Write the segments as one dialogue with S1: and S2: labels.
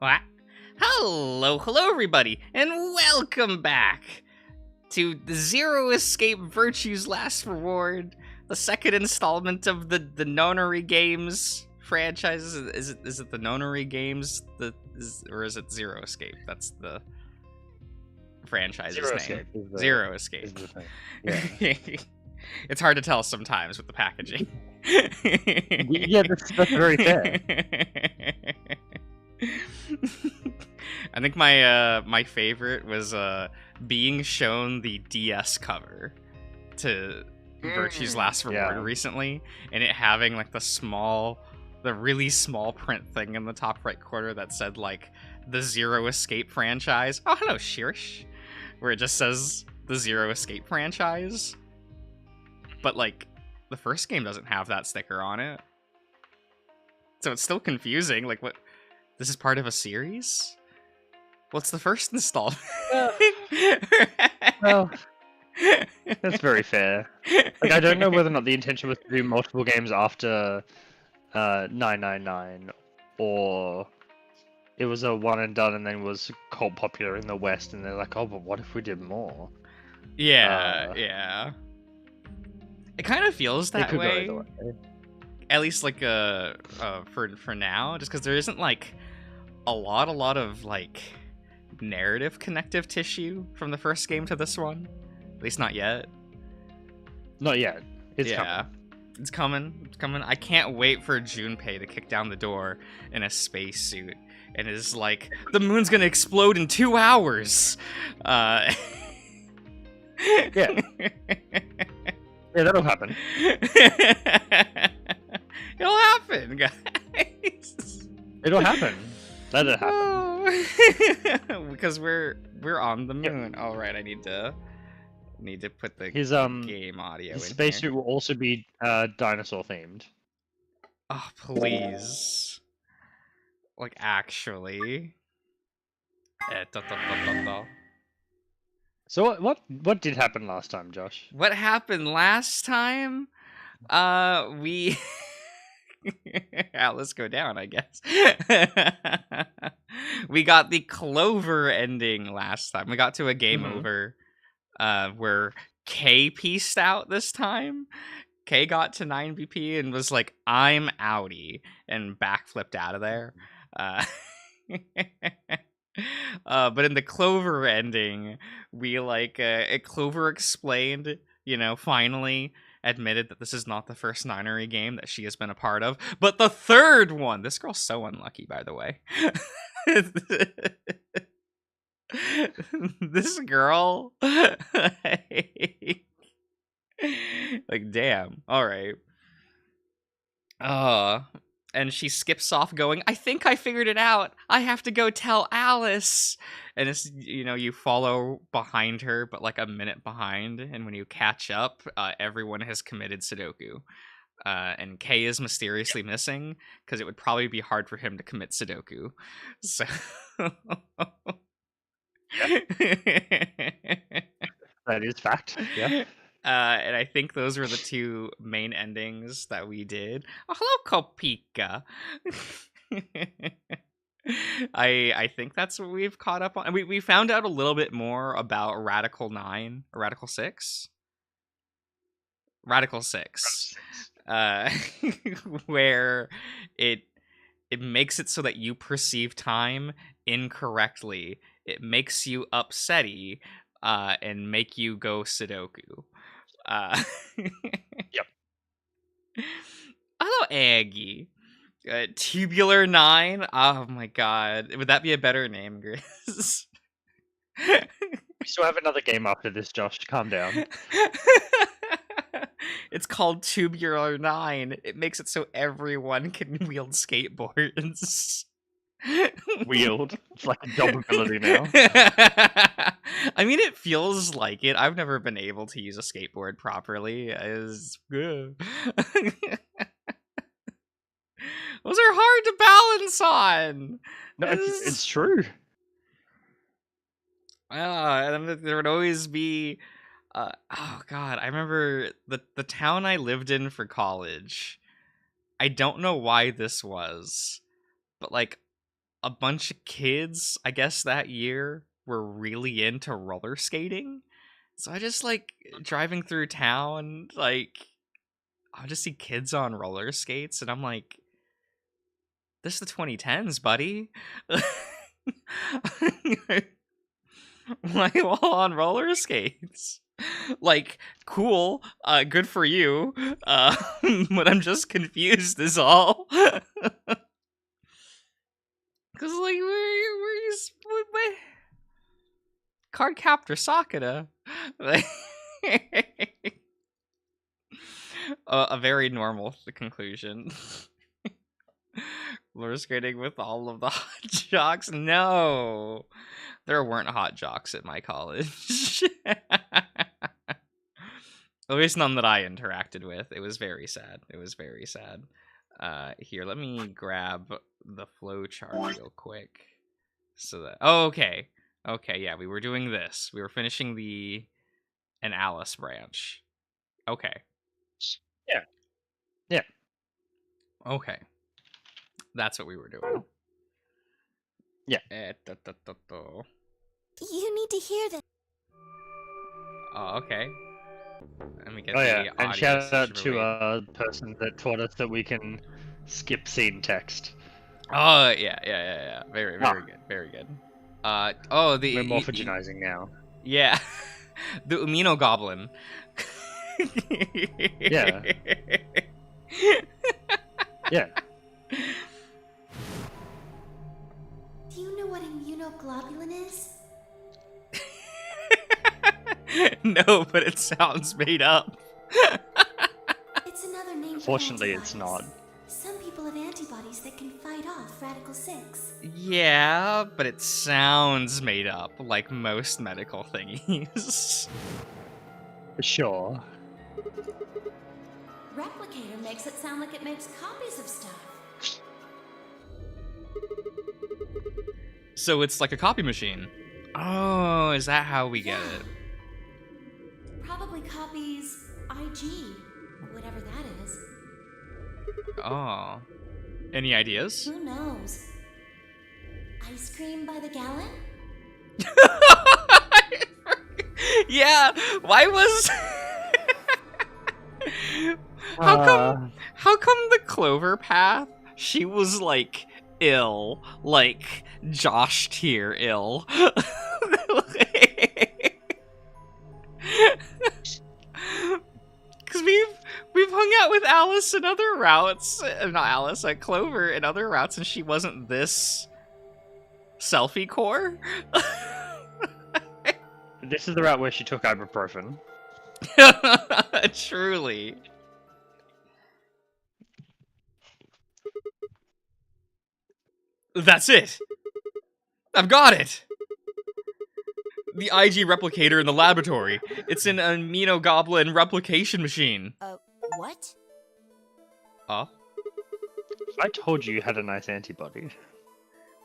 S1: What? Hello everybody, and welcome back to the Zero Escape Virtue's Last Reward, the second installment of the Nonary Games franchise. Is it the Nonary Games? Or is it Zero Escape? That's the franchise's
S2: Zero
S1: name.
S2: Escape is
S1: Zero Escape.
S2: is the thing. Yeah.
S1: It's hard to tell sometimes with the packaging.
S2: Yeah, that's very fair.
S1: I think my favorite was being shown the DS cover to Virtue's Last Reward recently, and it having like the really small print thing in the top right corner that said like the Zero Escape franchise. Oh, hello, Shirish. Where it just says the Zero Escape franchise. But like the first game doesn't have that sticker on it. So it's still confusing. Like, what? This is part of a series? What's the first installment?
S2: Well, that's very fair. Like, I don't know whether or not the intention was to do multiple games after 999, or it was a one and done and then was cult popular in the West, and they're like, oh, but what if we did more?
S1: Yeah. It kind of feels that way. At least like for now, just because there isn't like a lot of like narrative connective tissue from the first game to this one. At least not yet.
S2: Not yet. It's
S1: coming. It's coming. I can't wait for Junpei to kick down the door in a spacesuit and is like, the moon's gonna explode in 2 hours.
S2: Yeah. Yeah, that'll happen.
S1: It'll happen, guys.
S2: It'll happen. Let it happen.
S1: Because we're on the moon. All right, I need to put the game audio.
S2: His
S1: in
S2: spacesuit
S1: here.
S2: will also be dinosaur themed.
S1: Oh, please. Like, actually.
S2: So what did happen last time, Josh?
S1: What happened last time? We let's go down, I guess. We got the Clover ending last time. We got to a game over where K pieced out this time. K got to 9 BP and was like, I'm outie, and backflipped out of there. But in the Clover ending, we Clover explained, finally admitted that this is not the first Ninery game that she has been a part of, but the third one. This girl's so unlucky, by the way. This girl, like, damn. All right. And she skips off going, I think I figured it out. I have to go tell Alice. And it's, you follow behind her, but like a minute behind. And when you catch up, everyone has committed Sudoku. And Kay is mysteriously missing, because it would probably be hard for him to commit Sudoku. So...
S2: That is fact, yeah.
S1: And I think those were the two main endings that we did. Oh, hello, Kopika. I think that's what we've caught up on. And we found out a little bit more about Radical 9 or Radical 6. Radical 6. Where it makes it so that you perceive time incorrectly. It makes you upsetty and make you go Sudoku.
S2: Yep.
S1: Hello, Aggie. Tubular 9. Oh my god. Would that be a better name, Grizz?
S2: We still have another game after this, Josh. Calm down.
S1: It's called Tubular 9. It makes it so everyone can wield skateboards.
S2: Wield. It's like a job ability now.
S1: I mean, it feels like it. I've never been able to use a skateboard properly. Those are hard to balance on.
S2: No, it's true.
S1: And there would always be... oh god, I remember the town I lived in for college. I don't know why this was, but like a bunch of kids, I guess that year, were really into roller skating. So I just like driving through town, like I'll just see kids on roller skates, and I'm like, this is the 2010s, buddy. Why you all on roller skates? Like, cool, good for you. But I'm just confused is all. Cause like, where you card captor Sakura? Like, a very normal conclusion. Roller skating with all of the hot jocks? No, there weren't hot jocks at my college. At least none that I interacted with. It was very sad. It was very sad. Here, let me grab the flow chart real quick. So that... Oh, okay. Okay, yeah, we were doing this. We were finishing an Alice branch. Okay.
S2: Yeah. Yeah.
S1: Okay. That's what we were doing.
S2: Yeah.
S3: You need to hear this.
S1: Oh, okay. Let me get
S2: yeah, and shout out to
S1: a
S2: person that taught us that we can skip scene text.
S1: Oh, yeah. Very good. Very good. We're
S2: morphogenizing now.
S1: Yeah. The Umino Goblin.
S2: Yeah. Yeah.
S3: Do you know what immunoglobulin is?
S1: No, but it sounds made up.
S3: It's another name for
S2: Fortunately, it's
S3: antibodies.
S2: not.
S3: Some people have antibodies that can fight off Radical 6.
S1: Yeah, but it sounds made up, like most medical thingies.
S2: For sure.
S3: Replicator makes it sound like it makes copies of stuff.
S1: So it's like a copy machine. Oh, is that how we get it?
S3: Probably copies IG, whatever that is.
S1: Oh. Any ideas?
S3: Who knows? Ice cream by the gallon?
S1: Yeah, why was... How come the Clover Path, she was like ill, like Josh tier ill. Cause we've hung out with Alice and other routes, not Alice, Clover and other routes, and she wasn't this selfie core.
S2: This is the route where she took ibuprofen.
S1: Truly. That's it. I've got it. The IG replicator in the laboratory. It's an amino goblin replication machine.
S3: What?
S1: Oh?
S2: I told you had a nice antibody.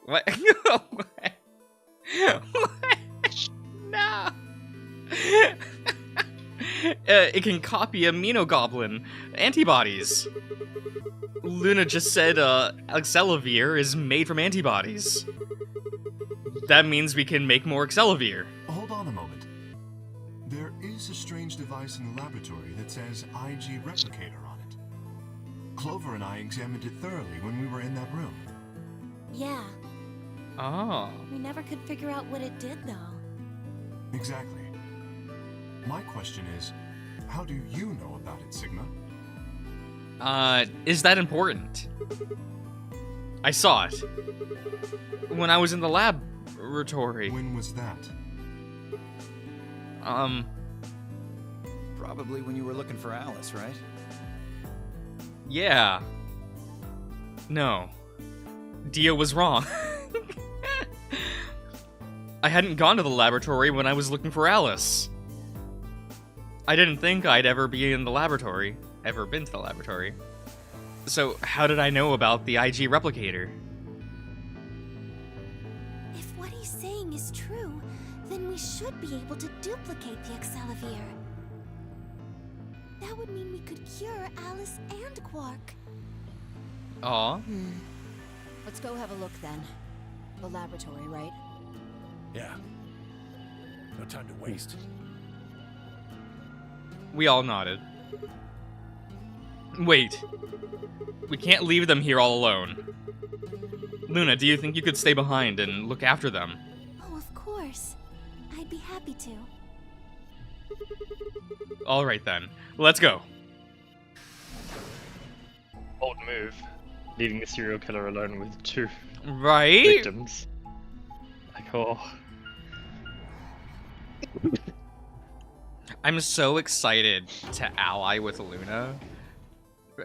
S1: What? What? No. It can copy amino goblin antibodies. Luna just said Excelavir is made from antibodies. That means we can make more Excelavir.
S4: Hold on a moment. There is a strange device in the laboratory that says IG replicator on it. Clover and I examined it thoroughly when we were in that room.
S3: Yeah.
S1: Oh.
S3: We never could figure out what it did, though.
S4: Exactly. My question is, how do you know about it, Sigma?
S1: Is that important? I saw it. When I was in the laboratory.
S4: When was that?
S5: Probably when you were looking for Alice, right?
S1: Yeah. No. Dio was wrong. I hadn't gone to the laboratory when I was looking for Alice. I didn't think I'd ever be in the laboratory. Ever been to the laboratory. So, how did I know about the IG replicator?
S3: If what he's saying is true, then we should be able to duplicate the Excelavir. That would mean we could cure Alice and Quark.
S1: Aw.
S6: Let's go have a look then. The laboratory, right?
S7: Yeah. No time to waste.
S1: We all nodded. Wait. We can't leave them here all alone. Luna, do you think you could stay behind and look after them?
S3: Oh, of course. I'd be happy to.
S1: Alright then. Let's go.
S2: Bold move. Leaving the serial killer alone with 2
S1: Right?
S2: victims. Like, oh.
S1: I'm so excited to ally with Luna.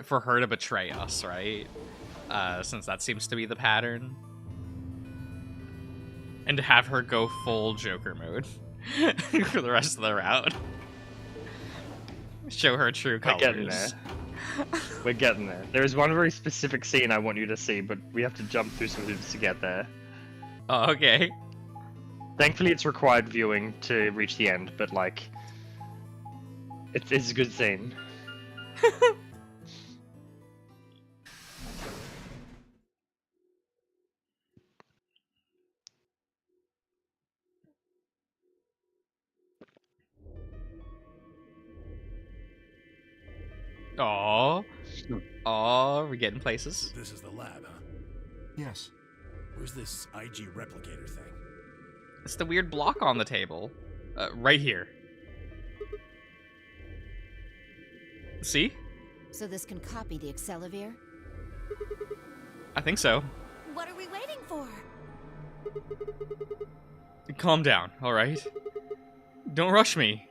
S1: For her to betray us, right? Since that seems to be the pattern. And to have her go full Joker mode for the rest of the route. Show her true colors.
S2: We're getting there. We're getting there. There is one very specific scene I want you to see, but we have to jump through some hoops to get there.
S1: Oh, okay.
S2: Thankfully, it's required viewing to reach the end, but like, it's a good scene.
S1: Aww. Aww, we're getting places.
S7: This is the lab, huh?
S4: Yes.
S7: Where's this IG replicator thing?
S1: It's the weird block on the table. Right here. See?
S6: So this can copy the Accelavir?
S1: I think so.
S3: What are we waiting for?
S1: Calm down, alright? Don't rush me.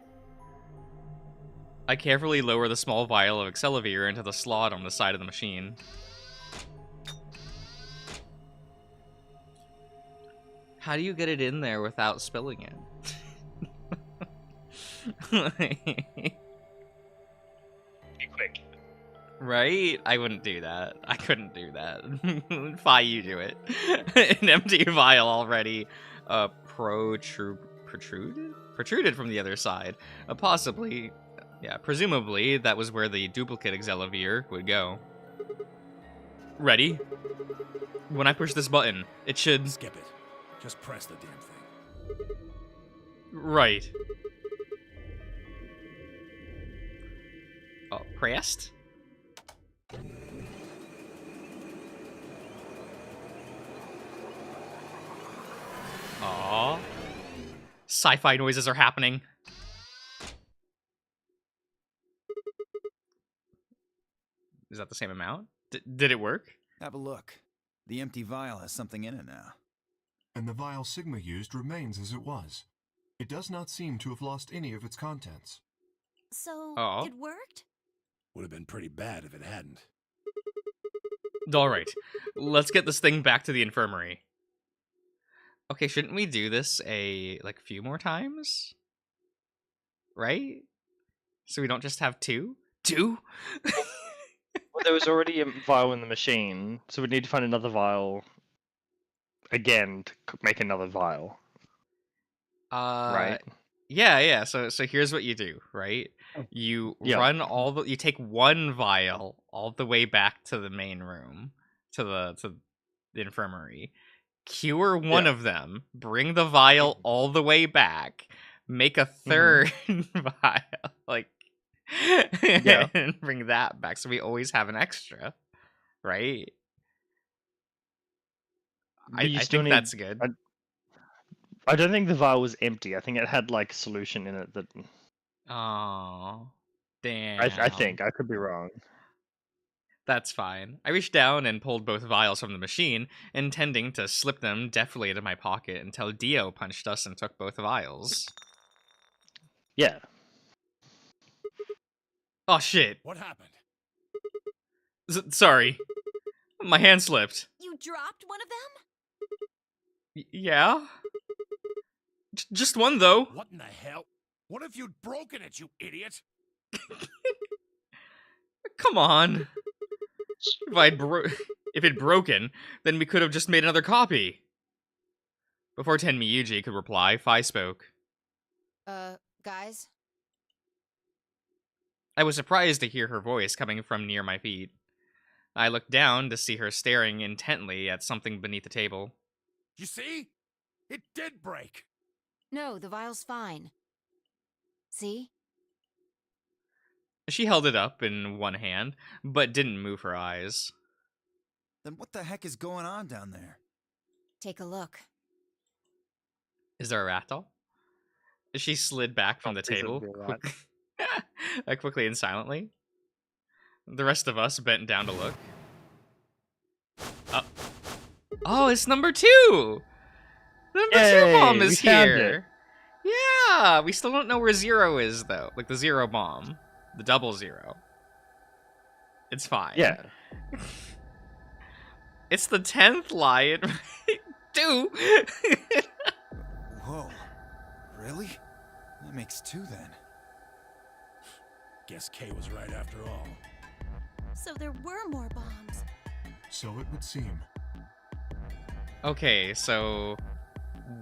S1: I carefully lower the small vial of Accelavir into the slot on the side of the machine. How do you get it in there without spilling it?
S2: Be quick.
S1: Right? I wouldn't do that. I couldn't do that. Fi, you do it. An empty vial already protruded from the other side. Possibly, yeah, presumably that was where the duplicate Accelavir would go. Ready? When I push this button, it should...
S7: Skip it. Just press the damn thing.
S1: Right. Oh, pressed? Aww. Sci-fi noises are happening. Is that the same amount? Did it work?
S5: Have a look. The empty vial has something in it now.
S4: And the vial Sigma used remains as it was. It does not seem to have lost any of its contents.
S3: So,
S1: Oh.
S3: it worked?
S7: Would have been pretty bad if it hadn't.
S1: Alright, let's get this thing back to the infirmary. Okay, shouldn't we do this like, few more times? Right? So we don't just have 2? 2?
S2: Well, there was already a vial in the machine, so we'd need to find another vial again to make another vial. Right?
S1: Yeah. So here's what you do, right? You run you take one vial all the way back to the main room, to the infirmary. Cure one of them, bring the vial all the way back, make a third vial, like, and bring that back. So we always have an extra, right? I think that's good.
S2: I don't think the vial was empty. I think it had like solution in it that.
S1: Oh, damn.
S2: I think I could be wrong.
S1: That's fine. I reached down and pulled both vials from the machine, intending to slip them deftly into my pocket until Dio punched us and took both vials.
S2: Yeah.
S1: Oh shit.
S7: What happened?
S1: Sorry. My hand slipped.
S3: You dropped one of them?
S1: Yeah? Just one, though.
S7: What in the hell? What if you'd broken it, you idiot?
S1: Come on. If it'd broken, then we could have just made another copy. Before Tenmiyuji could reply, Fi spoke.
S6: Guys?
S1: I was surprised to hear her voice coming from near my feet. I looked down to see her staring intently at something beneath the table.
S7: You see? It did break.
S6: No, the vial's fine. See?
S1: She held it up in one hand, but didn't move her eyes.
S5: Then what the heck is going on down there?
S6: Take a look.
S1: Is there a rat doll? She slid back from the
S2: please
S1: table
S2: don't be a rat.
S1: quickly and silently. The rest of us bent down to look. Oh, it's number 2! The number 2 bomb is
S2: we found
S1: here! Yeah! We still don't know where 0 is, though. Like, the 0 bomb. The double 0. It's fine.
S2: Yeah.
S1: It's the 10th lion, right? 2!
S5: Whoa. Really? That makes 2 then.
S7: Guess Kay was right after all.
S3: So there were more bombs.
S4: So it would seem.
S1: Okay, so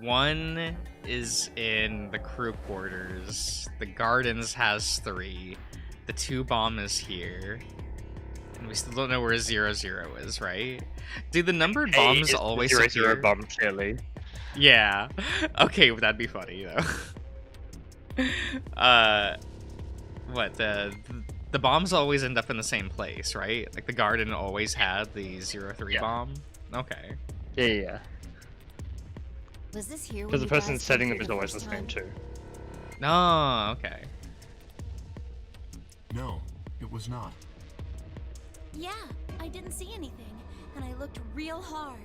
S1: 1 is in the crew quarters. The gardens has 3. The 2 bomb is here. And we still don't know where 0 is, right? Do the numbered bombs always appear?
S2: 0 bomb, clearly.
S1: Yeah. Okay, that'd be funny though. What the bombs always end up in the same place, right? Like the garden always had the 03 bomb. Okay.
S2: Yeah.
S6: Was this here?
S2: Because
S6: when
S2: the
S6: you
S2: person
S6: guys
S2: setting
S6: came
S2: them is
S6: through
S2: always the
S6: first
S2: same
S6: time?
S2: too.
S1: No, okay.
S4: No, it was not.
S3: Yeah, I didn't see anything, and I looked real hard.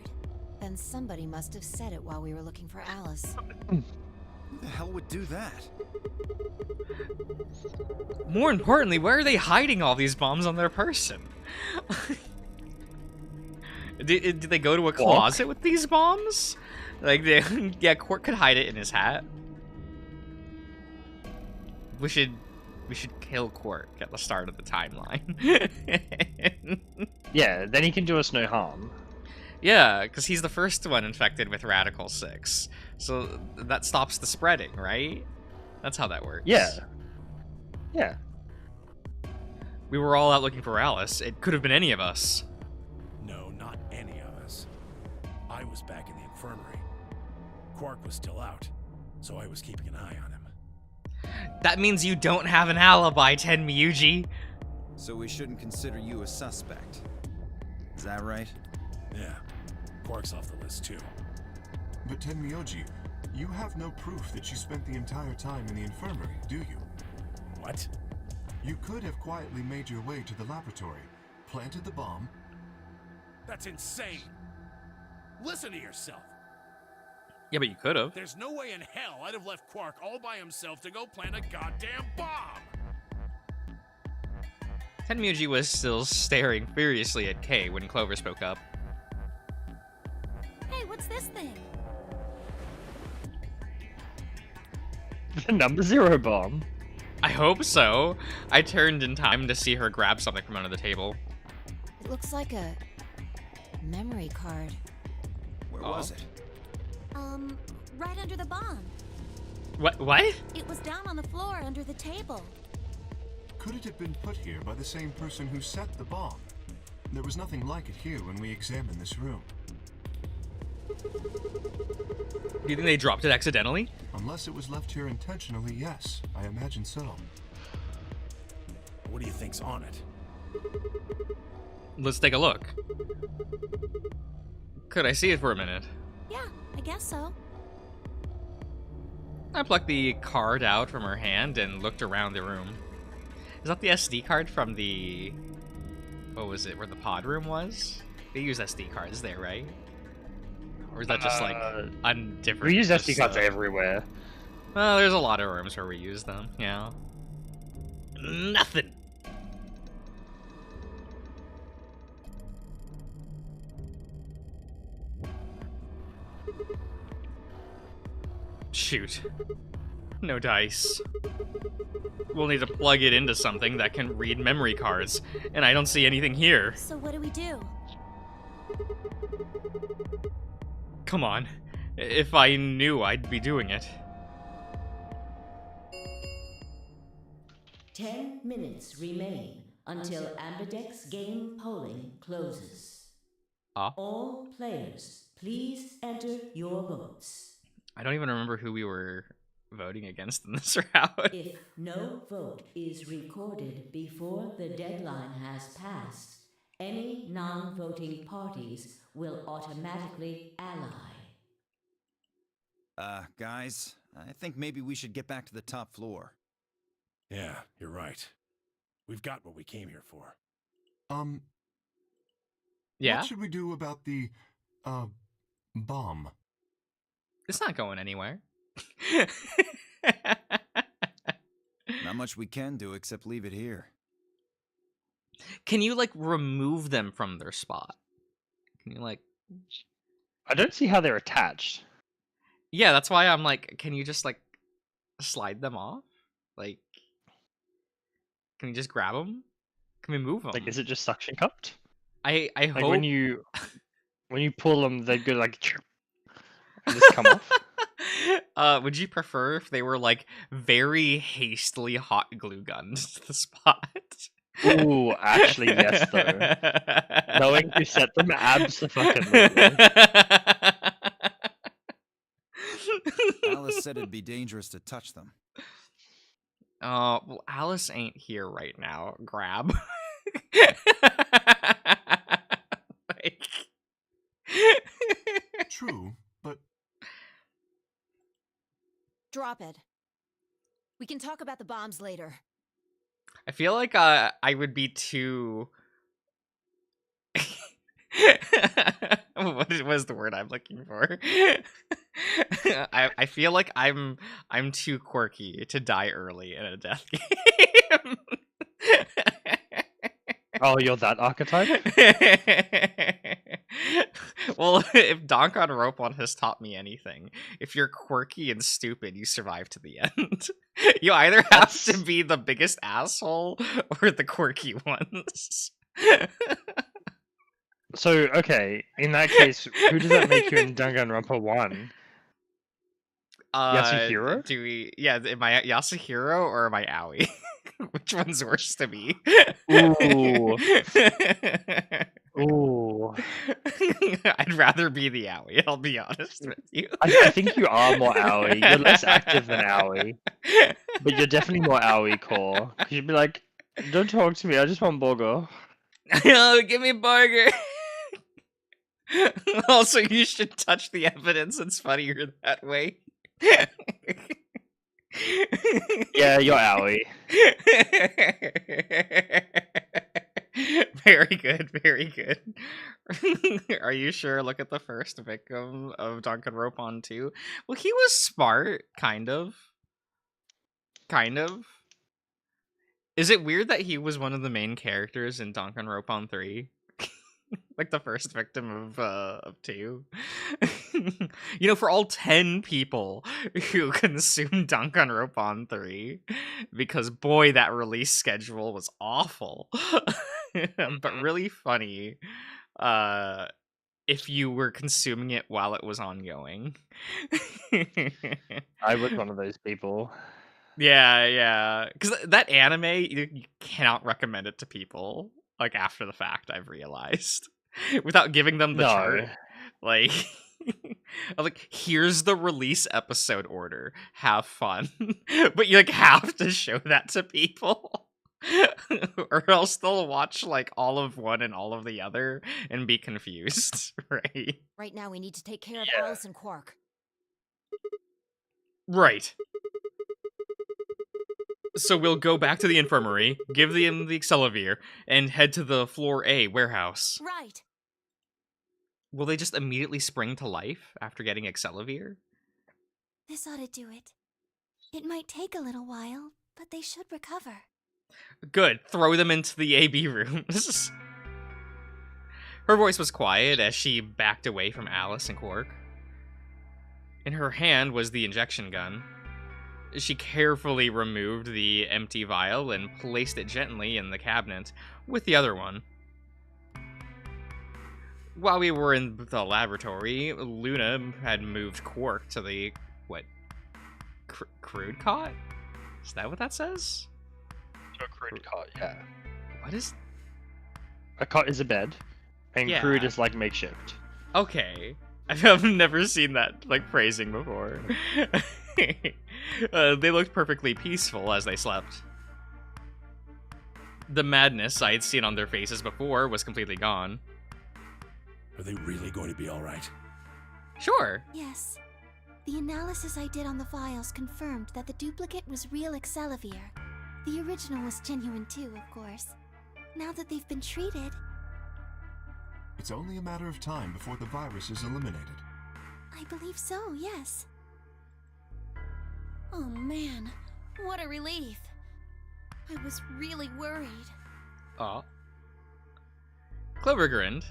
S6: Then somebody must have said it while we were looking for Alice.
S5: Who the hell would do that?
S1: More importantly, where are they hiding all these bombs on their person? Did they go to a closet with these bombs? Like, yeah, Quark could hide it in his hat. We should kill Quark at the start of the timeline.
S2: Yeah, then he can do us no harm.
S1: Yeah, because he's the first one infected with Radical 6. So that stops the spreading, right? That's how that works.
S2: Yeah. Yeah.
S1: We were all out looking for Alice. It could have been any of us.
S7: No, not any of us. I was back in the infirmary. Quark was still out, so I was keeping an eye on him.
S1: That means you don't have an alibi, Tenmyuji.
S5: So we shouldn't consider you a suspect. Is that right?
S7: Yeah, Quark's off the list too.
S4: But Tenmyoji, you have no proof that you spent the entire time in the infirmary, do you?
S7: What?
S4: You could have quietly made your way to the laboratory, planted the bomb.
S7: That's insane! Listen to yourself!
S1: Yeah, but you could have.
S7: There's no way in hell I'd have left Quark all by himself to go plant a goddamn bomb!
S1: Tenmyuji was still staring furiously at Kay when Clover spoke up.
S3: Hey, what's this thing?
S2: The number 0 bomb.
S1: I hope so. I turned in time to see her grab something from under the table.
S6: It looks like a memory card.
S5: Where was it?
S3: Right under the bomb.
S1: What?
S3: It was down on the floor under the table.
S4: Could it have been put here by the same person who set the bomb? There was nothing like it here when we examined this room.
S1: Do you think they dropped it accidentally?
S4: Unless it was left here intentionally, yes. I imagine so.
S7: What do you think's on it?
S1: Let's take a look. Could I see it for a minute?
S3: Yeah, I guess so.
S1: I plucked the card out from her hand and looked around the room. Is that the SD card from the... What was it, where the pod room was? They use SD cards there, right? Or is that just like a different...
S2: We use SD
S1: just,
S2: cards everywhere.
S1: Well, there's a lot of rooms where we use them, yeah. Nothing! Shoot. No dice. We'll need to plug it into something that can read memory cards, and I don't see anything here.
S3: So what do we do?
S1: Come on. If I knew, I'd be doing it.
S8: 10 minutes remain until Ambidex game polling closes.
S1: Ah?
S8: All players, Please enter your votes.
S1: I don't even remember who we were voting against in this round.
S8: If no vote is recorded before the deadline has passed, any non-voting parties will automatically ally.
S5: Guys, I think maybe we should get back to the top floor.
S7: Yeah, you're right. We've got what we came here for.
S1: Yeah,
S4: What should we do about the, bomb?
S1: it's not going anywhere.
S5: Not much we can do except leave it here.
S1: Can you like remove them from their spot? Can you like?
S2: I don't see how they're attached.
S1: Yeah, that's why I'm like, can you just like slide them off? Like, can you just grab them? Can we move them?
S2: Like, is it just suction cupped?
S1: I
S2: Like
S1: hope
S2: when you pull them, they go like and just come off.
S1: Would you prefer if they were like very hastily hot glue gunned to the spot?
S2: Ooh, actually, yes, though. Knowing who set them, abso-fucking-lutely.
S5: Alice said it'd be dangerous to touch them.
S1: Well, Alice ain't here right now. Grab. Like...
S4: True, but
S6: Drop it. We can talk about the bombs later.
S1: I feel like I would be too. What was the word I'm looking for? I feel like I'm too quirky to die early in a death game.
S2: Oh, you're that archetype?
S1: Well, if Danganronpa has taught me anything, if you're quirky and stupid, you survive to the end. You either have to be the biggest asshole or the quirky ones.
S2: So, okay, in that case, who does that make you in Danganronpa 1? Yasuhiro?
S1: Do we? Yeah, am I Yasuhiro or am I Aoi? Which one's worse to me?
S2: Ooh. Ooh.
S1: I'd rather be the Aoi, I'll be honest with you.
S2: I think you are more Aoi. You're less active than Aoi. But you're definitely more Aoi core. Because you'd be like, don't talk to me, I just want burger.
S1: Oh, give me burger. Also, you should touch the evidence. It's funnier that way.
S2: Yeah, you're Aoi.
S1: Very good, very good. Are you sure? Look at the first victim of Danganronpa 2. Well, he was smart, kind of. Kind of. Is it weird that he was one of the main characters in Danganronpa 3? Like the first victim of 2. You know, for all 10 people who consumed Danganronpa 3, because boy, that release schedule was awful. But really funny if you were consuming it while it was ongoing.
S2: I was one of those people.
S1: Yeah. Because that anime, you cannot recommend it to people, like, after the fact, I've realized. Without giving them the chart. Like, here's the release episode order. Have fun. But you, like, have to show that to people. Or else they'll watch, like, all of one and all of the other and be confused, right?
S6: Right now we need to take care of Alice and Quark.
S1: Right. So we'll go back to the infirmary, give them the Excalibur, and head to the floor A warehouse.
S6: Right.
S1: Will they just immediately spring to life after getting Excalibur?
S3: This ought to do it. It might take a little while, but they should recover.
S1: Good. Throw them into the AB rooms. Her voice was quiet as she backed away from Alice and Quark. In her hand was the injection gun. She carefully removed the empty vial and placed it gently in the cabinet with the other one. While we were in the laboratory, Luna had moved Quark to the, crude cot? Is that what that says?
S2: To a crude cot, yeah.
S1: What is...
S2: A cot is a bed, and
S1: Yeah.
S2: crude is like makeshift.
S1: Okay. I've never seen that like phrasing before. They looked perfectly peaceful as they slept. The madness I had seen on their faces before was completely gone.
S7: Are they really going to be all right?
S1: Sure.
S3: Yes. The analysis I did on the vials confirmed that the duplicate was real Excelivir. The original was genuine too, of course. Now that they've been treated...
S4: It's only a matter of time before the virus is eliminated.
S3: I believe so, yes. Oh man, what a relief. I was really worried.
S1: Aw. Clover grinned.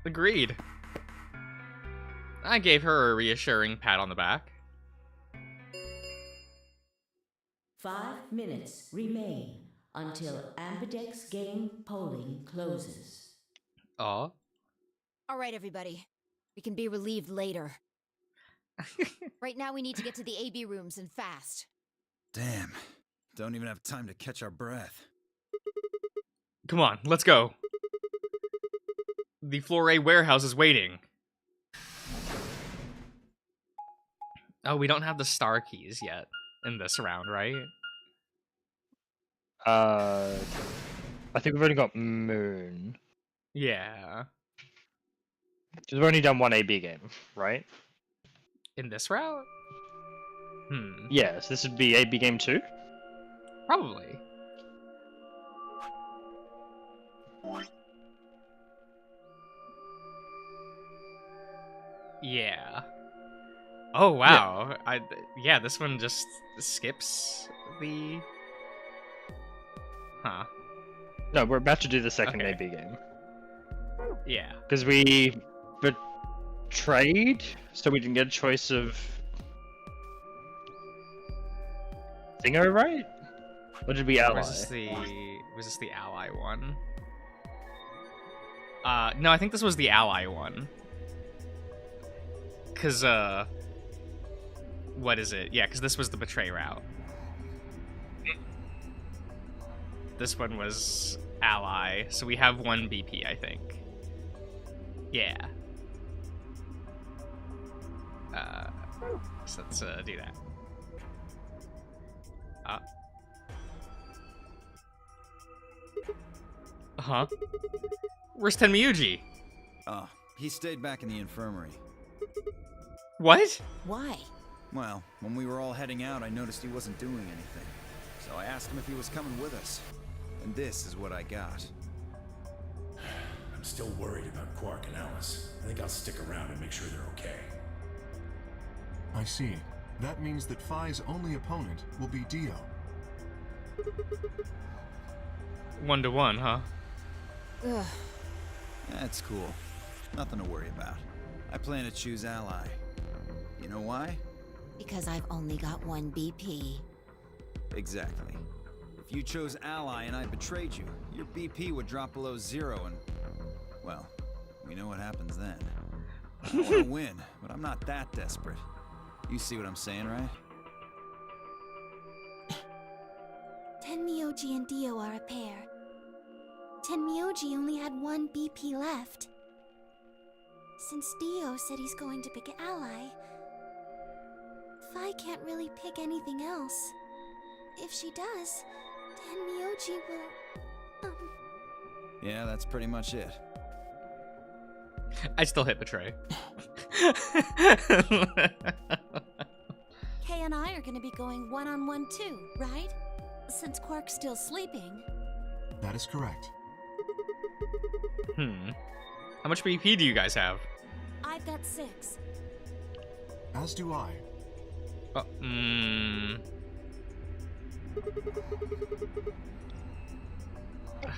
S1: Agreed. I gave her a reassuring pat on the back.
S8: 5 minutes remain until Ambidex game polling closes.
S1: Aw.
S6: All right, everybody. We can be relieved later. Right now, we need to get to the AB rooms and fast.
S5: Damn. Don't even have time to catch our breath.
S1: Come on, let's go. The Floor A warehouse is waiting. Oh, we don't have the star keys yet in this round, right?
S2: I think we've only got Moon.
S1: Yeah.
S2: Because we've only done one AB game, right?
S1: In this route?
S2: Yes, this would be AB game 2?
S1: Probably. Yeah. Oh, wow. Yeah, this one just skips the... Huh.
S2: No, we're about to do the second
S1: Okay.
S2: AB game.
S1: Yeah.
S2: Because we betrayed, so we didn't get a choice of... Thingo, right? Or did we ally?
S1: Was this the ally one? No, I think this was the ally one. Cause what is it? Yeah, cause this was the betray route. This one was ally, so we have one BP, I think. Yeah. So let's do that. Huh? Where's Tenmyuji?
S5: Oh, he stayed back in the infirmary.
S1: What?
S6: Why?
S5: Well, when we were all heading out, I noticed he wasn't doing anything. So I asked him if he was coming with us. And this is what I got.
S7: I'm still worried about Quark and Alice. I think I'll stick around and make sure they're okay.
S4: I see. That means that Phi's only opponent will be Dio.
S1: 1-to-1, huh?
S6: Ugh.
S5: That's cool. Nothing to worry about. I plan to choose ally. You know why?
S6: Because I've only got one BP.
S5: Exactly. If you chose ally and I betrayed you, your BP would drop below 0 and... well, we know what happens then. I want to win, but I'm not that desperate. You see what I'm saying, right?
S3: Tenmyuji and Dio are a pair. Tenmyuji only had one BP left. Since Dio said he's going to pick ally, Phi can't really pick anything else. If she does, Tenmyuji will...
S5: Yeah, that's pretty much it.
S1: I still hit betray.
S3: Kay and I are gonna be going one-on-one too, right? Since Quark's still sleeping.
S4: That is correct.
S1: How much BP do you guys have?
S3: I've got 6.
S4: As do I.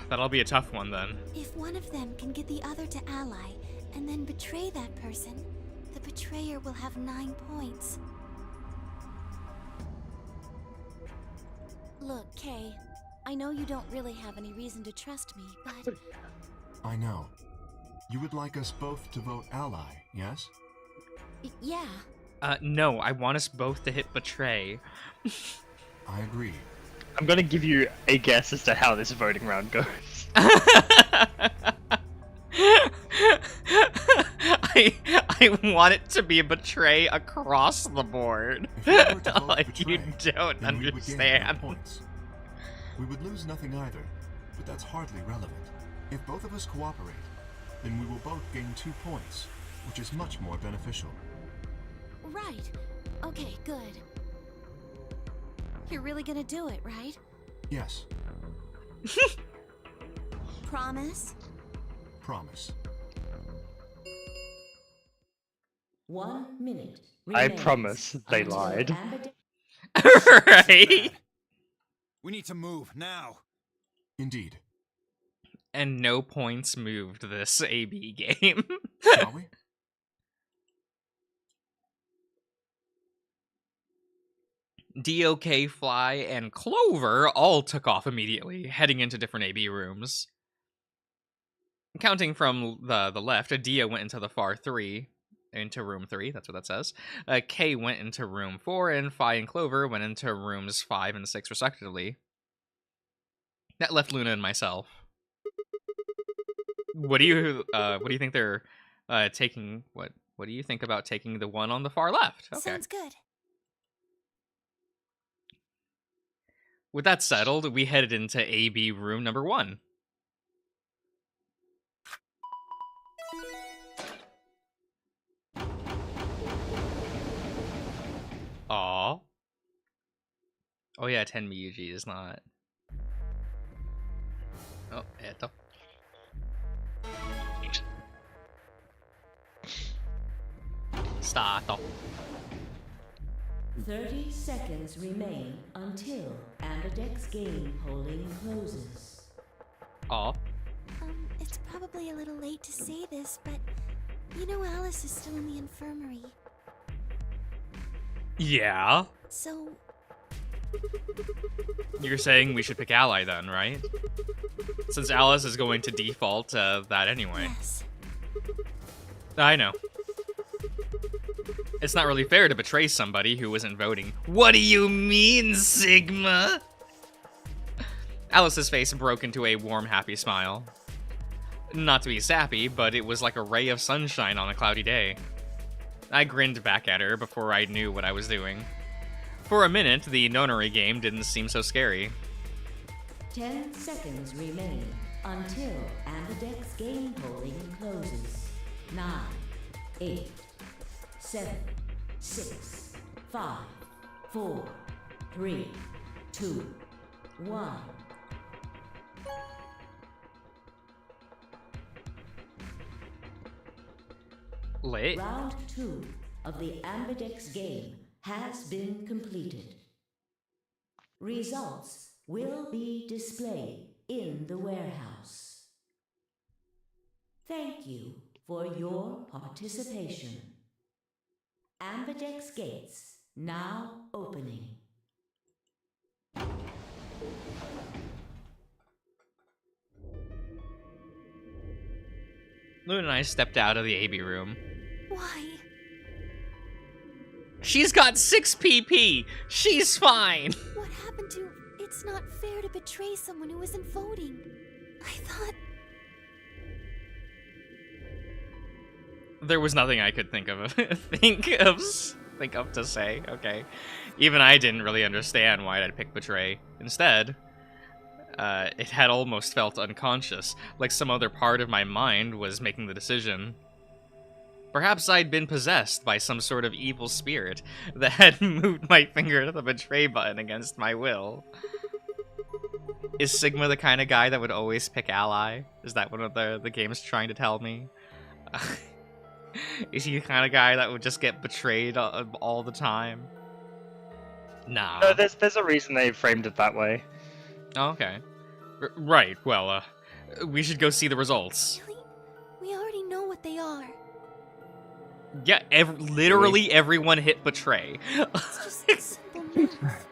S1: That'll be a tough one then.
S3: If one of them can get the other to ally, and then betray that person, the betrayer will have 9 points. Look, Kay, I know you don't really have any reason to trust me, but...
S4: I know. You would like us both to vote ally, yes?
S3: Yeah.
S1: No, I want us both to hit betray.
S4: I agree.
S2: I'm gonna give you a guess as to how this voting round goes.
S1: I want it to be a betray across the board.
S4: If we were to both
S1: Like, you
S4: betray,
S1: don't
S4: then we would gain no
S1: understand.
S4: points. We would lose nothing either, but that's hardly relevant. If both of us cooperate, then we will both gain 2 points, which is much more beneficial.
S3: Right. Okay, good. You're really gonna do it, right?
S4: Yes,
S3: Promise?
S4: promise.
S8: 1 minute.
S2: I
S8: remains
S2: promise they
S8: until
S2: lied.
S8: Amberdex
S1: Right?
S5: We need to move now.
S4: Indeed.
S1: And no points moved this AB game.
S4: Shall we?
S1: DOK, Fly, and Clover all took off immediately, heading into different AB rooms. Counting from the left, Dia went into the far 3, into room 3, that's what that says. K went into room 4, and Phi and Clover went into rooms 5 and 6, respectively. That left Luna and myself. What do you think they're taking? What do you think about taking the one on the far left? Okay.
S3: Sounds good.
S1: With that settled, we headed into AB room number 1. Aw. Oh yeah, 10 Miyuji is not. Oh, eto. Stato.
S8: 30 seconds remain until Amberdex game polling closes.
S1: Aw.
S3: It's probably a little late to say this, but you know Alice is still in the infirmary.
S1: Yeah.
S3: So,
S1: You're saying we should pick Ally then, right? Since Alice is going to default that anyway.
S3: yes.
S1: I know. It's not really fair to betray somebody who isn't voting. What do you mean, Sigma? Alice's face broke into a warm, happy smile. Not to be sappy, but it was like a ray of sunshine on a cloudy day. I grinned back at her before I knew what I was doing. For a minute, the nonary game didn't seem so scary.
S8: 10 seconds remain until Amberdex game polling closes. 9, 8, 7, 6, 5, 4, 3, 2, 1.
S1: Lit.
S8: Round 2 of the Amberdex game has been completed. Results will be displayed in the warehouse. Thank you for your participation. Amberdex gates now opening.
S1: Luna and I stepped out of the AB room.
S3: Why?
S1: She's got 6 PP! She's fine!
S3: What happened to... It's not fair to betray someone who isn't voting. I thought...
S1: There was nothing I could think of to say. Okay, even I didn't really understand why I'd pick betray. Instead, it had almost felt unconscious, like some other part of my mind was making the decision. Perhaps I'd been possessed by some sort of evil spirit that had moved my finger to the betray button against my will. Is Sigma the kind of guy that would always pick ally? Is that what the game's trying to tell me? Is he the kind of guy that would just get betrayed all the time? Nah.
S2: No, there's a reason they framed it that way.
S1: Oh, okay. Right, well, we should go see the results.
S3: Really? We already know what they are.
S1: Yeah, literally everyone hit betray.
S3: It's just a simple math.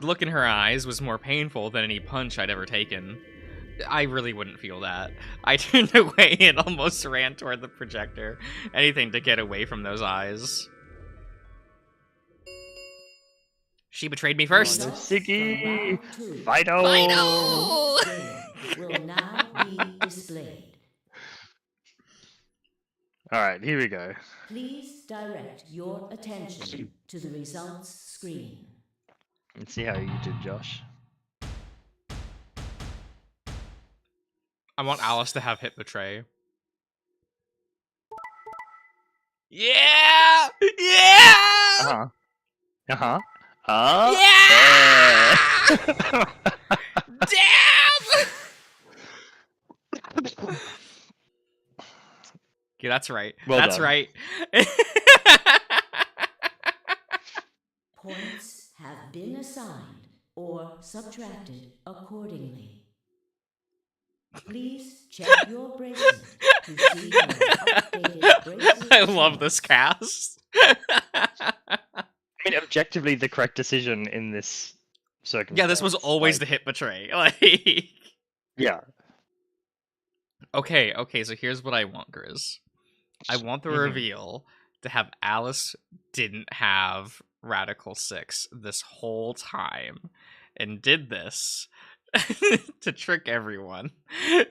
S1: The look in her eyes was more painful than any punch I'd ever taken. I really wouldn't feel that. I turned away and almost ran toward the projector. Anything to get away from those eyes. She betrayed me first.
S2: Oh, no, Siggy!
S8: Fido!
S1: Fido!
S8: Will now be displayed.
S2: Alright, here we go.
S8: Please direct your attention to the results screen.
S2: Let's see how you did, Josh.
S1: I want Alice to have hit betray. Yeah! Yeah!
S2: Yeah!
S1: Damn! Okay, that's right.
S2: Well
S1: that's
S2: done.
S1: right.
S8: Points have been assigned or subtracted accordingly. Please check your bracelet to see your updated bracelet.
S1: I love this cast.
S2: I mean, objectively, the correct decision in this circumstance.
S1: Yeah, this was always
S2: like,
S1: the hit betray. Like,
S2: yeah.
S1: Okay, so here's what I want, Grizz. I want the reveal to have Alice didn't have Radical 6 this whole time and did this to trick everyone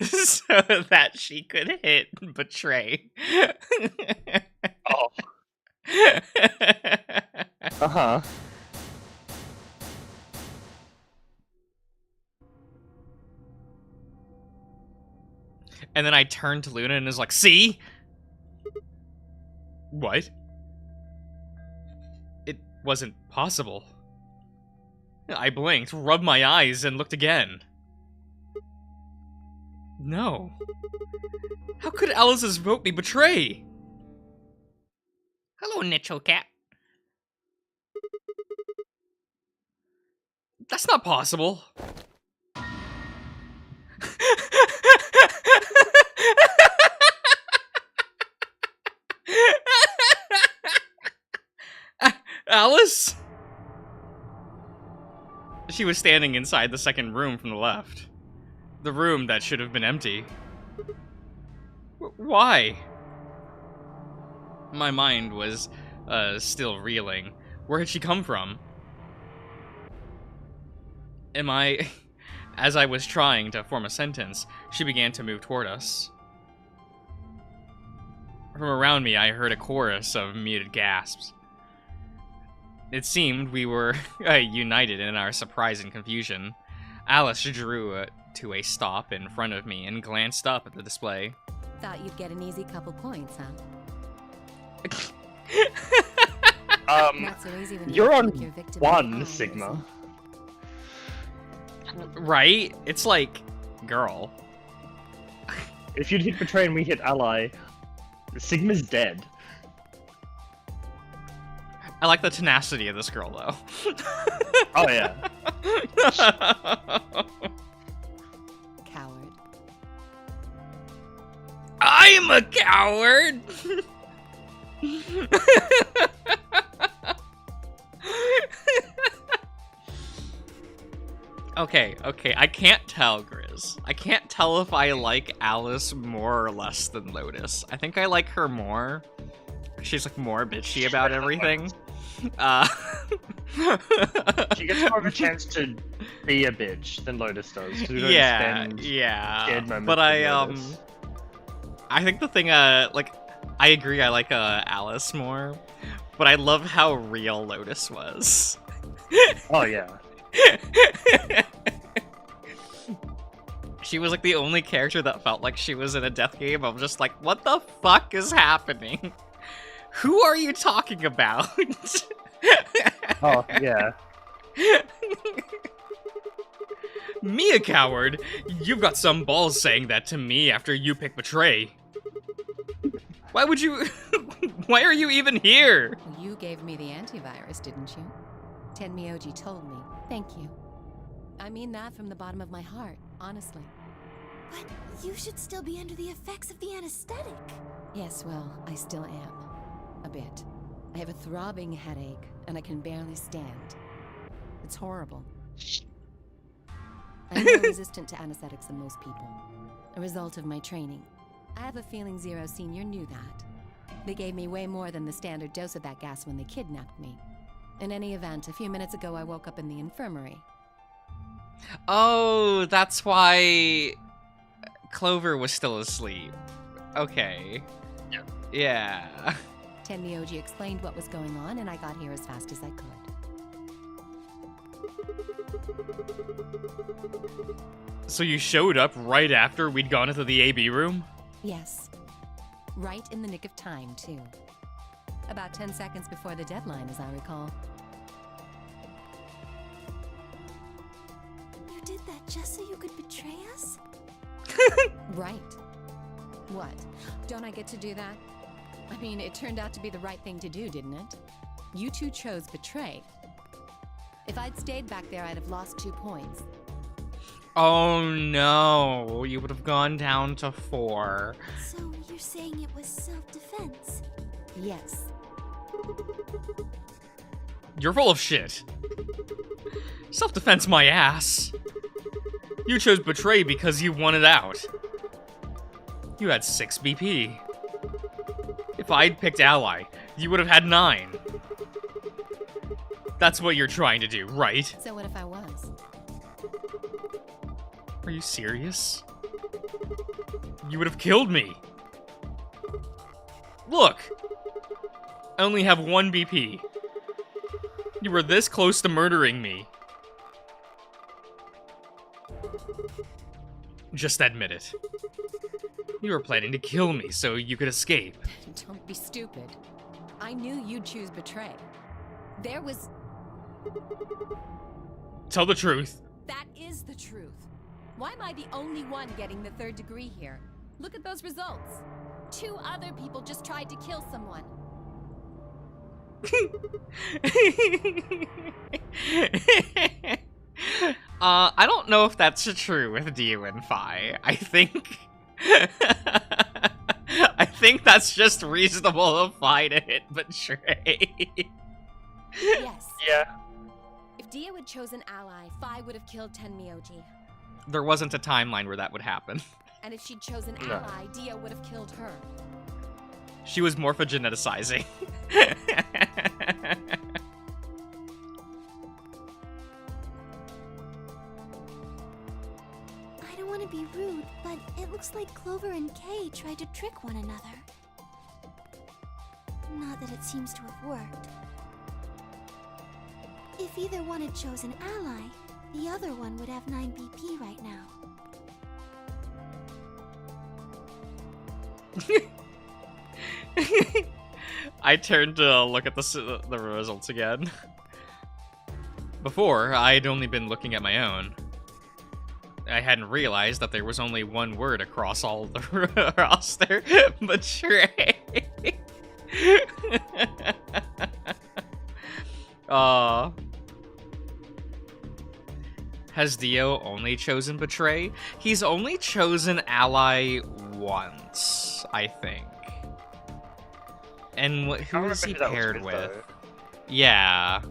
S1: so that she could hit betray.
S2: Oh. Uh-huh.
S1: And then I turned to Luna and is like, see? What? It wasn't possible. I blinked, rubbed my eyes, and looked again. No. How could Alice's vote be betray? Hello, Nicho Cat. That's not possible. Alice? She was standing inside the second room from the left. The room that should have been empty. Why? My mind was still reeling. Where had she come from? As I was trying to form a sentence, she began to move toward us. From around me, I heard a chorus of muted gasps. It seemed we were united in our surprise and confusion. Alice drew to a stop in front of me and glanced up at the display.
S6: Thought you'd get an easy couple points, huh? Not so easy when
S2: You're
S6: you
S2: on
S6: look your victim in the
S2: one,
S6: eye,
S2: Sigma.
S1: Right? It's like, girl.
S2: If you'd hit Betray and we hit Ally, Sigma's dead.
S1: I like the tenacity of this girl, though.
S2: Oh, yeah.
S6: Coward.
S1: I'm a coward! Okay, I can't tell, Grizz. I can't tell if I like Alice more or less than Lotus. I think I like her more. She's like more bitchy about everything.
S2: She gets more of a chance to be a bitch than Lotus does. 'Cause we don't spend shared moments
S1: but
S2: with Lotus.
S1: I think the thing, like, I agree I like Alice more, but I love how real Lotus was.
S2: Oh, yeah.
S1: She was like the only character that felt like she was in a death game. I'm just like, what the fuck is happening? Who are you talking about?
S2: Oh, yeah.
S1: Me a coward? You've got some balls saying that to me after you pick Betray. Why would you... Why are you even here?
S6: Well, you gave me the antivirus, didn't you? Tenmyoji told me. Thank you. I mean that from the bottom of my heart, honestly.
S3: But you should still be under the effects of the anesthetic.
S6: Yes, well, I still am. A bit. I have a throbbing headache, and I can barely stand. It's horrible. I'm more resistant to anesthetics than most people. A result of my training. I have a feeling Zero Senior knew that. They gave me way more than the standard dose of that gas when they kidnapped me. In any event, a few minutes ago I woke up in the infirmary.
S1: Oh, that's why Clover was still asleep. Okay.
S2: Yeah.
S1: Yeah.
S6: Tenmyoji explained what was going on, and I got here as fast as I could.
S1: So you showed up right after we'd gone into the AB room?
S6: Yes. Right in the nick of time, too. About 10 seconds before the deadline, as I recall.
S3: You did that just so you could betray us?
S6: Right. What? Don't I get to do that? I mean, it turned out to be the right thing to do, didn't it? You two chose betray. If I'd stayed back there, I'd have lost 2 points.
S1: Oh no, you would have gone down to 4.
S3: So you're saying it was self-defense?
S6: Yes.
S1: You're full of shit. Self-defense my ass. You chose betray because you wanted out. You had 6 BP. If I'd picked ally, you would have had 9. That's what you're trying to do, right?
S6: So what if I was?
S1: Are you serious? You would have killed me. Look! I only have 1 BP. You were this close to murdering me. Just admit it. You were planning to kill me so you could escape.
S6: Don't be stupid. I knew you'd choose betray. There was...
S1: Tell the truth.
S6: That is the truth. Why am I the only one getting the 3rd degree here? Look at those results. 2 other people just tried to kill someone.
S1: I don't know if that's true with Dio and Phi. I think... I think that's just reasonable of Phi to hit betray.
S6: Yes.
S2: Yeah.
S6: If Dio had chosen ally, Phi would have killed Tenmyoji.
S1: There wasn't a timeline where that would happen.
S6: And if she'd chosen
S2: No.
S6: ally, Dio would have killed her.
S1: She was morphogeneticizing.
S3: I don't want to be rude, but it looks like Clover and Kay tried to trick one another. Not that it seems to have worked. If either one had chosen ally, the other one would have 9 BP right now.
S1: I turned to look at the results again. Before, I'd only been looking at my own. I hadn't realized that there was only one word across all the roster. Betray. Has Dio only chosen betray? He's only chosen ally once, I think. And who is he paired with? Yeah.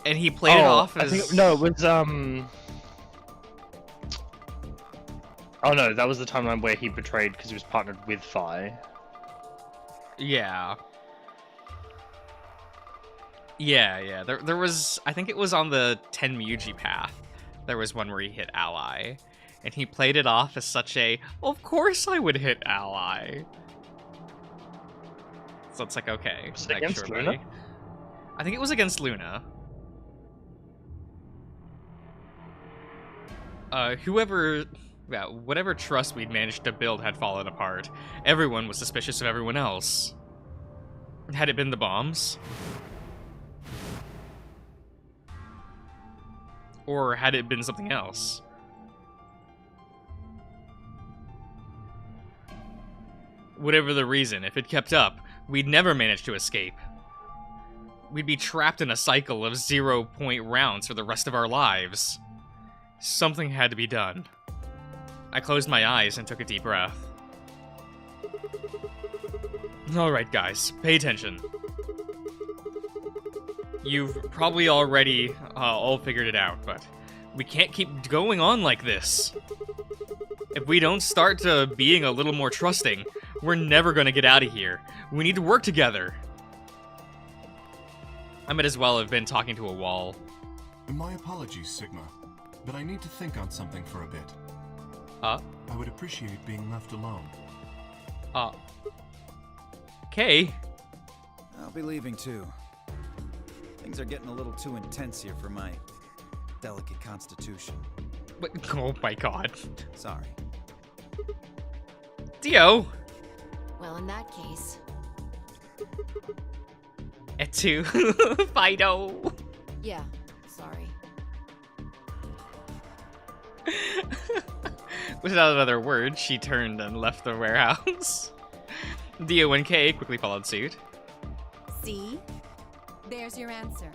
S1: And he played it off as...
S2: I think, no, it was, Oh no, that was the timeline where he betrayed because he was partnered with Phi.
S1: Yeah. Yeah. There was... I think it was on the Tenmyoji path. There was one where he hit ally. And he played it off as such a, of course I would hit ally. So it's like, okay.
S2: Was it against Luna?
S1: I think it was against Luna. Whatever trust we'd managed to build had fallen apart. Everyone was suspicious of everyone else. Had it been the bombs? Or had it been something else? Whatever the reason, if it kept up, we'd never manage to escape. We'd be trapped in a cycle of 0-point rounds for the rest of our lives. Something had to be done. I closed my eyes and took a deep breath. Alright guys, pay attention. You've probably already all figured it out, but we can't keep going on like this. If we don't start to being a little more trusting, we're never gonna get out of here. We need to work together. I might as well have been talking to a wall.
S4: My apologies, Sigma, but I need to think on something for a bit.
S1: Huh?
S4: I would appreciate being left alone.
S1: Okay.
S5: I'll be leaving too. Things are getting a little too intense here for my delicate constitution.
S1: But, oh my god.
S5: Sorry.
S1: Dio!
S6: Well, in that case,
S1: Etu. Fido.
S6: yeah, sorry.
S1: Without another word, she turned and left the warehouse. Dio and Kay quickly followed suit.
S6: See? There's your answer.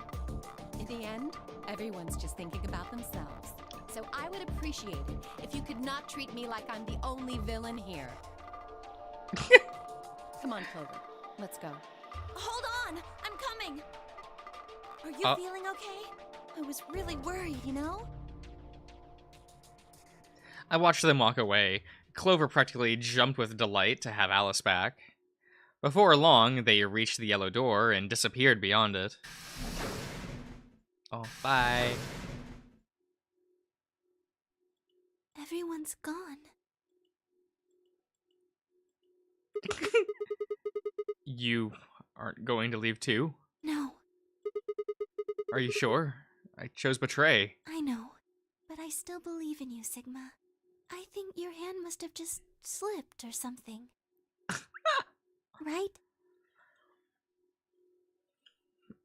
S6: In the end, everyone's just thinking about themselves. So I would appreciate it if you could not treat me like I'm the only villain here. Come on, Clover. Let's go.
S3: Hold on! I'm coming! Are you feeling okay? I was really worried, you know?
S1: I watched them walk away. Clover practically jumped with delight to have Alice back. Before long, they reached the yellow door and disappeared beyond it. Oh, bye.
S3: Everyone's gone.
S1: You aren't going to leave too?
S3: No,
S1: Are you sure? I chose betray.
S3: I know. But I still believe in you, Sigma. I think your hand must have just slipped or something. Right?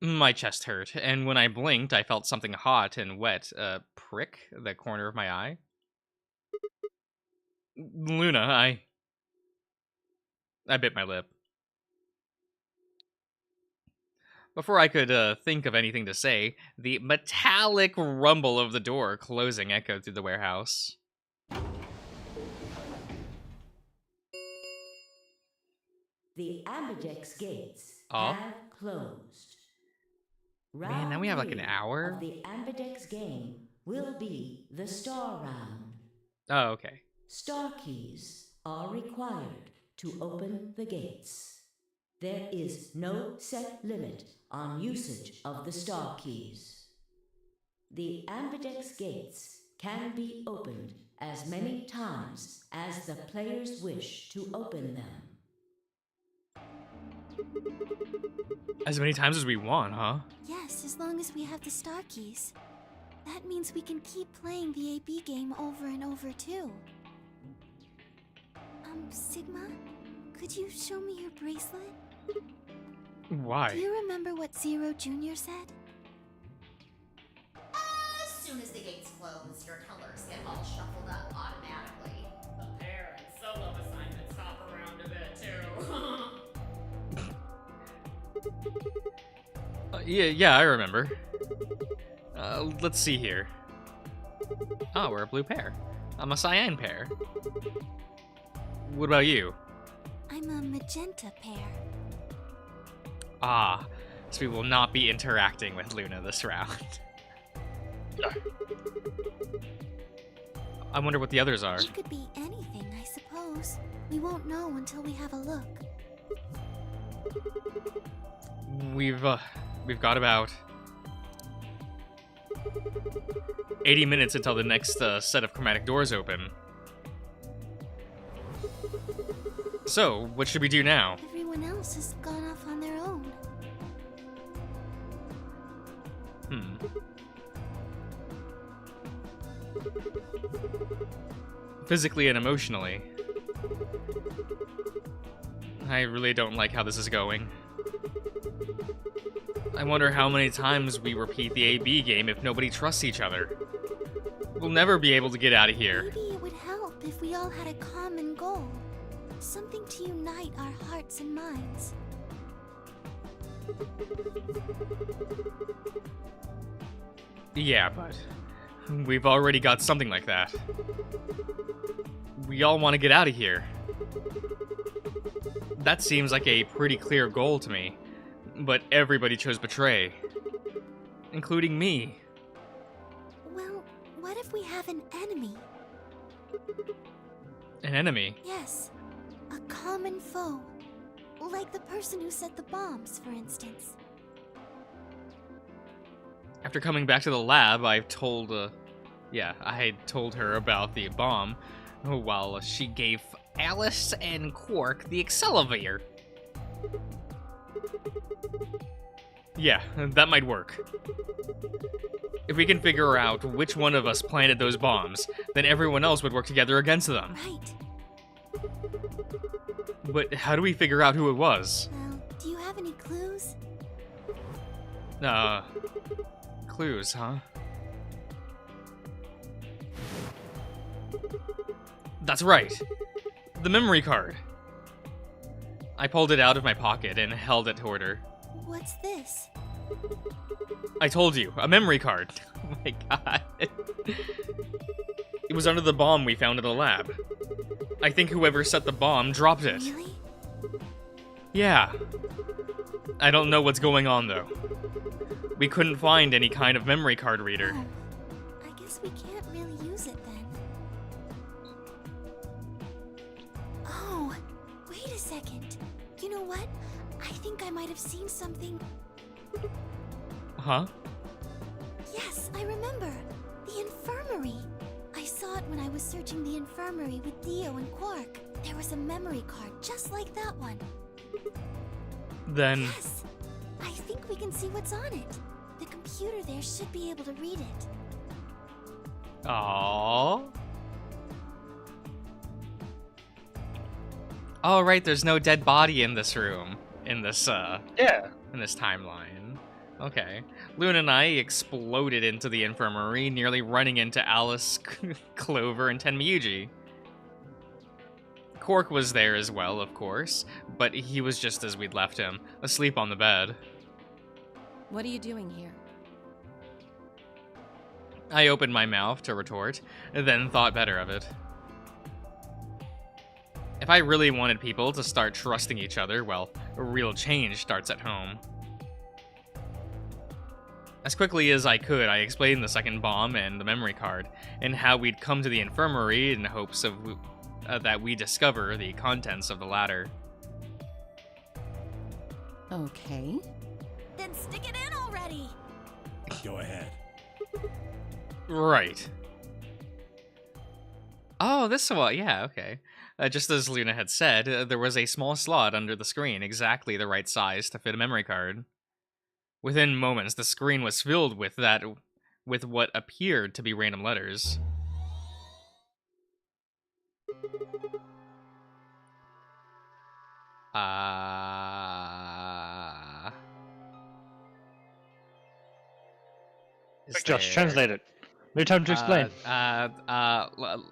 S1: My chest hurt, and when I blinked, I felt something hot and wet prick the corner of my eye. Luna, I bit my lip. Before I could think of anything to say, the metallic rumble of the door closing echoed through the warehouse.
S8: The Ambidex gates
S1: Oh.
S8: have closed.
S1: Man, now we have like an
S8: Round
S1: hour?
S8: of the Ambidex game will be the star round.
S1: Oh, okay.
S8: Star keys are required to open the gates. There is no set limit on usage of the star keys. The Ambidex gates can be opened as many times as the players wish to open them.
S1: As many times as we want, huh?
S3: Yes, as long as we have the star keys. That means we can keep playing the AB game over and over, too. Sigma? Could you show me your bracelet?
S1: Why?
S3: Do you remember what Zero Jr. said?
S9: As soon as the gates close, your colors get all shuffled up automatically. The pair and solo assignments hop around a bit, too.
S1: Yeah, I remember. Let's see here. Oh, we're a blue pair. I'm a cyan pair. What about you?
S3: I'm a magenta pair.
S1: Ah, so we will not be interacting with Luna this round. I wonder what the others are.
S3: It could be anything, I suppose. We won't know until we have a look.
S1: We've got about 80 minutes until the next set of chromatic doors open. So, what should we do now?
S3: Everyone else has gone off on their own.
S1: Physically and emotionally. I really don't like how this is going. I wonder how many times we repeat the AB game if nobody trusts each other. We'll never be able to get out of here.
S3: Maybe it would help if we all had a common goal. Something to unite our hearts and minds.
S1: Yeah, but we've already got something like that. We all want to get out of here. That seems like a pretty clear goal to me, but everybody chose betray, including me.
S3: Well, what if we have an enemy?
S1: An enemy?
S3: Yes, a common foe. Like the person who set the bombs, for instance.
S1: After coming back to the lab, I had told her about the bomb while she gave Alice and Quark the Excelivier. Yeah, that might work. If we can figure out which one of us planted those bombs, then everyone else would work together against them.
S3: Right.
S1: But how do we figure out who it was?
S3: Well, do you have any clues?
S1: Clues, huh? That's right. The memory card. I pulled it out of my pocket and held it toward her.
S3: What's this?
S1: I told you, a memory card. Oh my god. It was under the bomb we found in the lab. I think whoever set the bomb dropped it.
S3: Really?
S1: Yeah. I don't know what's going on, though. We couldn't find any kind of memory card reader.
S3: Oh, I guess we can't really use it then. Oh, wait a second. You know what? I think I might have seen something.
S1: Huh?
S3: Yes, I remember. The infirmary. I saw it when I was searching the infirmary with Dio and Quark. There was a memory card just like that one.
S1: Then...
S3: Yes! I think we can see what's on it. The computer there should be able to read it.
S1: Aww. Oh, right, there's no dead body in this room. In this, in this timeline. Okay. Luna and I exploded into the infirmary, nearly running into Alice, Clover, and Tenmyuji. Quark was there as well, of course, but he was just as we'd left him, asleep on the bed.
S6: What are you doing here?
S1: I opened my mouth to retort, then thought better of it. If I really wanted people to start trusting each other, well, real change starts at home. As quickly as I could, I explained the second bomb and the memory card, and how we'd come to the infirmary in hopes of that we discover the contents of the latter.
S6: Okay.
S3: Then stick it in already!
S7: Go ahead.
S1: Right. Oh, this one, yeah, okay. Just as Luna had said, there was a small slot under the screen, exactly the right size to fit a memory card. Within moments, the screen was filled with what appeared to be random letters.
S2: Josh, translate it. No time to explain.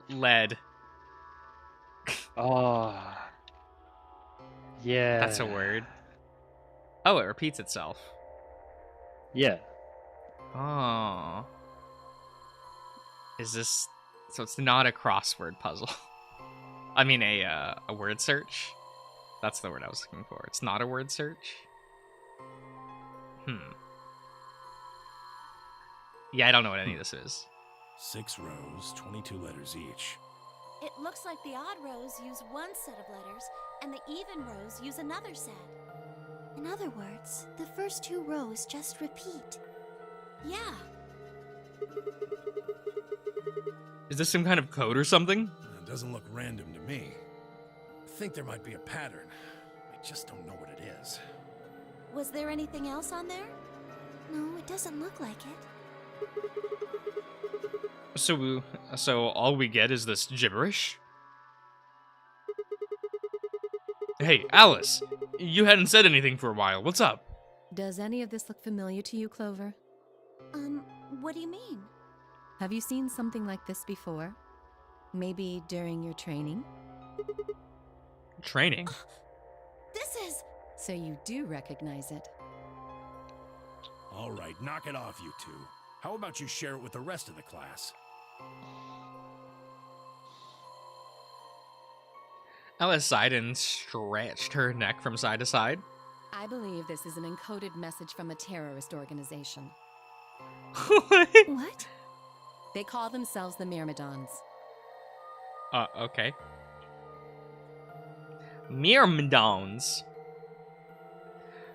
S1: Lead.
S2: Oh. Yeah.
S1: That's a word. Oh, it repeats itself.
S2: Yeah.
S1: Oh. Is this... So it's not a crossword puzzle. I mean a word search? That's the word I was looking for. It's not a word search? Yeah, I don't know what any of this is.
S7: 6 rows, 22 letters each.
S3: It looks like the odd rows use one set of letters, and the even rows use another set. In other words, the first 2 rows just repeat. Yeah.
S1: Is this some kind of code or something?
S7: It doesn't look random to me. I think there might be a pattern. I just don't know what it is.
S3: Was there anything else on there? No, it doesn't look like it.
S1: So all we get is this gibberish? Hey, Alice! You hadn't said anything for a while. What's up?
S6: Does any of this look familiar to you, Clover?
S3: What do you mean?
S6: Have you seen something like this before? Maybe during your training?
S1: Training?
S3: This is...
S6: So you do recognize it.
S7: All right, knock it off, you two. How about you share it with the rest of the class?
S1: Alice sighed and stretched her neck from side to side.
S6: I believe this is an encoded message from a terrorist organization.
S3: What?
S6: They call themselves the Myrmidons.
S1: Okay. Myrmidons.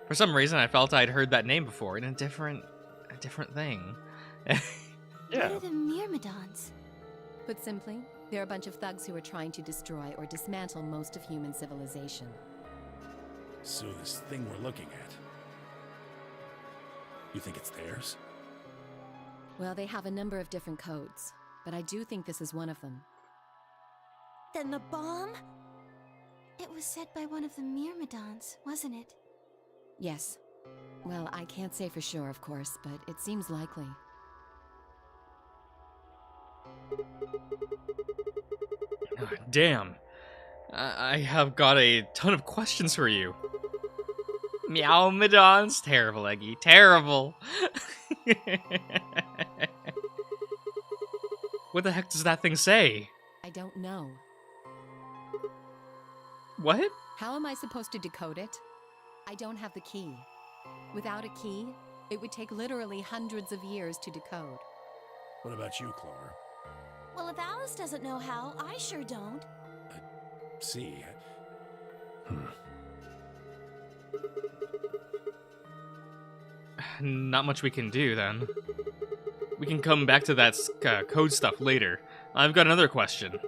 S1: For some reason, I felt I'd heard that name before in a different thing.
S2: Yeah.
S3: What are the Myrmidons?
S6: Put simply, They're a bunch of thugs who are trying to destroy or dismantle most of human civilization.
S7: So this thing we're looking at, you think it's theirs?
S6: Well, they have a number of different codes, but I do think this is one of them.
S3: Then the bomb? It was set by one of the Myrmidons, wasn't it?
S6: Yes. Well, I can't say for sure, of course, but it seems likely.
S1: Damn. I have got a ton of questions for you. Meowmidons. Terrible, Eggy. Terrible. What the heck does that thing say?
S6: I don't know.
S1: What?
S6: How am I supposed to decode it? I don't have the key. Without a key, it would take literally hundreds of years to decode.
S7: What about you, Clover?
S3: Well, if Alice doesn't know how, I sure don't.
S7: See.
S1: Not much we can do, then. We can come back to that code stuff later. I've got another question.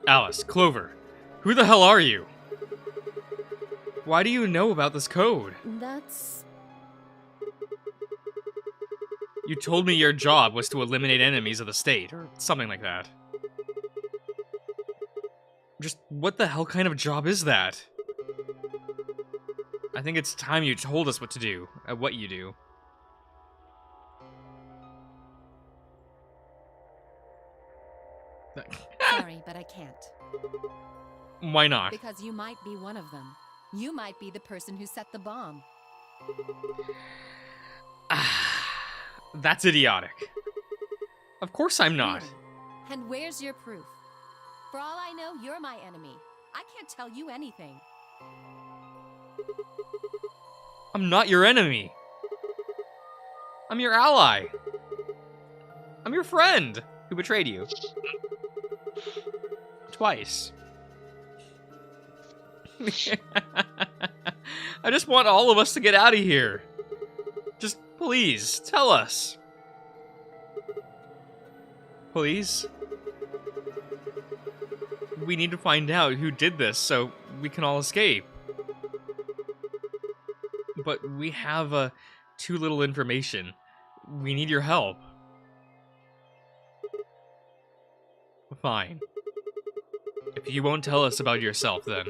S1: Alice, Clover, who the hell are you? Why do you know about this code?
S6: That's...
S1: You told me your job was to eliminate enemies of the state, or something like that. Just what the hell kind of job is that? I think it's time you told us what to do, what you do.
S6: Sorry, but I can't.
S1: Why not?
S6: Because you might be one of them. You might be the person who set the bomb.
S1: That's idiotic. Of course I'm not.
S6: Really? And where's your proof? For all I know, you're my enemy. I can't tell you anything.
S1: I'm not your enemy. I'm your ally. I'm your friend who betrayed you. Twice. I just want all of us to get out of here. Just please, tell us. Please? We need to find out who did this so we can all escape. But we have too little information. We need your help. Fine. If you won't tell us about yourself, then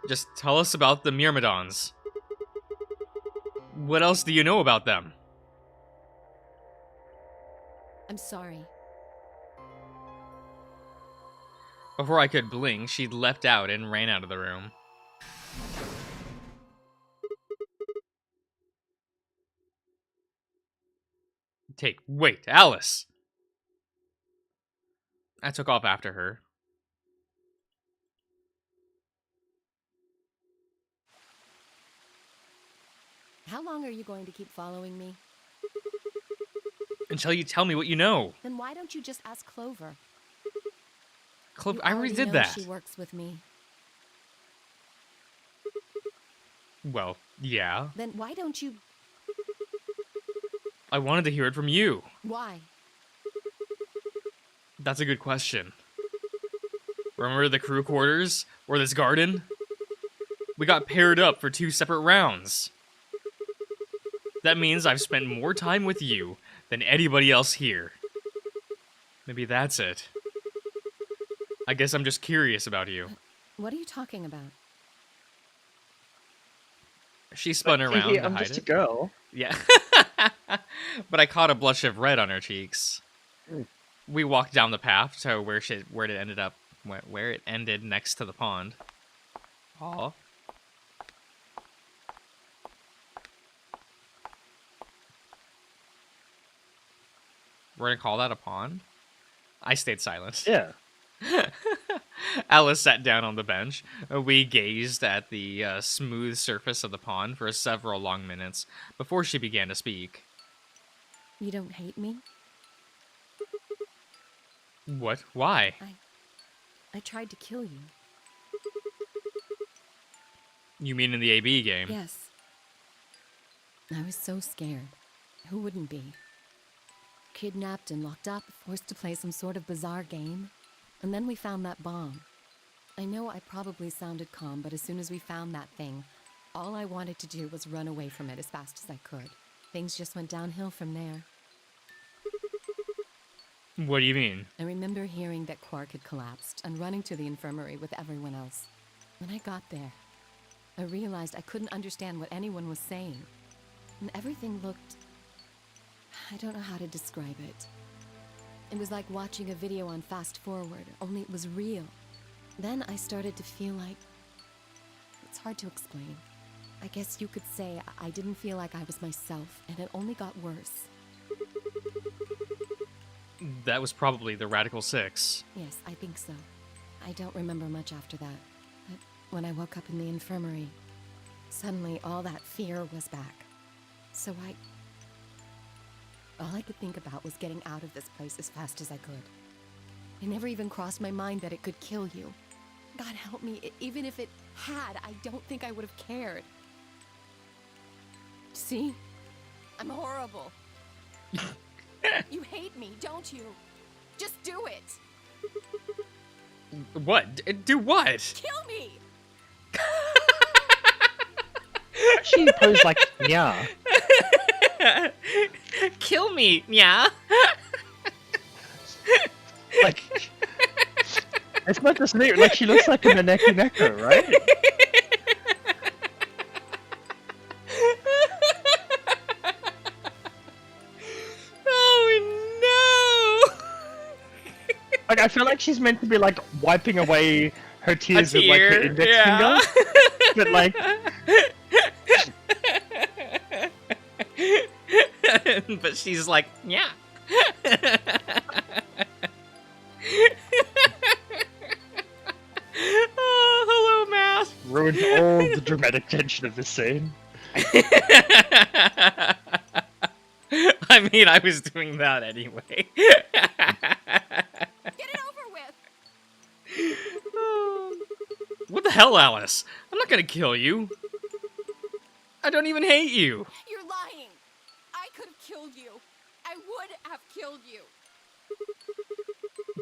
S1: just tell us about the Myrmidons. What else do you know about them?
S6: I'm sorry.
S1: Before I could blink, she leapt out and ran out of the room. Wait, Alice! I took off after her.
S6: How long are you going to keep following me?
S1: Until you tell me what you know.
S6: Then why don't you just ask Clover?
S1: Clover,
S6: You
S1: I already did
S6: know
S1: that.
S6: She works with me.
S1: Well, yeah.
S6: Then why don't you...
S1: I wanted to hear it from you.
S6: Why?
S1: That's a good question. Remember the crew quarters? Or this garden? We got paired up for 2 separate rounds. That means I've spent more time with you than anybody else here. Maybe that's it. I guess I'm just curious about you.
S6: What are you talking about?
S1: She spun around to
S2: I'm
S1: hide
S2: just
S1: it.
S2: a girl.
S1: Yeah. But I caught a blush of red on her cheeks. We walked down the path to where it ended up, where it ended next to the pond. Aw. We're gonna call that a pond? I stayed silent.
S2: Yeah.
S1: Alice sat down on the bench. We gazed at the smooth surface of the pond for several long minutes before she began to speak.
S6: You don't hate me?
S1: What? Why?
S6: I tried to kill you.
S1: You mean in the AB game?
S6: Yes. I was so scared. Who wouldn't be? Kidnapped and locked up, forced to play some sort of bizarre game. And then we found that bomb. I know I probably sounded calm, but as soon as we found that thing, all I wanted to do was run away from it as fast as I could. Things just went downhill from there.
S1: What do you mean?
S6: I remember hearing that Quark had collapsed and running to the infirmary with everyone else. When I got there, I realized I couldn't understand what anyone was saying. And everything looked... I don't know how to describe it. It was like watching a video on fast forward, only it was real. Then I started to feel like... It's hard to explain. I guess you could say I didn't feel like I was myself, and it only got worse.
S1: That was probably the Radical Six.
S6: Yes, I think so. I don't remember much after that. But when I woke up in the infirmary, suddenly all that fear was back. So all I could think about was getting out of this place as fast as I could. It never even crossed my mind that it could kill you. God help me, even if it had, I don't think I would have cared. See? I'm horrible. You hate me, don't you? Just do it!
S1: What? Do what?
S6: Kill me!
S2: She posed like, yeah.
S1: Kill me, yeah.
S2: Like, it's not just me, like she looks like a Maneki Neko, right?
S1: Oh no!
S2: Like, I feel like she's meant to be like wiping away her tears with like her index
S1: yeah.
S2: finger, but like.
S1: But she's like, yeah. Oh, hello, Matt.
S2: Ruined all the dramatic tension of this scene.
S1: I mean, I was doing that anyway.
S6: Get it over with!
S1: What the hell, Alice? I'm not gonna kill you. I don't even hate you.
S6: You're lying! I could have killed you. I would have killed you.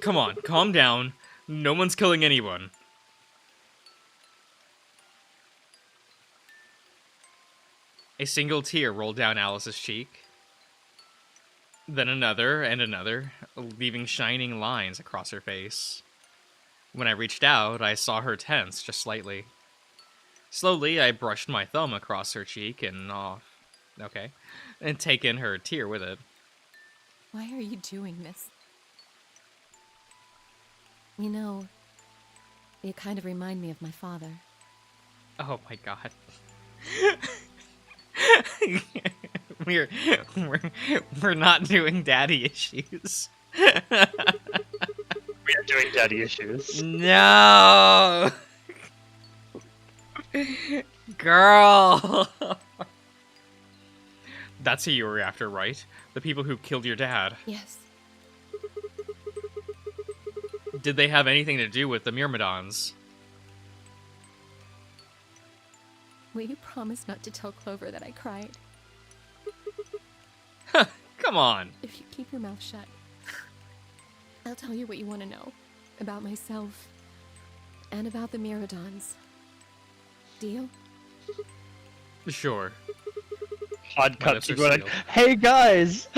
S1: Come on, calm down. No one's killing anyone. A single tear rolled down Alice's cheek. Then another and another, leaving shining lines across her face. When I reached out, I saw her tense just slightly. Slowly, I brushed my thumb across her cheek and and taken her tear with it.
S6: Why are you doing this? You know, you kind of remind me of my father.
S1: Oh my god. we're not doing daddy issues.
S2: We are doing daddy issues.
S1: No. Girl. That's who you were after, right? The people who killed your dad.
S6: Yes.
S1: Did they have anything to do with the Myrmidons?
S6: Will you promise not to tell Clover that I cried?
S1: Come on.
S6: If you keep your mouth shut, I'll tell you what you want to know. About myself. And about the Myrmidons. Deal?
S1: Sure.
S2: Hard
S1: My
S2: cut
S1: lips
S2: to
S1: are
S2: go like,
S1: sealed.
S2: hey guys!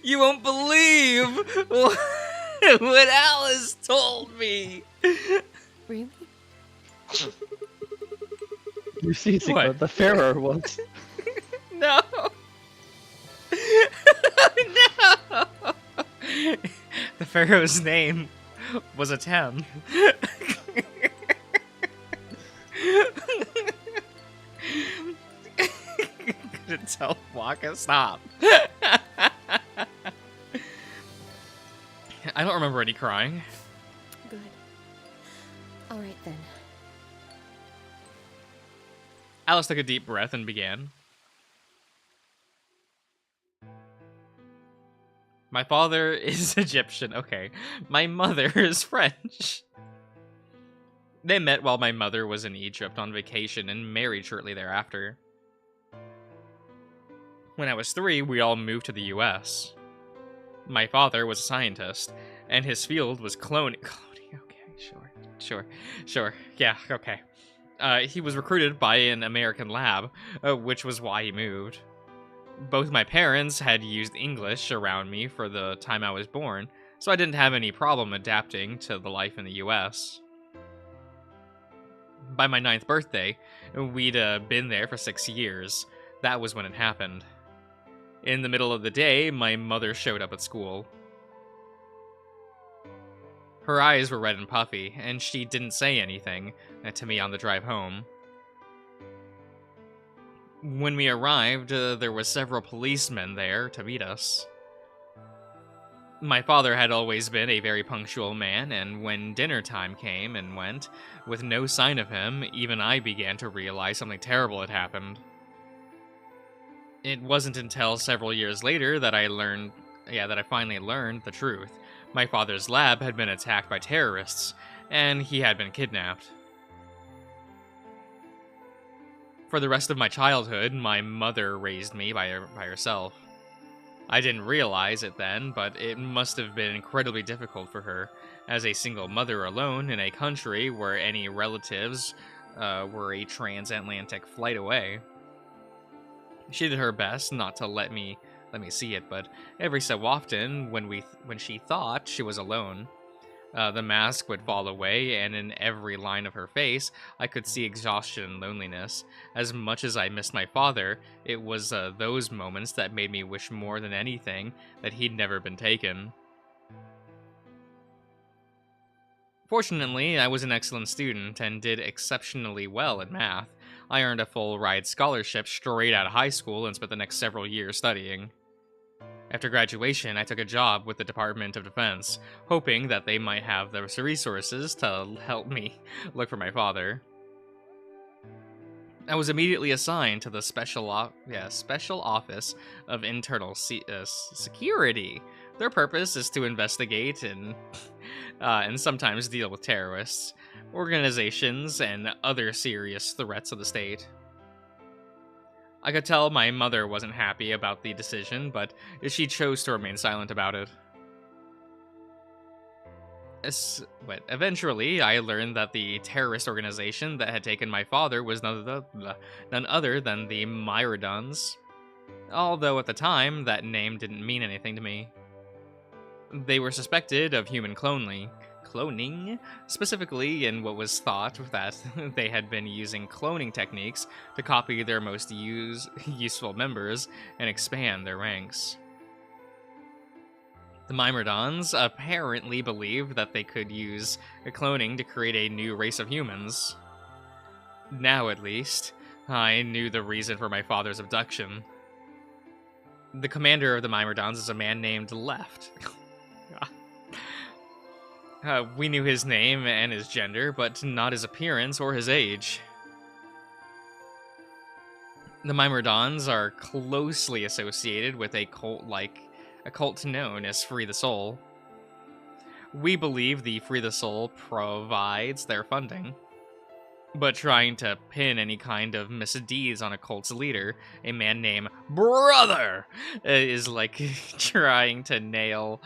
S1: You won't believe what Alice told me.
S6: Really?
S2: You see, Sigma,
S1: What?
S2: the Pharaoh was.
S1: No. No. The Pharaoh's name was Atem. Couldn't tell Waka, stop. I don't remember any crying.
S6: Good. All right then.
S1: Alice took a deep breath and began. My father is Egyptian. Okay. My mother is French. They met while my mother was in Egypt on vacation and married shortly thereafter. When I was 3, we all moved to the US. My father was a scientist, and his field was cloning. Okay, sure. Yeah, okay. He was recruited by an American lab, which was why he moved. Both my parents had used English around me for the time I was born, so I didn't have any problem adapting to the life in the US. By my 9th birthday, we'd been there for 6 years. That was when it happened. In the middle of the day, my mother showed up at school. Her eyes were red and puffy, and she didn't say anything to me on the drive home. When we arrived, there were several policemen there to meet us. My father had always been a very punctual man, and when dinner time came and went, with no sign of him, even I began to realize something terrible had happened. It wasn't until several years later that I finally learned the truth. My father's lab had been attacked by terrorists, and he had been kidnapped. For the rest of my childhood, my mother raised me by herself. I didn't realize it then, but it must have been incredibly difficult for her, as a single mother alone in a country where any relatives were a transatlantic flight away. She did her best not to let me see it, but every so often, when she thought she was alone, the mask would fall away, and in every line of her face, I could see exhaustion and loneliness. As much as I missed my father, it was those moments that made me wish more than anything that he'd never been taken. Fortunately, I was an excellent student and did exceptionally well in math. I earned a full-ride scholarship straight out of high school and spent the next several years studying. After graduation, I took a job with the Department of Defense, hoping that they might have the resources to help me look for my father. I was immediately assigned to the Special Office of Internal Security. Their purpose is to investigate and sometimes deal with terrorists, organizations, and other serious threats of the state. I could tell my mother wasn't happy about the decision, but she chose to remain silent about it. But eventually, I learned that the terrorist organization that had taken my father was none other than the MrJosh. Although at the time, that name didn't mean anything to me. They were suspected of human cloning, specifically in what was thought that they had been using cloning techniques to copy their most useful members and expand their ranks. The MrJosh apparently believed that they could use cloning to create a new race of humans. Now, at least, I knew the reason for my father's abduction. The commander of the MrJosh is a man named Left. We knew his name and his gender, but not his appearance or his age. The MrJosh are closely associated with a cult known as Free the Soul. We believe the Free the Soul provides their funding. But trying to pin any kind of misdeeds on a cult's leader, a man named Brother, is like trying to nail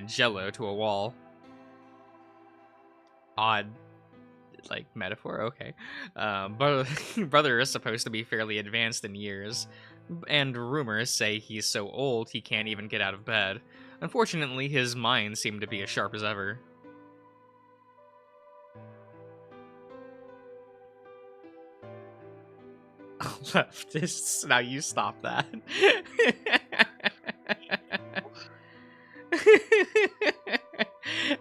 S1: Jello to a wall. Odd, metaphor? Okay. But Brother is supposed to be fairly advanced in years, and rumors say he's so old he can't even get out of bed. Unfortunately, his mind seemed to be as sharp as ever. Leftists, now you stop that.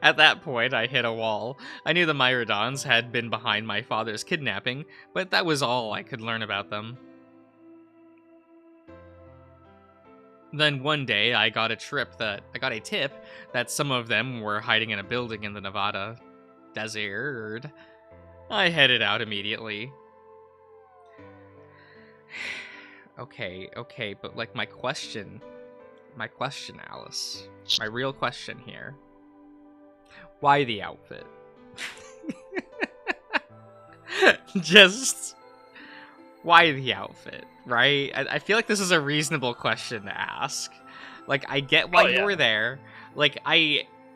S1: At that point, I hit a wall. I knew the MrJosh had been behind my father's kidnapping, but that was all I could learn about them. Then one day, I got a tip that some of them were hiding in a building in the Nevada desert. I headed out immediately. Okay, but my question, Alice, my real question here. Why the outfit? Just, why the outfit, right? I feel like this is a reasonable question to ask. I get why you were there.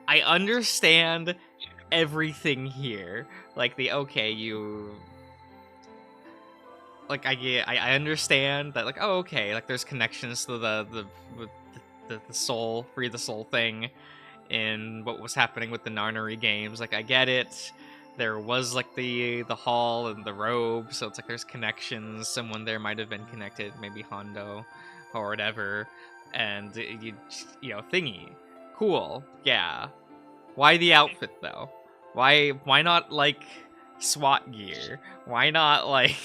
S1: I understand everything here. Like I understand that, like, oh, okay, like there's connections to the soul, free the soul thing in what was happening with the Narnery games. Like, I get it. There was like the hall and the robe, so it's like there's connections. Someone there might have been connected, maybe Hondo or whatever. And you know, thingy. Cool. Yeah. Why the outfit though? Why not like SWAT gear? Why not like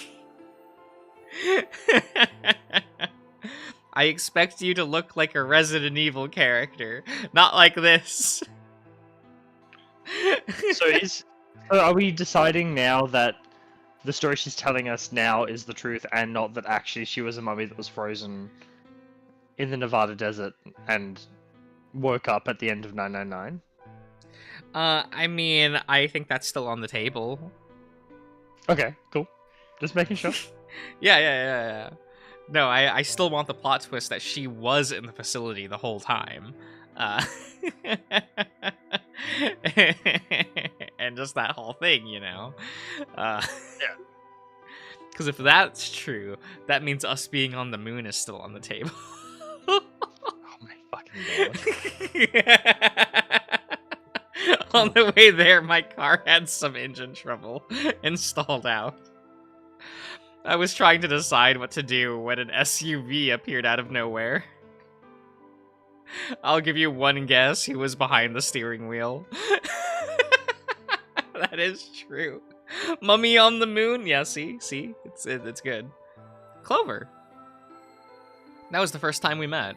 S1: I expect you to look like a Resident Evil character, not like this.
S2: So are we deciding now that the story she's telling us now is the truth and not that actually she was a mummy that was frozen in the Nevada desert and woke up at the end of 999?
S1: I mean, I think that's still on the table.
S2: Okay, cool. Just making sure.
S1: Yeah. No, I still want the plot twist that she was in the facility the whole time. And just that whole thing, you know?
S2: Yeah.
S1: Because if that's true, that means us being on the moon is still on the table.
S2: Oh my fucking god.
S1: On the way there, my car had some engine trouble and stalled out. I was trying to decide what to do when an SUV appeared out of nowhere. I'll give you one guess who was behind the steering wheel. That is true. Mummy on the moon? Yeah, see? It's good. Clover. That was the first time we met.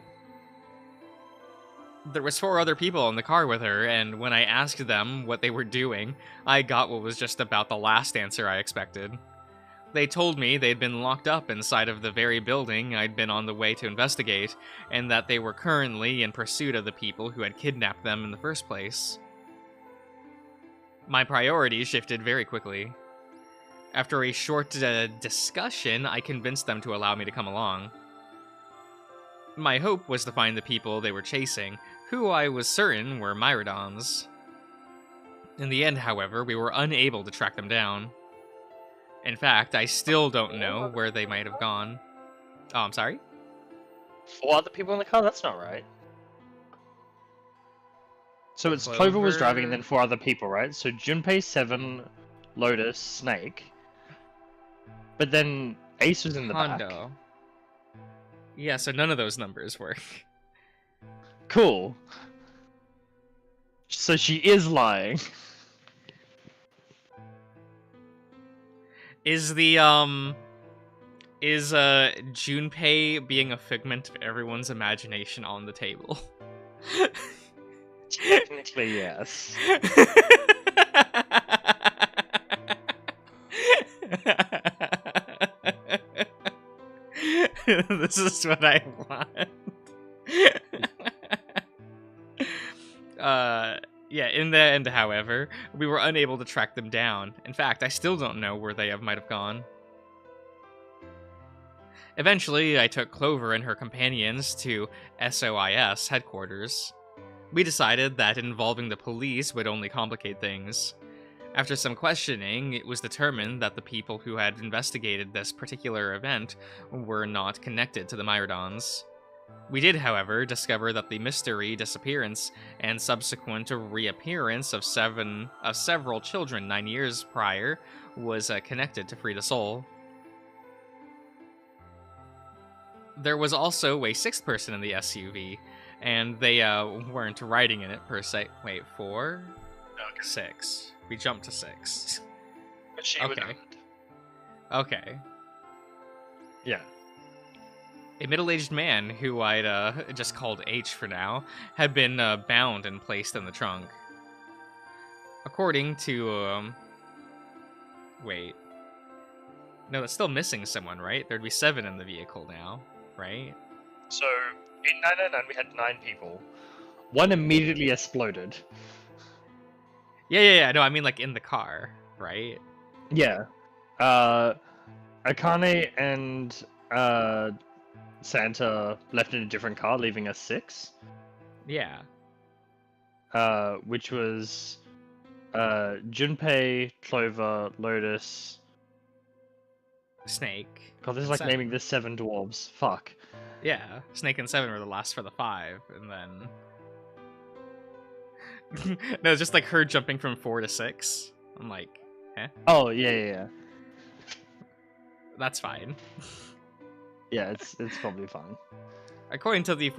S1: There was 4 other people in the car with her, and when I asked them what they were doing, I got what was just about the last answer I expected. They told me they'd been locked up inside of the very building I'd been on the way to investigate, and that they were currently in pursuit of the people who had kidnapped them in the first place. My priorities shifted very quickly. After a short discussion, I convinced them to allow me to come along. My hope was to find the people they were chasing, who I was certain were Myrmidons. In the end, however, we were unable to track them down. In fact, I still don't know where they might have gone. Oh, I'm sorry?
S2: 4 other people in the car? That's not right. So it's Clover was driving and then 4 other people, right? So Junpei, 7, Lotus, Snake. But then Ace was in the back.
S1: Yeah, so none of those numbers work.
S2: Cool. So she is lying.
S1: Is Junpei being a figment of everyone's imagination on the table?
S2: Technically, yes.
S1: This is what I want. Yeah, in the end, however, we were unable to track them down. In fact, I still don't know where they might have gone. Eventually, I took Clover and her companions to SOIS headquarters. We decided that involving the police would only complicate things. After some questioning, it was determined that the people who had investigated this particular event were not connected to the Myrmidons. We did, however, discover that the mystery disappearance and subsequent reappearance of several children 9 years prior was connected to Free the Soul. There was also a 6th person in the SUV, and they weren't riding in it per se. Wait, 4?
S2: Okay.
S1: 6. We jumped to 6.
S2: But she would have it.
S1: Okay.
S2: Yeah.
S1: A middle-aged man, who I'd just called H for now, had been bound and placed in the trunk. According to, wait. No, that's still missing someone, right? There'd be 7 in the vehicle now, right?
S2: So, in 999 we had 9 people. 1 immediately exploded.
S1: Yeah, no, I mean, like, in the car, right?
S2: Yeah. Akane and, Santa left in a different car, leaving us 6.
S1: Yeah.
S2: which was Junpei, Clover, Lotus.
S1: Snake.
S2: God, this is
S1: and
S2: like
S1: Seven.
S2: naming the 7 dwarves. Fuck.
S1: Yeah, Snake and Seven were the last for the 5, and then... No, it's just like her jumping from 4 to 6. I'm like, eh?
S2: Oh, yeah.
S1: That's fine.
S2: Yeah, it's probably fine.
S1: According to the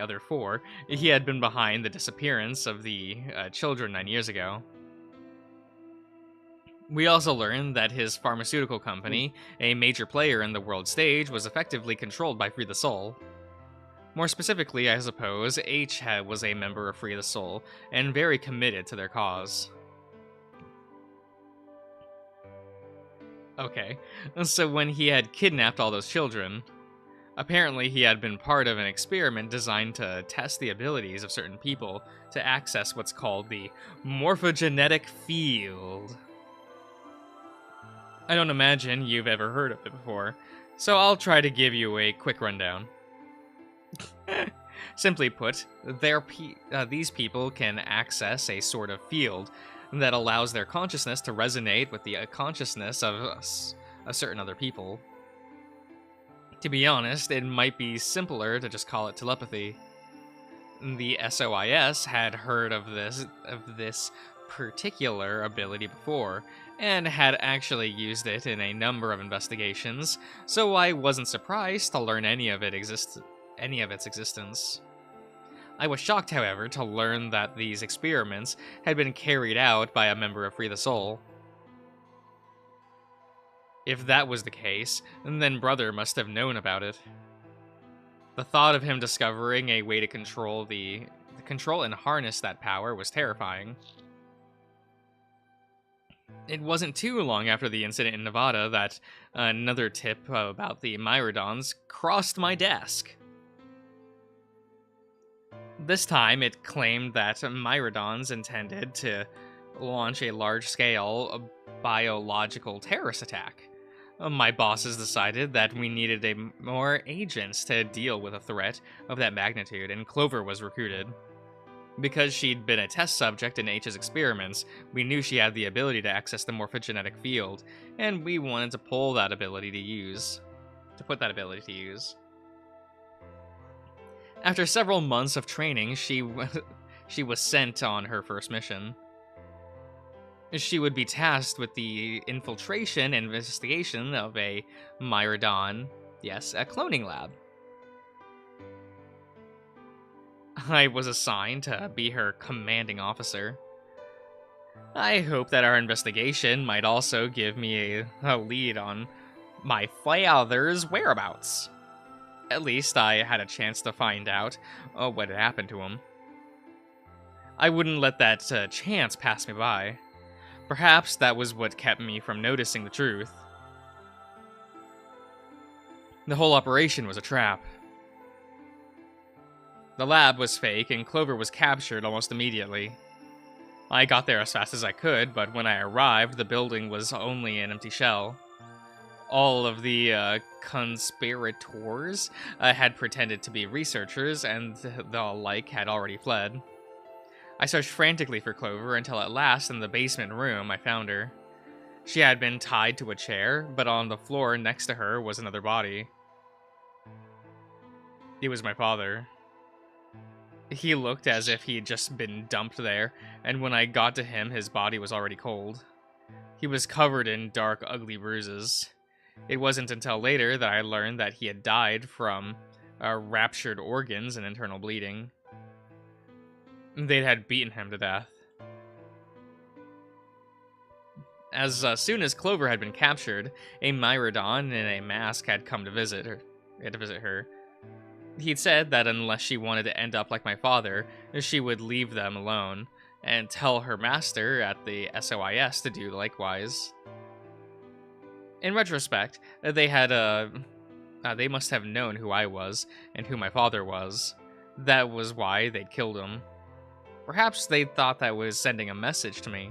S1: other 4, he had been behind the disappearance of the children 9 years ago. We also learned that his pharmaceutical company, a major player in the world stage, was effectively controlled by Free the Soul. More specifically, I suppose, H was a member of Free the Soul, and very committed to their cause. Okay, so when he had kidnapped all those children, apparently he had been part of an experiment designed to test the abilities of certain people to access what's called the morphogenetic field. I don't imagine you've ever heard of it before, so I'll try to give you a quick rundown. Simply put, these people can access a sort of field that allows their consciousness to resonate with the consciousness of a certain other people. To be honest, it might be simpler to just call it telepathy. The SOIS had heard of this particular ability before, and had actually used it in a number of investigations, so I wasn't surprised to learn any of its existence. I was shocked, however, to learn that these experiments had been carried out by a member of Free the Soul. If that was the case, then Brother must have known about it. The thought of him discovering a way to control and harness that power was terrifying. It wasn't too long after the incident in Nevada that another tip about the Myrmidons crossed my desk. This time, it claimed that Myrmidons intended to launch a large-scale biological terrorist attack. My bosses decided that we needed more agents to deal with a threat of that magnitude, and Clover was recruited. Because she'd been a test subject in H's experiments, we knew she had the ability to access the morphogenetic field, and we wanted to put that ability to use. After several months of training, she was sent on her first mission. She would be tasked with the infiltration and investigation of a Myrmidon, yes, a cloning lab. I was assigned to be her commanding officer. I hope that our investigation might also give me a lead on my father's whereabouts. At least I had a chance to find out what had happened to him. I wouldn't let that chance pass me by. Perhaps that was what kept me from noticing the truth. The whole operation was a trap. The lab was fake, and Clover was captured almost immediately. I got there as fast as I could, but when I arrived, the building was only an empty shell. All of the conspirators had pretended to be researchers, and the like had already fled. I searched frantically for Clover until at last, in the basement room, I found her. She had been tied to a chair, but on the floor next to her was another body. It was my father. He looked as if he had just been dumped there, and when I got to him, his body was already cold. He was covered in dark, ugly bruises. It wasn't until later that I learned that he had died from ruptured organs and internal bleeding. They had beaten him to death. As soon as Clover had been captured, a Myrmidon in a mask had come to visit her. He'd said that unless she wanted to end up like my father, she would leave them alone, and tell her master at the SOIS to do likewise. In retrospect, they must have known who I was, and who my father was. That was why they'd killed him. Perhaps they thought that was sending a message to me.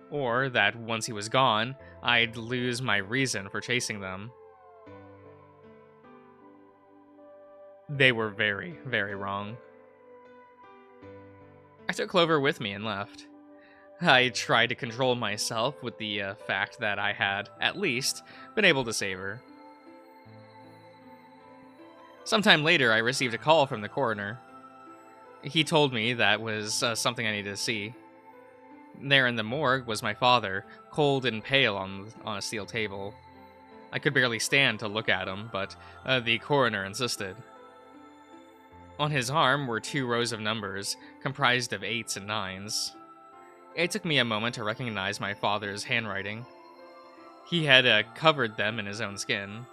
S1: Or that once he was gone, I'd lose my reason for chasing them. They were very, very wrong. I took Clover with me and left. I tried to control myself with the fact that I had, at least, been able to save her. Sometime later, I received a call from the coroner. He told me that was something I needed to see. There in the morgue was my father, cold and pale on a steel table. I could barely stand to look at him, but the coroner insisted. On his arm were 2 rows of numbers, comprised of 8s and 9s. It took me a moment to recognize my father's handwriting. He had covered them in his own skin.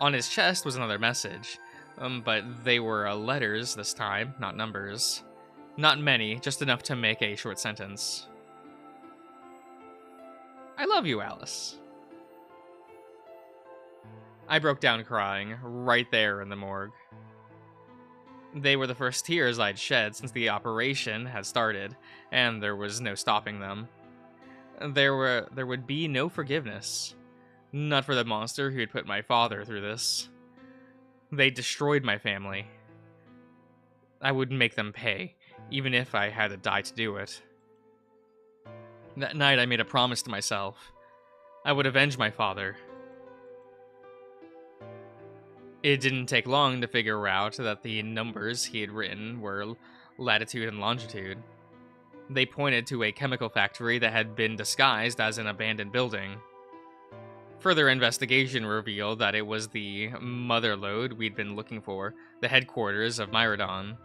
S1: On his chest was another message, but they were letters this time, not numbers. Not many, just enough to make a short sentence. I love you, Alice. I broke down crying, right there in the morgue. They were the first tears I'd shed since the operation had started, and there was no stopping them. There would be no forgiveness. Not for the monster who had put my father through this. They destroyed my family. I would make them pay, even if I had to die to do it. That night I made a promise to myself. I would avenge my father. It didn't take long to figure out that the numbers he had written were latitude and longitude. They pointed to a chemical factory that had been disguised as an abandoned building. Further investigation revealed that it was the mother lode we'd been looking for, the headquarters of Myrmidon.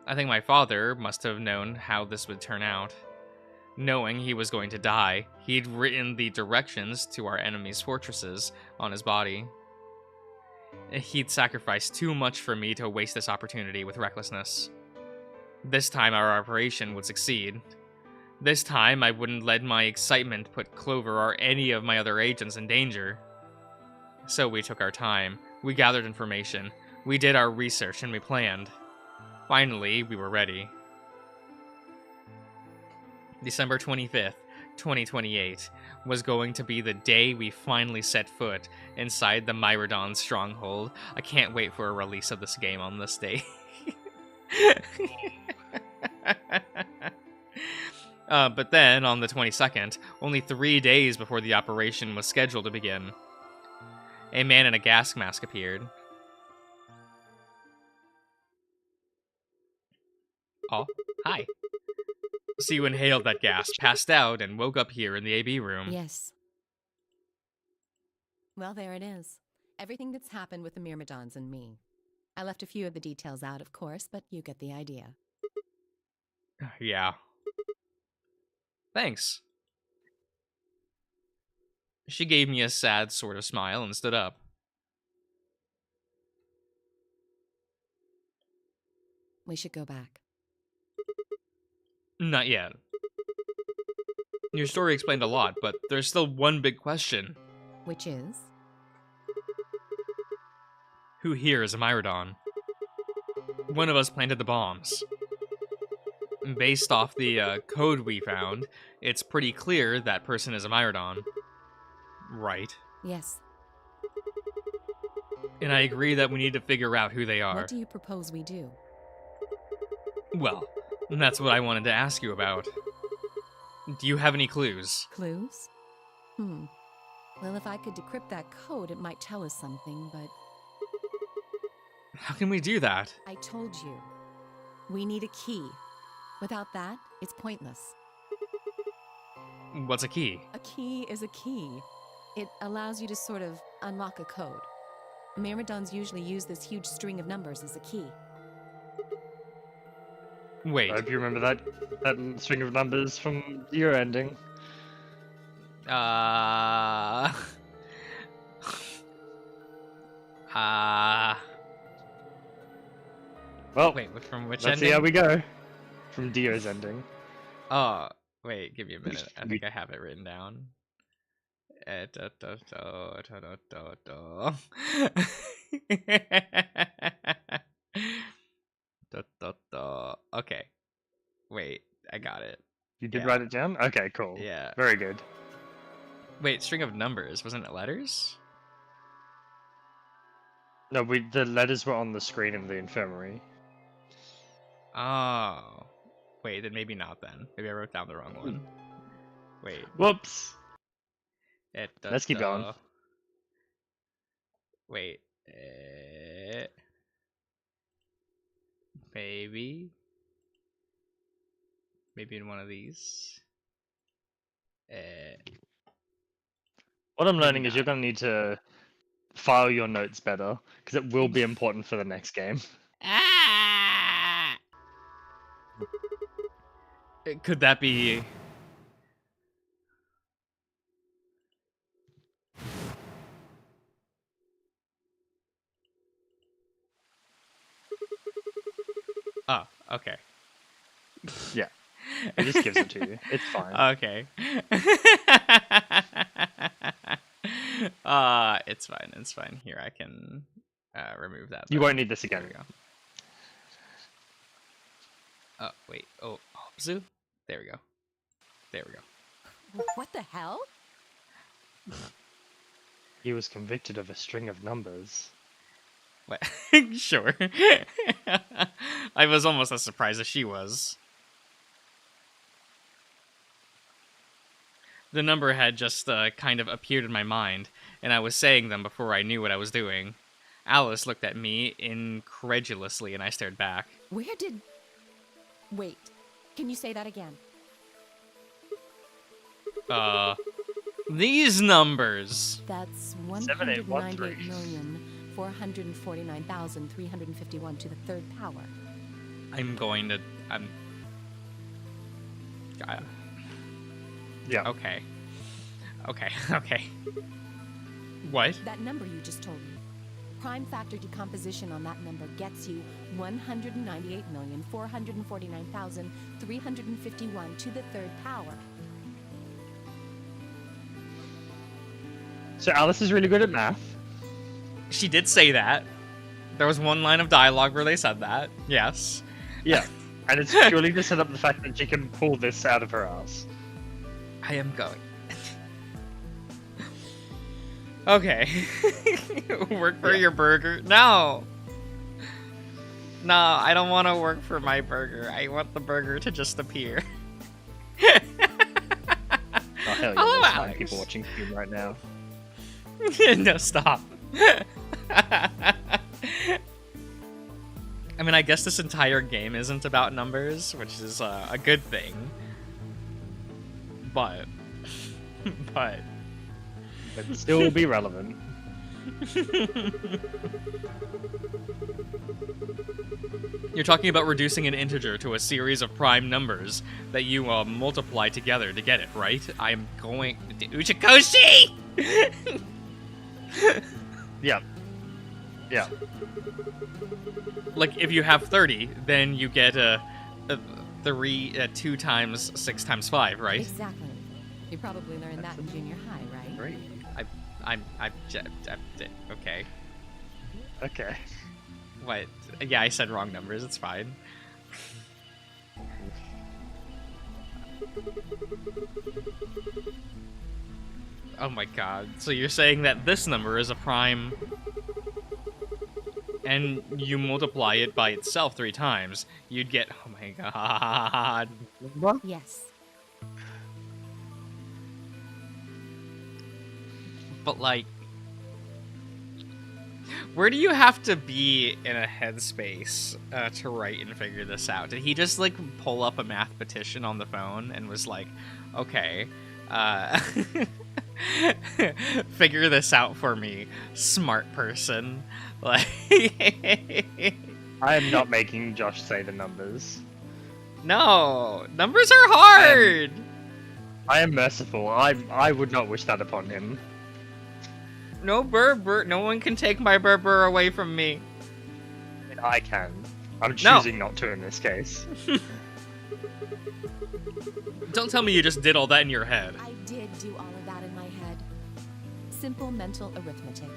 S1: I think my father must have known how this would turn out. Knowing he was going to die, he'd written the directions to our enemy's fortresses on his body. He'd sacrificed too much for me to waste this opportunity with recklessness. This time our operation would succeed. This time I wouldn't let my excitement put Clover or any of my other agents in danger. So we took our time, we gathered information, we did our research, and we planned. Finally, we were ready. December 25th, 2028 was going to be the day we finally set foot inside the Myrmidon stronghold. I can't wait for a release of this game on this day. But then, on the 22nd, only 3 days before the operation was scheduled to begin, a man in a gas mask appeared. Oh, hi. So you inhaled that gas, passed out, and woke up here in the AB room.
S6: Yes. Well, there it is. Everything that's happened with the Myrmidons and me. I left a few of the details out, of course, but you get the idea.
S1: Yeah. Thanks. She gave me a sad sort of smile and stood up.
S6: We should go back.
S1: Not yet. Your story explained a lot, but there's still one big question.
S6: Which is?
S1: Who here is a Myrmidon? One of us planted the bombs. Based off the code we found, it's pretty clear that person is a Myrmidon. Right?
S6: Yes.
S1: And I agree that we need to figure out who they are.
S6: What do you propose we do?
S1: Well, that's what I wanted to ask you about. Do you have any clues?
S6: Clues? Well, if I could decrypt that code, it might tell us something, but...
S1: How can we do that?
S6: I told you. We need a key. Without that, it's pointless.
S1: What's a key?
S6: A key is a key. It allows you to sort of unlock a code. Myrmidons usually use this huge string of numbers as a key.
S1: Wait.
S2: I hope you remember that string of numbers from your ending. Well,
S1: wait, from which
S2: let's
S1: ending?
S2: see how we go. From Dio's ending.
S1: Oh, wait, give me a minute. I think I have it written down. Okay. Wait, I got it.
S2: You did write it down? Okay, cool.
S1: Yeah.
S2: Very good.
S1: Wait, string of numbers. Wasn't it letters?
S2: No, the letters were on the screen of the infirmary.
S1: Oh. Wait, then maybe not then. Maybe I wrote down the wrong one. Wait.
S2: Whoops. Let's keep going.
S1: Wait. Maybe. Maybe in one of these.
S2: What I'm learning is you're going to need to file your notes better, because it will be important for the next game.
S1: Ah! Could that be... Oh, okay.
S2: Yeah. It just gives it to you. It's fine.
S1: Okay. It's fine. It's fine. Here, I can remove that.
S2: You won't need this again.
S1: There we go. Oh, wait. Oh, Zoo? There we go. There we go.
S6: What the hell?
S2: He was convicted of a string of numbers.
S1: What? Sure. I was almost as surprised as she was. The number had just kind of appeared in my mind, and I was saying them before I knew what I was doing. Alice looked at me incredulously, and I stared back.
S6: Where did... Wait, can you say that again?
S1: These numbers!
S6: That's
S2: 7813.
S6: 198,449,351 to the third power.
S1: I'm going to...
S2: Yeah.
S1: Okay. Okay, okay. What?
S6: That number you just told me. Prime factor decomposition on that number gets you 198,449,351 to the third power.
S2: So Alice is really good at math.
S1: She did say that. There was one line of dialogue where they said that. Yes.
S2: Yeah. And it's purely to set up the fact that she can pull this out of her ass.
S1: I am going. Okay. Work for your burger? No! No, I don't want to work for my burger. I want the burger to just appear.
S2: Oh, hell yeah,
S1: Hello,
S2: there's 9
S1: Alex.
S2: people watching Steam right now.
S1: No, stop. I mean, I guess this entire game isn't about numbers, which is a good thing. But
S2: It still will be relevant.
S1: You're talking about reducing an integer to a series of prime numbers that you multiply together to get it, right? I'm going... Uchikoshi!
S2: Yeah. Yeah.
S1: Like, if you have 30, then you get 2 times 6 times 5, right?
S6: Exactly. You probably learned that in junior high, right?
S2: Great.
S1: Okay.
S2: Okay.
S1: What? Yeah, I said wrong numbers, it's fine. Oh my god. So you're saying that this number is a prime... and you multiply it by itself 3 times, you'd get... Oh my god.
S6: Yes.
S1: But, like... where do you have to be in a headspace to write and figure this out? Did he just, like, pull up a math petition on the phone and was like, okay, figure this out for me, smart person? Like...
S2: I am not making Josh say the numbers.
S1: No! Numbers are hard!
S2: I am merciful. I would not wish that upon him.
S1: No Berber. No one can take my Berber away from me.
S2: I mean, I can. I'm choosing not to in this case.
S1: Don't tell me you just did all that in your head.
S6: I did do all of that in my head. Simple mental arithmetic.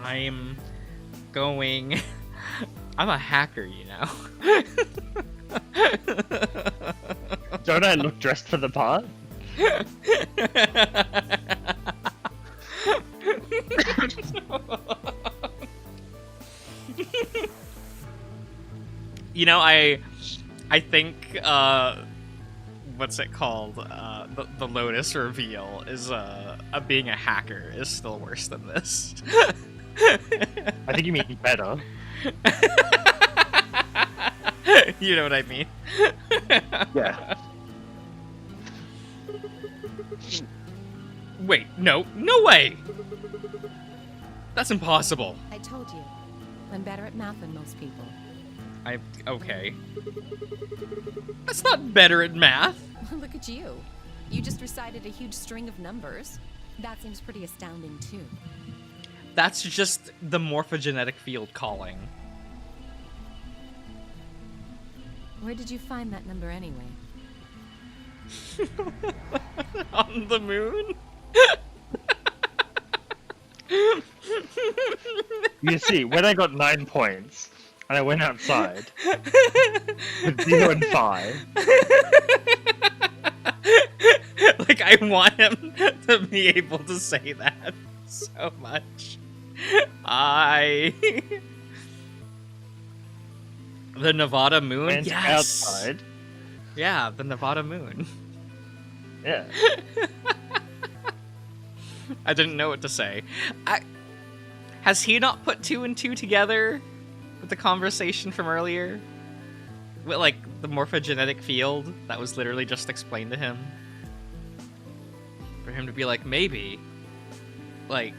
S1: I'm going... I'm a hacker, you know.
S2: Don't I look dressed for the part?
S1: You know, I think what's it called? The Lotus reveal is being a hacker is still worse than this.
S2: I think you mean better.
S1: You know what I mean?
S2: Yeah.
S1: Wait, no way! That's impossible.
S6: I told you. I'm better at math than most people.
S1: Okay. That's not better at math.
S6: Look at you. You just recited a huge string of numbers. That seems pretty astounding, too.
S1: That's just the morphogenetic field calling.
S6: Where did you find that number anyway?
S1: On the moon?
S2: You see, when I got 9 points, and I went outside with 0 and 5.
S1: Like, I want him to be able to say that so much. The Nevada moon?
S2: Went
S1: yes!
S2: outside.
S1: Yeah, the Nevada moon.
S2: Yeah.
S1: I didn't know what to say. Has he not put 2 and 2 together with the conversation from earlier? With, like, the morphogenetic field that was literally just explained to him? For him to be like, maybe. Like...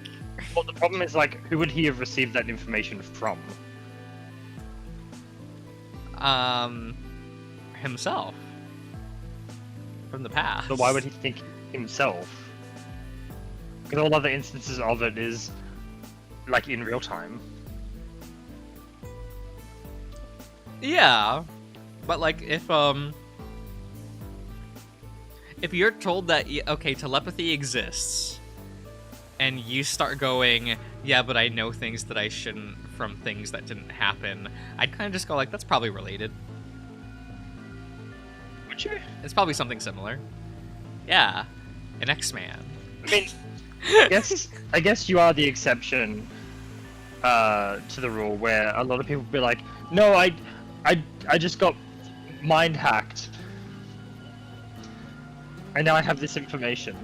S2: Well, the problem is, like, who would he have received that information from?
S1: Himself. From the past.
S2: But why would he think himself? Because all other instances of it is, like, in real time.
S1: Yeah. But, like, if you're told that, okay, telepathy exists, and you start going, yeah, but I know things that I shouldn't from things that didn't happen, I'd kind of just go like, that's probably related.
S2: Would you?
S1: It's probably something similar. Yeah. An X-Man.
S2: I mean, I guess you are the exception to the rule, where a lot of people be like, no, I just got mind hacked. And now I have this information.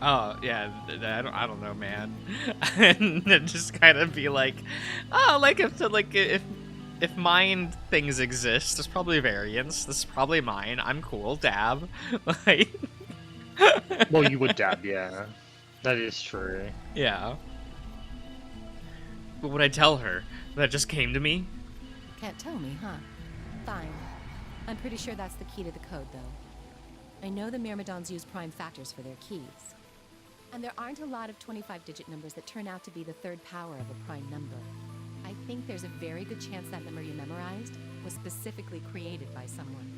S1: Oh, yeah, I don't know, man. And then just kind of be like, oh, like, if mind things exist, there's probably variants. This is probably mine. I'm cool, dab. Like...
S2: Well, you would dab, yeah. That is true.
S1: Yeah. But would I tell her that just came to me?
S6: Can't tell me, huh? Fine. I'm pretty sure that's the key to the code, though. I know the Myrmidons use prime factors for their keys. And there aren't a lot of 25-digit numbers that turn out to be the third power of a prime number. I think there's a very good chance that number you memorized was specifically created by someone.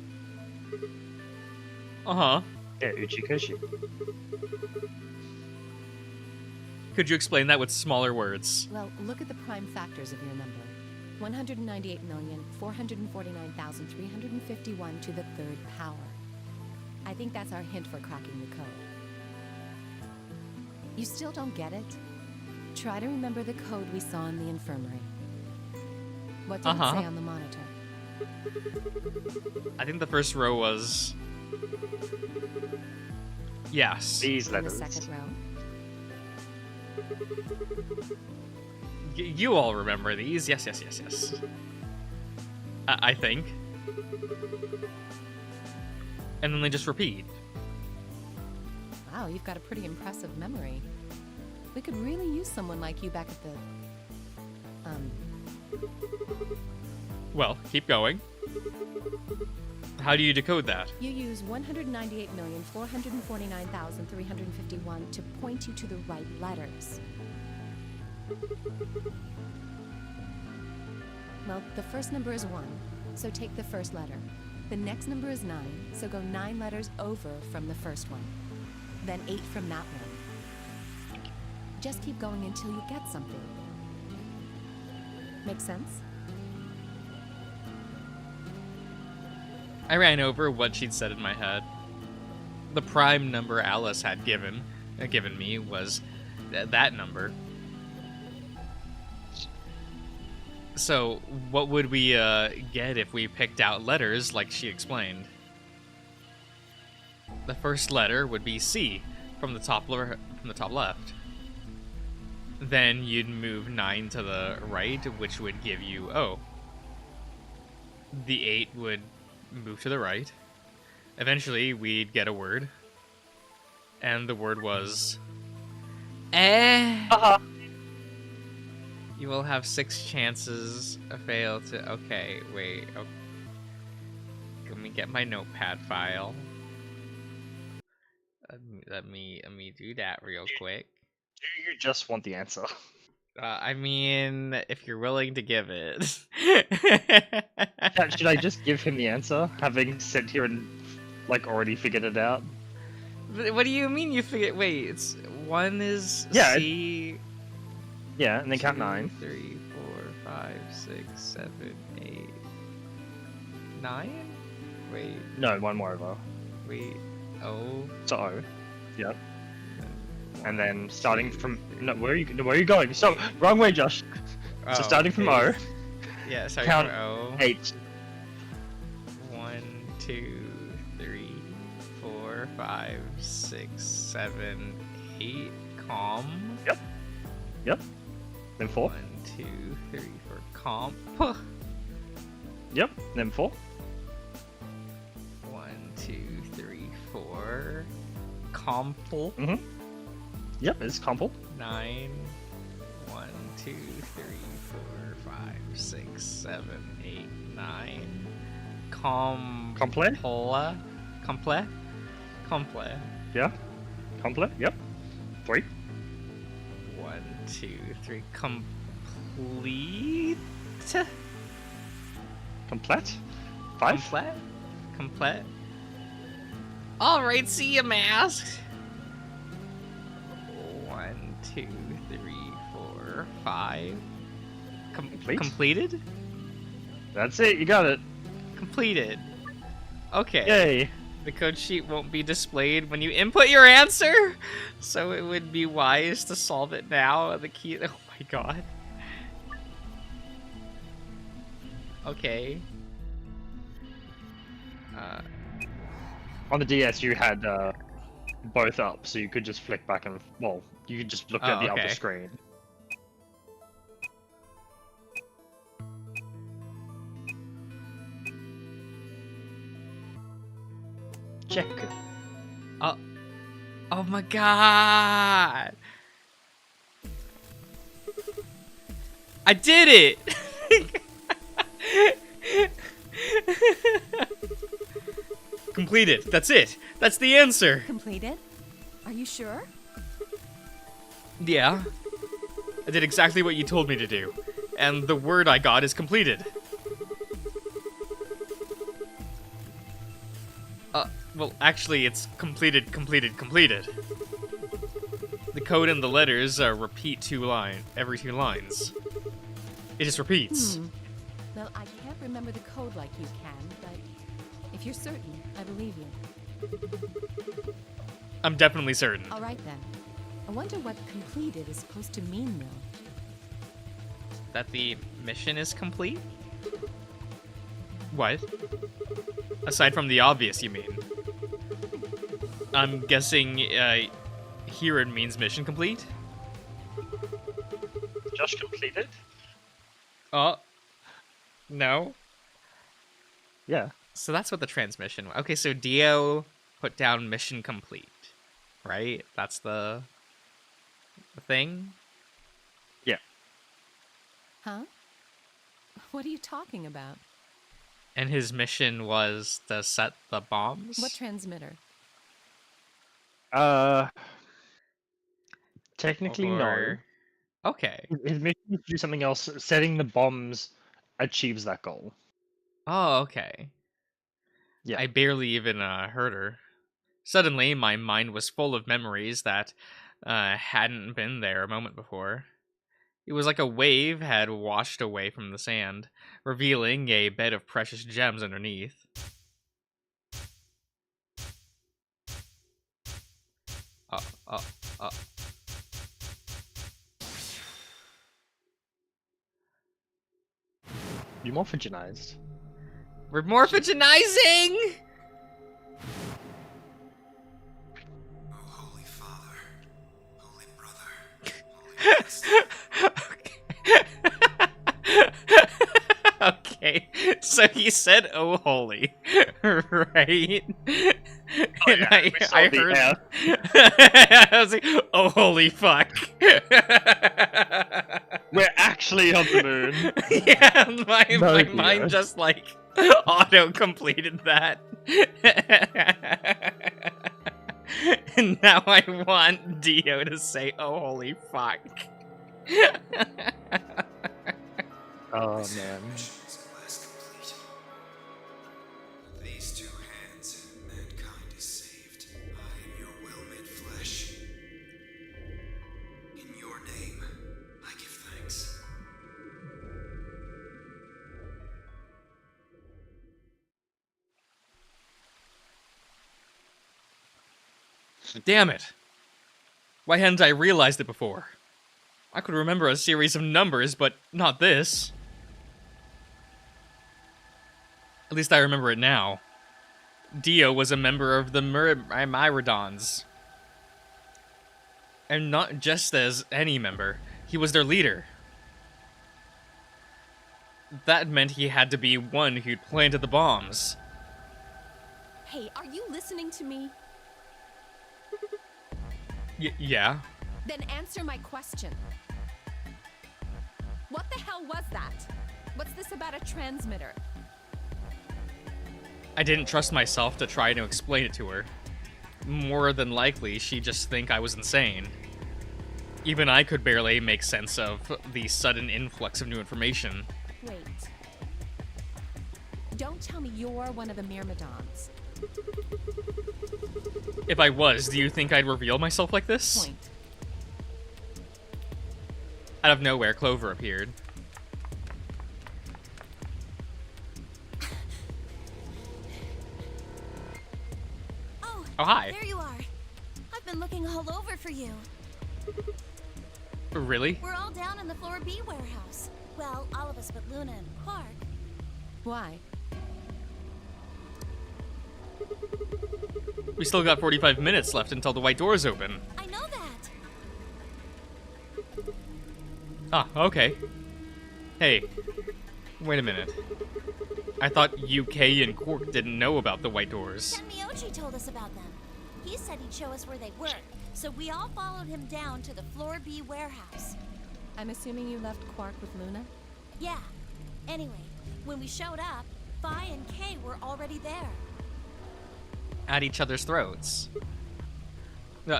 S1: Uh-huh.
S2: Yeah, Uchikoshi.
S1: Could you explain that with smaller words?
S6: Well, look at the prime factors of your number. 198,449,351 to the third power. I think that's our hint for cracking the code. You still don't get it? Try to remember the code we saw in the infirmary. What did it say on the monitor?
S1: I think the first row was... Yes.
S2: These
S6: In the
S2: letters.
S6: second row?
S1: You all remember these. Yes. I think. And then they just repeat.
S6: Wow, you've got a pretty impressive memory. We could really use someone like you back at the...
S1: Well, keep going. How do you decode that?
S6: You use 198,449,351 to point you to the right letters. Well, the first number is 1, so take the first letter. The next number is 9, so go 9 letters over from the first one. Then 8 from that one. Just keep going until you get something. Make sense?
S1: I ran over what she'd said in my head. The prime number Alice had given me was that number. So, what would we get if we picked out letters like she explained? The first letter would be C from the top left. Then you'd move 9 to the right, which would give you O. The 8 would move to the right. Eventually, we'd get a word. And the word was... You will have 6 chances to fail to... Okay, wait. Okay. Let me get my notepad file. Let me do that real quick.
S2: Do you just want the answer?
S1: I mean, if you're willing to give it.
S2: Should I just give him the answer, having sat here and like already figured it out?
S1: What do you mean you figured? Wait, it's 1 is C.
S2: Yeah, and then count
S1: 2,
S2: 9.
S1: 3, 4, 5, 6, 7, 8, 9. Wait.
S2: No, 1 more over.
S1: Wait. O.
S2: So O. Yep. And then starting from where are you going? So wrong way, Josh. So starting from O.
S1: Yeah, starting
S2: count
S1: from O.
S2: 8.
S1: 1, 2, 3, 4, 5, 6, 7, 8. Calm.
S2: Yep. Then 4.
S1: 1, 2, 3 for comp.
S2: Yep. Then 4.
S1: 1, 2, 3, 4. Comple.
S2: Mhm. Yep, it's comple.
S1: 9. 1, 2, 3, 4, 5, 6, 7, 8, 9.
S2: Comple.
S1: Comple.
S2: Yeah. Comple. Yep. 3.
S1: 1, 2, 3. Complete.
S2: Complete. 5.
S1: Complete. Alright, see ya, masked. 1, 2, 3, 4, 5.
S2: Complete?
S1: Completed?
S2: That's it. You got it.
S1: Completed. Okay.
S2: Yay.
S1: The code sheet won't be displayed when you input your answer, so it would be wise to solve it now. The key. Oh my god. Okay.
S2: On the DS, you had both up, so you could just flick back and you could just look at the other screen. Check.
S1: Oh my god! I did it! Completed. That's it. That's the answer.
S6: Completed? Are you sure?
S1: Yeah. I did exactly what you told me to do. And the word I got is completed. Well, actually, it's completed. The code and the letters repeat every 2 lines. It just repeats.
S6: Well, I can't remember the code like you can, but if you're certain, I believe you.
S1: I'm definitely certain.
S6: All right, then. I wonder what completed is supposed to mean, though.
S1: That the mission is complete? What? Aside from the obvious, you mean? I'm guessing here it means mission complete?
S2: Josh completed?
S1: Oh. No?
S2: Yeah.
S1: So that's what the transmission... Okay, so Dio put down mission complete, right? That's the thing?
S2: Yeah.
S6: Huh? What are you talking about?
S1: And his mission was to set the bombs?
S6: What transmitter?
S2: Technically, no.
S1: Okay.
S2: His mission is to do something else. Setting the bombs achieves that goal.
S1: Oh, okay.
S2: Yeah.
S1: I barely even heard her. Suddenly, my mind was full of memories that hadn't been there a moment before. It was like a wave had washed away from the sand, revealing a bed of precious gems underneath.
S2: You morphogenized.
S1: We're morphogenizing!
S5: Oh, Holy Father, Holy Brother, Holy
S1: Okay, so he said, "Oh, holy," right? And
S2: yeah,
S1: I
S2: we saw the
S1: heard. I was like, "Oh, holy fuck!"
S2: We're actually on the moon.
S1: Yeah, my
S2: No,
S1: mind
S2: dear.
S1: just like auto completed that. And now I want Dio to say, "Oh, holy fuck."
S2: Oh man.
S5: missions at last complete. With these two hands, mankind is saved. I am your will made flesh. In your name, I give thanks.
S1: Damn it. Why hadn't I realized it before? I could remember a series of numbers, but not this. At least I remember it now. Dio was a member of the Myrmidons. And not just as any member, he was their leader. That meant he had to be one who'd planted the bombs.
S6: Hey, are you listening to me?
S1: Yeah.
S6: Then answer my question. What the hell was that? What's this about a transmitter?
S1: I didn't trust myself to try to explain it to her. More than likely, she'd just think I was insane. Even I could barely make sense of the sudden influx of new information.
S6: Wait. Don't tell me you're one of the Myrmidons.
S1: If I was, do you think I'd reveal myself like this?
S6: Point.
S1: Out of nowhere, Clover appeared. Oh, hi.
S3: There you are. I've been looking all over for you.
S1: Really?
S3: We're all down in the Floor B warehouse. Well, all of us but Luna and Quark.
S6: Why?
S1: We still got 45 minutes left until the white doors open.
S3: I know that.
S1: Ah, okay. Hey, wait a minute. I thought UK and Quark didn't know about the white doors.
S3: Tenmyoji told us about them. He said he'd show us where they were, so we all followed him down to the Floor B warehouse.
S6: I'm assuming you left Quark with Luna?
S3: Yeah. Anyway, when we showed up, Phi and Kay were already there.
S1: At each other's throats.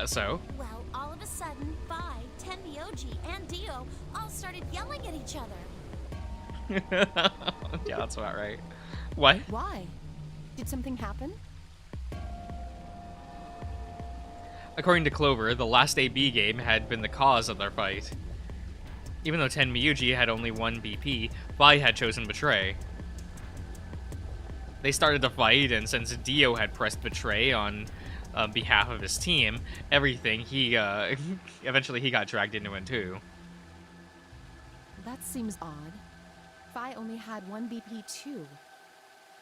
S1: So?
S3: Well, all of a sudden, Phi, Tenmyoji, and Dio all started yelling at each other.
S1: Yeah, that's about right. What?
S6: Why? Did something happen?
S1: According to Clover, the last AB game had been the cause of their fight. Even though Tenmyoji had only one BP, Phi had chosen Betray. They started to fight, and since Dio had pressed Betray on behalf of his team, everything, eventually he got dragged into it too.
S6: That seems odd. Phi only had one BP too.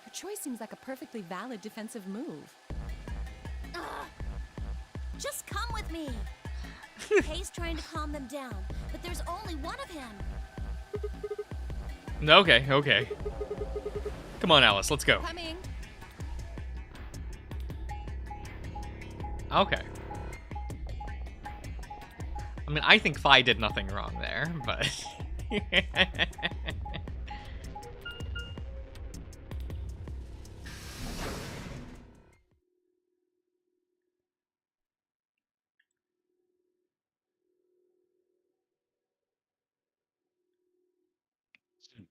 S6: Her choice seems like a perfectly valid defensive move.
S3: Ugh. Just come with me. Kay's trying to calm them down, but there's only one of him.
S1: Okay, okay. Come on, Alice, let's go.
S6: Coming.
S1: Okay. I mean, I think Phi did nothing wrong there, but...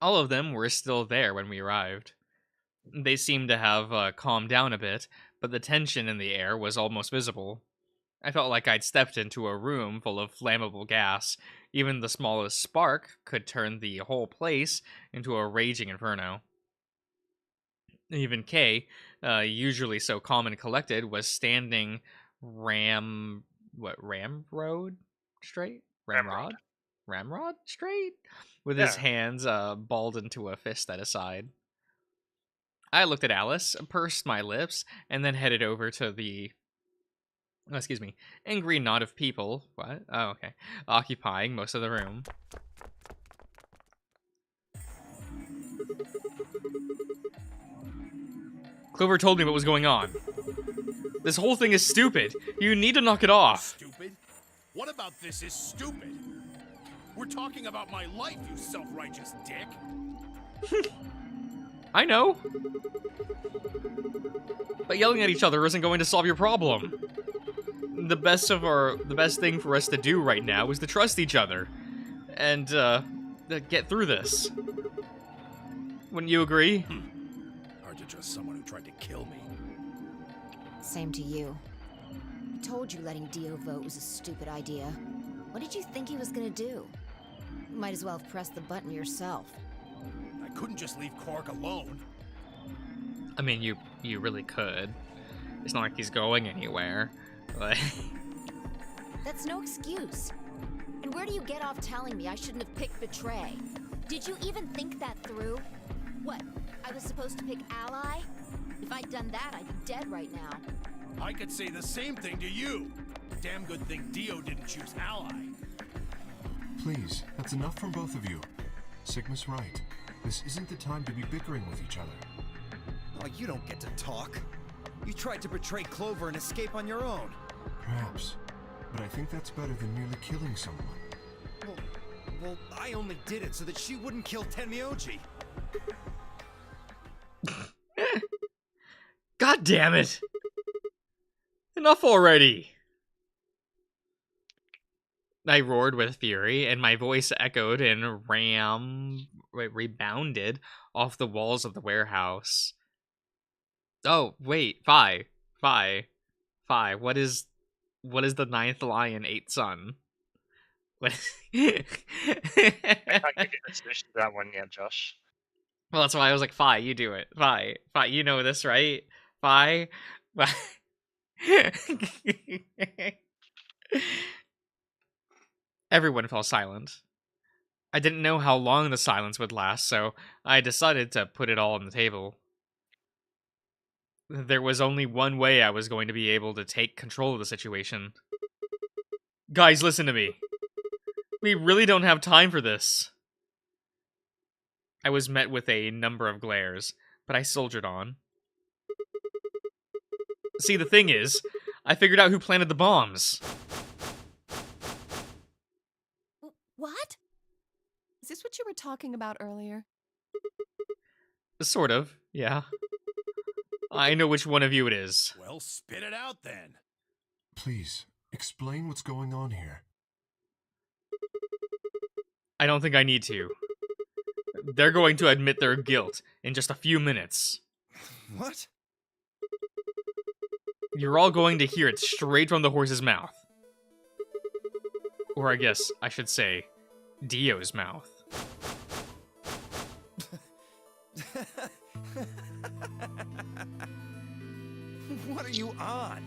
S1: All of them were still there when we arrived. They seemed to have calmed down a bit, but the tension in the air was almost visible. I felt like I'd stepped into a room full of flammable gas. Even the smallest spark could turn the whole place into a raging inferno. Even Kay, usually so calm and collected, was standing ramrod straight? Ramrod? ramrod straight? With his hands balled into a fist at his side. I looked at Alice, pursed my lips, and then headed over to the... Oh, excuse me. Angry knot of people. What? Oh, okay. Occupying most of the room. Clover told me what was going on. This whole thing is stupid. You need to knock it off.
S7: Stupid? What about this is stupid? We're talking about my life, you self-righteous dick.
S1: I know. But yelling at each other isn't going to solve your problem. The best thing for us to do right now is to trust each other. And, get through this. Wouldn't you agree?
S7: Hard to trust someone who tried to kill me.
S10: Same to you. I told you letting Dio vote was a stupid idea. What did you think he was gonna do? You might as well have pressed the button yourself.
S7: I couldn't just leave Quark alone.
S1: I mean, you really could. It's not like he's going anywhere. But...
S10: That's no excuse. And where do you get off telling me I shouldn't have picked Betray? Did you even think that through? What, I was supposed to pick Ally? If I'd done that, I'd be dead right now.
S7: I could say the same thing to you. Damn good thing Dio didn't choose Ally.
S4: Please, that's enough from both of you. Sigma's right. This isn't the time to be bickering with each other.
S5: Oh, you don't get to talk. You tried to betray Clover and escape on your own.
S4: Perhaps. But I think that's better than merely killing someone.
S5: Well, I only did it so that she wouldn't kill Tenmyoji.
S1: God damn it! Enough already! I roared with fury, and my voice echoed and rebounded off the walls of the warehouse. Oh, wait, Fi. What is the ninth lion, eighth son? What?
S2: I can't give you the solution to that one yet, Josh.
S1: Well, that's why I was like, Fi, you do it. Fi, you know this, right? Fi. Everyone fell silent. I didn't know how long the silence would last, so I decided to put it all on the table. There was only one way I was going to be able to take control of the situation. Guys, listen to me. We really don't have time for this. I was met with a number of glares, but I soldiered on. See, the thing is, I figured out who planted the bombs.
S6: What? Is this what you were talking about earlier?
S1: Sort of, yeah. I know which one of you it is.
S7: Well, spit it out then.
S4: Please, explain what's going on here.
S1: I don't think I need to. They're going to admit their guilt in just a few minutes.
S5: What?
S1: You're all going to hear it straight from the horse's mouth. Or I guess I should say, Dio's mouth.
S5: What are you on?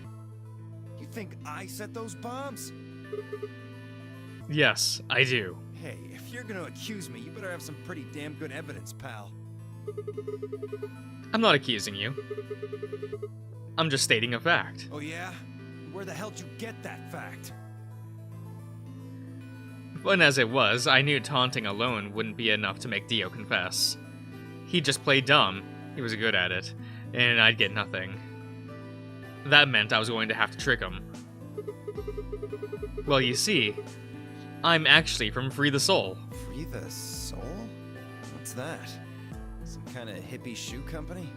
S5: You think I set those bombs?
S1: Yes, I do.
S5: Hey, if you're gonna accuse me, you better have some pretty damn good evidence, pal.
S1: I'm not accusing you. I'm just stating a fact.
S5: Oh yeah? Where the hell'd you get that fact?
S1: But as it was, I knew taunting alone wouldn't be enough to make Dio confess. He'd just play dumb, he was good at it, and I'd get nothing. That meant I was going to have to trick him. Well, you see, I'm actually from Free the Soul.
S5: Free the Soul? What's that? Some kind of hippie shoe company?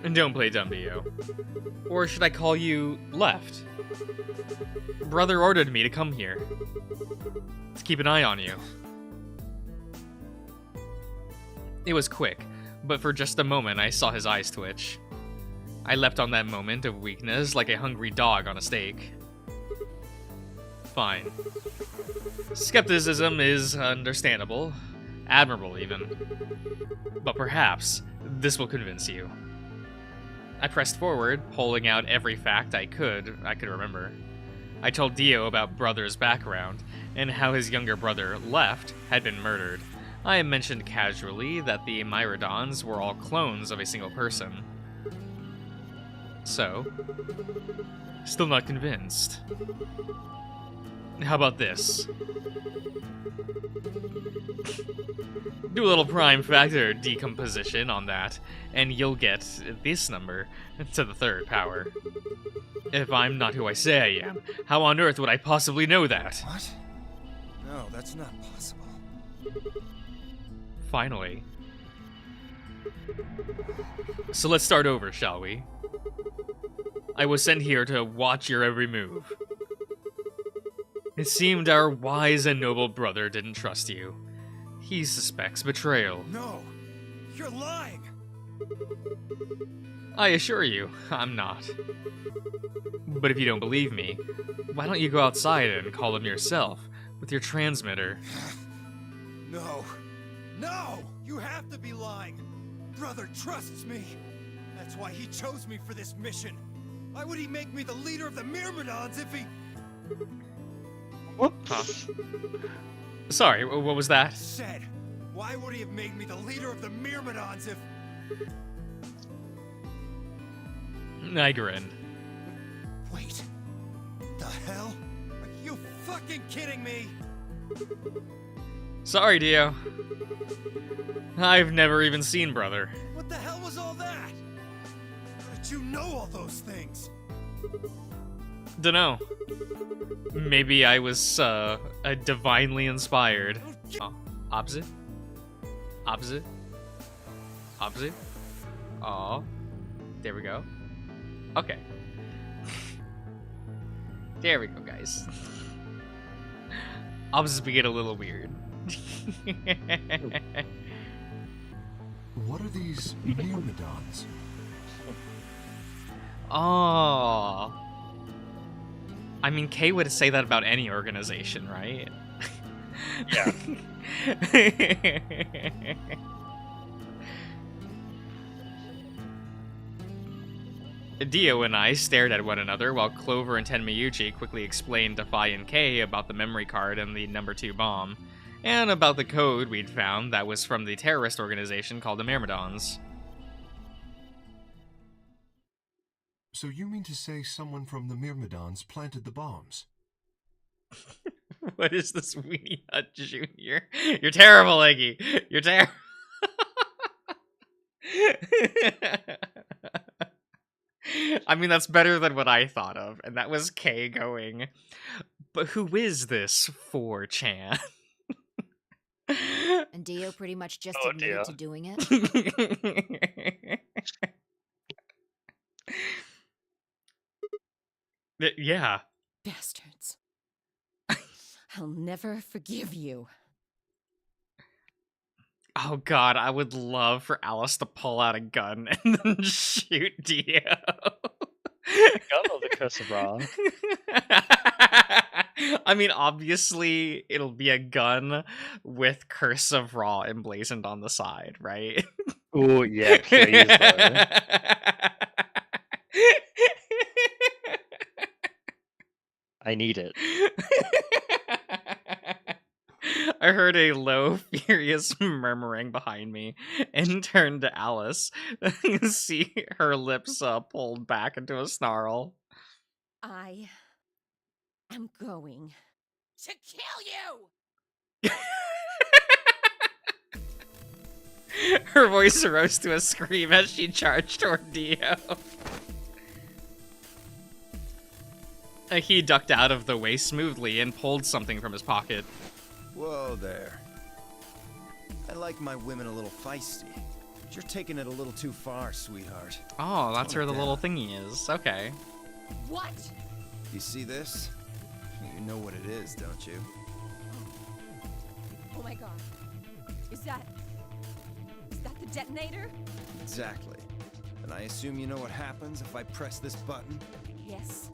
S1: And don't play dumb, Dio. Or should I call you Left? Brother ordered me to come here. To keep an eye on you. It was quick, but for just a moment I saw his eyes twitch. I leapt on that moment of weakness like a hungry dog on a steak. Fine. Skepticism is understandable, admirable even. But perhaps this will convince you. I pressed forward, pulling out every fact I could remember. I told Dio about Brother's background, and how his younger brother, Left, had been murdered. I mentioned casually that the Myrmidons were all clones of a single person. So, still not convinced. How about this? Do a little prime factor decomposition on that, and you'll get this number to the third power. If I'm not who I say I am, how on earth would I possibly know that?
S5: What? No, that's not possible.
S1: Finally. So let's start over, shall we? I was sent here to watch your every move. It seemed our wise and noble brother didn't trust you. He suspects betrayal.
S5: No! You're lying!
S1: I assure you, I'm not. But if you don't believe me, why don't you go outside and call him yourself with your transmitter?
S5: No! No! You have to be lying! Brother trusts me! That's why he chose me for this mission! Why would he make me the leader of the Myrmidons if he...
S2: Whoops.
S1: Huh? Sorry, what was that?
S5: Said, why would he have made me the leader of the Myrmidons if...
S1: I grinned.
S5: Wait. The hell? Are you fucking kidding me?
S1: Sorry, Dio. I've never even seen Brother.
S5: What the hell was all that? How did you know all those things?
S1: Dunno. Maybe I was, divinely inspired. Oh, opposite? Opposite? Opposite? Oh, there we go. Okay. There we go, guys. Opposites get a little weird.
S4: What are these Myrmidons?
S1: Oh. I mean, Kay would say that about any organization, right?
S2: Yeah.
S1: Dio and I stared at one another while Clover and Tenmayuchi quickly explained to Fi and Kay about the memory card and the number 2 bomb, and about the code we'd found that was from the terrorist organization called the Myrmidons.
S4: So you mean to say someone from the Myrmidons planted the bombs?
S1: What is this, Weenie Hut Jr.? You're terrible, Eggy. You're terrible. I mean, that's better than what I thought of, and that was Kay going, but who is this 4chan?
S10: And Dio pretty much just
S2: Oh,
S10: admitted
S2: dear.
S10: to doing it.
S1: Yeah.
S6: Bastards. I'll never forgive you.
S1: Oh god, I would love for Alice to pull out a gun and then shoot Dio.
S2: Gun or the Curse of Ra?
S1: I mean, obviously, it'll be a gun with Curse of Ra emblazoned on the side, right?
S2: Oh, yeah, please, though. I need it.
S1: I heard a low, furious murmuring behind me and turned to Alice. See her lips pulled back into a snarl.
S6: I am going
S10: To kill you!
S1: Her voice rose to a scream as she charged toward Dio. He ducked out of the way smoothly and pulled something from his pocket.
S5: Whoa there. I like my women a little feisty. But you're taking it a little too far, sweetheart.
S1: Oh, that's
S5: Tone
S1: where
S5: it
S1: the little
S5: down.
S1: thingy is. Okay.
S10: What?
S5: You see this? You know what it is, don't you?
S6: Oh my god. Is that the detonator?
S5: Exactly. And I assume you know what happens if I press this button?
S6: Yes.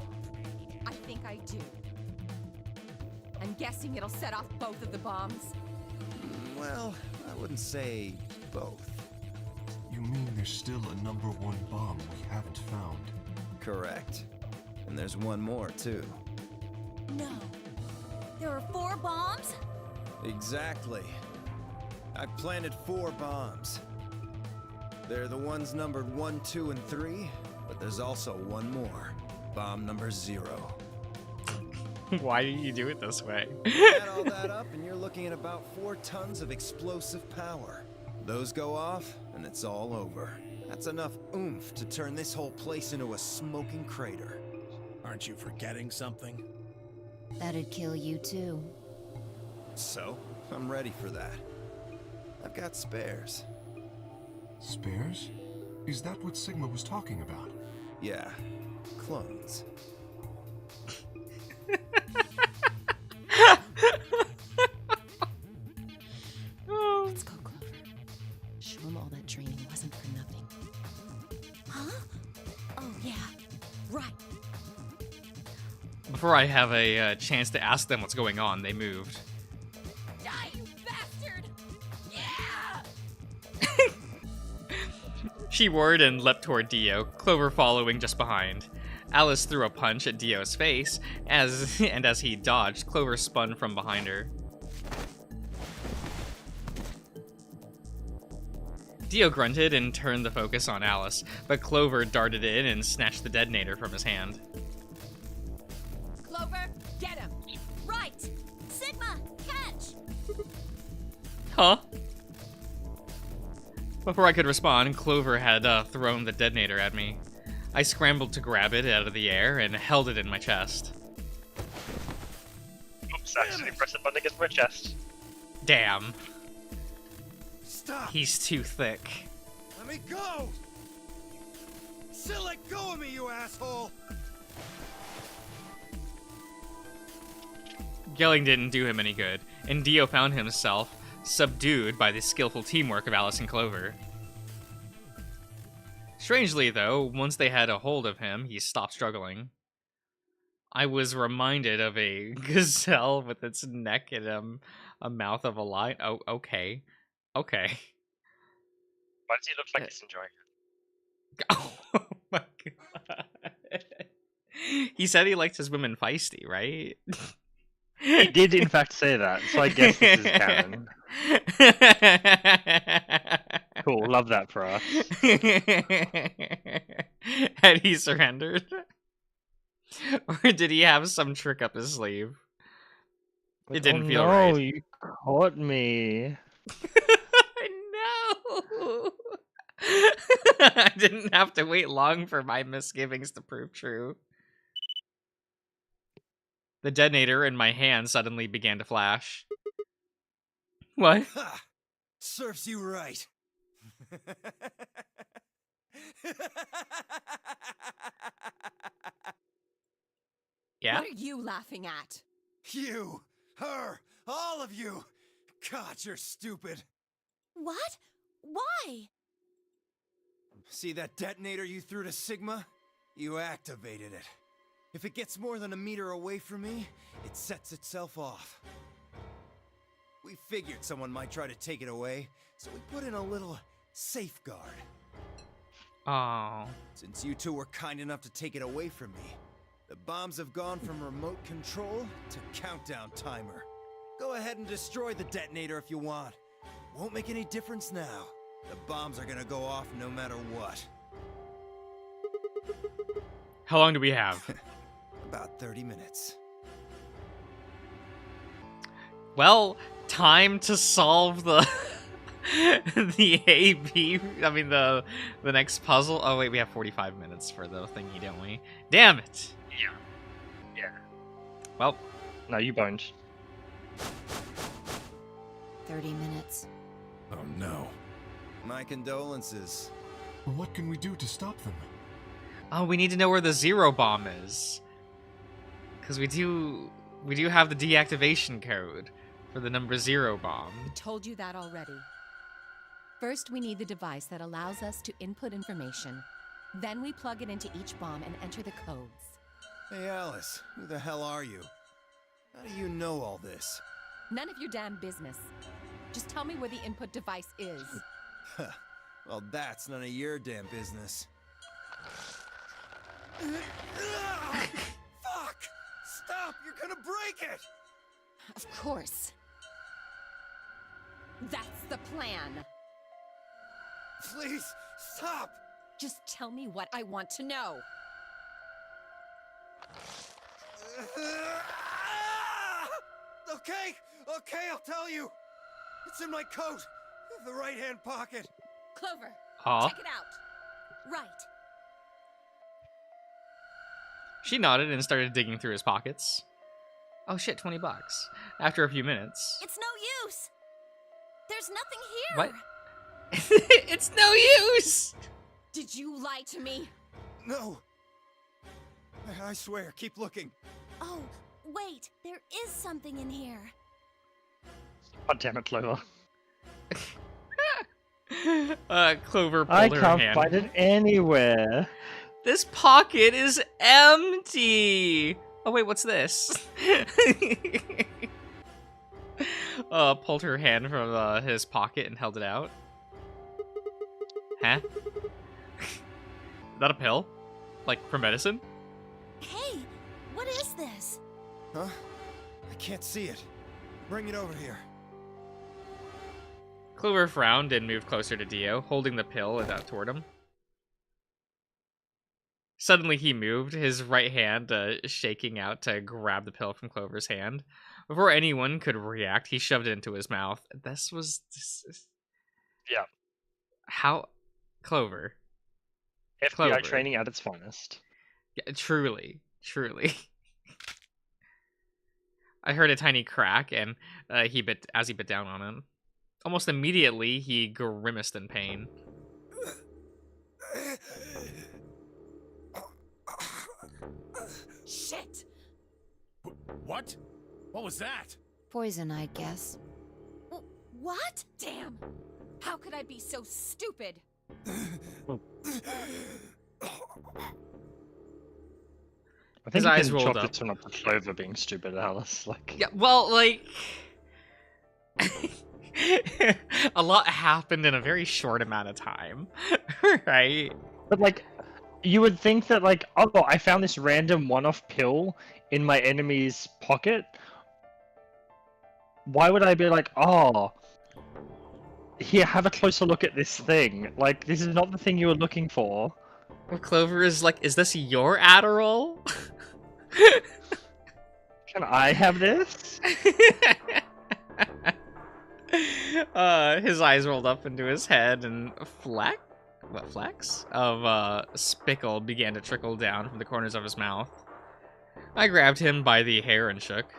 S6: I think I do. I'm guessing it'll set off both of the bombs.
S5: Well, I wouldn't say both.
S4: You mean there's still a number 1 bomb we haven't found?
S5: Correct. And there's one more, too.
S3: No. There are 4 bombs?
S5: Exactly. I've planted 4 bombs. They're the ones numbered 1, 2, and 3, but there's also one more. Bomb number 0.
S1: Why do you do it this way?
S5: Add all that up, and you're looking at about 4 tons of explosive power. Those go off, and it's all over. That's enough oomph to turn this whole place into a smoking crater.
S7: Aren't you forgetting something?
S10: That'd kill you too.
S5: So, I'm ready for that. I've got spares.
S4: Spares? Is that what Sigma was talking about?
S5: Yeah, clones.
S6: Let's go, Clover. Show him all that training wasn't for nothing.
S3: Huh? Oh, yeah. Right.
S1: Before I have a chance to ask them what's going on, they moved.
S3: Die, you bastard! Yeah!
S1: She whirred and leapt toward Dio, Clover following just behind. Alice threw a punch at Dio's face, as he dodged, Clover spun from behind her. Dio grunted and turned the focus on Alice, but Clover darted in and snatched the detonator from his hand.
S10: Clover, get him!
S3: Right! Sigma, catch!
S1: Huh? Before I could respond, Clover had thrown the detonator at me. I scrambled to grab it out of the air and held it in my chest.
S2: Oops, I accidentally pressed the button against my chest.
S1: Damn.
S5: Stop!
S1: He's too thick.
S5: Let me go! Still let go of me, you asshole!
S1: Yelling didn't do him any good, and Dio found himself subdued by the skillful teamwork of Alice and Clover. Strangely, though, once they had a hold of him, he stopped struggling. I was reminded of a gazelle with its neck and a mouth of a lion. Oh, okay. Okay.
S2: Why does he look like he's enjoying it?
S1: Oh my god. He said he liked his women feisty, right?
S2: He did, in fact, say that, so I guess this is canon. Cool, love that for us.
S1: Had he surrendered? Or did he have some trick up his sleeve? It didn't feel right.
S2: No, you caught me.
S1: No! I didn't have to wait long for my misgivings to prove true. The detonator in my hand suddenly began to flash. What?
S5: Ha! Serves you right.
S1: Yeah?
S10: What are you laughing at?
S5: You, her, all of you. God, you're stupid.
S3: What? Why?
S5: See that detonator you threw to Sigma? You activated it. If it gets more than a meter away from me, it sets itself off. We figured someone might try to take it away, so we put in a little safeguard.
S1: Oh.
S5: Since you two were kind enough to take it away from me, the bombs have gone from remote control to countdown timer. Go ahead and destroy the detonator if you want. Won't make any difference now. The bombs are gonna go off no matter what.
S1: How long do we have?
S5: About 30 minutes.
S1: Well, time to solve the the AB. I mean the next puzzle. Oh wait, we have 45 minutes for the thingy, don't we? Damn it!
S2: Yeah. Yeah.
S1: Well,
S2: no, you boned.
S10: 30 minutes.
S7: Oh no.
S5: My condolences.
S4: What can we do to stop them?
S1: oh, we need to know where the 0 bomb is, because we do have the deactivation code for the number 0 bomb.
S6: I told you that already. First, we need the device that allows us to input information. Then we plug it into each bomb and enter the codes.
S5: Hey Alice, who the hell are you? How do you know all this?
S6: None of your damn business. Just tell me where the input device is.
S5: Well, that's none of your damn business. Fuck! Stop! You're gonna break it!
S6: Of course. That's the plan.
S5: Please, stop!
S6: Just tell me what I want to know.
S5: Okay, I'll tell you. It's in my coat, the right-hand pocket.
S6: Clover,
S1: Aw.
S6: check it out. Right.
S1: She nodded and started digging through his pockets. Oh shit, $20. After a few minutes.
S3: It's no use. There's nothing here.
S1: What? It's no use!
S6: Did you lie to me?
S5: No. I swear, keep looking.
S3: Oh, wait. There is something in here.
S2: God damn it, Clover.
S1: Clover pulled
S2: I
S1: her
S2: can't
S1: hand.
S2: find it anywhere.
S1: This pocket is empty! Oh wait, what's this? Pulled her hand from his pocket and held it out. Huh? Is that a pill? Like, for medicine?
S3: Hey, what is this?
S5: Huh? I can't see it. Bring it over here.
S1: Clover frowned and moved closer to Dio, holding the pill toward him. Suddenly he moved, his right hand shaking out to grab the pill from Clover's hand. Before anyone could react, he shoved it into his mouth.
S2: Yeah.
S1: How? Clover.
S2: FBI
S1: Clover.
S2: training at its finest.
S1: Yeah, truly. I heard a tiny crack, and as he bit down on it. Almost immediately, he grimaced in pain.
S6: Shit!
S7: What? What was that?
S10: Poison, I guess.
S3: What?
S6: Damn! How could I be so stupid?
S2: I think
S1: His
S2: you
S1: eyes
S2: can
S1: rolled
S2: chalk
S1: up.
S2: this one up to Clover being stupid, Alice. Like,
S1: Yeah, well, like... a lot happened in a very short amount of time, right?
S2: but like, you would think that like, oh, I found this random one-off pill in my enemy's pocket. Why would I be like, oh, here, have a closer look at this thing? Like, this is not the thing you were looking for.
S1: Well, Clover is like, is this your Adderall?
S2: Can I have this?
S1: His eyes rolled up into his head, and flecks of spickle began to trickle down from the corners of his mouth. I grabbed him by the hair and shook.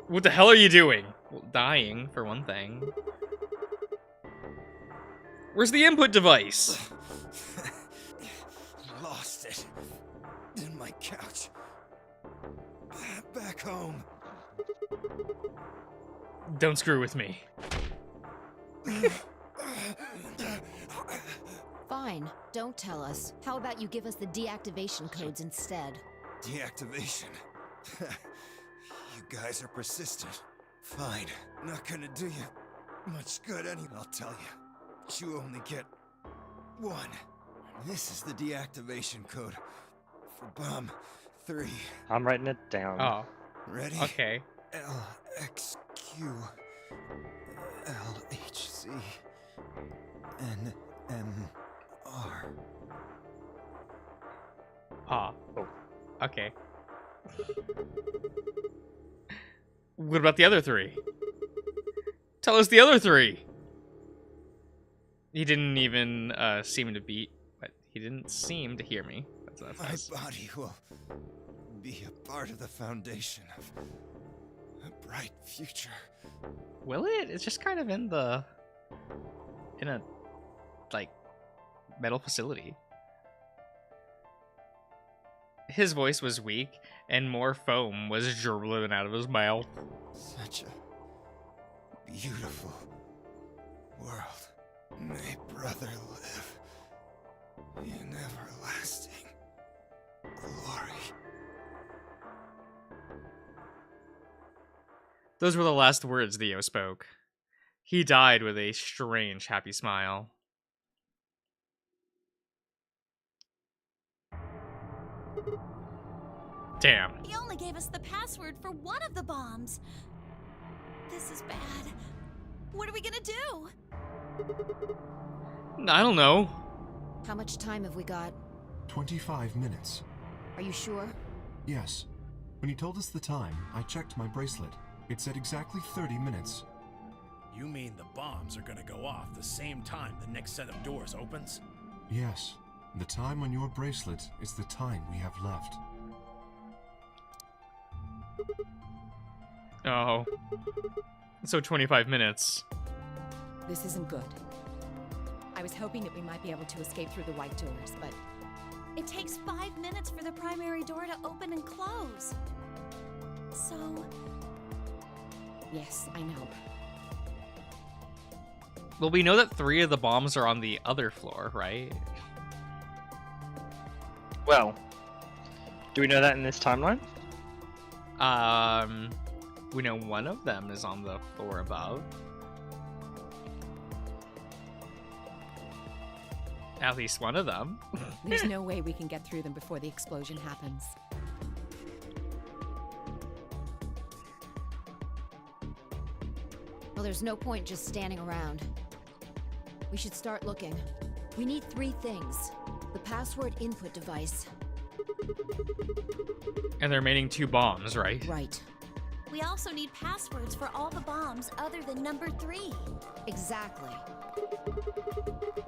S1: What the hell are you doing? Well, dying, for one thing. Where's the input device?
S5: Lost it. In my couch. Back home.
S1: Don't screw with me.
S10: Fine, don't tell us. How about you give us the deactivation codes instead?
S5: Deactivation. You guys are persistent. Fine. Not gonna do you much good anyway, I'll tell you. But you only get one. This is the deactivation code for bomb 3.
S2: I'm writing it down.
S1: Oh,
S5: Ready?
S1: okay.
S5: LXQ LHC NMR.
S1: Ah. Oh. Okay. What about the other 3? Tell us the other 3. He didn't even seem to be. But he didn't seem to hear me. That's
S5: My body will be a part of the foundation of a bright future.
S1: Will it? It's just kind of in a like metal facility. His voice was weak, and more foam was dribbling out of his mouth.
S5: Such a beautiful world. May brother live in everlasting glory.
S1: Those were the last words Theo spoke. He died with a strange, happy smile. Damn.
S3: He only gave us the password for one of the bombs. This is bad. What are we gonna do?
S1: I don't know.
S10: How much time have we got?
S4: 25 minutes.
S10: Are you sure?
S4: Yes. When he told us the time, I checked my bracelet. It said exactly 30 minutes.
S7: You mean the bombs are gonna go off the same time the next set of doors opens?
S4: Yes. The time on your bracelet is the time we have left.
S1: Oh. So 25 minutes.
S6: This isn't good. I was hoping that we might be able to escape through the white doors, but...
S3: It takes 5 minutes for the primary door to open and close. So...
S6: Yes, I know.
S1: Well, we know that 3 of the bombs are on the other floor, right?
S2: Well, do we know that in this timeline?
S1: We know one of them is on the floor above. At least one of them.
S6: There's no way we can get through them before the explosion happens.
S10: Well, there's no point just standing around. We should start looking. We need 3 things. The password input device.
S1: And the remaining 2 bombs, right?
S10: Right.
S3: we also need passwords for all the bombs other than number 3.
S10: Exactly.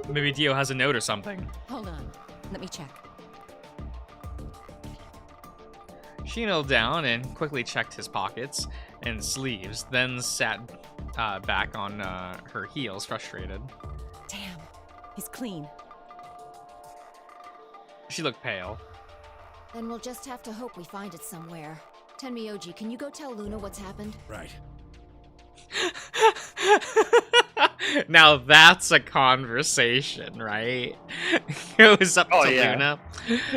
S1: Maybe Dio has a note or something.
S6: Hold on. Let me check.
S1: She knelt down and quickly checked his pockets and sleeves, then sat back on her heels, frustrated.
S6: Damn, he's clean.
S1: She looked pale.
S10: Then we'll just have to hope we find it somewhere. Tenmyoji, can you go tell Luna what's happened?
S7: Right.
S1: Now that's a conversation, right? It was up to Luna.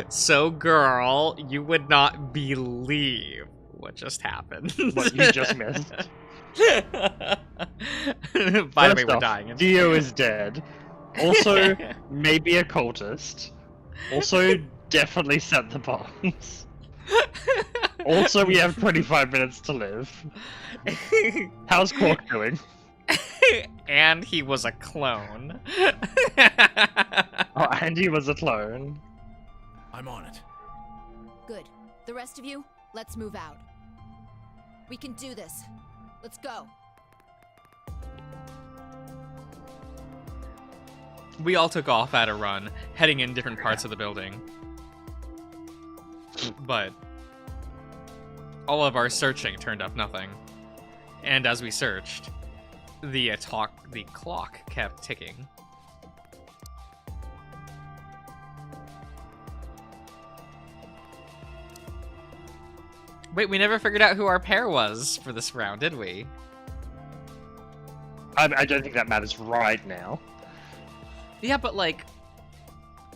S1: So, girl, you would not believe what just happened.
S2: What you just missed.
S1: By the way, we're dying.
S2: Dio is dead. Also, maybe a cultist. Also, definitely set the bombs. Also, we have 25 minutes to live. How's Quark doing?
S1: And he was a clone.
S2: Oh, and he was a clone.
S7: I'm on it.
S10: Good. The rest of you, let's move out. We can do this. Let's go.
S1: We all took off at a run, heading in different parts of the building. But all of our searching turned up nothing. And as we searched, the clock kept ticking. Wait, we never figured out who our pair was for this round, did we?
S2: I don't think that matters right now.
S1: Yeah, but like,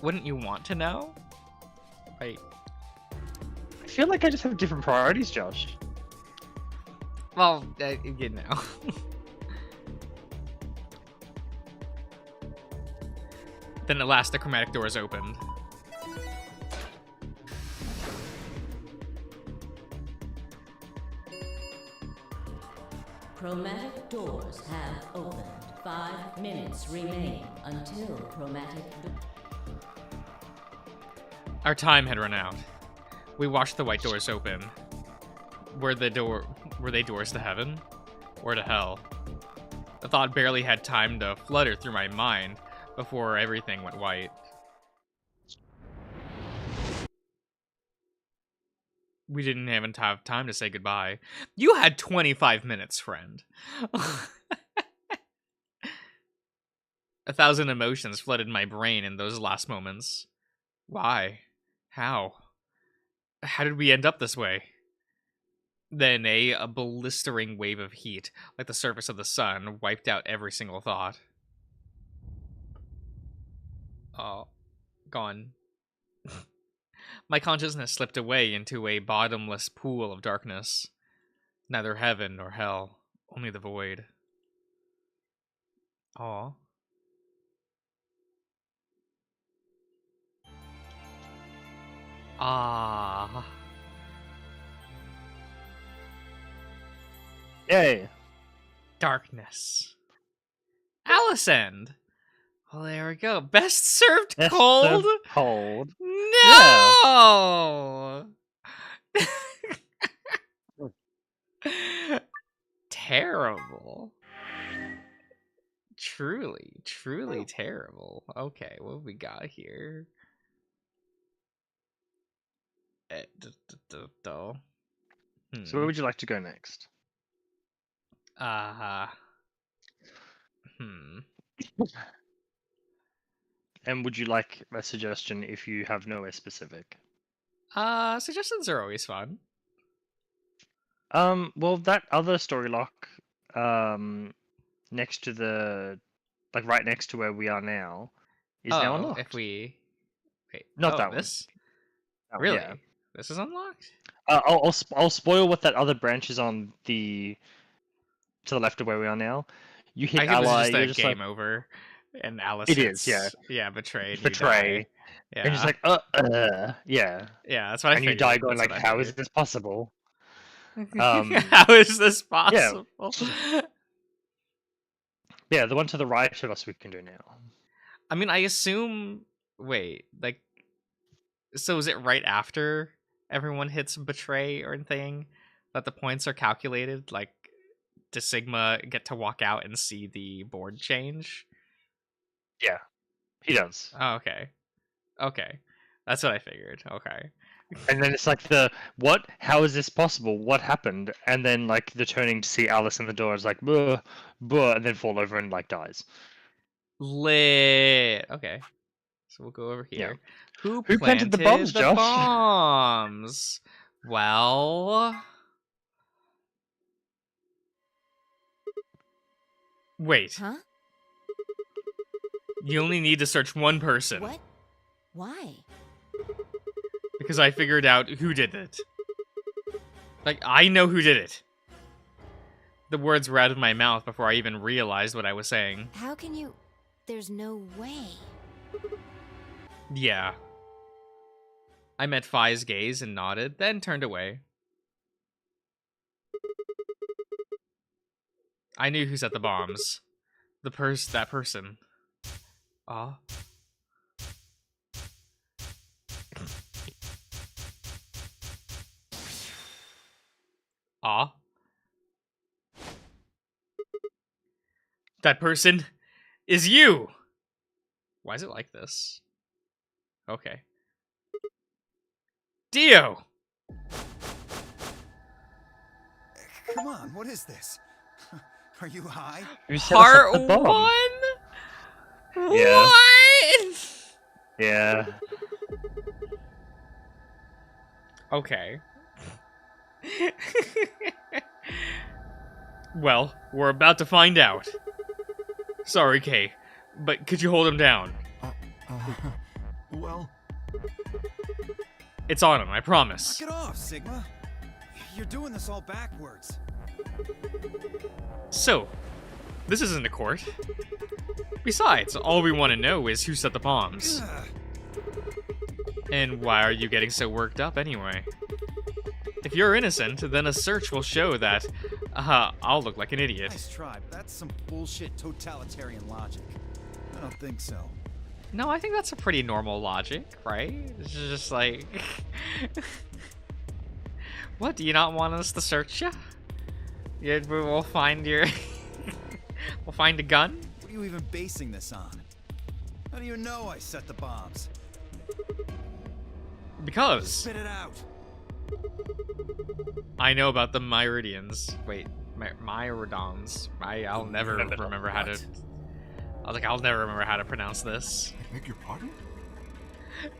S1: wouldn't you want to know? Right.
S2: I feel like I just have different priorities, Josh.
S1: Well, you know. Then at last the chromatic doors opened.
S8: Chromatic doors have opened. 5 minutes remain until chromatic.
S1: Our time had run out. We watched the white doors open. Were they doors to heaven? Or to hell? The thought barely had time to flutter through my mind before everything went white. We didn't even have time to say goodbye. You had 25 minutes, friend. 1,000 emotions flooded my brain in those last moments. Why? How? How did we end up this way? Then a blistering wave of heat, like the surface of the sun, wiped out every single thought. Oh, gone. My consciousness slipped away into a bottomless pool of darkness. Neither heaven nor hell, only the void. Aw. Ah.
S2: Yay.
S1: Darkness. Alicent. Well, there we go. Best served
S2: Best
S1: cold?
S2: served cold.
S1: No! Terrible. Truly terrible. Okay, what we got here?
S2: So where would you like to go next? And would you like a suggestion if you have nowhere specific?
S1: Suggestions are always fun.
S2: Well, that other story lock, next to the, like right next to where we are now, is now unlocked.
S1: If we wait,
S2: Not that
S1: this
S2: one.
S1: really,
S2: Yeah.
S1: this is unlocked.
S2: I'll spoil what that other branch is on to the left of where we are now. You hit
S1: I think
S2: ally.
S1: this
S2: You're
S1: is
S2: just
S1: just a game
S2: like,
S1: over, and Alice.
S2: It is, yeah.
S1: Yeah, betrayed.
S2: Betray.
S1: Yeah.
S2: And just like, yeah.
S1: Yeah, that's what I
S2: And you
S1: figured.
S2: die going
S1: That's
S2: like,
S1: what I
S2: how is
S1: figured.
S2: this possible?
S1: How is this possible?
S2: Yeah, the one to the right of us we can do now.
S1: I mean, I assume. Wait, like, so is it right after everyone hits betray or anything that the points are calculated? Like, does Sigma get to walk out and see the board change?
S2: Yeah, he does.
S1: Oh, okay. Okay, that's what I figured. Okay.
S2: And then it's like what? How is this possible? What happened? And then like the turning to see Alice in the door is like, buh, buh, and then fall over and like dies.
S1: Lit. Okay. So we'll go over here.
S2: Yeah.
S1: Who
S2: planted the bombs,
S1: the
S2: Josh?
S1: bombs? Well... Wait.
S10: Huh?
S1: You only need to search one person.
S10: What? Why?
S1: Because I figured out who did it. Like, I know who did it. The words were out of my mouth before I even realized what I was saying.
S10: How can you... There's no way.
S1: Yeah. I met Phi's gaze and nodded, then turned away. I knew who set the bombs. That person. Ah. Ah. That person is you! Why is it like this? Okay. Dio!
S5: Come on, what is this? Are you high?
S2: Who set us
S1: Part
S2: up the bomb?
S1: 1?
S2: Yeah.
S1: What?
S2: Yeah.
S1: Okay. Well, we're about to find out. Sorry, Kay, but could you hold him down?
S4: Well...
S1: It's on him, I promise.
S5: Knock it off, Sigma. You're doing this all backwards.
S1: So, this isn't a court. Besides, all we want to know is who set the bombs. And why are you getting so worked up anyway? If you're innocent, then a search will show that, I'll look like an idiot.
S5: Nice try, but that's some bullshit totalitarian logic. I don't think so.
S1: No, I think that's a pretty normal logic, right? It's just like... What, do you not want us to search you? Yeah, we'll find your... we'll find a gun?
S5: What are you even basing this on? How do you know I set the bombs?
S1: Because
S5: Spit it out.
S1: I know about the Myridians. Wait, Myrodons. I'll never remember how to... I was like, I'll never remember how to pronounce this.
S4: I beg your pardon?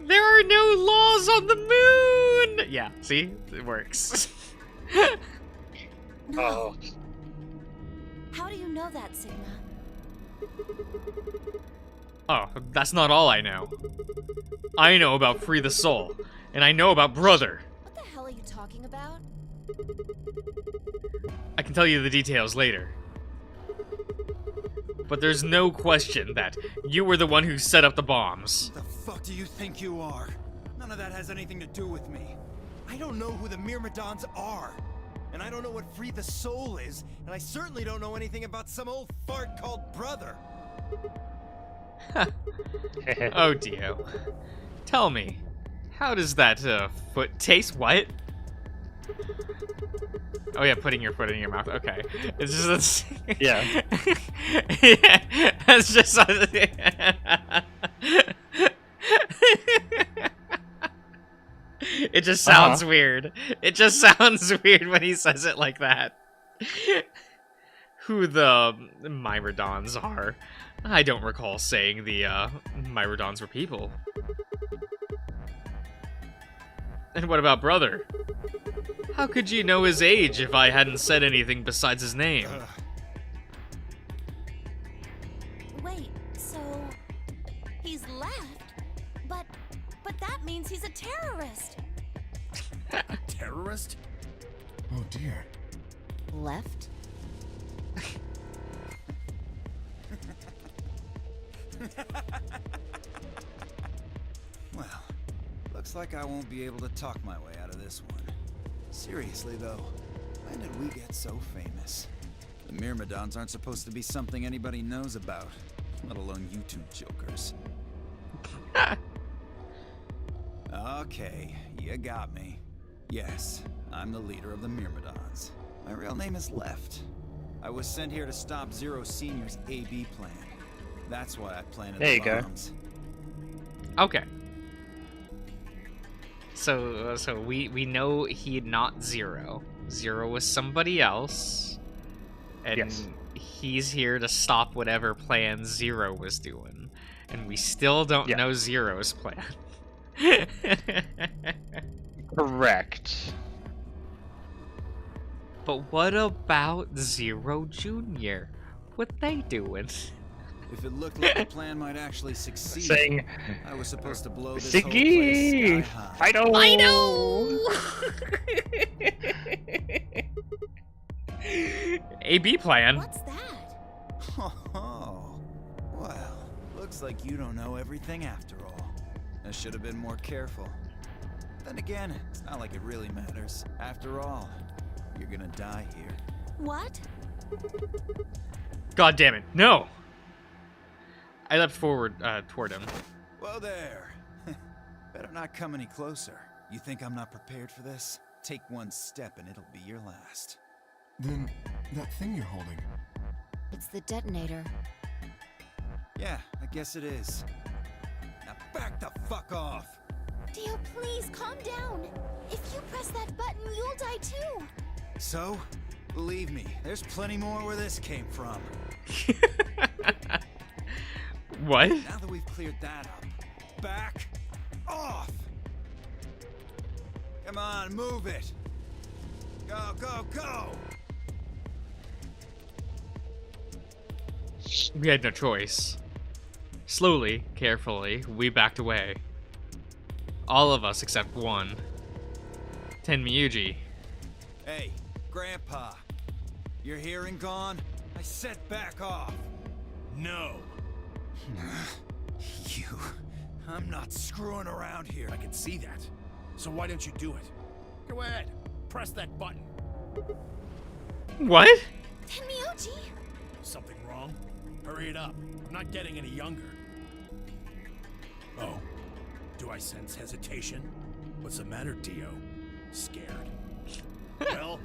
S1: There are no laws on the moon! Yeah, see? It works.
S3: No.
S2: Oh.
S3: How do you know that, Sigma?
S1: Oh, that's not all I know. I know about Free the Soul, and I know about Brother.
S10: What the hell are you talking about?
S1: I can tell you the details later. But there's no question that you were the one who set up the bombs.
S5: The fuck do you think you are? None of that has anything to do with me. I don't know who the Myrmidons are. And I don't know what free the soul is, and I certainly don't know anything about some old fart called brother.
S1: Oh, Dio. Tell me, how does that foot taste? What? Oh yeah, putting your foot in your mouth. Okay, it's just
S2: Yeah.
S1: yeah, that's just. It just sounds weird. It just sounds weird when he says it like that. Who the Myrmidons are? I don't recall saying the Myrmidons were people. And what about brother? How could you know his age if I hadn't said anything besides his name?
S3: Wait, so he's left? But that means he's a terrorist.
S7: A terrorist?
S4: Oh dear.
S10: Left?
S5: Well, looks like I won't be able to talk my way out of this one. Seriously though, when did we get so famous? The Myrmidons aren't supposed to be something anybody knows about, let alone you two jokers. Okay, you got me. Yes, I'm the leader of the Myrmidons. My real name is Left. I was sent here to stop Zero Senior's AB plan. That's why I planted
S2: There
S5: the
S2: you go.
S5: bombs.
S1: Okay. So we know he not Zero. Zero was somebody else, and
S2: Yes.
S1: he's here to stop whatever plan Zero was doing, and we still don't know Zero's plan.
S2: Correct.
S1: But what about Zero Junior? What they doing?
S5: If it looked like the plan might actually succeed,
S2: Saying,
S5: I was supposed to blow this whole place
S2: Siggy!
S5: sky high.
S2: Fido!
S1: AB plan.
S3: What's that?
S5: Oh, well, looks like you don't know everything after all. I should have been more careful. Then again, it's not like it really matters. After all, you're gonna die here.
S3: What?
S1: God damn it! No. I leapt forward toward him.
S5: Whoa there. Better not come any closer. You think I'm not prepared for this? Take one step and it'll be your last.
S4: Then, that thing you're holding.
S10: It's the detonator.
S5: Yeah, I guess it is. Now back the fuck off!
S3: Dio, please calm down. If you press that button, you'll die too.
S5: So, believe me, there's plenty more where this came from.
S1: What?
S5: Now that we've cleared that up, back off! Come on, move it! Go, go, go!
S1: We had no choice. Slowly, carefully, we backed away. All of us except one. Tenmyuji.
S5: Hey, Grandpa. Your hearing gone? I said back off.
S7: No.
S5: You... I'm not screwing around here.
S7: I can see that. So why don't you do it? Go ahead. Press that button.
S1: What?
S3: Tenmyuji!
S7: Something wrong? Hurry it up. I'm not getting any younger. Oh. Do I sense hesitation? What's the matter, Dio? Scared? Well...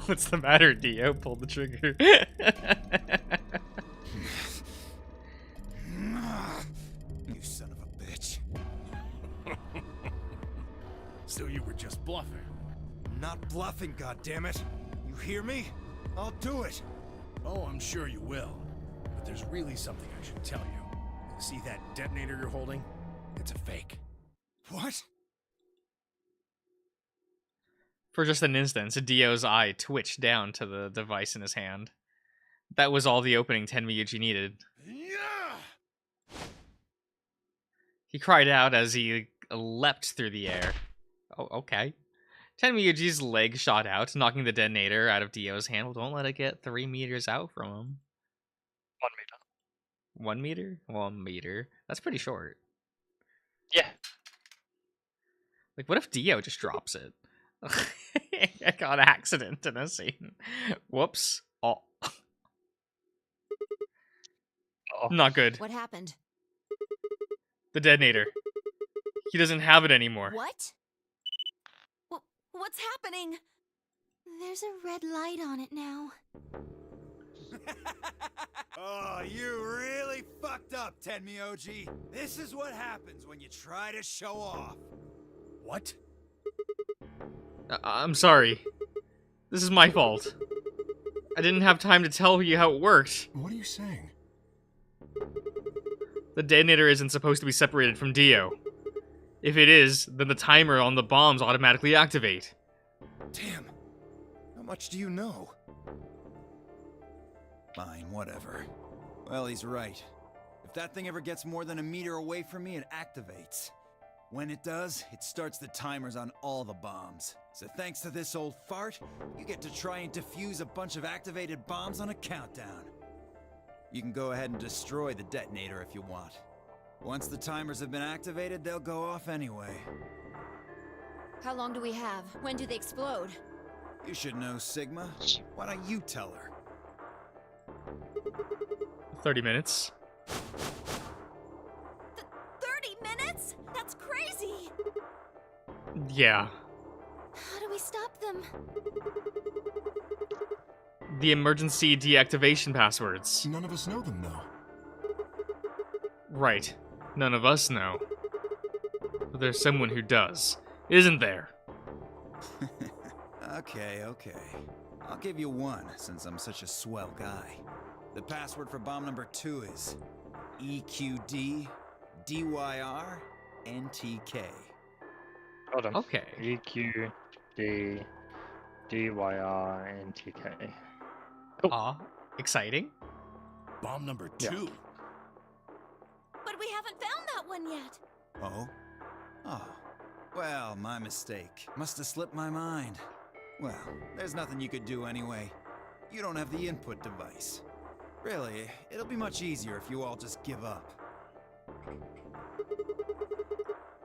S1: What's the matter, Dio? Pull the trigger.
S5: You son of a bitch.
S7: So you were just bluffing.
S5: I'm not bluffing, goddammit. You hear me? I'll do it.
S7: Oh, I'm sure you will. But there's really something I should tell you. See that detonator you're holding? It's a fake.
S5: What?
S1: For just an instant, Dio's eye twitched down to the device in his hand. That was all the opening Tenmyuji needed.
S7: Yeah!
S1: He cried out as he leapt through the air. Oh, okay. Tenmyuji's leg shot out, knocking the detonator out of Dio's hand. Well, don't let it get 3 meters out from him.
S2: 1 meter.
S1: 1 meter? 1 meter. That's pretty short.
S2: Yeah.
S1: Like, what if Dio just drops it? I got an accident in a scene. Whoops. Oh. Not good.
S10: What happened?
S1: The detonator. He doesn't have it anymore.
S10: What?
S3: What's happening? There's a red light on it now.
S5: Oh, you really fucked up, Tenmyoji. This is what happens when you try to show off.
S7: What?
S1: I'm sorry. This is my fault. I didn't have time to tell you how it worked.
S4: What are you saying?
S1: The detonator isn't supposed to be separated from Dio. If it is, then the timer on the bombs automatically activate.
S5: Damn. How much do you know? Fine, whatever. Well, he's right. If that thing ever gets more than a meter away from me, it activates. When it does, it starts the timers on all the bombs. So thanks to this old fart, you get to try and defuse a bunch of activated bombs on a countdown. You can go ahead and destroy the detonator if you want. Once the timers have been activated, they'll go off anyway.
S10: How long do we have? When do they explode?
S5: You should know, Sigma. Why don't you tell her?
S1: 30 minutes.
S3: 30 minutes? That's crazy!
S1: Yeah.
S3: How do we stop them?
S1: The emergency deactivation passwords.
S4: None of us know them, though.
S1: Right. None of us know. But there's someone who does. Isn't there?
S5: Okay. I'll give you one, since I'm such a swell guy. The password for bomb number 2 is EQD DYR NTK.
S2: Hold on.
S1: Okay.
S2: EQD DYRNTK.
S1: Aw, exciting.
S7: Bomb number 2.
S2: Yeah.
S3: But we haven't found that one yet.
S5: Oh? Oh. Well, my mistake. Must have slipped my mind. Well, there's nothing you could do anyway. You don't have the input device. Really, it'll be much easier if you all just give up.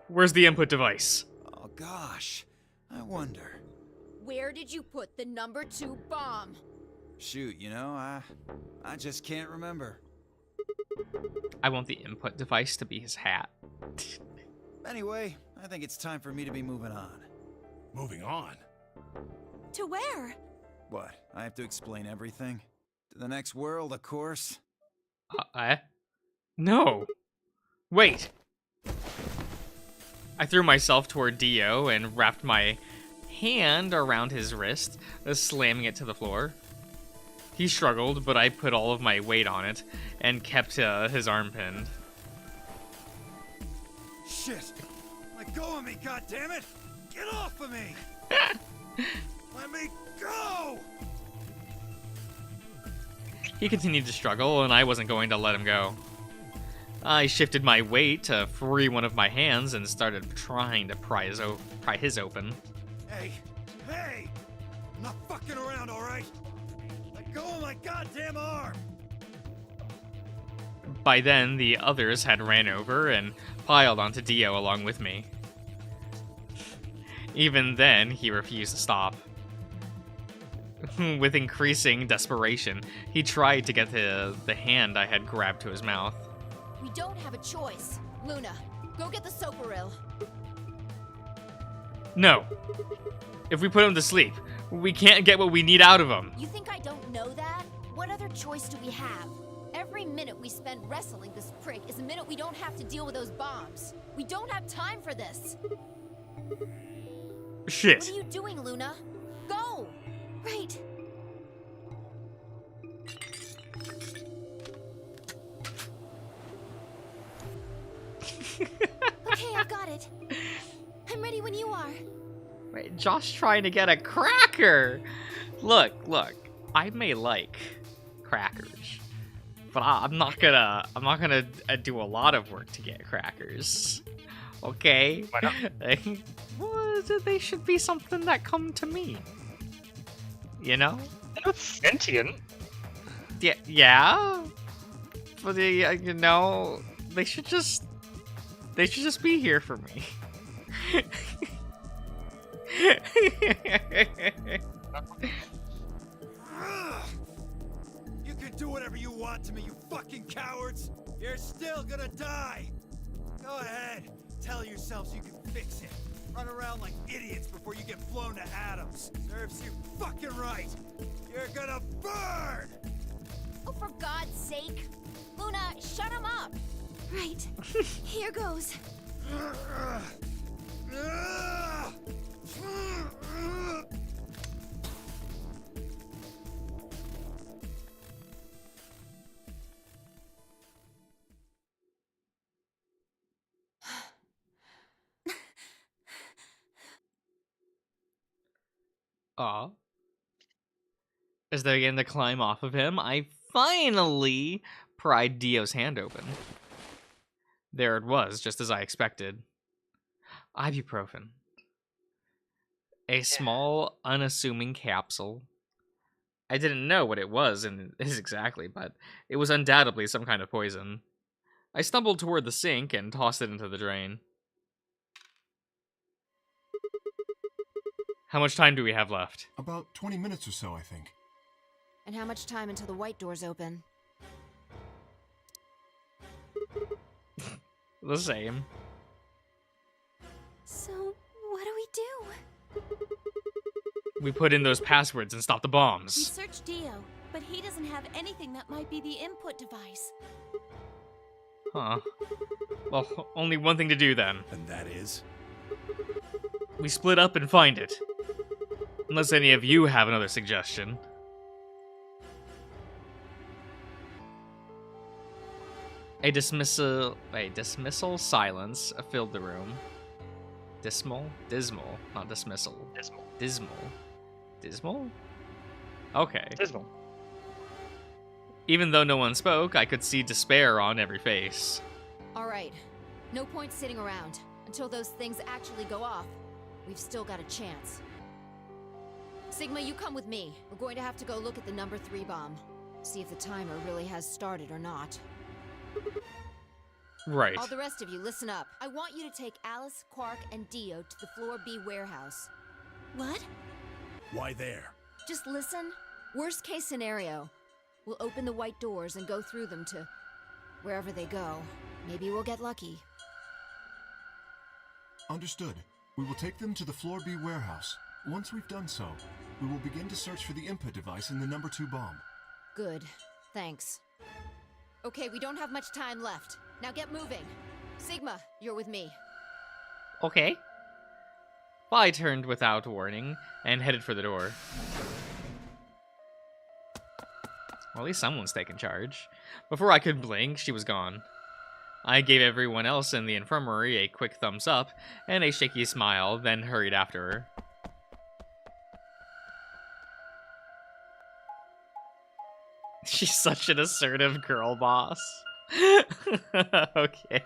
S1: Where's the input device?
S5: Oh gosh, I wonder.
S10: Where did you put the number 2 bomb?
S5: Shoot, you know, I just can't remember.
S1: I want the input device to be his hat.
S5: Anyway, I think it's time for me to be moving on.
S7: Moving on.
S3: To where?
S5: What, I have to explain everything? To the next world, of course.
S1: No. Wait. I threw myself toward Dio and wrapped my hand around his wrist, slamming it to the floor. He struggled, but I put all of my weight on it and kept his arm pinned.
S5: Shit! Let go of me, goddammit! Get off of me! Let me go!
S1: He continued to struggle, and I wasn't going to let him go. I shifted my weight to free one of my hands and started trying to pry his open.
S5: Hey! I'm not fucking around, alright? Let go of my goddamn arm!
S1: By then, the others had ran over and piled onto Dio along with me. Even then, he refused to stop. With increasing desperation, he tried to get the hand I had grabbed to his mouth.
S10: We don't have a choice. Luna, go get the soparil.
S1: No. If we put him to sleep, we can't get what we need out of him.
S10: You think I don't know that? What other choice do we have? Every minute we spend wrestling this prick is a minute we don't have to deal with those bombs. We don't have time for this.
S1: Shit.
S10: What are you doing, Luna? Go!
S3: Right. Okay, I've got it. I'm ready when you are.
S1: Wait, Josh trying to get a cracker. Look. I may like crackers, but I'm not gonna do a lot of work to get crackers. Okay?
S2: Why not?
S1: Well, they should be something that come to me. You know?
S2: They're not sentient.
S1: Yeah. But you know, they should just be here for me.
S5: You can do whatever you want to me, you fucking cowards! You're still gonna die! Go ahead, tell yourselves you can fix it. Run around like idiots before you get blown to atoms. Serves you fucking right! You're gonna burn!
S10: Oh, for God's sake! Luna, shut him up!
S3: Right. Here goes.
S1: Aw. As they begin to climb off of him, I finally pried Dio's hand open. There it was, just as I expected. Ibuprofen. A small, unassuming capsule. I didn't know what it was exactly, but it was undoubtedly some kind of poison. I stumbled toward the sink and tossed it into the drain. How much time do we have left?
S4: About 20 minutes or so, I think.
S10: And how much time until the white doors open?
S1: The same.
S3: So, what do we do?
S1: We put in those passwords and stop the
S3: We
S1: bombs.
S3: searched Dio, but he doesn't have anything that might be the input device.
S1: Huh. Well, only one thing to do then.
S7: And that is?
S1: We split up and find it. Unless any of you have another suggestion. A dismissal silence filled the room. Dismal? Dismal, not dismissal.
S2: Dismal.
S1: Dismal. Dismal? Okay.
S2: Dismal.
S1: Even though no one spoke, I could see despair on every face.
S10: Alright. No point sitting around. Until those things actually go off, we've still got a chance. Sigma, you come with me. We're going to have to go look at the number 3 bomb. See if the timer really has started or not.
S1: Right.
S10: All the rest of you, listen up. I want you to take Alice, Quark, and Dio to the Floor B warehouse.
S3: What?
S7: Why there?
S10: Just listen. Worst case scenario. We'll open the white doors and go through them to wherever they go. Maybe we'll get lucky.
S4: Understood. We will take them to the Floor B warehouse. Once we've done so, we will begin to search for the input device in the number 2 bomb.
S10: Good. Thanks. Okay, we don't have much time left. Now get moving. Sigma, you're with me.
S1: Okay. I turned without warning and headed for the door. Well, at least someone's taking charge. Before I could blink, she was gone. I gave everyone else in the infirmary a quick thumbs up and a shaky smile, then hurried after her. She's such an assertive girl boss. Okay.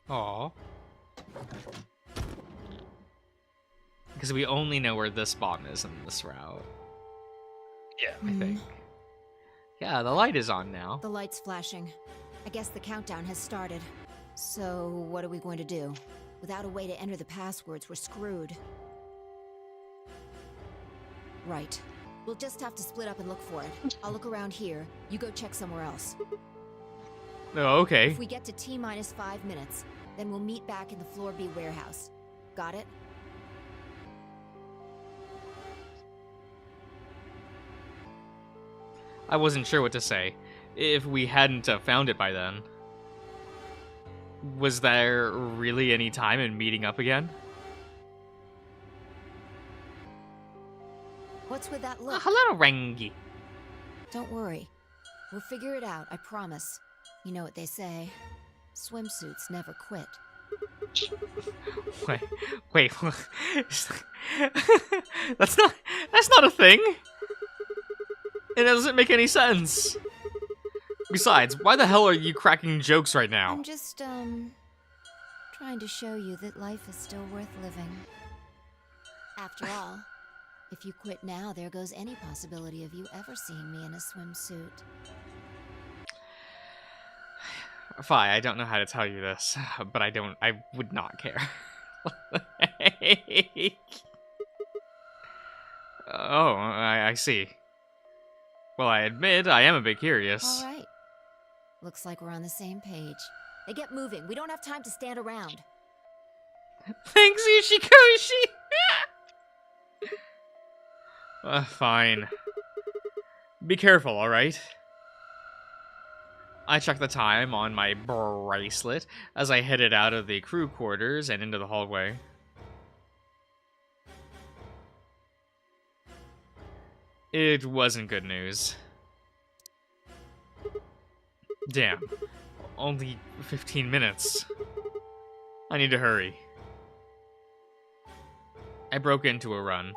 S1: Aw. Because we only know where this bomb is in this route.
S2: Yeah.
S1: I think. Yeah, the light is on now.
S10: The light's flashing. I guess the countdown has started. So, what are we going to do? Without a way to enter the passwords, we're screwed. Right. We'll just have to split up and look for it. I'll look around here. You go check somewhere else.
S1: Oh, okay.
S10: If we get to T-minus 5 minutes, then we'll meet back in the Floor B warehouse. Got it?
S1: I wasn't sure what to say. If we hadn't found it by then. Was there really any time in meeting up again?
S10: What's with that look?
S1: Hello, Rangi.
S10: Don't worry. We'll figure it out, I promise. You know what they say. Swimsuits never quit.
S1: Wait. That's not a thing. It doesn't make any sense. Besides, why the hell are you cracking jokes right now?
S10: I'm just, trying to show you that life is still worth living. After all, If you quit now, there goes any possibility of you ever seeing me in a swimsuit.
S1: Fi, I don't know how to tell you this, but I would not care. Oh, I see. Well, I admit I am a bit curious.
S10: All right. Looks like we're on the same page. Hey, get moving. We don't have time to stand around.
S1: Thanks, Ishikoshi! Fine. Be careful, alright? I checked the time on my bracelet as I headed out of the crew quarters and into the hallway. It wasn't good news. Damn. Only 15 minutes. I need to hurry. I broke into a run.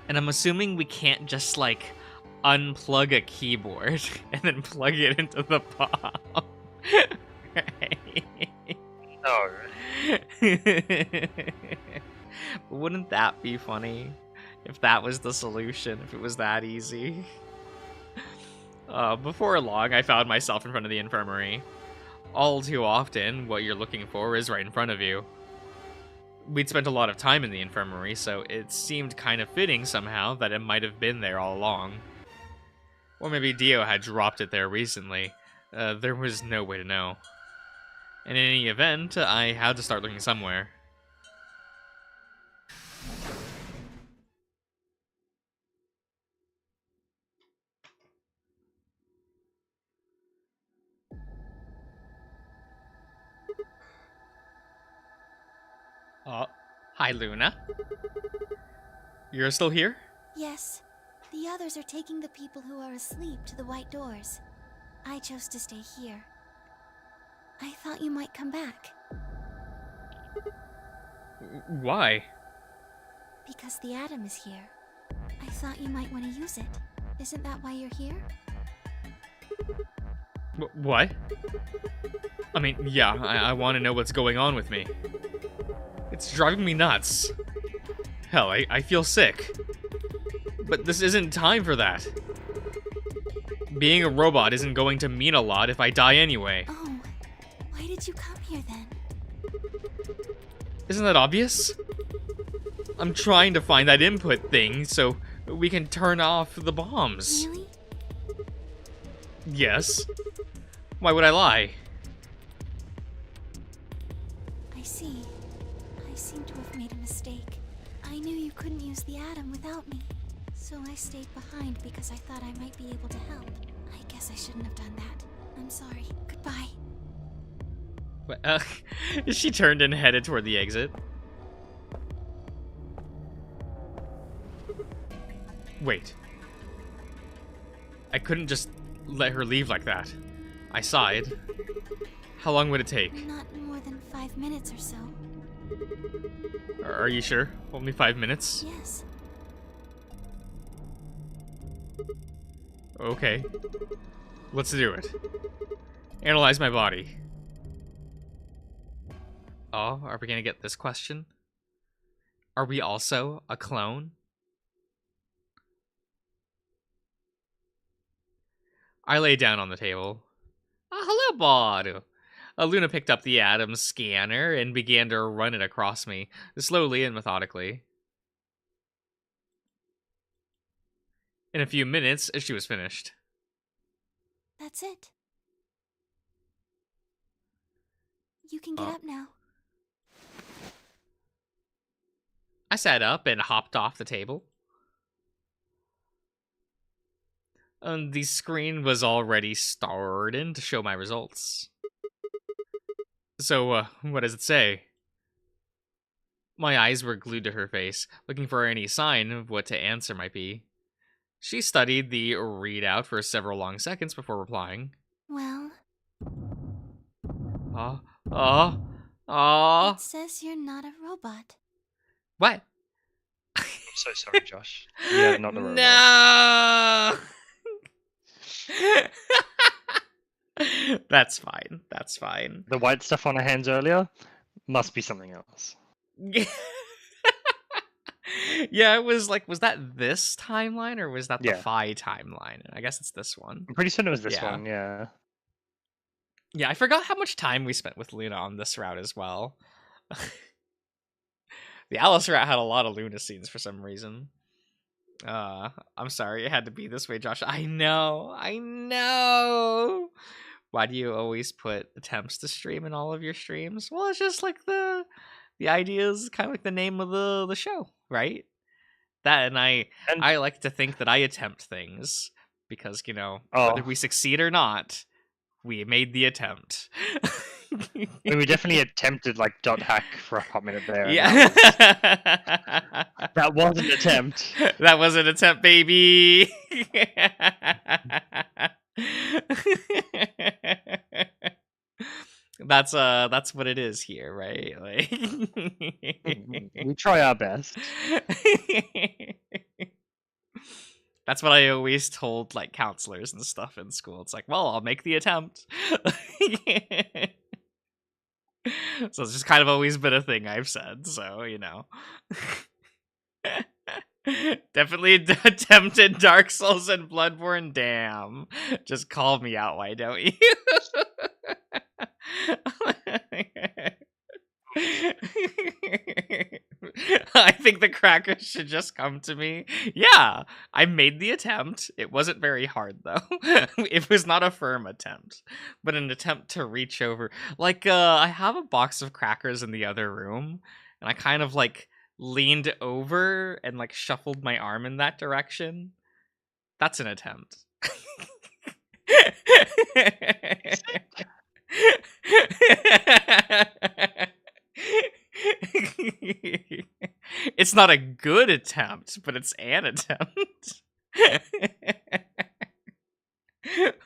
S1: And I'm assuming we can't just, like, unplug a keyboard and then plug it into the palm.
S2: No.
S1: Wouldn't that be funny? If that was the solution, if it was that easy. Before long, I found myself in front of the infirmary. All too often, what you're looking for is right in front of you. We'd spent a lot of time in the infirmary, so it seemed kind of fitting somehow that it might have been there all along. Or maybe Dio had dropped it there recently. There was no way to know. In any event, I had to start looking somewhere. Oh, hi Luna. You're still here?
S3: Yes. The others are taking the people who are asleep to the white doors. I chose to stay here. I thought you might come back.
S1: Why?
S3: Because the atom is here. I thought you might want to use it. Isn't that why you're here?
S1: What? I mean, yeah, I want to know what's going on with me. It's driving me nuts. Hell, I feel sick. But this isn't time for that. Being a robot isn't going to mean a lot if I die anyway.
S3: Oh, why did you come here then?
S1: Isn't that obvious? I'm trying to find that input thing so we can turn off the bombs.
S3: Really?
S1: Yes. Why would I lie?
S3: I see. I seem to have made a mistake. I knew you couldn't use the atom without me. So I stayed behind because I thought I might be able to help. I guess I shouldn't have done that. I'm sorry. Goodbye.
S1: She turned and headed toward the exit. Wait. I couldn't just let her leave like that. I sighed. How long would it take?
S3: Not more than 5 minutes or so.
S1: Are you sure? Only 5 minutes?
S3: Yes.
S1: Okay. Let's do it. Analyze my body. Oh, are we gonna get this question? Are we also a clone? I lay down on the table. Hello, bud. Luna picked up the atom scanner and began to run it across me, slowly and methodically. In a few minutes, she was finished.
S3: That's it. You can get up now.
S1: I sat up and hopped off the table. The screen was already starting to show my results. So, what does it say? My eyes were glued to her face, looking for any sign of what to answer might be. She studied the readout for several long seconds before replying.
S3: Well...
S1: It
S3: says you're not a robot.
S1: What?
S2: I'm so sorry, Josh. Yeah, not a robot.
S1: No! That's fine. That's fine.
S2: The white stuff on her hands earlier must be something else.
S1: Yeah, it was like, was that this timeline or was that the
S2: Yeah.
S1: Phi timeline? I guess it's this one.
S2: I'm pretty certain it was this
S1: Yeah.
S2: one, yeah.
S1: Yeah, I forgot how much time we spent with Luna on this route as well. The Alice route had a lot of Luna scenes for some reason. I'm sorry it had to be this way, Josh. I know. Why do you always put attempts to stream in all of your streams? Well, it's just like the idea is kind of like the name of the show, right? That and I like to think that I attempt things because, you know, whether we succeed or not, we made the attempt.
S2: We definitely attempted like .hack for a hot minute there.
S1: Yeah.
S2: That was an attempt.
S1: That was an attempt, baby. That's what it is here, right? Like
S2: we try our best.
S1: That's what I always told like counselors and stuff in school. It's like, well, I'll make the attempt. So it's just kind of always been a thing I've said, so you know. Definitely attempted Dark Souls and Bloodborne. Damn. Just call me out, why don't you? I think the crackers should just come to me. Yeah, I made the attempt. It wasn't very hard, though. It was not a firm attempt, but an attempt to reach over. Like, I have a box of crackers in the other room, and I kind of, like, leaned over and, like, shuffled my arm in that direction. That's an attempt. It's not a good attempt, but it's an attempt.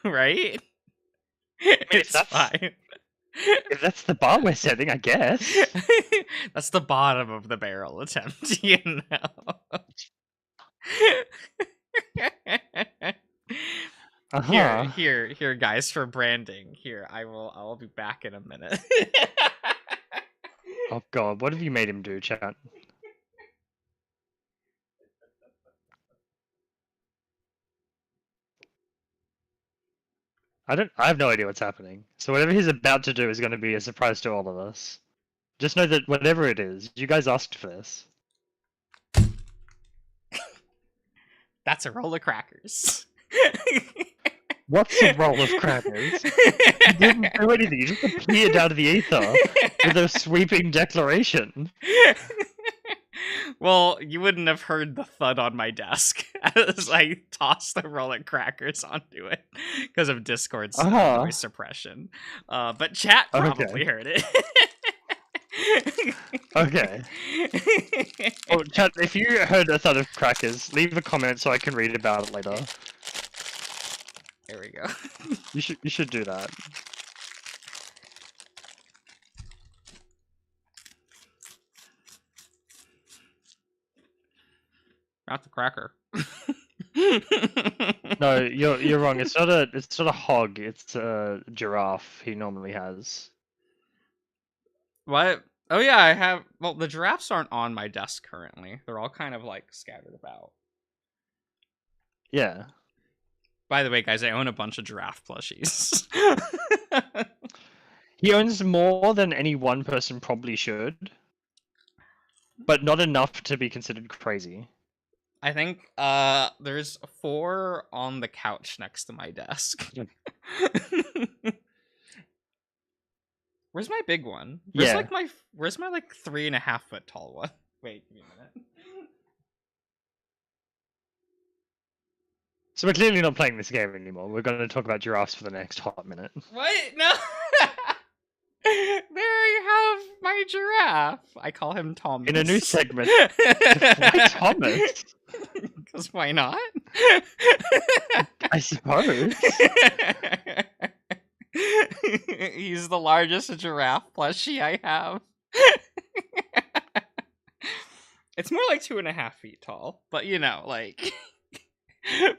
S1: Right? It's fine.
S2: If that's the bar we're setting, I guess.
S1: That's the bottom of the barrel attempt, you know. Here, guys, for branding. Here, I'll be back in a minute.
S2: Oh god, what have you made him do, chat? I have no idea what's happening. So whatever he's about to do is going to be a surprise to all of us. Just know that whatever it is, you guys asked for this.
S1: That's a roll of crackers.
S2: What's a roll of crackers? You didn't do anything, you just appeared out of the ether with a sweeping declaration.
S1: Well, you wouldn't have heard the thud on my desk as I tossed the roll of crackers onto it because of Discord's noise suppression. But chat probably heard it.
S2: Okay. Well, chat, if you heard a thud of crackers, leave a comment so I can read about it later.
S1: There we go.
S2: You should do that.
S1: Not the cracker.
S2: No, you're wrong. It's not a hog. It's a giraffe. He normally has.
S1: What? Oh yeah, I have. Well, the giraffes aren't on my desk currently. They're all kind of like scattered about.
S2: Yeah.
S1: By the way, guys, I own a bunch of giraffe plushies.
S2: He owns more than any one person probably should, but not enough to be considered crazy.
S1: I think there's 4 on the couch next to my desk. Where's my big one? Where's my like 3.5 foot tall one? Wait, give me a minute.
S2: So we're clearly not playing this game anymore. We're going to talk about giraffes for the next hot minute.
S1: What? No. There you have my giraffe. I call him Thomas.
S2: In a new segment. Why Thomas?
S1: Because why not?
S2: I suppose.
S1: He's the largest giraffe plushie I have. It's more like 2.5 feet tall, but you know, like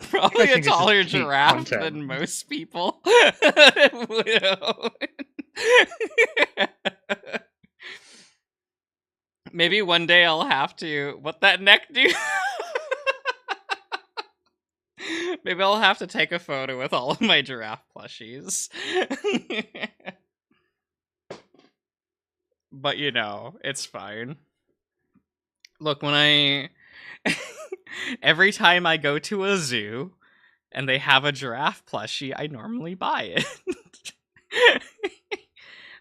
S1: Probably a
S2: think this is
S1: taller
S2: peak
S1: giraffe
S2: content.
S1: than most people would own. Maybe one day I'll have to. What that neck do? Maybe I'll have to take a photo with all of my giraffe plushies. But you know, it's fine. Look, when I... every time I go to a zoo and they have a giraffe plushie, I normally buy it.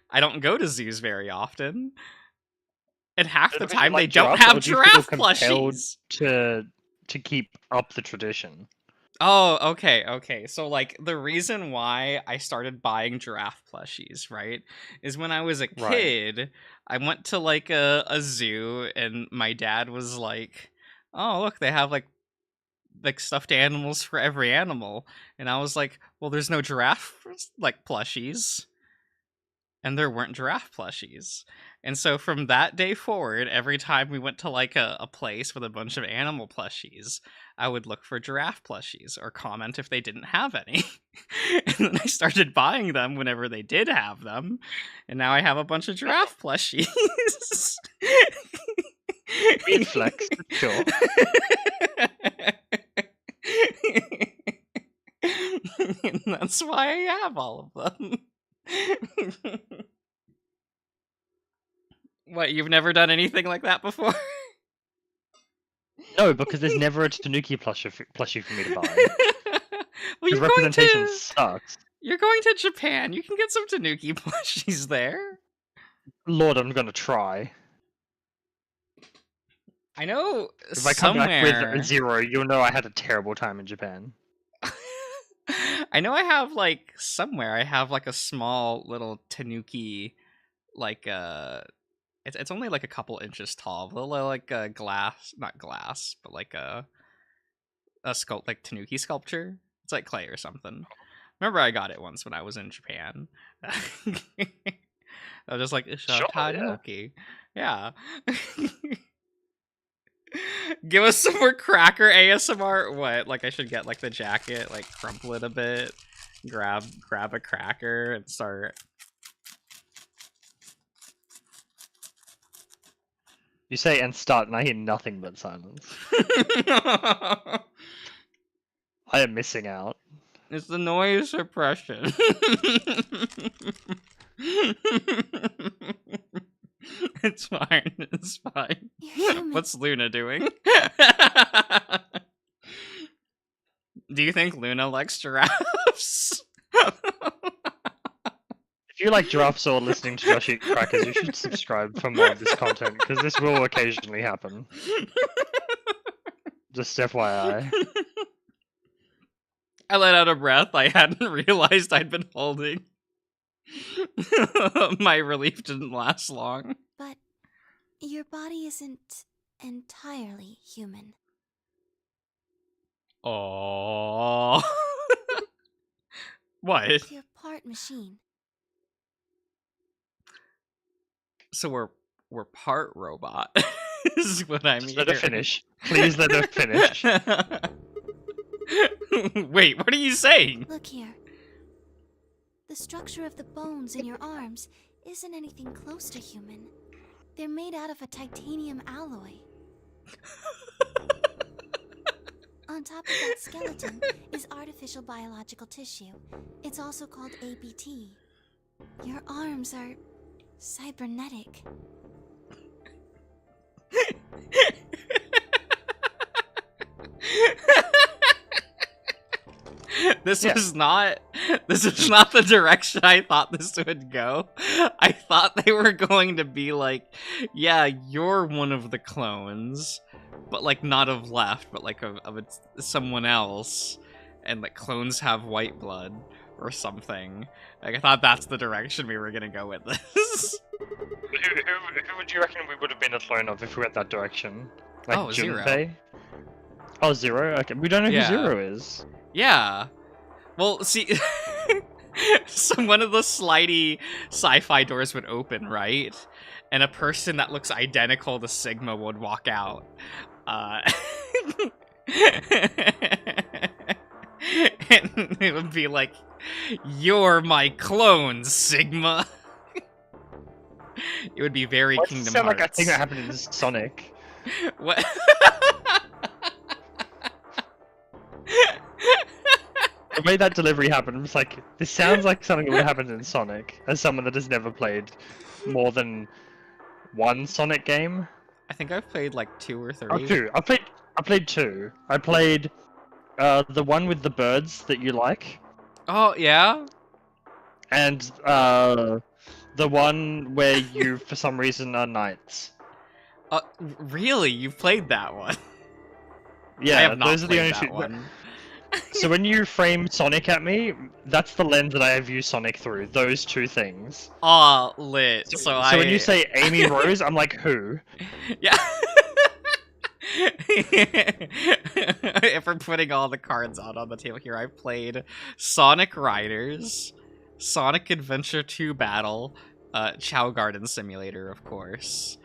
S1: I don't go to zoos very often. And half the time they don't have giraffe plushies.
S2: To keep up the tradition.
S1: Oh, okay. So, like, the reason why I started buying giraffe plushies, right, is when I was a kid, I went to, like, a zoo, and my dad was like, oh, look, they have, like, stuffed animals for every animal. And I was like, well, there's no giraffe, like, plushies. And there weren't giraffe plushies. And so from that day forward, every time we went to like a place with a bunch of animal plushies, I would look for giraffe plushies or comment if they didn't have any. And then I started buying them whenever they did have them. And now I have a bunch of giraffe plushies.
S2: Being flex, sure.
S1: And that's why I have all of them. What, you've never done anything like that before?
S2: No, because there's never a Tanuki plushie for me to buy.
S1: Well,
S2: The representation sucks.
S1: You're going to Japan. You can get some Tanuki plushies there.
S2: Lord, I'm gonna try.
S1: I know
S2: If I come back with a 0, you'll know I had a terrible time in Japan.
S1: I know I have, like, somewhere, I have, like, a small little Tanuki, like, it's only, like, a couple inches tall, little, like, a glass, not glass, but, like, a like, Tanuki sculpture. It's like clay or something. Remember I got it once when I was in Japan. I was just like, it's a Tanuki. Yeah. Give us some more cracker ASMR. What? Like I should get like the jacket, like crumple it a bit, grab a cracker and start.
S2: You say and start, and I hear nothing but silence. I am missing out.
S1: It's the noise suppression. It's fine. It's fine. What's Luna doing? Do you think Luna likes giraffes?
S2: If you like giraffes or listening to Josh eat crackers, you should subscribe for more of this content, because this will occasionally happen. Just FYI.
S1: I let out a breath I hadn't realized I'd been holding. My relief didn't last long.
S3: But your body isn't entirely human.
S1: Oh. What?
S3: You're part machine.
S1: So we're part robot. Is what I'm
S2: Just let her finish. Please let her finish.
S1: Wait, what are you saying?
S3: Look here. The structure of the bones in your arms isn't anything close to human. They're made out of a titanium alloy. On top of that skeleton is artificial biological tissue. It's also called ABT. Your arms are cybernetic.
S1: This is not the direction I thought this would go. I thought they were going to be like, yeah, you're one of the clones, but like not of Left, but like of someone else, and like clones have white blood or something. Like I thought that's the direction we were gonna go with this.
S2: Who would you reckon we would have been a clone of if we went that direction? Like
S1: Zero.
S2: Junpei? Oh, Zero? Okay, we don't know who
S1: Yeah.
S2: Zero is.
S1: Yeah. Well, see, so one of the slidey sci-fi doors would open, right? And a person that looks identical to Sigma would walk out. it would be like, "You're my clone, Sigma." It would be very
S2: Why does it
S1: Kingdom
S2: sound
S1: Hearts.
S2: like a thing that happened in Sonic?
S1: What?
S2: The way that delivery happened was like, this sounds like something that would happen in Sonic, as someone that has never played more than one Sonic game.
S1: I think I've played like 2 or 3.
S2: Oh, 2. I played 2. I played the one with the birds that you like,
S1: Oh, yeah?
S2: and the one where you, for some reason, are knights.
S1: Really? You've played that one?
S2: Yeah,
S1: I have not
S2: those are the only
S1: played
S2: two.
S1: that one.
S2: So when you frame Sonic at me, that's the lens that I have viewed Sonic through. Those 2 things.
S1: Aw, lit. So
S2: when you say Amy Rose, I'm like, who?
S1: Yeah. If we're putting all the cards out on the table here, I've played Sonic Riders, Sonic Adventure 2 Battle, Chow Garden Simulator, of course,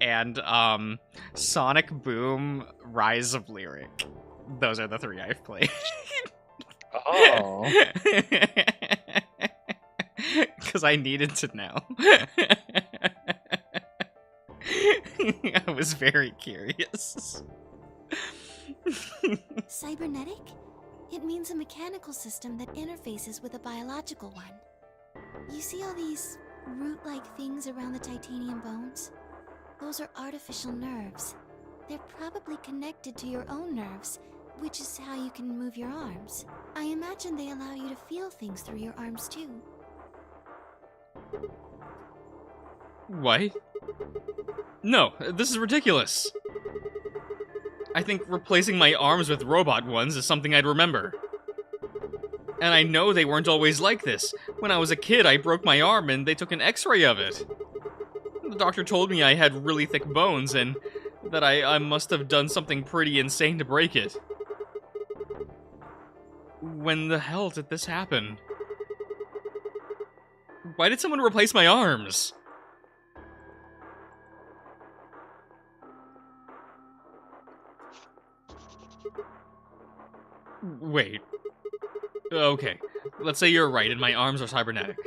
S1: and Sonic Boom Rise of Lyric. Those are the 3 I've played.
S2: Oh.
S1: Because I needed to know. I was very curious.
S3: Cybernetic? It means a mechanical system that interfaces with a biological one. You see all these root-like things around the titanium bones? Those are artificial nerves. They're probably connected to your own nerves, which is how you can move your arms. I imagine they allow you to feel things through your arms too.
S1: What? No, this is ridiculous. I think replacing my arms with robot ones is something I'd remember. And I know they weren't always like this. When I was a kid, I broke my arm and they took an x-ray of it. The doctor told me I had really thick bones and that I must have done something pretty insane to break it. When the hell did this happen? Why did someone replace my arms? Wait. Okay, let's say you're right and my arms are cybernetic.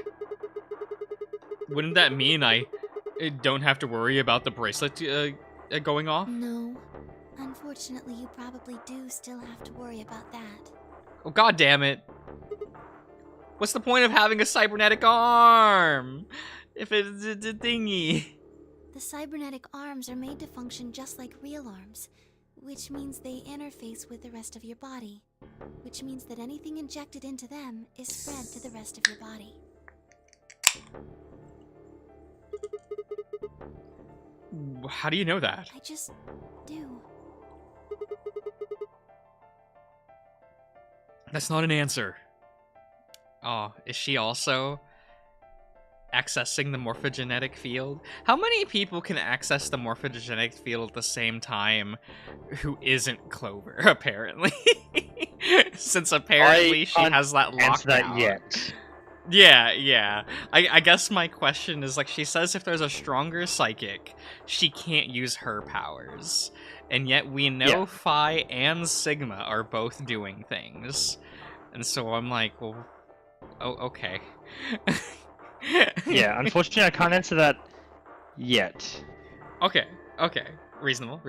S1: Wouldn't that mean I don't have to worry about the bracelet going off?
S3: No. Unfortunately, you probably do still have to worry about that.
S1: Oh, god damn it. What's the point of having a cybernetic arm? If it's a thingy.
S3: The cybernetic arms are made to function just like real arms, which means they interface with the rest of your body, which means that anything injected into them is spread to the rest of your body.
S1: How do you know that?
S3: I just do.
S1: That's not an answer. Oh, is she also accessing the morphogenetic field? How many people can access the morphogenetic field at the same time who isn't Clover, apparently? Since apparently she has that lockdown.
S2: That yet.
S1: Yeah. I guess my question is, like, she says if there's a stronger psychic, she can't use her powers. And yet we know Phi and Sigma are both doing things. And so I'm like, well, oh, okay.
S2: Yeah, unfortunately I can't answer that yet.
S1: Okay. Reasonable.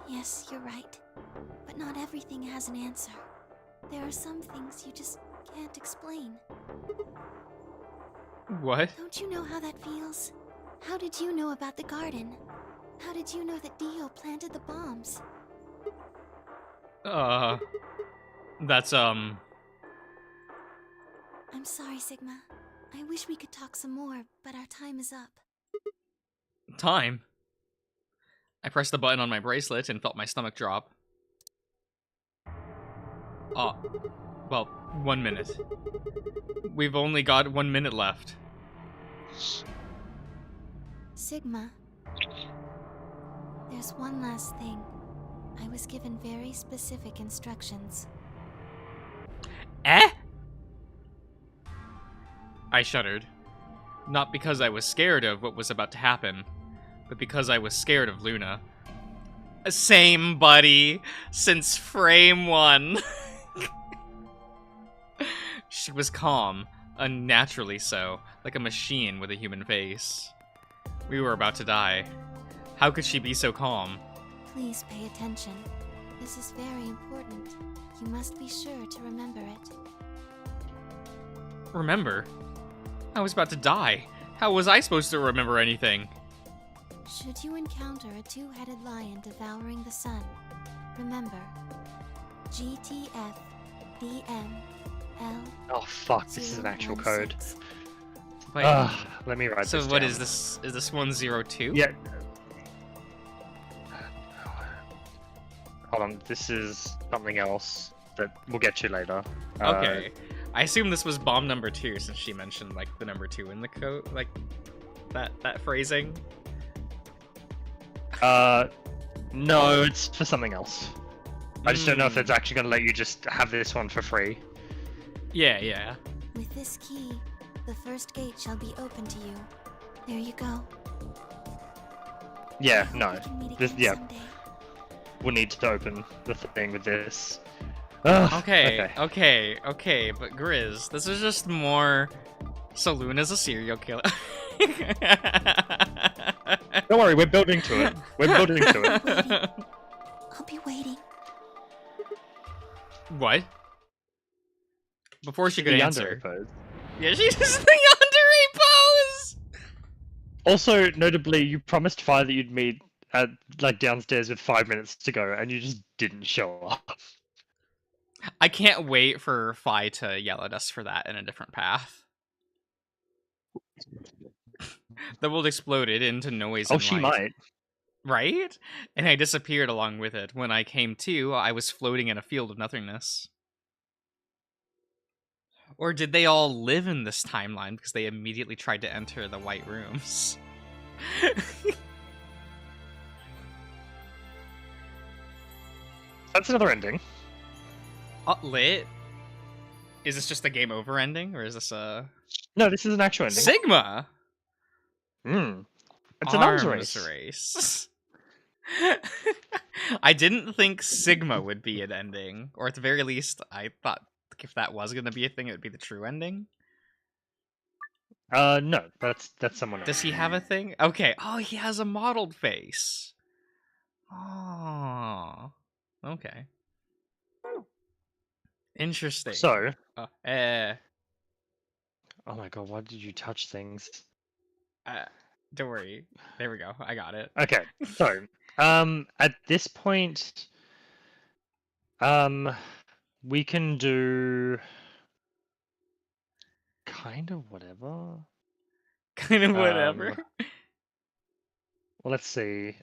S3: Yes, you're right. But not everything has an answer. There are some things you just can't explain.
S1: What?
S3: Don't you know how that feels? How did you know about the garden? How did you know that Dio planted the bombs?
S1: That's,
S3: I'm sorry, Sigma. I wish we could talk some more, but our time is up.
S1: Time? I pressed the button on my bracelet and felt my stomach drop. Oh, well, 1 minute. We've only got 1 minute left.
S3: Sigma. There's one last thing. I was given very specific instructions.
S1: Eh? I shuddered. Not because I was scared of what was about to happen, but because I was scared of Luna. Same, buddy, since frame 1. She was calm, unnaturally so, like a machine with a human face. We were about to die. How could she be so calm?
S3: Please pay attention. This is very important. You must be sure to remember it.
S1: Remember? I was about to die. How was I supposed to remember anything?
S3: Should you encounter a two-headed lion devouring the sun, remember, GTF DN L.
S2: Oh fuck, this is an actual code.
S1: Wait,
S2: Let me write
S1: so
S2: this
S1: what
S2: down.
S1: is this? Is this 102?
S2: Yeah. Hold on, this is something else that we'll get to later.
S1: Okay. I assume this was bomb number 2 since she mentioned like the number 2 in the code, like that phrasing.
S2: No, it's for something else. I just don't know if it's actually going to let you just have this one for free.
S1: Yeah.
S3: With this key, the first gate shall be open to you. There you go.
S2: Yeah,
S3: I
S2: no.
S3: hope we can meet
S2: This,
S3: again
S2: yeah,
S3: someday.
S2: we'll need to open the thing with this.
S1: Okay, but Grizz, this is just more... So Luna's a serial killer.
S2: Don't worry, we're building to it. We're building to it.
S3: I'll be waiting.
S1: What? Before she could
S2: The
S1: answer.
S2: yandere pose.
S1: Yeah, she's just the yandere pose!
S2: Also, notably, you promised Fire that you'd meet at like downstairs with 5 minutes to go, and you just didn't show up.
S1: I can't wait for Fi to yell at us for that in a different path. The world exploded into noise and
S2: She
S1: light.
S2: might.
S1: Right? And I disappeared along with it. When I came to, I was floating in a field of nothingness. Or did they all live in this timeline because they immediately tried to enter the white rooms?
S2: That's another ending.
S1: Lit? Is this just a game over ending? Or is this a...
S2: No, this is an actual ending.
S1: Sigma!
S2: It's an arms race.
S1: I didn't think Sigma would be an ending. Or at the very least, I thought if that was going to be a thing, it would be the true ending.
S2: No, that's someone else.
S1: Does he have a thing? Okay. Oh, he has a modeled face. Oh. Okay. Interesting.
S2: So...
S1: Oh
S2: my god, why did you touch things?
S1: Don't worry. There we go. I got it.
S2: Okay, so, at this point, we can do kind of whatever.
S1: Kind of whatever.
S2: Well, let's see.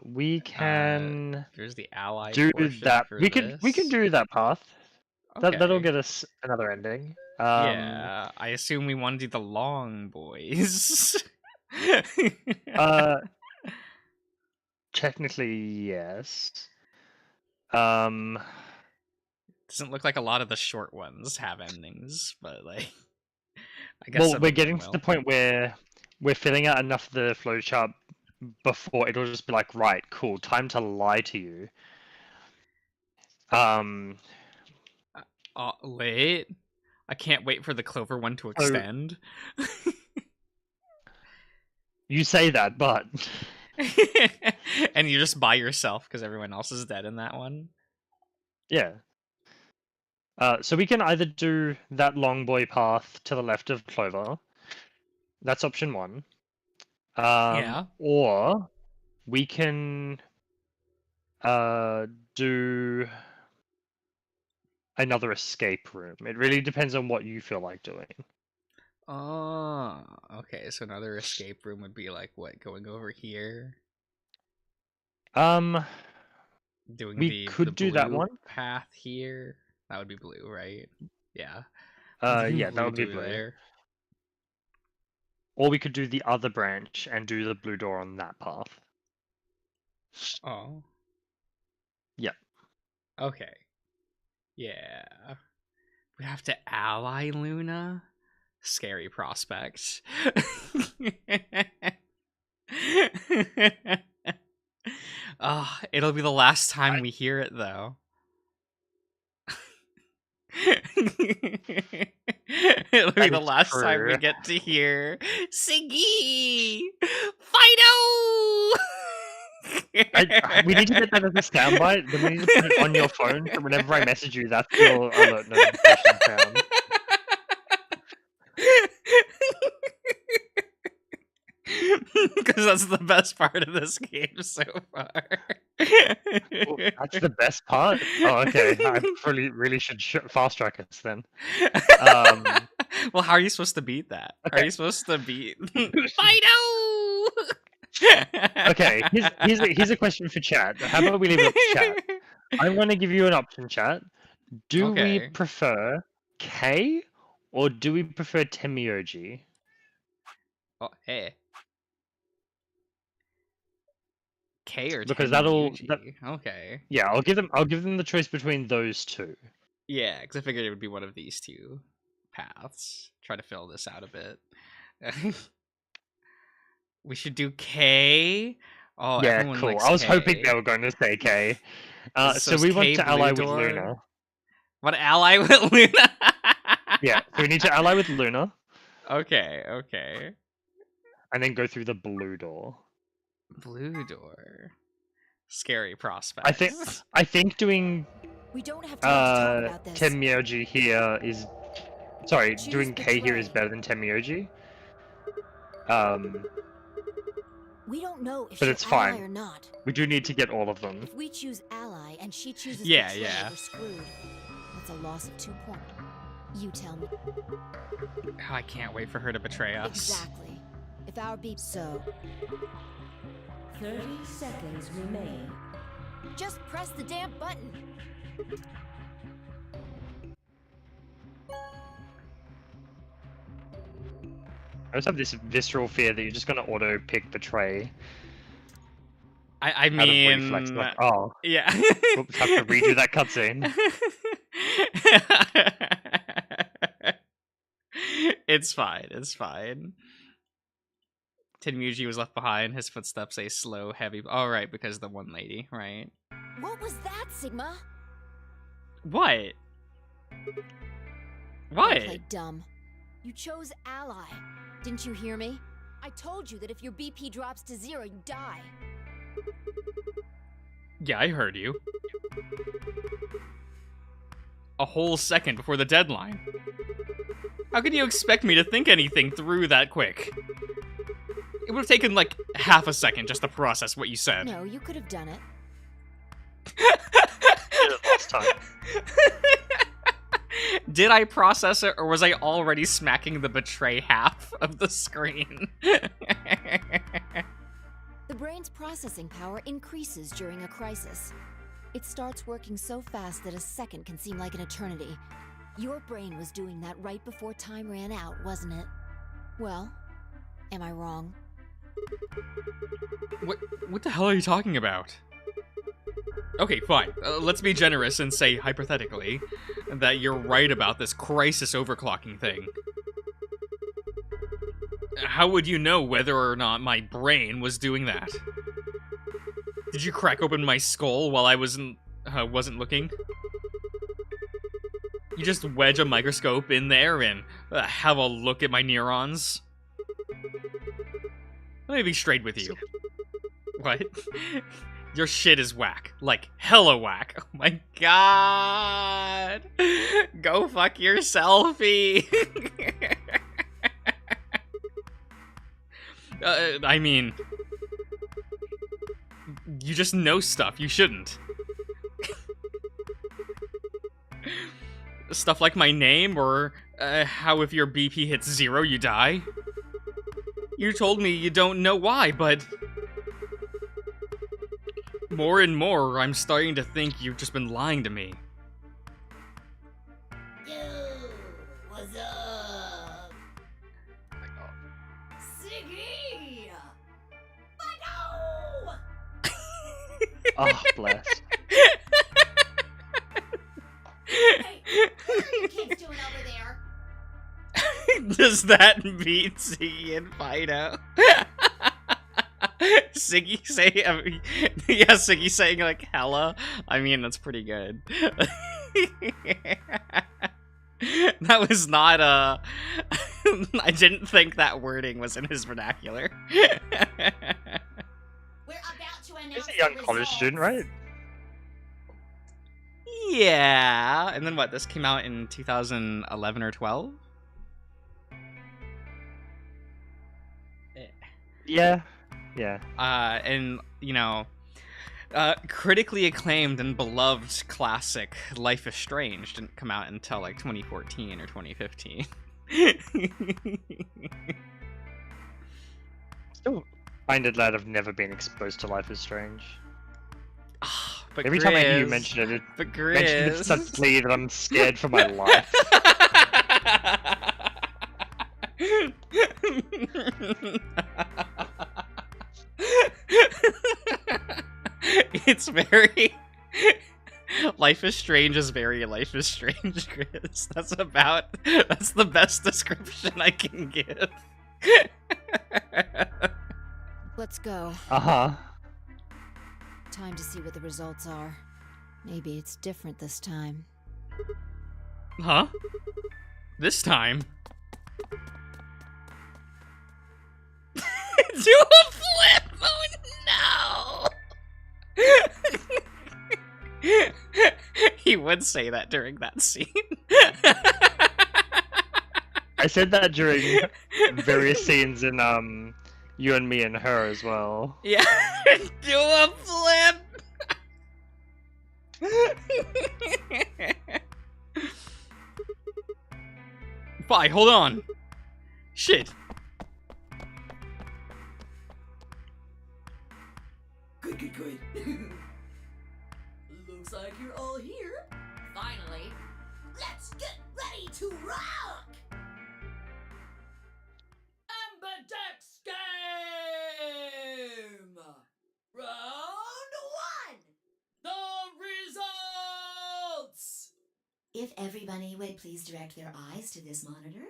S2: We can
S1: there's the ally
S2: do
S1: portion
S2: that.
S1: for
S2: We can do that path.
S1: Okay.
S2: That'll get us another ending.
S1: Yeah, I assume we want to do the long boys.
S2: Technically, yes.
S1: Doesn't look like a lot of the short ones have endings, but like, I guess.
S2: Well, we're getting to the point where we're filling out enough of the flowchart before it'll just be like, right, cool, time to lie to you.
S1: Late. I can't wait for the Clover one to extend.
S2: You say that, but
S1: and you're just by yourself because everyone else is dead in that one.
S2: Yeah. So we can either do that long boy path to the left of Clover. That's option 1.
S1: Yeah.
S2: Or we can do another escape room. It really depends on what you feel like doing.
S1: Oh, okay. So another escape room would be like what? Going over here. Doing
S2: we
S1: the
S2: could do that
S1: blue
S2: one
S1: path here. That would be blue, right? Yeah.
S2: Yeah, that would be blue.
S1: There.
S2: Or we could do the other branch and do the blue door on that path.
S1: Oh.
S2: Yep.
S1: Okay. Yeah. We have to ally Luna? Scary prospect. It'll be the last time we hear it, though. It'll be
S2: That
S1: the
S2: is
S1: last time we
S2: true.
S1: get to hear Siggy! Fido!
S2: We need to get that as a soundbite. Then we need to put it on your phone, so whenever I message you, that's your alert notification sound.
S1: Because that's the best part of this game so far.
S2: Oh, that's the best part? Oh, okay. I really should fast track us then.
S1: Well, how are you supposed to beat that?
S2: Okay.
S1: How are you supposed to beat Fido?
S2: Okay, here's a question for chat. How about we leave it up to chat? I'm going to give you an option, chat. Do we
S1: Okay.
S2: prefer K or do we prefer Temioji?
S1: Oh, hey. K or
S2: Because
S1: Tenryuji?
S2: that
S1: Okay.
S2: yeah, I'll give them the choice between those two.
S1: Yeah, because I figured it would be one of these two paths. Try to fill this out a bit. We should do K. Oh,
S2: Yeah,
S1: everyone
S2: cool.
S1: likes
S2: I was
S1: K.
S2: hoping they were going to say K. So
S1: is
S2: we
S1: K
S2: want to ally with
S1: Blue Door?
S2: Luna.
S1: What ally with Luna?
S2: Yeah, so we need to ally with Luna
S1: Okay.
S2: and then go through the blue door.
S1: Blue Door. Scary prospect.
S2: I think doing
S10: We don't have time to talk about this.
S2: Temioji here is sorry,
S10: Choose
S2: doing K here is
S10: betray.
S2: better than Temioji.
S10: We don't know if
S2: But
S10: she'll
S2: it's
S10: ally
S2: fine.
S10: or not.
S2: We do need to get all of them.
S10: If we choose ally and she chooses
S1: Yeah,
S10: betray,
S1: yeah.
S10: we're screwed. That's a loss of 2 points. You tell me.
S1: Oh, I can't wait for her to betray us.
S10: Exactly. If our beep so
S8: 30 seconds remain.
S10: just press the damn button.
S2: I just have this visceral fear that you're just gonna auto pick betray.
S1: I
S2: Out of reflex.
S1: mean,
S2: Like, oh,
S1: yeah.
S2: oops, have to redo that cutscene.
S1: It's fine. Tenmuji was left behind. His footsteps a slow, heavy. All right, because the one lady, right?
S10: What was that, Sigma?
S1: What?
S10: Don't
S1: What?
S10: play dumb. You chose ally. Didn't you hear me? I told you that if your BP drops to 0, you die.
S1: Yeah, I heard you. A whole second before the deadline. How can you expect me to think anything through that quick? It would have taken like half a second just to process what you said.
S10: No, you could have done it.
S2: Last time.
S1: Did I process it, or was I already smacking the betray half of the screen?
S10: The brain's processing power increases during a crisis. It starts working so fast that a second can seem like an eternity. Your brain was doing that right before time ran out, wasn't it? Well, am I wrong?
S1: What the hell are you talking about? Okay, fine. Let's be generous and say, hypothetically, that you're right about this crisis overclocking thing. How would you know whether or not my brain was doing that? Did you crack open my skull while I wasn't looking? You just wedge a microscope in there and have a look at my neurons? Let me be straight with you. What? Your shit is whack. Like, hella whack. Oh my god. Go fuck yourselfie. I mean, you just know stuff you shouldn't. Stuff like my name, or how if your BP hits 0, you die. You told me you don't know why, but more and more, I'm starting to think you've just been lying to me.
S9: Yo, what's up? Siggy! Fido!
S2: Oh, bless.
S9: Hey, what are you kids doing over there?
S1: Does that beat Siggy and Fido? Siggy say, yeah, Siggy saying like hella. I mean, that's pretty good. That was not I didn't think that wording was in his vernacular.
S9: We're about to announce
S2: He's a young
S9: the
S2: college
S9: results.
S2: student, right?
S1: Yeah. And then what? This came out in 2011 or 12?
S2: Yeah. Yeah.
S1: And, you know, critically acclaimed and beloved classic Life is Strange didn't come out until like 2014 or 2015.
S2: Still find it that I've never been exposed to Life is Strange.
S1: But
S2: Every time I hear you mention it,
S1: but
S2: mention it
S1: Grizz.
S2: such glee that I'm scared for my life.
S1: It's very Life is Strange is very Life is Strange, Chris. That's the best description I can give.
S10: Let's go.
S2: Uh-huh.
S10: Time to see what the results are. Maybe it's different this time.
S1: Huh? This time? Do a flip! Oh no! He would say that during that scene.
S2: I said that during various scenes in You and Me and Her as well.
S1: Yeah, do a flip! Bye, hold on. Shit.
S9: Good. Looks like you're all here. Finally. Let's get ready to rock! Ambidex game! Round 1! The results!
S8: If everybody would please direct their eyes to this monitor.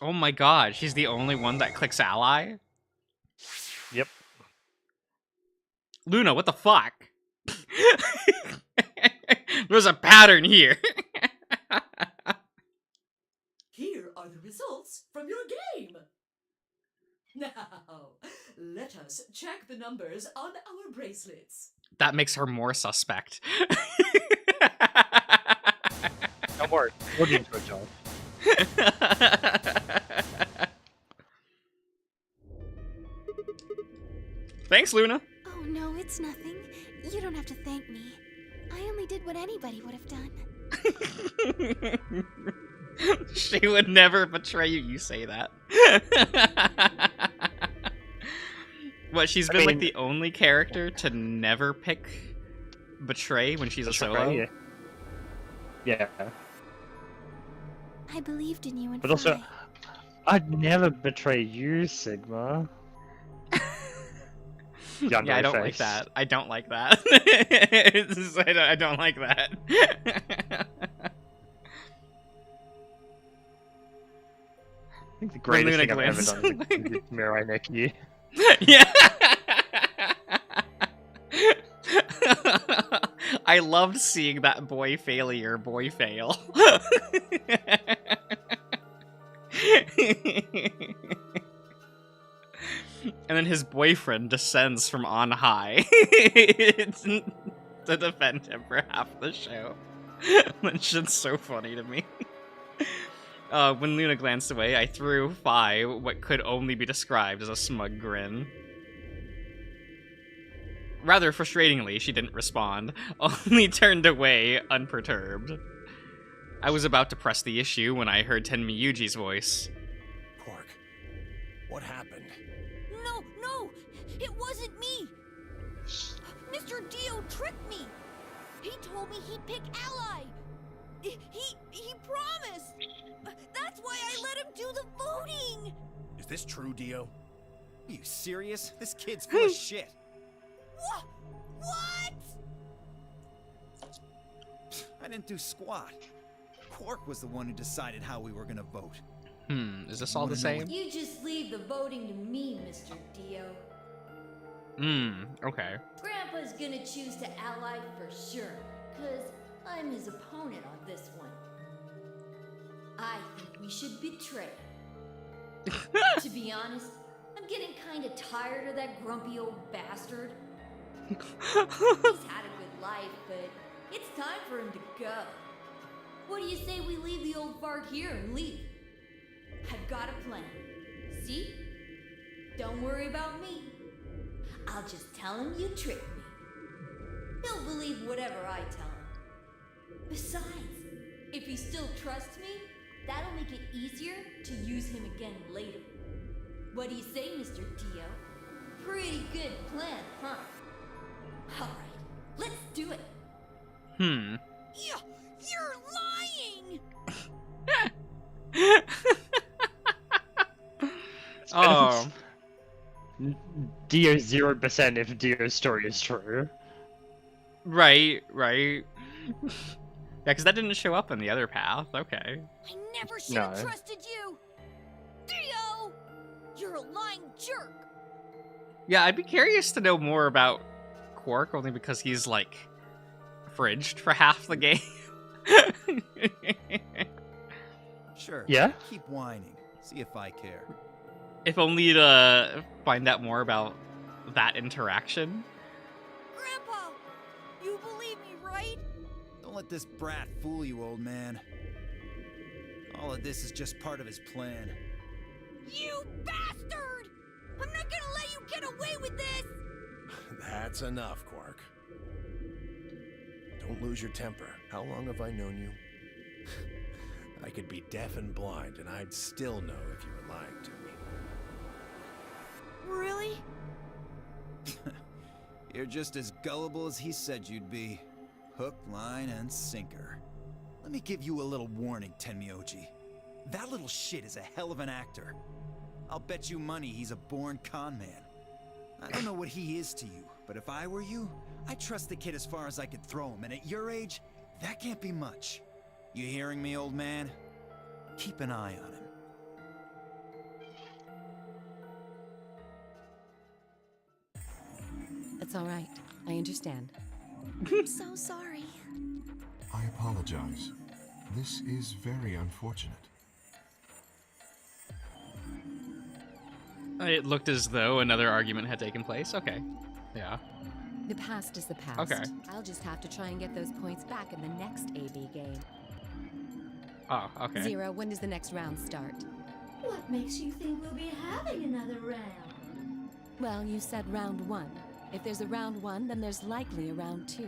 S1: Oh my god, she's the only one that clicks ally?
S2: Yep.
S1: Luna, what the fuck? There's a pattern here.
S9: Here are the results from your game. Now, let us check the numbers on our bracelets.
S1: That makes her more suspect.
S2: Don't worry, we'll get into it, Josh.
S1: Thanks, Luna.
S3: Oh no, it's nothing. You don't have to thank me. I only did what anybody would have done.
S1: She would never betray you, you say that. What, she's been like the only character to never pick betray when she's a solo?
S2: Yeah. Yeah.
S3: I believed in you and
S2: But also, I'd never betray you, Sigma.
S1: Yeah, I don't like that. I don't like that. I don't like that.
S2: I think the greatest thing I've ever done is Mirai Neki.
S1: Yeah. I loved seeing that boy failure, boy fail. And then his boyfriend descends from on high to defend him for half the show. That shit's so funny to me. When Luna glanced away, I threw Fi what could only be described as a smug grin. Rather frustratingly, she didn't respond, only turned away, unperturbed. I was about to press the issue when I heard Tenmi Yuji's voice.
S7: Quark, what happened?
S10: No! It wasn't me! Mr. Dio tricked me! He told me he'd pick Ally! He promised! That's why I let him do the voting!
S7: Is this true, Dio?
S5: Are you serious? This kid's full of shit.
S10: What?
S5: I didn't do squat. Quark was the one who decided how we were gonna vote.
S1: Is this all the same?
S8: You just leave the voting to me, Mr. Dio.
S1: Okay.
S8: Grandpa's gonna choose to ally for sure, cause I'm his opponent on this one. I think we should betray. To be honest, I'm getting kinda tired of that grumpy old bastard. He's had a good life, but it's time for him to go. What do you say we leave the old fart here and leave? I've got a plan. See? Don't worry about me. I'll just tell him you tricked me. He'll believe whatever I tell him. Besides, if he still trusts me, that'll make it easier to use him again later. What do you say, Mr. Dio? Pretty good plan, huh? Alright, let's do it.
S10: You're lying!
S1: Oh.
S2: Dio 0% if Dio's story is true.
S1: Right. Yeah, because that didn't show up in the other path. Okay.
S10: I never should have trusted you! Dio! You're a lying jerk!
S1: Yeah, I'd be curious to know more about Quark, only because he's, like, fridged for half the game.
S5: Sure.
S2: Yeah?
S5: Keep whining. See if I care.
S1: If only to find out more about that interaction.
S10: Grandpa! You believe me, right?
S5: Don't let this brat fool you, old man. All of this is just part of his plan.
S10: You bastard! I'm not gonna let you get away with this!
S7: That's enough, Quark. Don't lose your temper. How long have I known you? I could be deaf and blind, and I'd still know if you were lying to me.
S10: Really?
S5: You're just as gullible as he said you'd be. Hook, line, and sinker. Let me give you a little warning, Tenmyoji. That little shit is a hell of an actor. I'll bet you money he's a born con man. I don't know what he is to you, but if I were you, I'd trust the kid as far as I could throw him, and at your age, that can't be much. You hearing me, old man? Keep an eye on him.
S6: It's all right. I understand.
S3: I'm so sorry.
S4: I apologize. This is very unfortunate.
S1: It looked as though another argument had taken place. Okay. Yeah.
S6: The past is the past.
S1: Okay.
S6: I'll just have to try and get those points back in the next AB game.
S1: Oh, okay.
S6: Zero, when does the next round start?
S8: What makes you think we'll be having another round?
S6: Well, you said round 1. If there's a round 1, then there's likely a round 2.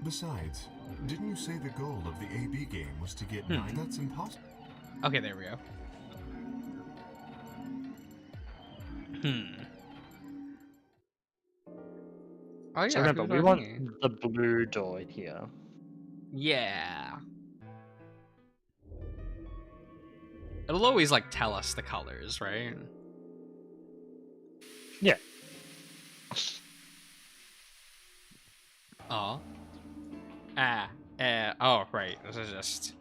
S4: Besides, didn't you say the goal of the AB game was to get 9? That's impossible.
S1: Okay, there we go. Oh yeah,
S2: So remember,
S1: who's
S2: we
S1: on
S2: want
S1: here?
S2: the blue door here.
S1: Yeah. It'll always, like, tell us the colors, right?
S2: Yeah.
S1: Oh. Oh, right. This is just...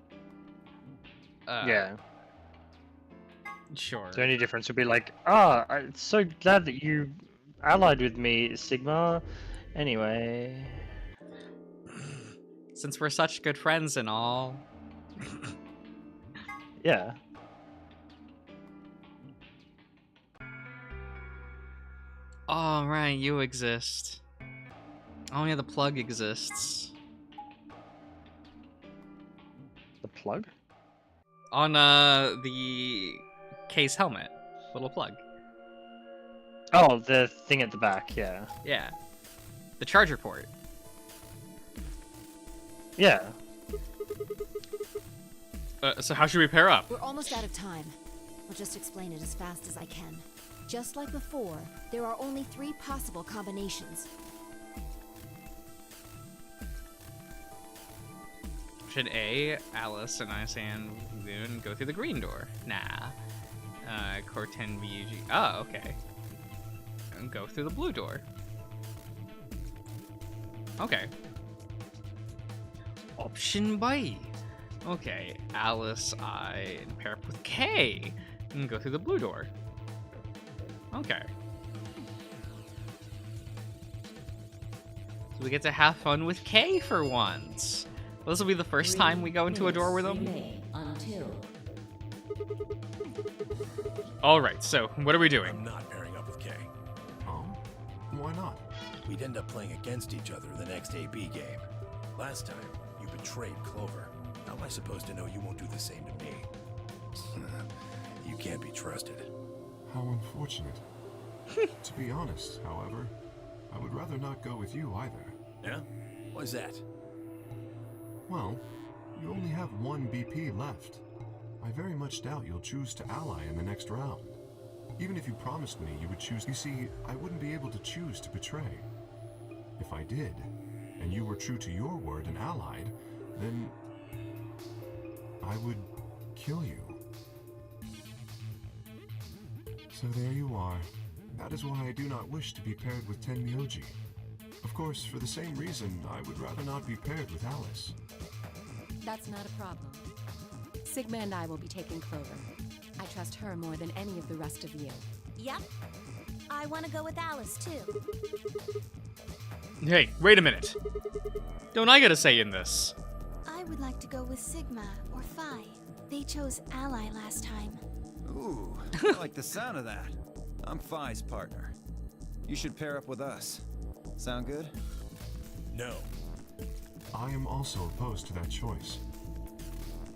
S2: Yeah.
S1: Sure.
S2: The only difference would be like, I'm so glad that you allied with me, Sigma. Anyway.
S1: Since we're such good friends and all.
S2: Yeah.
S1: Oh, right, you exist. Oh yeah, the plug exists.
S2: The plug?
S1: On, the case helmet. Little plug.
S2: Oh, the thing at the back, yeah.
S1: Yeah. The charger port.
S2: Yeah.
S1: So how should we pair up?
S10: We're almost out of time. I'll just explain it as fast as I can. Just like before, there are only 3 possible combinations.
S1: Should A, Alice and Isan Boone go through the green door? Nah. Corten VG. Oh, okay. And go through the blue door. Okay. Option B. Okay, Alice, I, and pair up with Kay, and go through the blue door. Okay. So we get to have fun with Kay for once. Well, this will be the first time we go into a door with him. Alright, so what are we doing?
S7: I'm not pairing up with Kay.
S4: Oh? Why not?
S7: We'd end up playing against each other the next AB game. Last time, you betrayed Clover. How am I supposed to know you won't do the same to me? You can't be trusted.
S4: How unfortunate. To be honest, however, I would rather not go with you either.
S7: Yeah? Why's that?
S4: Well, you only have one BP left. I very much doubt you'll choose to ally in the next round. Even if you promised me you would choose, you see, I wouldn't be able to choose to betray. If I did, and you were true to your word and allied, then I would kill you. So there you are. That is why I do not wish to be paired with Tenmyoji. Of course, for the same reason, I would rather not be paired with Alice.
S6: That's not a problem. Sigma and I will be taking Clover. I trust her more than any of the rest of you.
S10: Yep. I want to go with Alice, too.
S1: Hey, wait a minute. Don't I get a say in this?
S3: I would like to go with Sigma or Phi. They chose Ally last time.
S5: Ooh, I like the sound of that. I'm Phi's partner. You should pair up with us. Sound good?
S7: No.
S4: I am also opposed to that choice.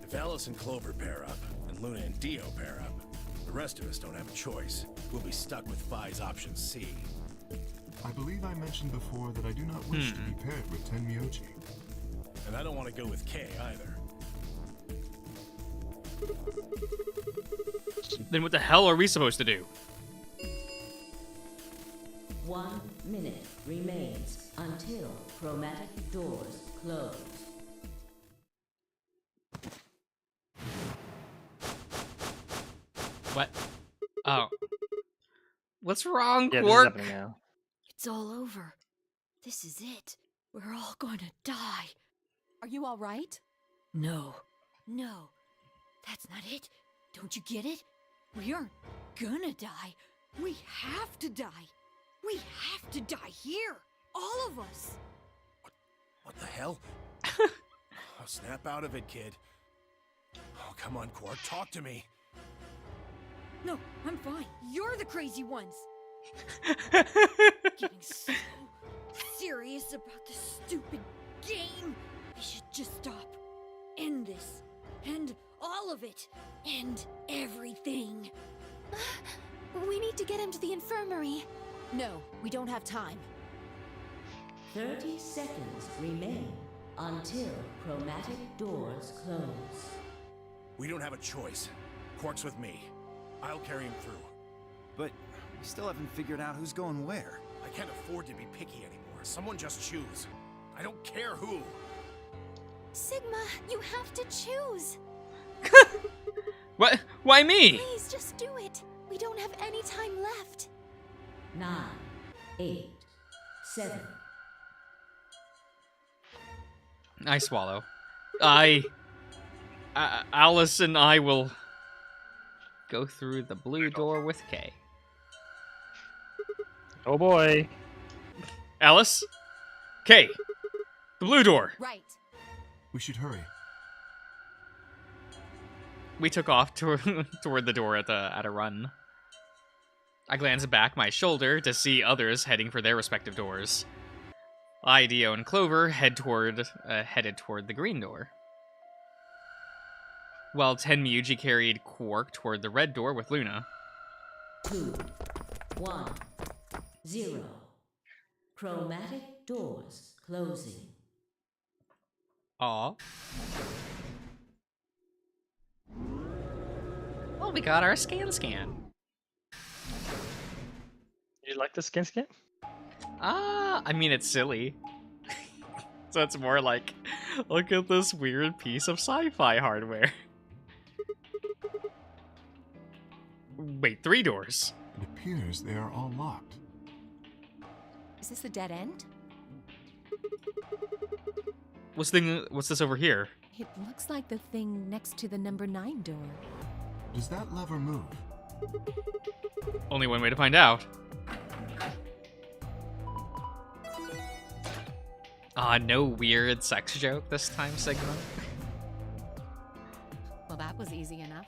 S7: If Alice and Clover pair up, and Luna and Dio pair up, the rest of us don't have a choice. We'll be stuck with Phi's option C.
S4: I believe I mentioned before that I do not wish to be paired with Tenmyoji.
S7: And I don't want to go with Kay either.
S1: Then what the hell are we supposed to do?
S8: 1 minute remains until chromatic doors close.
S1: What? Oh. What's wrong,
S2: Yeah,
S1: Quark?
S2: this is happening now.
S10: It's all over. This is it. We're all gonna die.
S6: Are you all right?
S10: No. No. That's not it. Don't you get it? We aren't gonna die. We have to die. We have to die here. All of us.
S7: What the hell? Oh, snap out of it, kid. Oh, come on, Quark, talk to me.
S10: No, I'm fine. You're the crazy ones. Getting so serious about this stupid game. We should just stop. End this. End all of it. End everything.
S3: We need to get him to the infirmary.
S10: No, we don't have time.
S8: 30 seconds remain until chromatic doors close.
S7: We don't have a choice. Quark's with me. I'll carry him through.
S5: But we still haven't figured out who's going where.
S7: I can't afford to be picky anymore. Someone just choose. I don't care who.
S3: Sigma, you have to choose.
S1: What? Why me?
S3: Please, just do it. We don't have any time left.
S8: 9, 8, 7.
S1: I swallow. Alice and I will go through the blue door with Kay.
S2: Oh boy.
S1: Alice? Kay! The blue door!
S6: Right.
S4: We should hurry.
S1: We took off toward the door at a run. I glance back my shoulder to see others heading for their respective doors. I, Dio, and Clover headed toward the green door, while Tenmyoji carried Quark toward the red door with Luna.
S8: 2, 1, 0. Chromatic doors closing.
S1: Aw. Well, we got our scan.
S2: You like the skin?
S1: I mean, it's silly. So it's more like, look at this weird piece of sci-fi hardware. Wait, 3 doors.
S4: It appears they are all locked.
S6: Is this the dead end?
S1: What's this over here?
S6: It looks like the thing next to the number 9 door.
S4: Does that lever move?
S1: Only one way to find out. No weird sex joke this time, Sigma.
S6: Well, that was easy enough.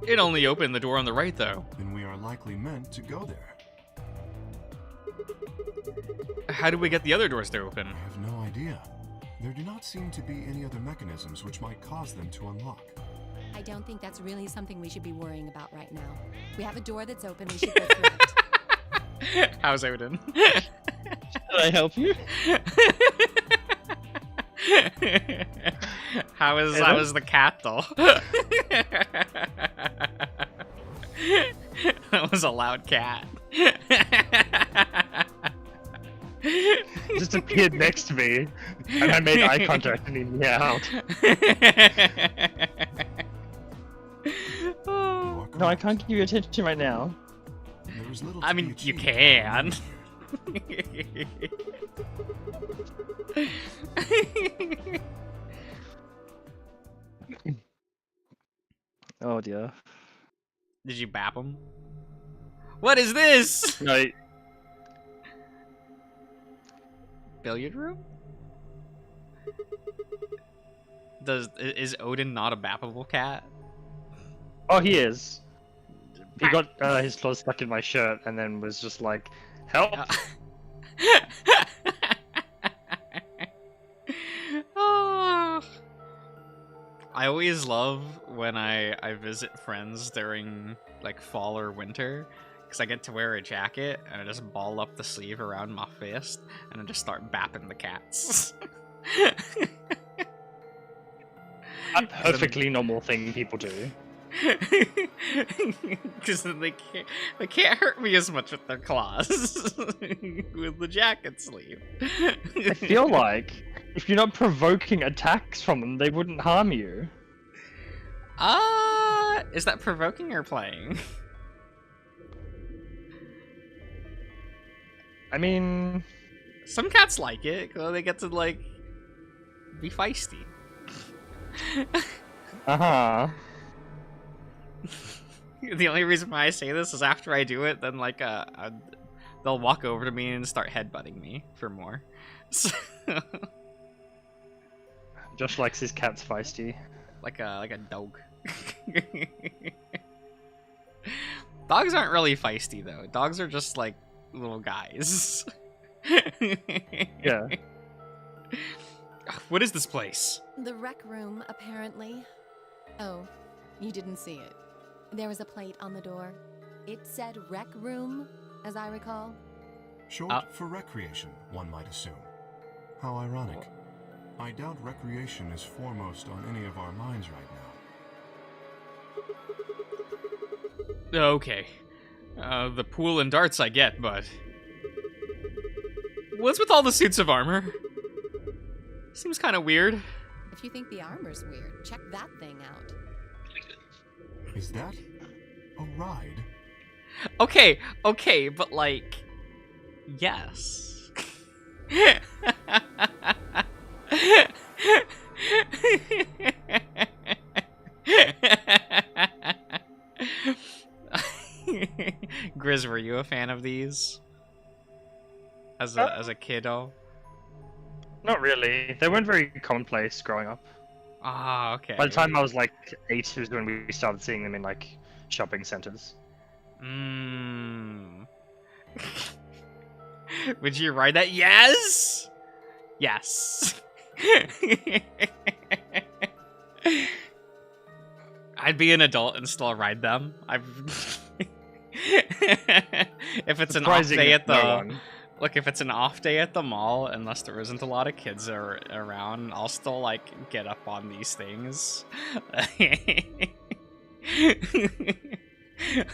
S1: It only opened the door on the right, though.
S4: Then we are likely meant to go there.
S1: How do we get the other doors to open?
S4: I have no idea. There do not seem to be any other mechanisms which might cause them to unlock.
S6: I don't think that's really something we should be worrying about right now. We have a door that's open, we should go through it.
S1: How's Odin?
S2: Should I help you?
S1: How is the cat though? That was a loud cat.
S2: Just appeared next to me, and I made eye contact and he meowed. No, I can't give you attention right now.
S1: I mean, you can.
S2: Oh dear.
S1: Did you bap him? What is this?
S2: No.
S1: Billiard room? Is Odin not a bappable cat?
S2: Oh, he is. He got his claws stuck in my shirt and then was just like, help!
S1: Oh. I always love when I visit friends during like fall or winter, because I get to wear a jacket and I just ball up the sleeve around my fist and I just start bapping the cats.
S2: A perfectly normal thing people do.
S1: Because then they can't hurt me as much with their claws with the jacket sleeve.
S2: I feel like if you're not provoking attacks from them, they wouldn't harm you.
S1: Is that provoking or playing?
S2: I mean,
S1: some cats like it because they get to like be feisty.
S2: Uh-huh.
S1: The only reason why I say this is after I do it, then like they'll walk over to me and start headbutting me for more. So...
S2: Josh likes his cats feisty.
S1: Like a dog. Dogs aren't really feisty though. Dogs are just like little guys.
S2: Yeah.
S1: What is this place?
S6: The rec room, apparently. Oh, you didn't see it. There was a plate on the door. It said rec room, as I recall.
S4: Short for recreation, one might assume. How ironic. I doubt recreation is foremost on any of our minds right now.
S1: Okay. The pool and darts I get, but... What's with all the suits of armor? Seems kind of weird.
S6: If you think the armor's weird, check that thing out.
S4: Is that a ride?
S1: Okay, but like... Yes. Grizz, were you a fan of these? As a kiddo?
S2: Not really. They weren't very commonplace growing up.
S1: Ah, okay.
S2: By the time I was like 8 was when we started seeing them in like shopping centers.
S1: Would you ride that? Yes! Yes. I'd be an adult and still ride them. If it's an off day at the... Look, if it's an off day at the mall, unless there isn't a lot of kids around, I'll still, like, get up on these things.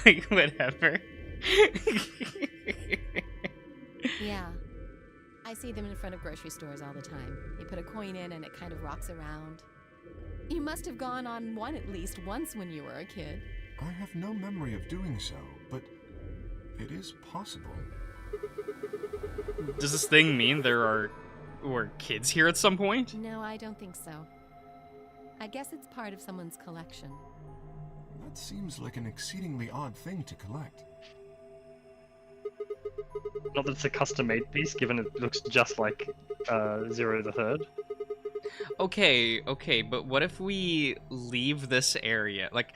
S1: Like, whatever.
S6: Yeah. I see them in front of grocery stores all the time. You put a coin in and it kind of rocks around. You must have gone on one at least once when you were a kid.
S4: I have no memory of doing so, but it is possible.
S1: Does this thing mean there are were kids here at some point?
S6: No, I don't think so. I guess it's part of someone's collection.
S4: That seems like an exceedingly odd thing to collect.
S2: Not that it's a custom-made piece, given it looks just like Zero the Third.
S1: Okay, but what if we leave this area, like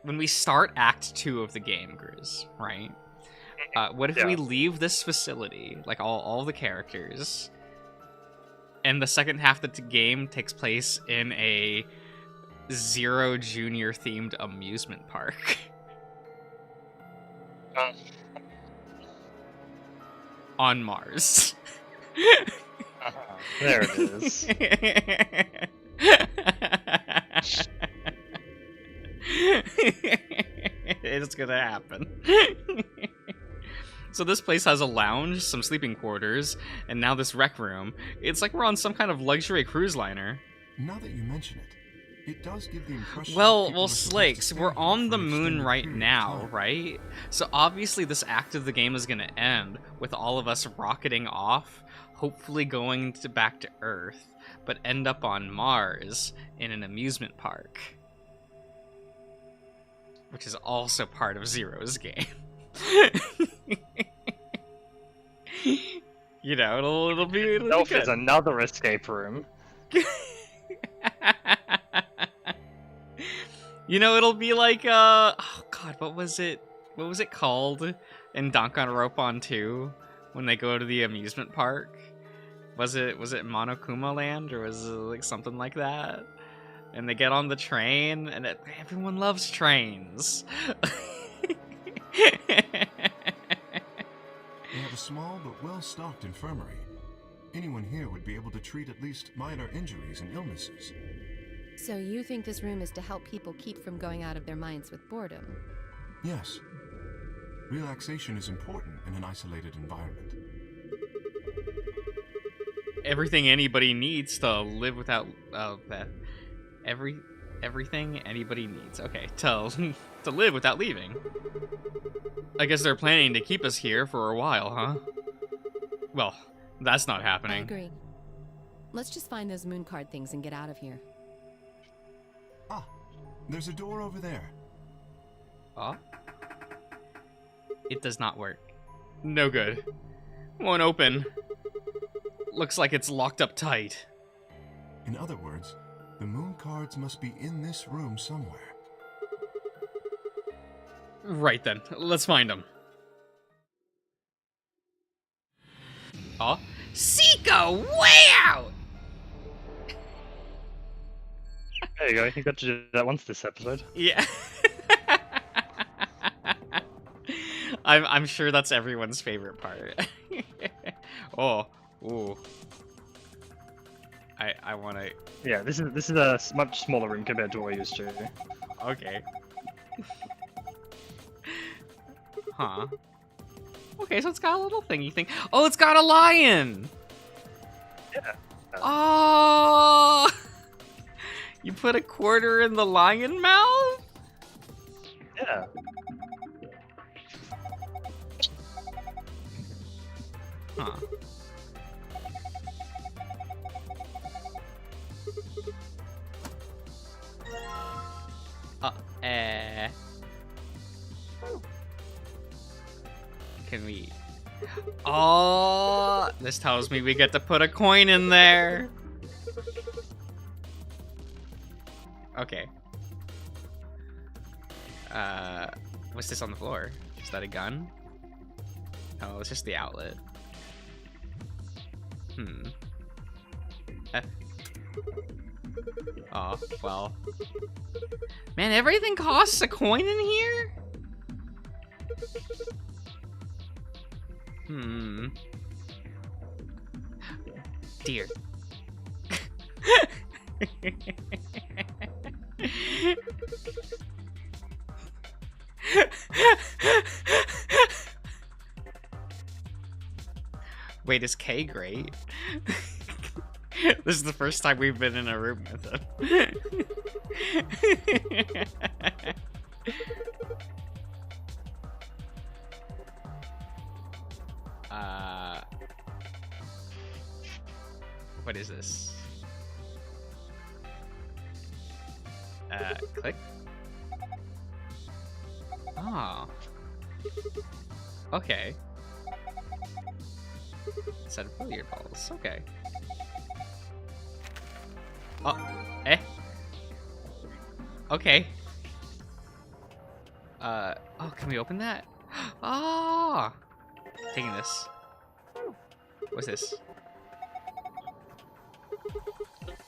S1: when we start Act 2 of the game, Grizz, right? What if we leave this facility, like all the characters, and the second half of the game takes place in a Zero Junior themed amusement park? On Mars.
S2: There it is.
S1: It's gonna happen. So this place has a lounge, some sleeping quarters, and now this rec room. It's like we're on some kind of luxury cruise liner.
S4: Now that you mention it, it does give the impression.
S1: Well, Slakes, we're on the moon right now, right? So obviously this act of the game is gonna end with all of us rocketing off, hopefully going back to Earth, but end up on Mars in an amusement park. Which is also part of Zero's game. You know, it'll be good.
S2: There's another escape room.
S1: You know, it'll be like oh god, what was it called in Danganronpa 2 when they go to the amusement park? Was it Monokuma Land, or was it like something like that? And they get on the train, and everyone loves trains.
S4: They have a small but well-stocked infirmary. Anyone here would be able to treat at least minor injuries and illnesses.
S6: So you think this room is to help people keep from going out of their minds with boredom?
S4: Yes. Relaxation is important in an isolated environment.
S1: Everything anybody needs to live without everything anybody needs. Okay, to live without leaving. I guess they're planning to keep us here for a while, huh? Well, that's not happening.
S6: I agree. Let's just find those moon card things and get out of here.
S4: Ah, there's a door over there.
S1: Oh? It does not work. No good. Won't open. Looks like it's locked up tight.
S4: In other words, the moon cards must be in this room somewhere.
S1: Right then, let's find them. Oh, Seiko, way out!
S2: There you go, you got to do that once this episode.
S1: Yeah. I'm sure that's everyone's favorite part. Oh, ooh. I want to.
S2: Yeah, this is a much smaller room compared to what we're used to.
S1: Okay. Huh. Okay, so it's got a little thingy thing. Oh, it's got a lion!
S2: Yeah.
S1: Oh! You put a quarter in the lion mouth?
S2: Yeah.
S1: Huh. Can we... Oh, this tells me we get to put a coin in there. Okay. What's this on the floor? Is that a gun? Oh, it's just the outlet. Oh, well. Man, everything costs a coin in here? Dear. Wait, is Kay great? This is the first time we've been in a room with him. What is this? Click. Ah. Okay. Set of billiard balls. Okay. Oh. Eh. Okay. Oh, can we open that? Ah. Taking this. What's this?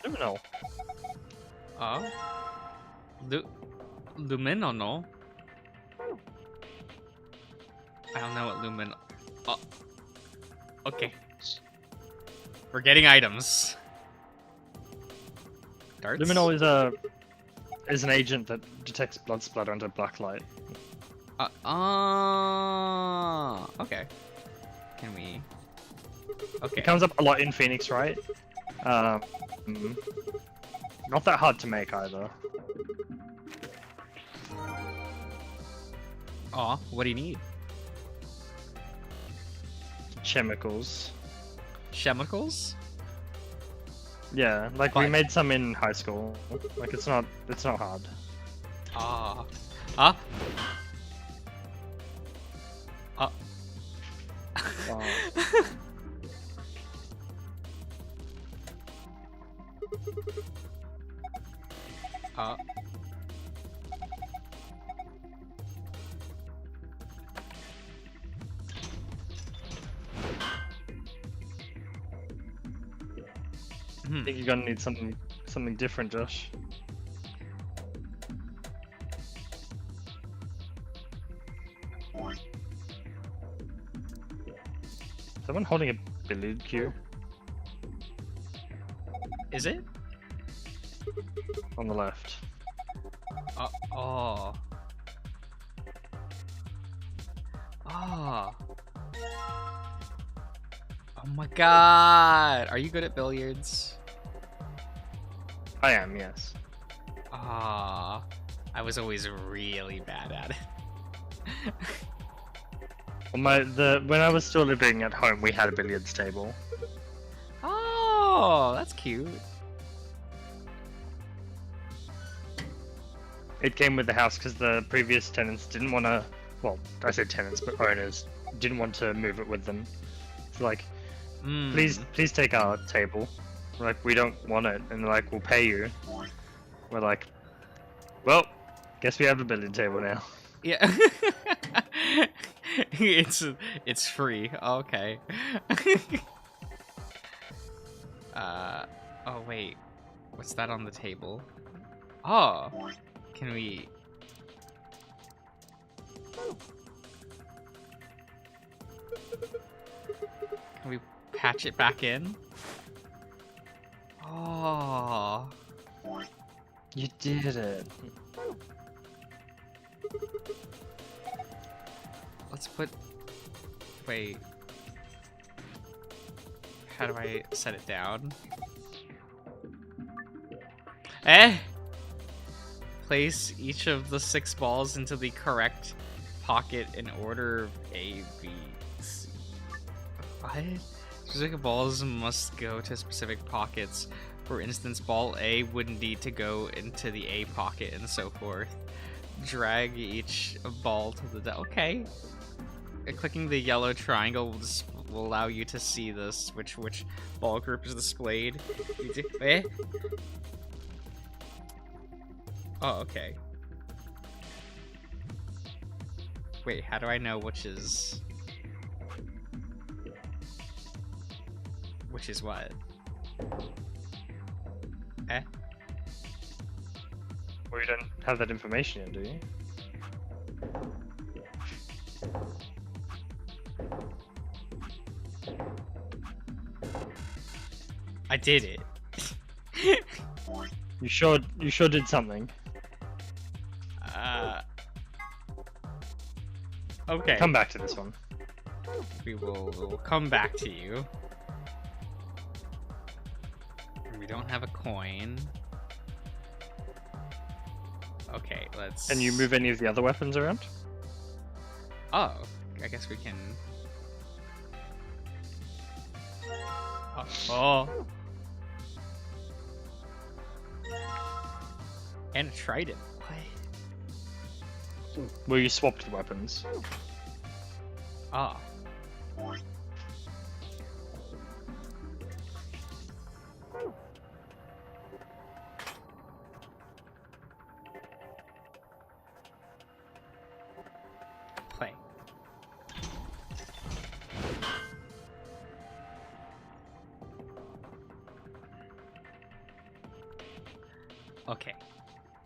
S2: Luminol.
S1: Oh. Luminol. I don't know what lumin. Oh. Okay. We're getting items. Darts?
S2: Luminol is an agent that detects blood splatter under black light.
S1: Okay. Can we? Okay.
S2: It comes up a lot in Phoenix, right? Not that hard to make either.
S1: Aw, what do you need?
S2: Chemicals.
S1: Chemicals?
S2: Yeah, like
S1: Fine.
S2: we made some in high school. Like it's not hard.
S1: Ah.
S2: I think you're gonna need something different, Josh. Someone holding a billiard cue
S1: Is it?
S2: on the left.
S1: Oh. Oh my god! Are you good at billiards?
S2: I am, yes.
S1: I was always really bad at it.
S2: Well, when I was still living at home, we had a billiards table.
S1: Oh, that's cute.
S2: It came with the house because the previous tenants didn't want to. Well, I said tenants, but owners didn't want to move it with them. It's like, please take our table. We're like, we don't want it, and they're like, we'll pay you. We're like, well, guess we have a billiard table now.
S1: Yeah. it's free. Okay. Oh wait. What's that on the table? Oh. Can we patch it back in? Oh.
S2: You did it.
S1: Let's put... Wait. How do I set it down? Eh! Place each of the 6 balls into the correct pocket in order of A, B, C. What? Specific balls must go to specific pockets. For instance, ball A would need to go into the A pocket and so forth. Drag each ball to the... Okay. Clicking the yellow triangle will allow you to see this, which ball group is displayed. Eh? Oh, okay. Wait, how do I know which is what? Eh?
S2: Well, you don't have that information yet, do you?
S1: I did it.
S2: You sure did something.
S1: Okay.
S2: Come back to this one.
S1: We'll come back to you. We don't have a coin. Okay, let's...
S2: Can you move any of the other weapons around?
S1: Oh, I guess we can... Oh. And a trident. What?
S2: Where you swapped the weapons.
S1: Ah. Play. Okay.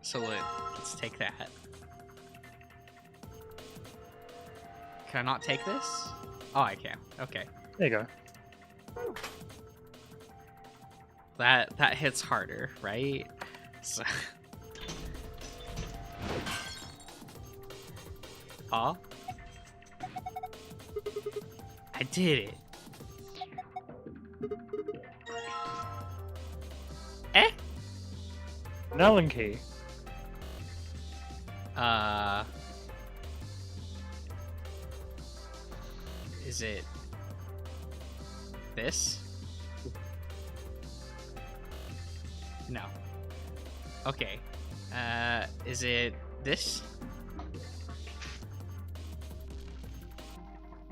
S1: So let's take that. Can I not take this? Oh, I can. Okay.
S2: There you go.
S1: That hits harder, right? So... Oh. I did it. Eh?
S2: An Allen key.
S1: Is it this? No. Okay. Is it this?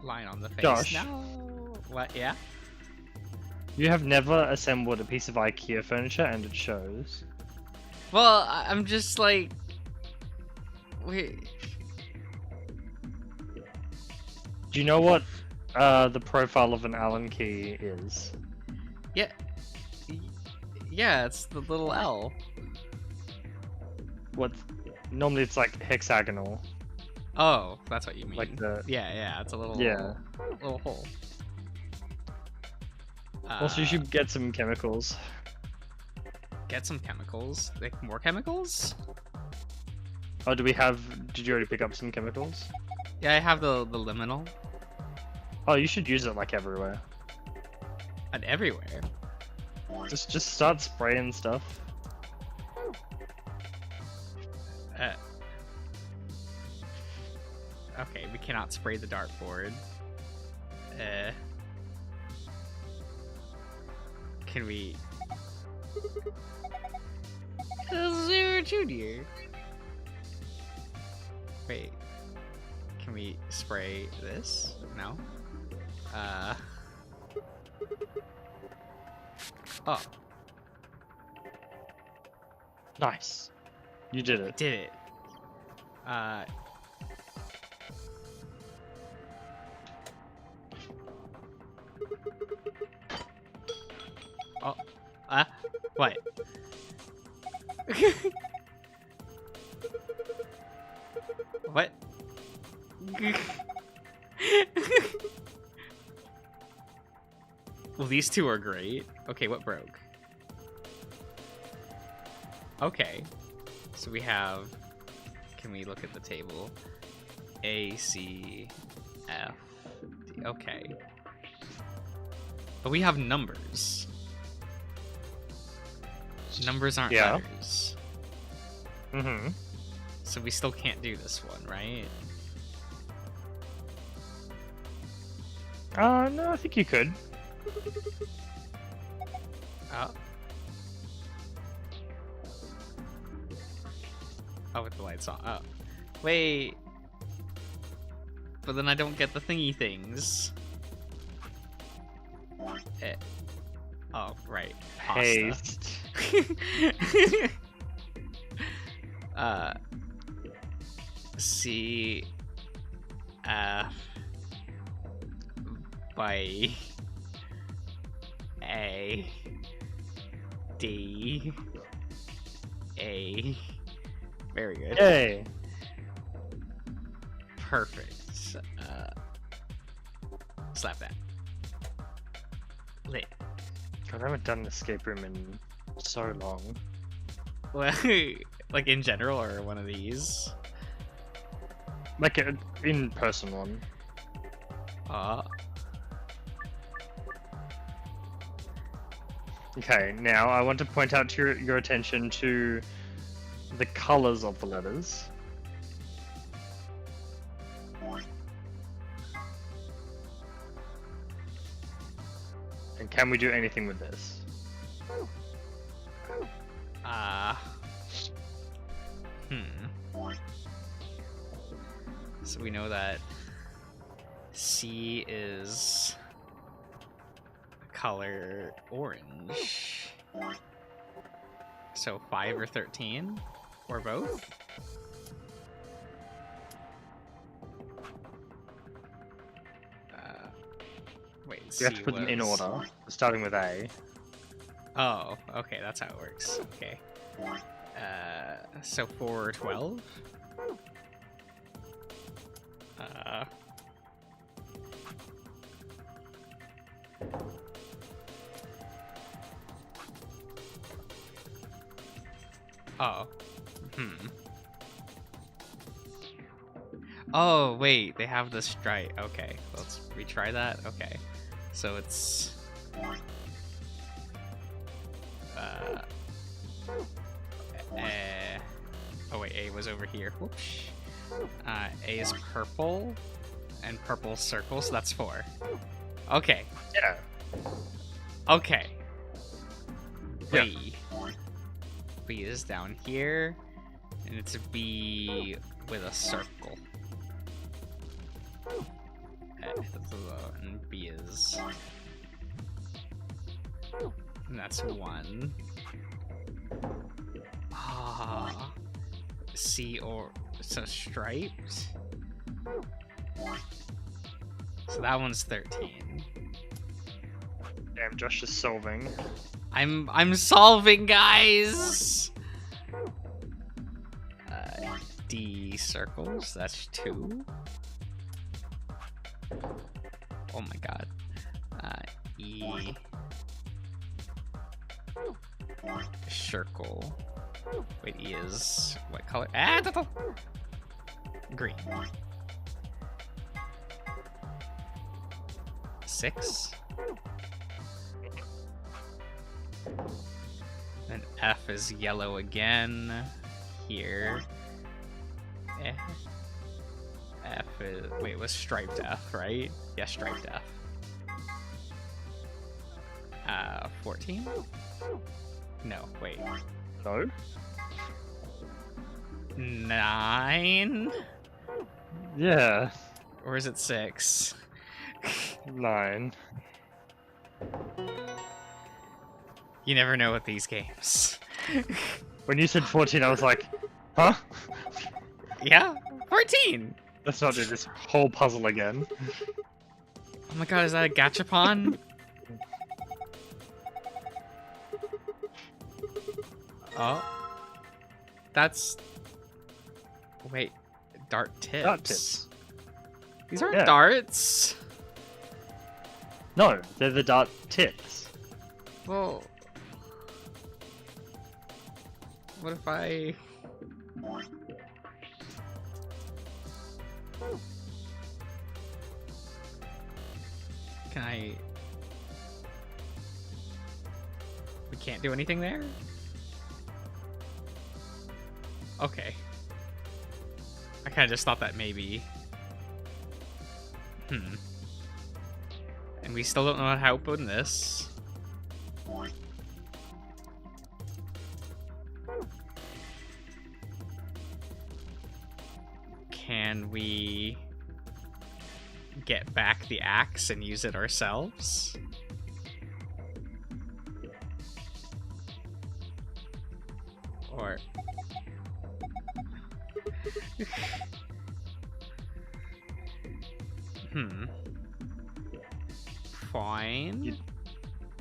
S1: Line on the face.
S2: Josh.
S1: No. What? Yeah.
S2: You have never assembled a piece of IKEA furniture, and it shows.
S1: Well, I'm just like, wait.
S2: Do you know what the profile of an Allen key is?
S1: Yeah. Yeah, it's the little L.
S2: What? Normally it's like hexagonal.
S1: Oh, that's what you mean.
S2: Like the...
S1: Yeah, it's a little little hole.
S2: Also, you should get some chemicals.
S1: Get some chemicals? Like more chemicals?
S2: Oh, did you already pick up some chemicals?
S1: Yeah, I have the liminal.
S2: Oh, you should use it like everywhere.
S1: And everywhere.
S2: Just start spraying stuff.
S1: Okay, we cannot spray the dartboard. Can we... Zero Junior. Wait. Can we spray this? No. Oh.
S2: Nice. You did it.
S1: Did it. Oh. What? What? Well, these two are great. Okay, what broke? Okay. So we have... Can we look at the table? A, C, F, D. Okay. But we have numbers. Numbers aren't letters.
S2: Mm-hmm.
S1: So we still can't do this one, right?
S2: No, I think you could.
S1: Oh. Oh, with the lights on. Oh. Wait. But then I don't get the thingy things. Oh, right.
S2: Paste.
S1: C F by A D A. Very good.
S2: Yay.
S1: Perfect. Slap that. Lit.
S2: God, I haven't done an escape room in so long.
S1: Well, like in general, or one of these?
S2: Like an in-person one. Okay, now I want to point out to your attention to the colors of the letters. And can we do anything with this?
S1: So we know that C is color orange. So 5 or 13? Or both? Wait,
S2: You have to put them in order, starting with A.
S1: Oh, okay, that's how it works. Okay. So 4 or 12? Oh. Oh, wait, they have the stripe. Okay, let's retry that. Okay. So it's... oh wait, A was over here. Whoops. A is purple, and purple circles, so that's 4. Okay.
S2: Yeah.
S1: Okay.
S2: Yeah.
S1: B. B is down here, and it's a B with a circle. And B is... And that's 1. Ah. C or... So striped? So that one's 13.
S2: Damn, Josh is solving.
S1: I'm solving, guys! D circles, that's 2. Oh my god. E... Circle. Wait, E is... What color? Ah! Green. 6. And F is yellow again. Here. F is... Wait, it was striped F, right? Yeah, striped F. 14? No, wait.
S2: No?
S1: 9?
S2: Yeah.
S1: Or is it 6?
S2: 9.
S1: You never know with these games.
S2: When you said 14, I was like, huh?
S1: Yeah? 14!
S2: Let's not do this whole puzzle again.
S1: Oh my god, is that a gachapon? Oh. That's... Wait. Dart tips.
S2: Dart tips.
S1: These aren't darts.
S2: No, they're the dart tips.
S1: Well... What if I... Can I... We can't do anything there? Okay. I kinda just thought that maybe... And we still don't know how to open this. Can we get back the axe and use it ourselves? Or... Fine.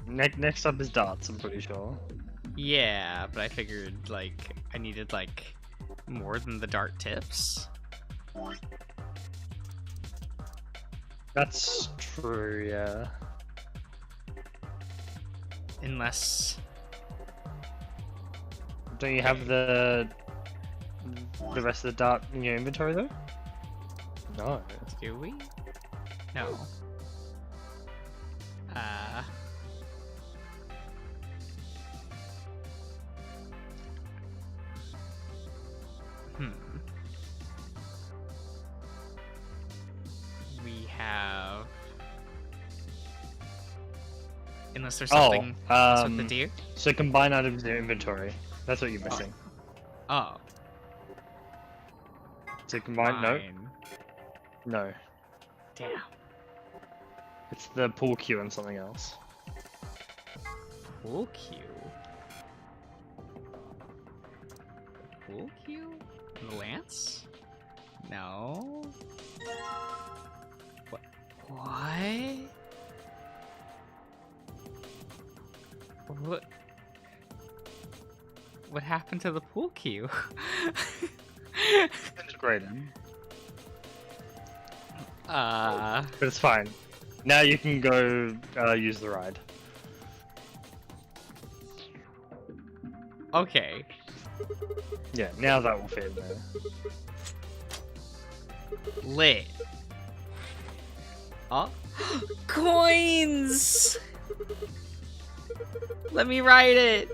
S2: Next up is darts, I'm pretty sure.
S1: Yeah, but I figured, like, I needed, like, more than the dart tips.
S2: That's true, yeah.
S1: Unless...
S2: Don't you have the rest of the dart in your inventory, though? No.
S1: Do we? No. We have... Unless there's something else with the deer?
S2: So combine items in your inventory. That's what you're missing.
S1: Oh.
S2: So combine... No. No.
S1: Damn.
S2: It's the pool cue and something else.
S1: Pool cue? Pool cue? Lance? No. What? What? What happened to the pool cue?
S2: Integrated.
S1: But
S2: But it's fine. Now you can go use the ride.
S1: okay.
S2: Yeah, now that will fit in there.
S1: Lit. Oh. Coins! Let me write it.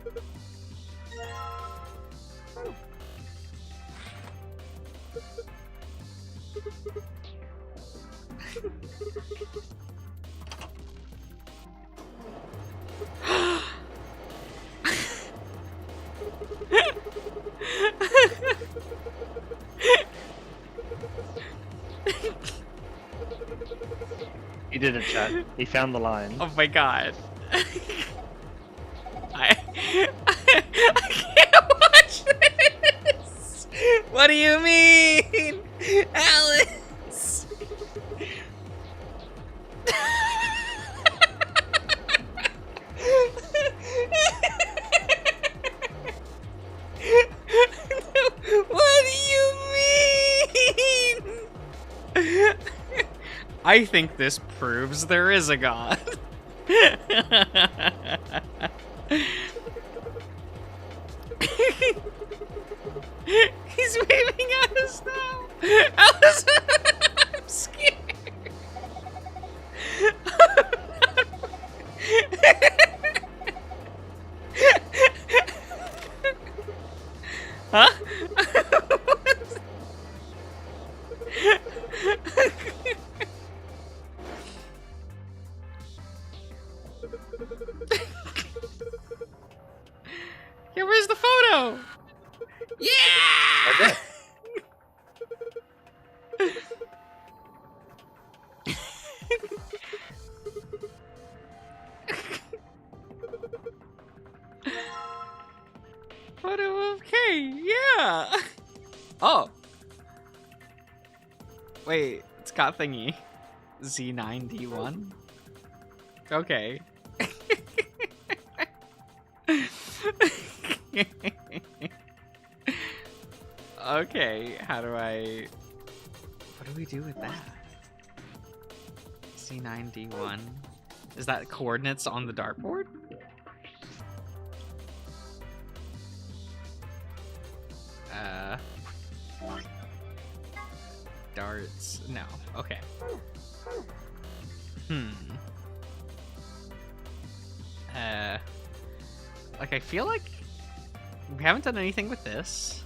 S2: He did it, chat. He found the line.
S1: Oh my god. I can't watch this! What do you mean? Alice! What do you mean? I think this proves there is a god. He's waving at us now. Alice, I'm scared. Huh? Yeah, where's the photo? Yeah!
S2: Okay.
S1: Photo of K, yeah! Oh! Wait, it's got thingy. Z9D1? Okay. Okay, how do I... What do we do with that? C9D1. Is that coordinates on the dartboard? Darts. No. Okay. Like, I feel like we haven't done anything with this.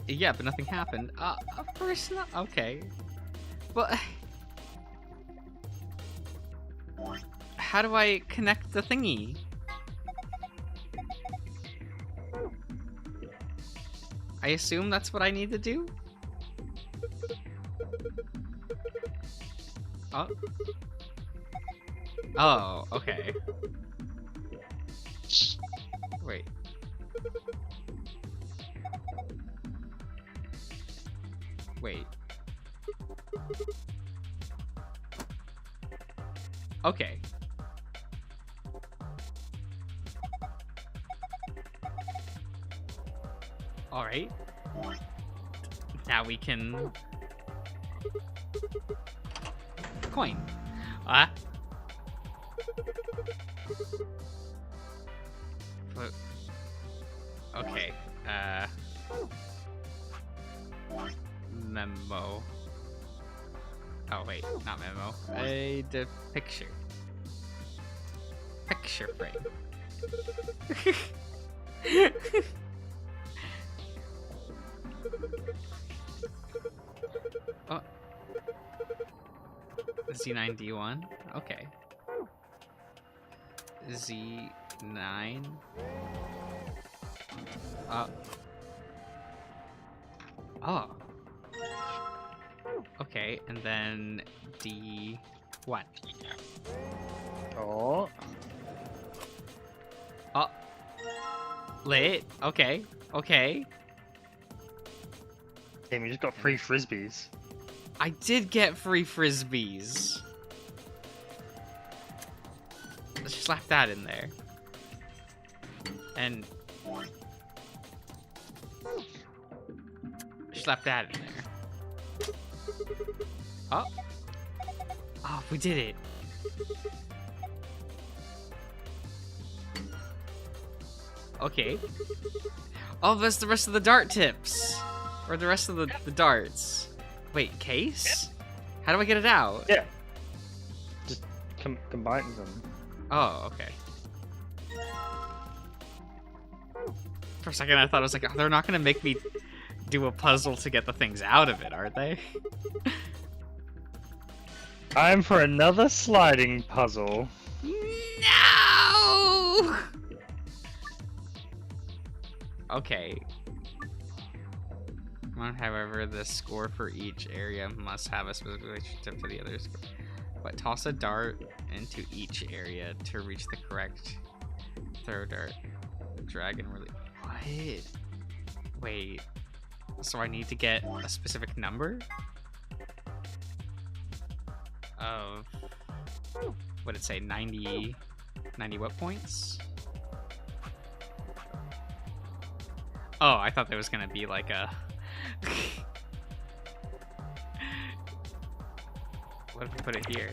S1: Yeah, but nothing happened. Of course not. Okay. But how do I connect the thingy? I assume that's what I need to do? Oh. Oh, okay. Wait. Wait. Okay. Alright. Now we can... Coin. Ah. Okay. Memo. Oh wait, not memo. The picture. Picture frame. Oh. Z9D1? Okay. Z9. Oh. Okay, and then D... What?
S2: Oh.
S1: Oh. Lit. Okay. Okay.
S2: Damn, you just got free frisbees.
S1: I did get free frisbees. Let's slap that in there. And... slap that in there. Oh. Oh, we did it. Okay. Oh, that's the rest of the dart tips. Or the rest of the darts. Wait, case? How do I get it out?
S2: Yeah. Just combine them.
S1: Oh, okay. For a second I thought, I was like, oh, they're not gonna make me do a puzzle to get the things out of it, are they?
S2: Time for another sliding puzzle.
S1: No! Okay. However, the score for each area must have a specific relationship to the others. But toss a dart into each area to reach the correct throw dart. Drag and release. What? Wait. So I need to get a specific number? Of... what did it say? 90 what points? Oh, I thought there was gonna be like a... what if we put it here?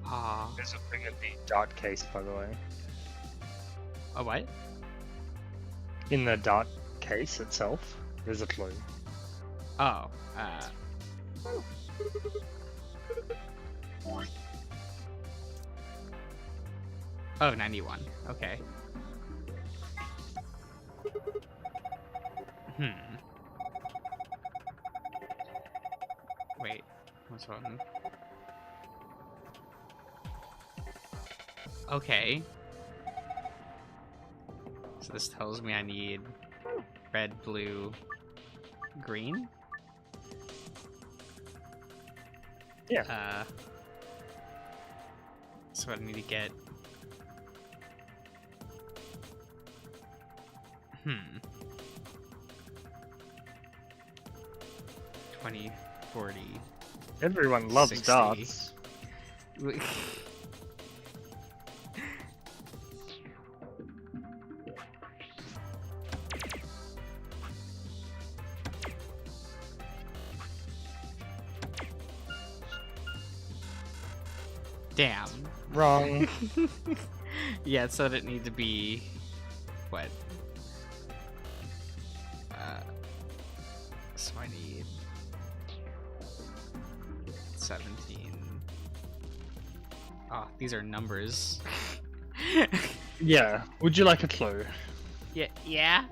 S1: Ah.
S2: There's a thing in the dart case, by the way.
S1: A what?
S2: In the dart case itself, there's a clue.
S1: Oh, oh, 91. Okay. Wait, what's one? Okay. So this tells me I need red, blue, green?
S2: Yeah.
S1: So I need to get... 20, 40...
S2: Everyone loves
S1: 60.
S2: darts.
S1: Damn.
S2: Wrong.
S1: Yeah, it said it needed to be... what? So I need... 17... Oh, these are numbers.
S2: Yeah. Would you like a clue?
S1: Yeah?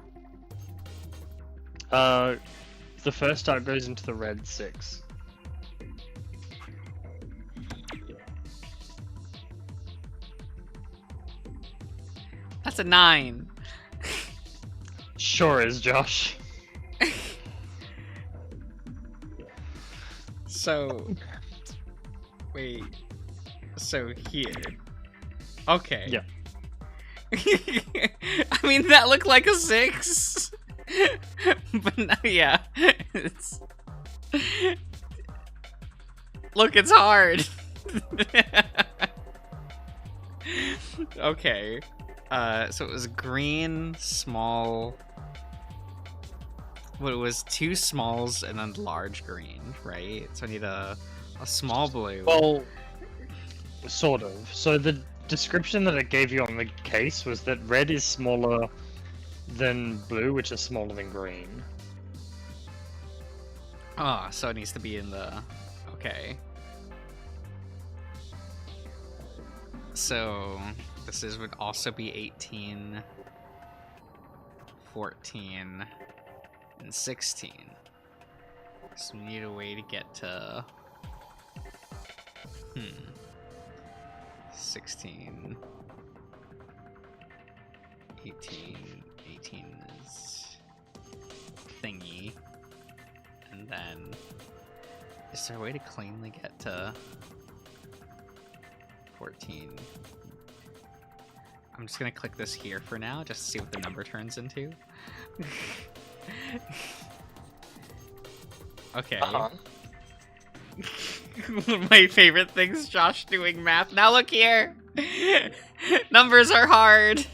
S2: The first dart goes into the red 6.
S1: That's a 9.
S2: Sure is, Josh.
S1: So... wait... so here... okay.
S2: Yeah.
S1: I mean, that looked like a 6. But no, yeah. It's... look, it's hard. Okay. So it was green, small... well, it was 2 smalls and then large green, right? So I need a small blue.
S2: Well, sort of. So the description that it gave you on the case was that red is smaller than blue, which is smaller than green.
S1: Ah, so it needs to be in the... okay. So this would also be 18, 14, and 16. So we need a way to get to... 16, 18 is thingy. And then, is there a way to cleanly get to 14? I'm just gonna click this here for now, just to see what the number turns into. Okay. One of my favorite things, Josh doing math. Now look here! Numbers are hard!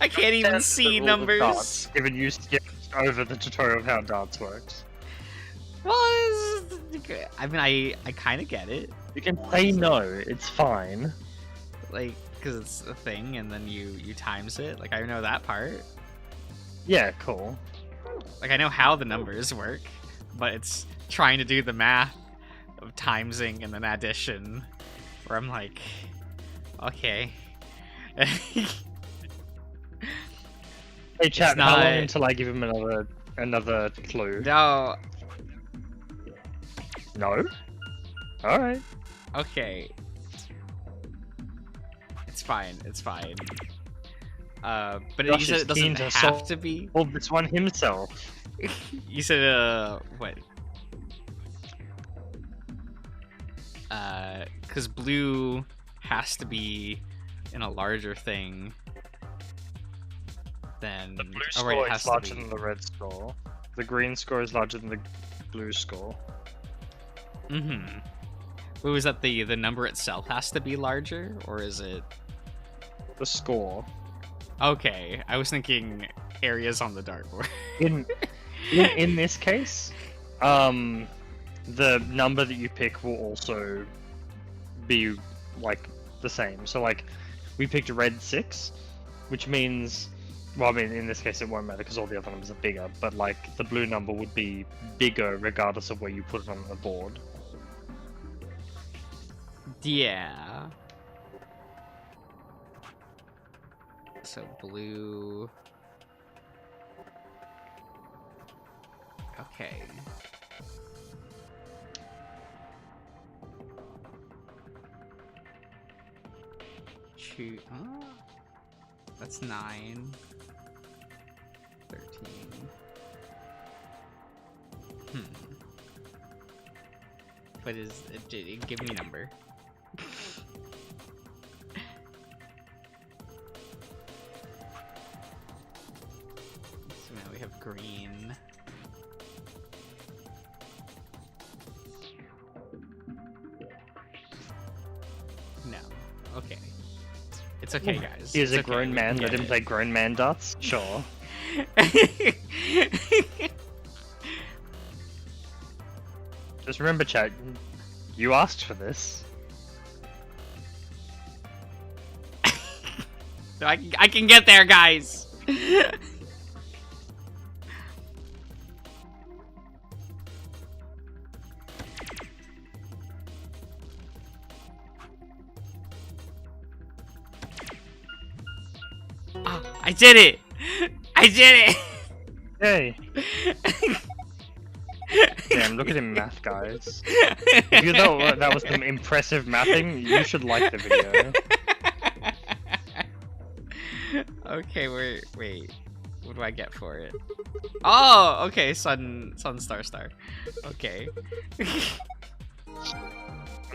S1: I can't even see numbers!
S2: Given you skipped over the tutorial of how darts works.
S1: Well, I mean, I kind of get it.
S2: You can say no, it's fine.
S1: Like, because it's a thing, and then you times it. Like, I know that part.
S2: Yeah, cool.
S1: Like, I know how the numbers work, but it's trying to do the math of timesing and then addition, where I'm like, okay.
S2: Hey chat, how long until I give him another clue?
S1: No.
S2: No? Alright.
S1: Okay. It's fine, it's fine. But you said it doesn't have to be.
S2: Well, this one himself.
S1: You said, what? Because blue has to be in a larger thing than...
S2: The blue score is larger than the red score. The green score is larger than the blue score.
S1: Mm-hmm. Wait, was that the number itself has to be larger, or is it...
S2: The score.
S1: Okay, I was thinking areas on the dartboard.
S2: in this case, the number that you pick will also be like the same. So like, we picked red 6, which means, well, I mean, in this case it won't matter because all the other numbers are bigger, but like the blue number would be bigger regardless of where you put it on the board.
S1: Yeah. So blue. Okay. Shoot. Oh, that's 9. 13. What is it? Give me a number. So now we have green. No. Okay. It's okay, guys.
S2: He's
S1: it's
S2: a grown man. Let him play grown man darts? Sure. Just remember, chat, you asked for this.
S1: So I can get there, guys! Oh, I did it! I did it!
S2: Hey! Damn, look at him math, guys. If you thought that was some impressive mathing, you should like the video.
S1: Okay, wait. What do I get for it? Oh, okay, sun, star. Okay.
S2: I'm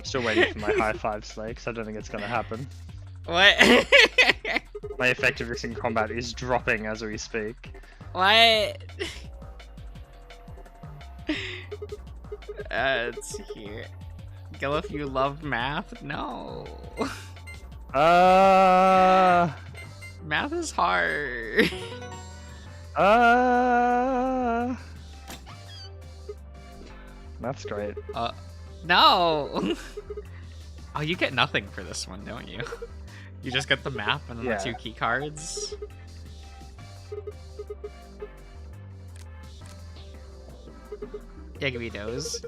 S2: still waiting for my high five sleigh, because I don't think it's gonna happen.
S1: What?
S2: My effectiveness in combat is dropping as we speak.
S1: What? Let's see here. Go if you love math? No. Math is hard.
S2: Math's great.
S1: No. Oh, you get nothing for this one, don't you? You just get the map and then the 2 key cards. Yeah, give me those.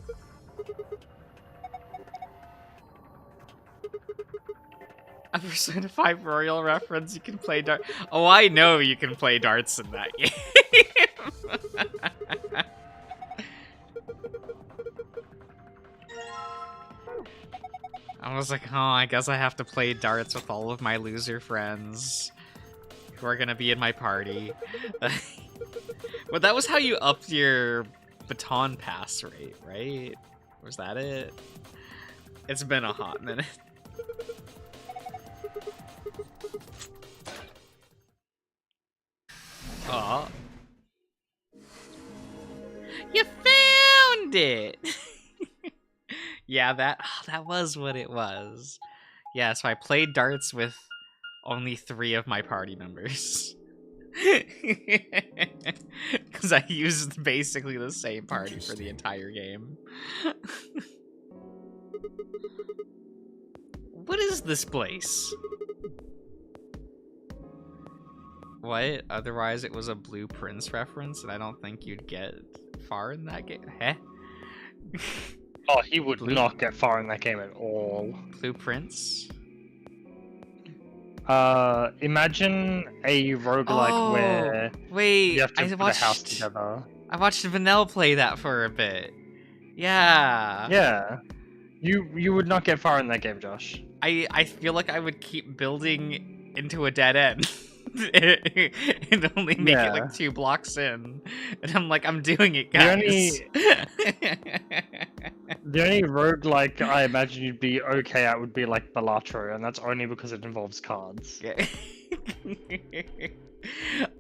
S1: A Persona 5 Royal reference, you can play darts. Oh, I know you can play darts in that game. I was like, oh, I guess I have to play darts with all of my loser friends. who are gonna be in my party. But that was how you upped your baton pass rate, right? Was that it? It's been a hot minute. Aw. You found it! Yeah, that was what it was. Yeah, so I played darts with only 3 of my party members. Because I used basically the same party for the entire game. What is this place? What? Otherwise it was a Blue Prince reference, and I don't think you'd get far in that game. Heh?
S2: Oh, he would not get far in that game at all.
S1: Blue Prince?
S2: Imagine a roguelike where
S1: wait,
S2: you have to put a house together.
S1: I watched Vanille play that for a bit. Yeah.
S2: Yeah. You would not get far in that game, Josh.
S1: I feel like I would keep building into a dead end. And only make it like 2 blocks in. And I'm like, I'm doing it, guys.
S2: The only roguelike I imagine you'd be okay at would be like Balatro, and that's only because it involves cards.
S1: Yeah.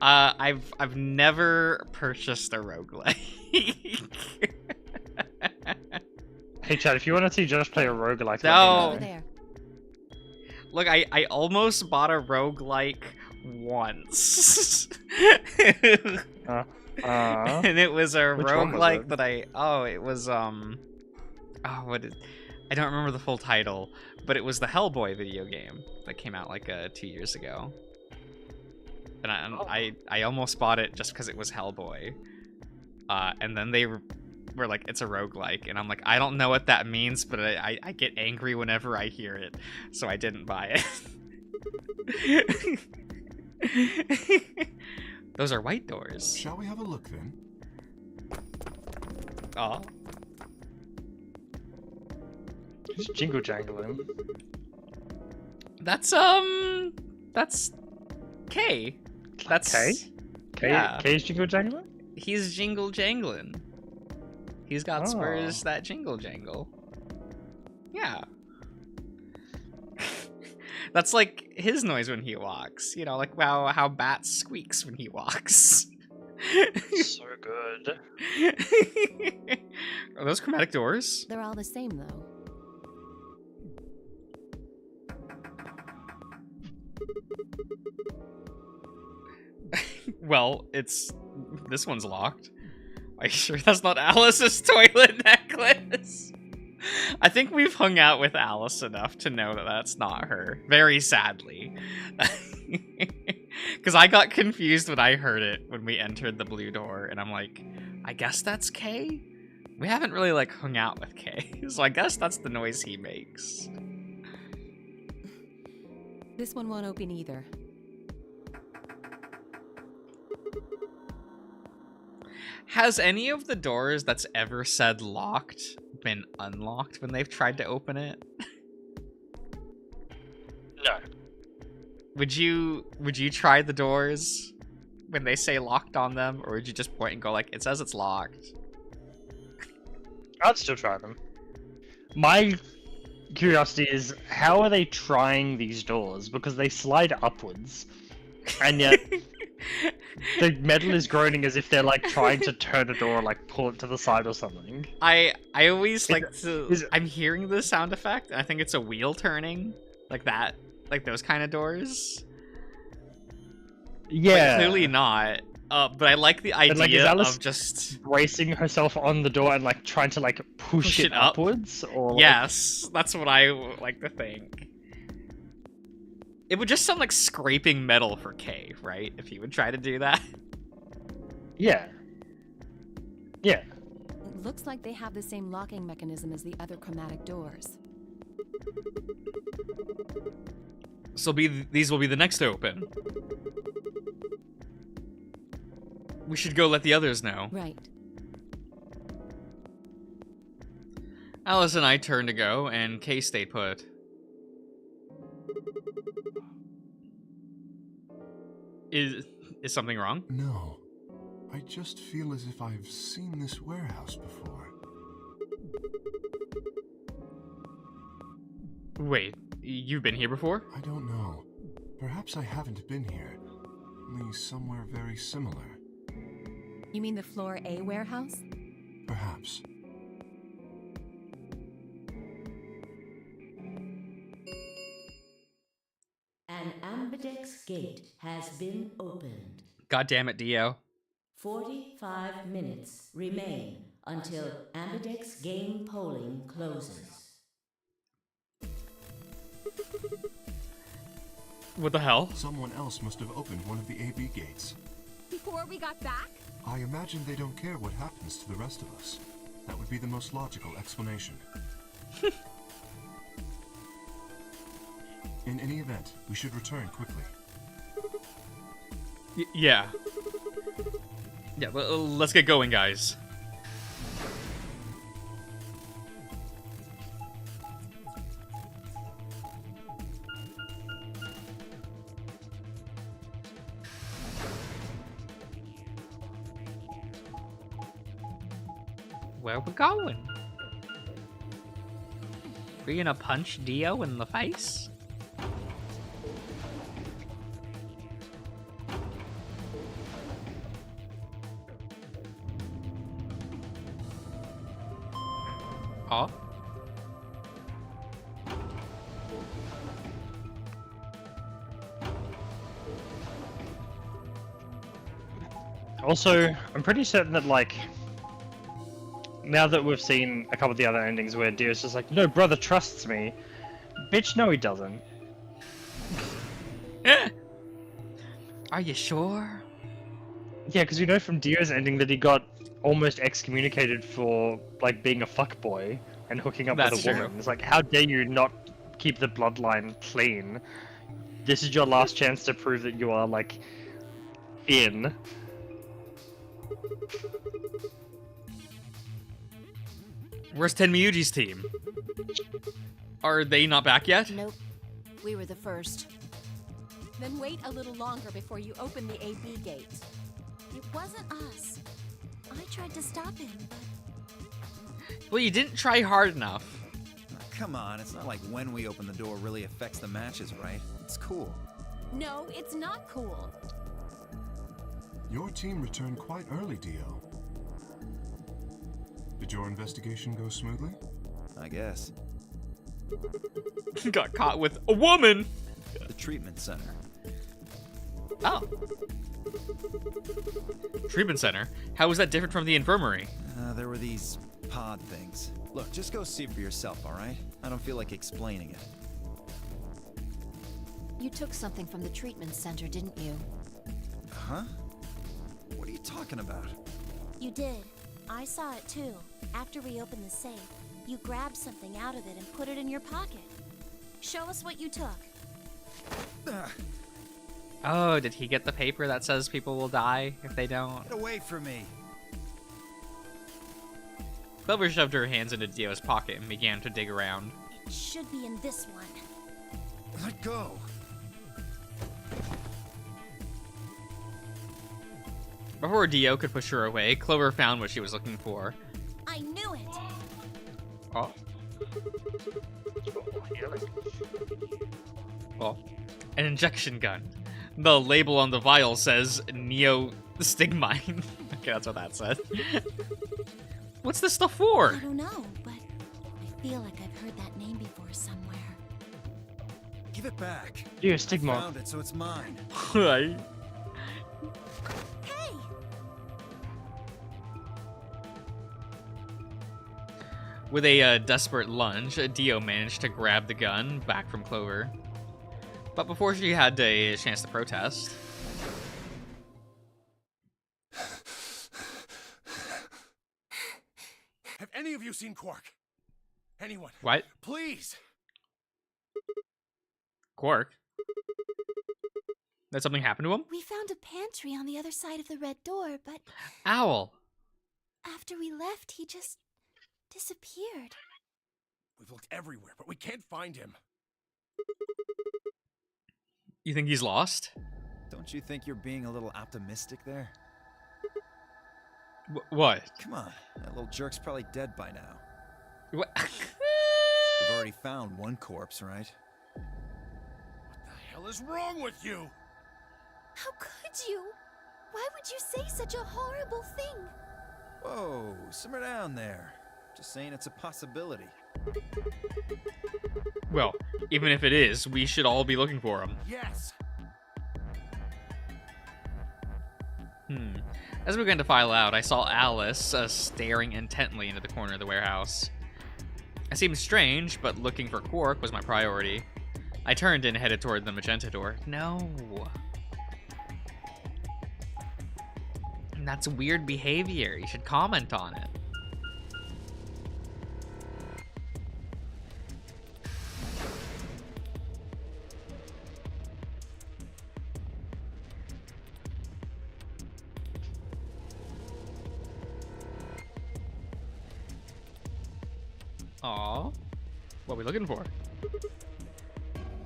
S1: I've never purchased a roguelike.
S2: Hey Chad, if you want to see Josh play a roguelike,
S1: no.
S2: let me know.
S1: Look, I almost bought a roguelike once. And it was a roguelike that it was I don't remember the full title, but it was the Hellboy video game that came out like 2 years ago. And I almost bought it just because it was Hellboy. And then they were like, it's a roguelike, and I'm like, I don't know what that means, but I get angry whenever I hear it, so I didn't buy it. Those are white doors.
S4: Shall we have a look then?
S1: Aw.
S2: Who's jingle jangling?
S1: That's K. That's
S2: K?
S1: Yeah.
S2: K's jingle jangling?
S1: He's jingle jangling. He's got spurs that jingle jangle. Yeah. That's like his noise when he walks. You know, like how Bat squeaks when he walks.
S2: So good.
S1: Are those chromatic doors?
S6: They're all the same, though.
S1: Well, this one's locked. Are you sure that's not Alice's toilet necklace? I think we've hung out with Alice enough to know that that's not her. Very sadly. Because I got confused when I heard it when we entered the blue door, and I'm like, I guess that's Kay? We haven't really, like, hung out with Kay, so I guess that's the noise he makes.
S6: This one won't open either.
S1: Has any of the doors that's ever said locked been unlocked when they've tried to open it?
S2: No.
S1: Would you try the doors when they say locked on them, or would you just point and go like, it says it's locked?
S2: I'd still try them. My curiosity is, how are they trying these doors? Because they slide upwards, and yet the metal is groaning as if they're like trying to turn a door or like pull it to the side or something.
S1: I always I'm hearing the sound effect, and I think it's a wheel turning, like that, like those kind of doors.
S2: Yeah.
S1: But clearly not. But I like the idea of just
S2: bracing herself on the door and like trying to like push it upwards. Or
S1: yes, that's what I like to think. It would just sound like scraping metal for Kay, right? If he would try to do that.
S2: Yeah. Yeah.
S6: It looks like they have the same locking mechanism as the other chromatic doors.
S1: So these will be the next to open. We should go let the others know.
S6: Right.
S1: Alice and I turned to go, and Kay stayed put. Is something wrong?
S4: No. I just feel as if I've seen this warehouse before.
S1: Wait, you've been here before?
S4: I don't know. Perhaps I haven't been here. Only somewhere very similar.
S6: You mean the Floor A warehouse?
S4: Perhaps.
S8: An ambidex gate has been opened.
S1: God damn it, Dio.
S8: 45 minutes remain until ambidex game polling closes.
S1: What the hell?
S4: Someone else must have opened one of the AB gates.
S10: Before we got back?
S4: I imagine they don't care what happens to the rest of us. That would be the most logical explanation. In any event, we should return quickly.
S1: Yeah. Yeah, let's get going, guys. Where we going? We gonna punch Dio in the face? Huh?
S2: Also, I'm pretty certain that, like, now that we've seen a couple of the other endings where Dio's just like, no, brother trusts me. Bitch, no, he doesn't.
S1: Are you sure?
S2: Yeah, because we know from Dio's ending that he got almost excommunicated for, like, being a fuckboy and hooking up with
S1: That's
S2: a woman.
S1: true.
S2: It's like, how dare you not keep the bloodline clean? This is your last chance to prove that you are, like, in.
S1: Where's Tenmyuji's team? Are they not back yet?
S10: Nope. We were the first. Then wait a little longer before you open the AB gate.
S3: It wasn't us. I tried to stop him, but
S1: Well, you didn't try hard enough.
S5: Oh, come on, it's not like when we open the door really affects the matches, right? It's cool.
S10: No, it's not cool.
S4: Your team returned quite early, Dio. Did your investigation go smoothly?
S5: I guess.
S1: Got caught with a woman!
S5: The treatment center.
S1: Oh. Treatment center? How was that different from the infirmary?
S5: There were these pod things. Look, just go see for yourself, alright? I don't feel like explaining it.
S10: You took something from the treatment center, didn't you?
S5: Huh? What are you talking about?
S3: you did. I saw it too. After we opened the safe, you grabbed something out of it and put it in your pocket. Show us what you took.
S1: Oh, did he get the paper that says people will die if they don't?
S5: Get away from me!
S1: Clover shoved her hands into Dio's pocket and began to dig around.
S3: It should be in this one.
S5: Let go!
S1: Before Dio could push her away, Clover found what she was looking for.
S3: I knew it!
S1: Oh. Well, an injection gun. The label on the vial says Neostigmine. Okay, that's what that said. What's this stuff for?
S3: I don't know, but I feel like I've heard that name before somewhere.
S5: Give it back.
S2: Yeah, stigma.
S5: I found it, so it's mine.
S1: Right.
S3: Hey!
S1: With a desperate lunge, Dio managed to grab the gun back from Clover. But before she had a chance to protest...
S7: Have any of you seen Quark? Anyone?
S1: What?
S7: Please!
S1: Quark? Did something happen to him?
S3: We found a pantry on the other side of the red door, but
S1: Owl.
S3: after we left, he just disappeared.
S7: We've looked everywhere, but we can't find him.
S1: You think he's lost?
S5: Don't you think you're being a little optimistic there?
S1: What?
S5: Come on, that little jerk's probably dead by now.
S1: What?
S5: We've already found one corpse, right?
S7: What the hell is wrong with you?
S3: How could you? Why would you say such a horrible thing?
S5: Whoa, simmer down there. Just saying it's a possibility.
S1: Well, even if it is, we should all be looking for him.
S7: Yes.
S1: As we began to file out, I saw Alice staring intently into the corner of the warehouse. It seemed strange, but looking for Quark was my priority. I turned and headed toward the magenta door. No. That's weird behavior. You should comment on it. Aw. What are we looking for?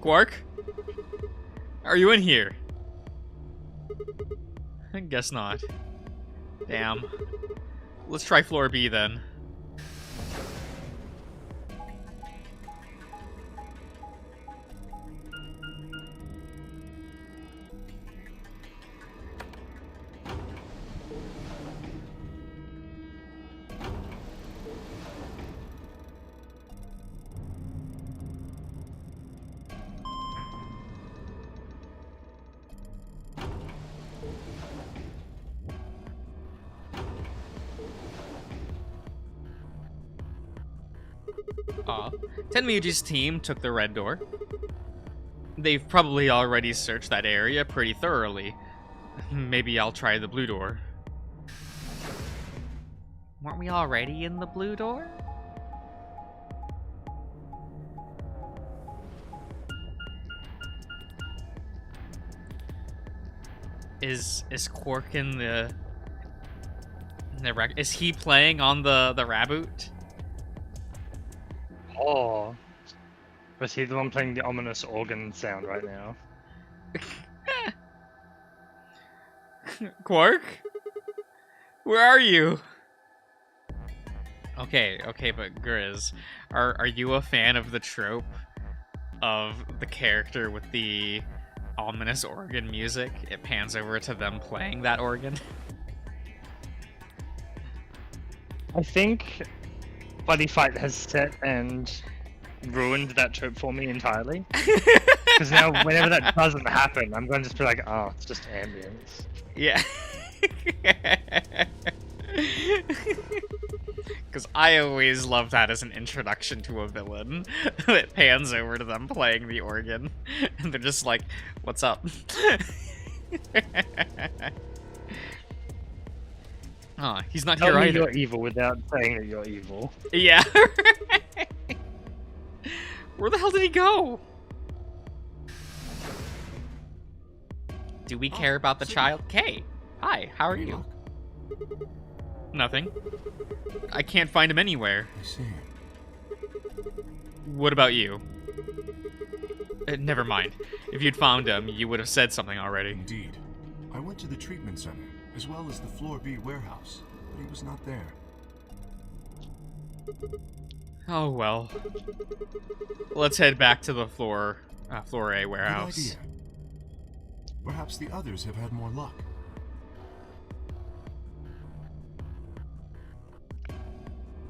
S1: Quark? Are you in here? I guess not. Damn. Let's try floor B then. Tenmyuji's team took the red door. They've probably already searched that area pretty thoroughly. Maybe I'll try the blue door. Weren't we already in the blue door? Is Quark in the is he playing on the Raboot?
S2: Oh. Was he the one playing the ominous organ sound right now?
S1: Quark? Where are you? Okay, but Grizz, are you a fan of the trope of the character with the ominous organ music? It pans over to them playing that organ.
S2: I think Buddy Fight has set and ruined that trope for me entirely. Because now, whenever that doesn't happen, I'm going to just be like, oh, it's just ambience.
S1: Yeah. Because I always love that as an introduction to a villain. It pans over to them playing the organ, and they're just like, what's up? Oh, he's not here either.
S2: You're evil without saying that you're evil.
S1: Yeah. Where the hell did he go? Do we care about the child? Kay, hi, how are you? Nothing. I can't find him anywhere.
S4: I see.
S1: What about you? Never mind. If you'd found him, you would have said something already.
S4: Indeed. I went to the treatment center, as well as the Floor B warehouse, but he was not there.
S1: Oh well. Let's head back to the Floor A warehouse.
S4: Good idea. Perhaps the others have had more luck.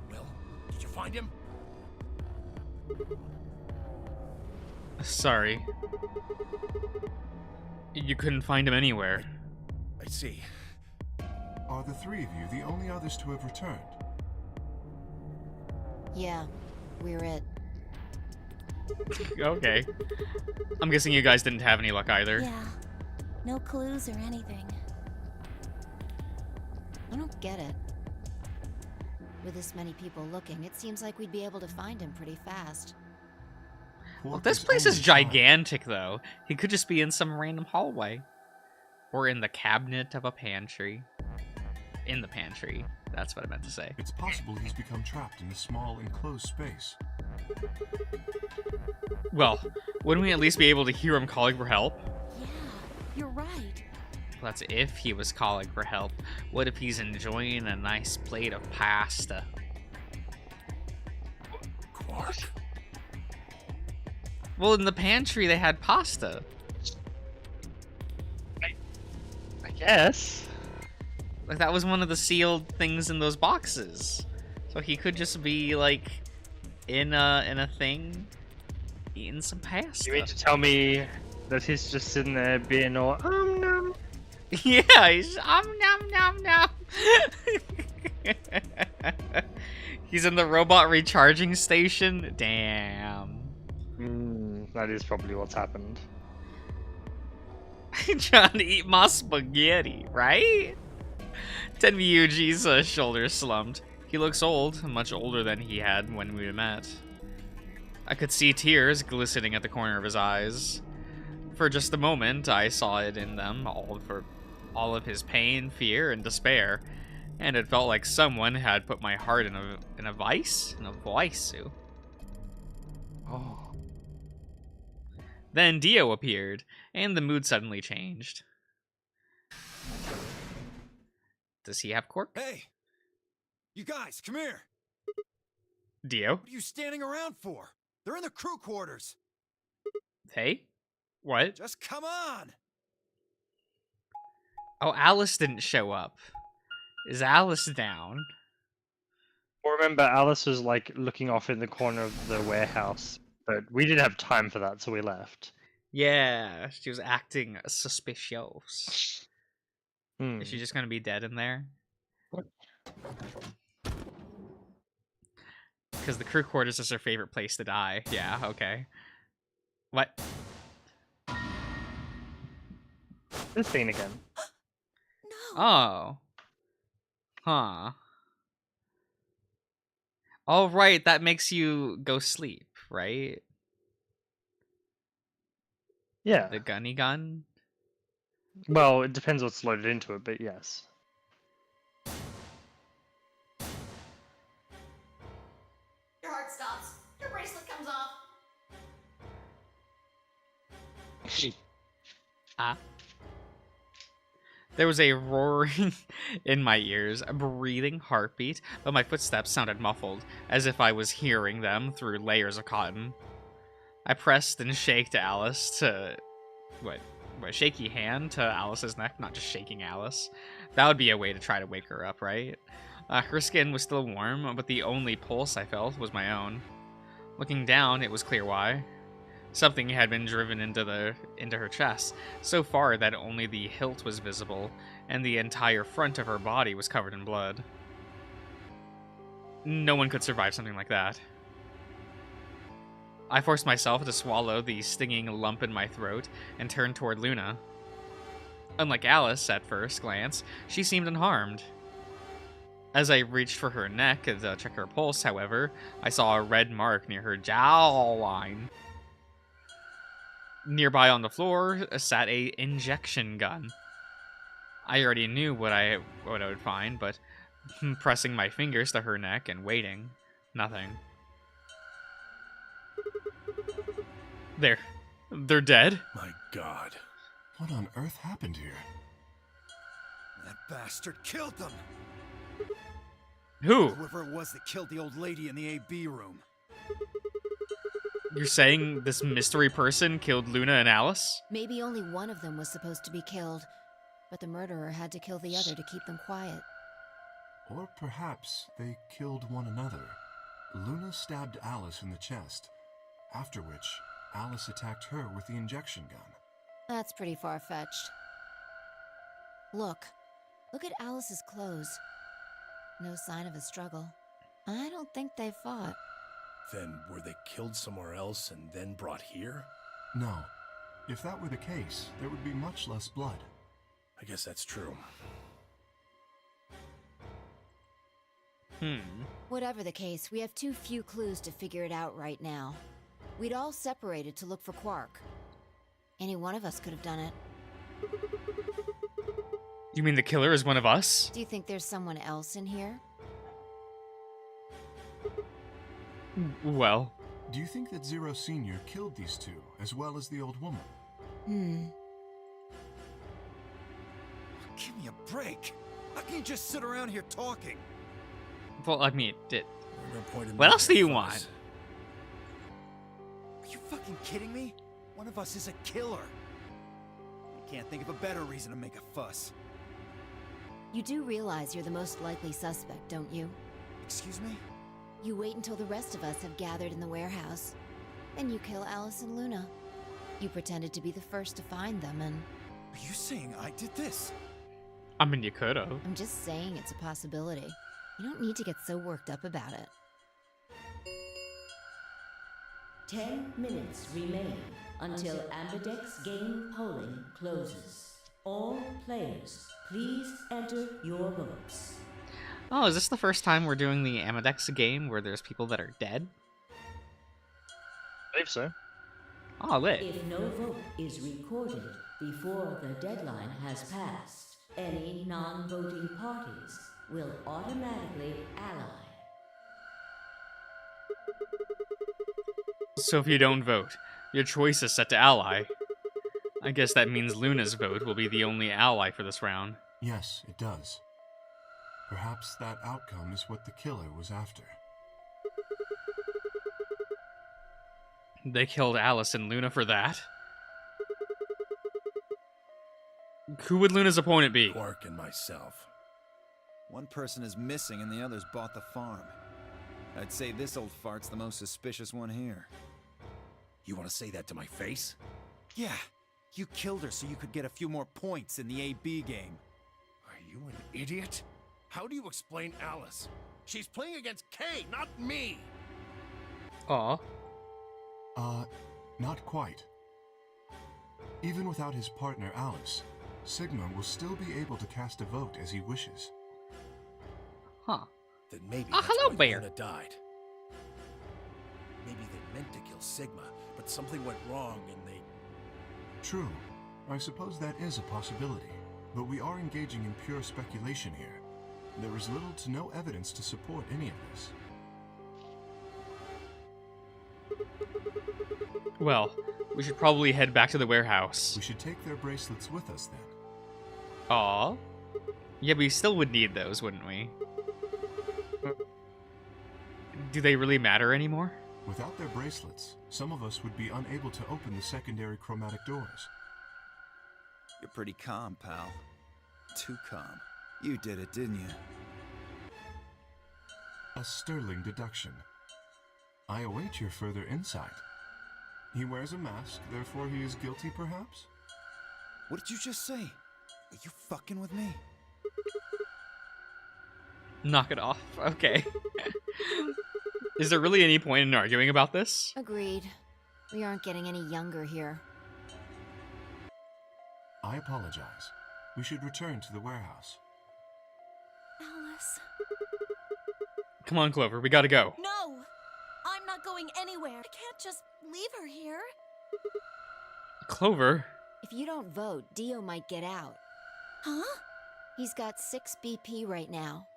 S7: Well, did you find him?
S1: Sorry. You couldn't find him anywhere.
S7: I see.
S4: Are the three of you the only others to have returned?
S10: Yeah, we're it.
S1: Okay. I'm guessing you guys didn't have any luck either.
S3: Yeah. No clues or anything.
S10: I don't get it. With this many people looking, it seems like we'd be able to find him pretty fast.
S1: Well, this place is gigantic, though. He could just be in some random hallway. Or in the cabinet of a pantry. In the pantry. That's what I meant to say.
S4: It's possible he's become trapped in a small, enclosed space.
S1: Well, wouldn't we at least be able to hear him calling for help?
S3: Yeah, you're right.
S1: That's if he was calling for help. What if he's enjoying a nice plate of pasta?
S7: Quark?
S1: Well, in the pantry they had pasta.
S2: I guess.
S1: Like, that was one of the sealed things in those boxes. So he could just be, like, in a thing, eating some pasta.
S2: You mean to tell me that he's just sitting there being all, nom.
S1: Yeah, he's nom nom nom. He's in the robot recharging station. Damn.
S2: That is probably what's happened.
S1: Trying to eat my spaghetti, right? Tenryuji's shoulders slumped. He looks old, much older than he had when we met. I could see tears glistening at the corner of his eyes. For just a moment, I saw it in them, all of his pain, fear, and despair, and it felt like someone had put my heart in a vice.
S2: Oh.
S1: Then Dio appeared, and the mood suddenly changed. Does he have Quark?
S5: Hey! You guys, come here!
S1: Dio?
S5: What are you standing around for? They're in the crew quarters!
S1: Hey? What?
S5: Just come on!
S1: Oh, Alice didn't show up. Is Alice down?
S2: Well, remember, Alice was like looking off in the corner of the warehouse, but we didn't have time for that, so we left.
S1: Yeah, she was acting suspicious. Is she just gonna be dead in there? Because the crew quarters is her favorite place to die. Yeah, okay. What?
S2: This scene again.
S3: No.
S1: Oh. Huh. Oh, right, that makes you go sleep, right?
S2: Yeah.
S1: The gunny gun?
S2: Well, it depends what's loaded into it, but yes.
S9: Your heart stops. Your bracelet comes off.
S1: Ah. There was a roaring in my ears, a breathing heartbeat, but my footsteps sounded muffled, as if I was hearing them through layers of cotton. I pressed and shaked Alice to... What, shaky hand to Alice's neck, not just shaking Alice. That would be a way to try to wake her up, right? Her skin was still warm, but the only pulse I felt was my own. Looking down, it was clear why. Something had been driven into her chest, so far that only the hilt was visible, and the entire front of her body was covered in blood. No one could survive something like that. I forced myself to swallow the stinging lump in my throat and turned toward Luna. Unlike Alice, at first glance, she seemed unharmed. As I reached for her neck to check her pulse, however, I saw a red mark near her jawline. Nearby on the floor sat a injection gun. I already knew what I would find, but pressing my fingers to her neck and waiting, nothing. They're dead?
S7: My God.
S4: What on earth happened here?
S5: That bastard killed them!
S1: Who?
S5: Whoever it was that killed the old lady in the AB room.
S1: You're saying this mystery person killed Luna and Alice?
S6: Maybe only one of them was supposed to be killed, but the murderer had to kill the other to keep them quiet.
S4: Or perhaps they killed one another. Luna stabbed Alice in the chest, after which Alice attacked her with the injection gun.
S6: That's pretty far-fetched. Look at Alice's clothes. No sign of a struggle. I don't think they fought.
S7: Then were they killed somewhere else and then brought here?
S4: No. If that were the case, there would be much less blood.
S7: I guess that's true.
S6: Whatever the case, we have too few clues to figure it out right now. We'd all separated to look for Quark. Any one of us could have done it.
S1: You mean the killer is one of us?
S6: Do you think there's someone else in here?
S1: Well...
S4: Do you think that Zero Senior killed these two, as well as the old woman?
S5: Give me a break. How can you just sit around here talking?
S1: Well, I mean,
S7: What
S1: what else do you want?
S5: Are you fucking kidding me? One of us is a killer. I can't think of a better reason to make a fuss.
S6: You do realize you're the most likely suspect, don't you?
S5: Excuse me?
S6: You wait until the rest of us have gathered in the warehouse. Then you kill Alice and Luna. You pretended to be the first to find them, and...
S5: Are you saying I did this?
S1: I mean, you could've.
S6: I'm just saying it's a possibility. You don't need to get so worked up about it.
S8: 10 minutes remain until Ambidex game polling closes. All players, please enter your votes.
S1: Oh, is this the first time we're doing the Amadex game where there's people that are dead?
S2: I believe so.
S1: Oh, lit.
S8: If no vote is recorded before the deadline has passed, any non-voting parties will automatically ally.
S1: So if you don't vote, your choice is set to ally. I guess that means Luna's vote will be the only ally for this round.
S4: Yes, it does. Perhaps that outcome is what the killer was after.
S1: They killed Alice and Luna for that? Who would Luna's opponent be?
S7: Quark and myself.
S5: One person is missing and the others bought the farm. I'd say this old fart's the most suspicious one here.
S7: You want to say that to my face?
S5: Yeah, you killed her so you could get a few more points in the AB game.
S7: Are you an idiot? How do you explain Alice? She's playing against Kay, not me!
S1: Aw.
S4: Not quite. Even without his partner Alice, Sigma will still be able to cast a vote as he wishes.
S1: Huh.
S7: Then maybe
S1: hello,
S7: that's why
S1: Bear.
S7: Luna died. Maybe they meant to kill Sigma, but something went wrong and they...
S4: True. I suppose that is a possibility. But we are engaging in pure speculation here. There is little to no evidence to support any of this.
S1: Well, we should probably head back to the warehouse.
S4: We should take their bracelets with us then.
S1: Aw. Yeah, we still would need those, wouldn't we? Do they really matter anymore?
S4: Without their bracelets, some of us would be unable to open the secondary chromatic doors.
S5: You're pretty calm, pal. Too calm. You did it, didn't you?
S4: A sterling deduction. I await your further insight. He wears a mask, therefore he is guilty, perhaps?
S5: What did you just say? Are you fucking with me?
S1: Knock it off. Okay. Is there really any point in arguing about this?
S6: Agreed. We aren't getting any younger here.
S4: I apologize. We should return to the warehouse.
S3: Alice.
S1: Come on, Clover, we gotta go.
S3: No! I'm not going anywhere. I can't just leave her here.
S1: Clover?
S6: If you don't vote, Dio might get out.
S3: Huh?
S6: He's got 6 BP right now.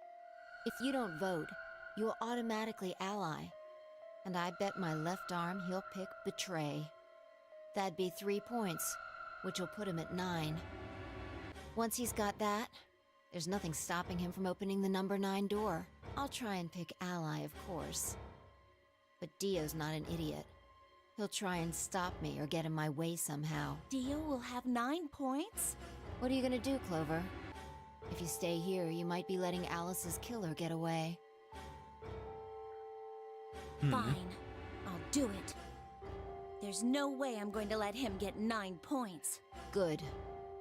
S6: If you don't vote, you'll automatically ally. And I bet my left arm he'll pick Betray. That'd be 3 points, which will put him at 9. Once he's got that, there's nothing stopping him from opening the number 9 door. I'll try and pick ally, of course. But Dio's not an idiot. He'll try and stop me or get in my way somehow.
S3: Dio will have 9 points?
S6: What are you gonna do, Clover? If you stay here, you might be letting Alice's killer get away.
S3: Fine. I'll do it. There's no way I'm going to let him get 9 points.
S6: Good.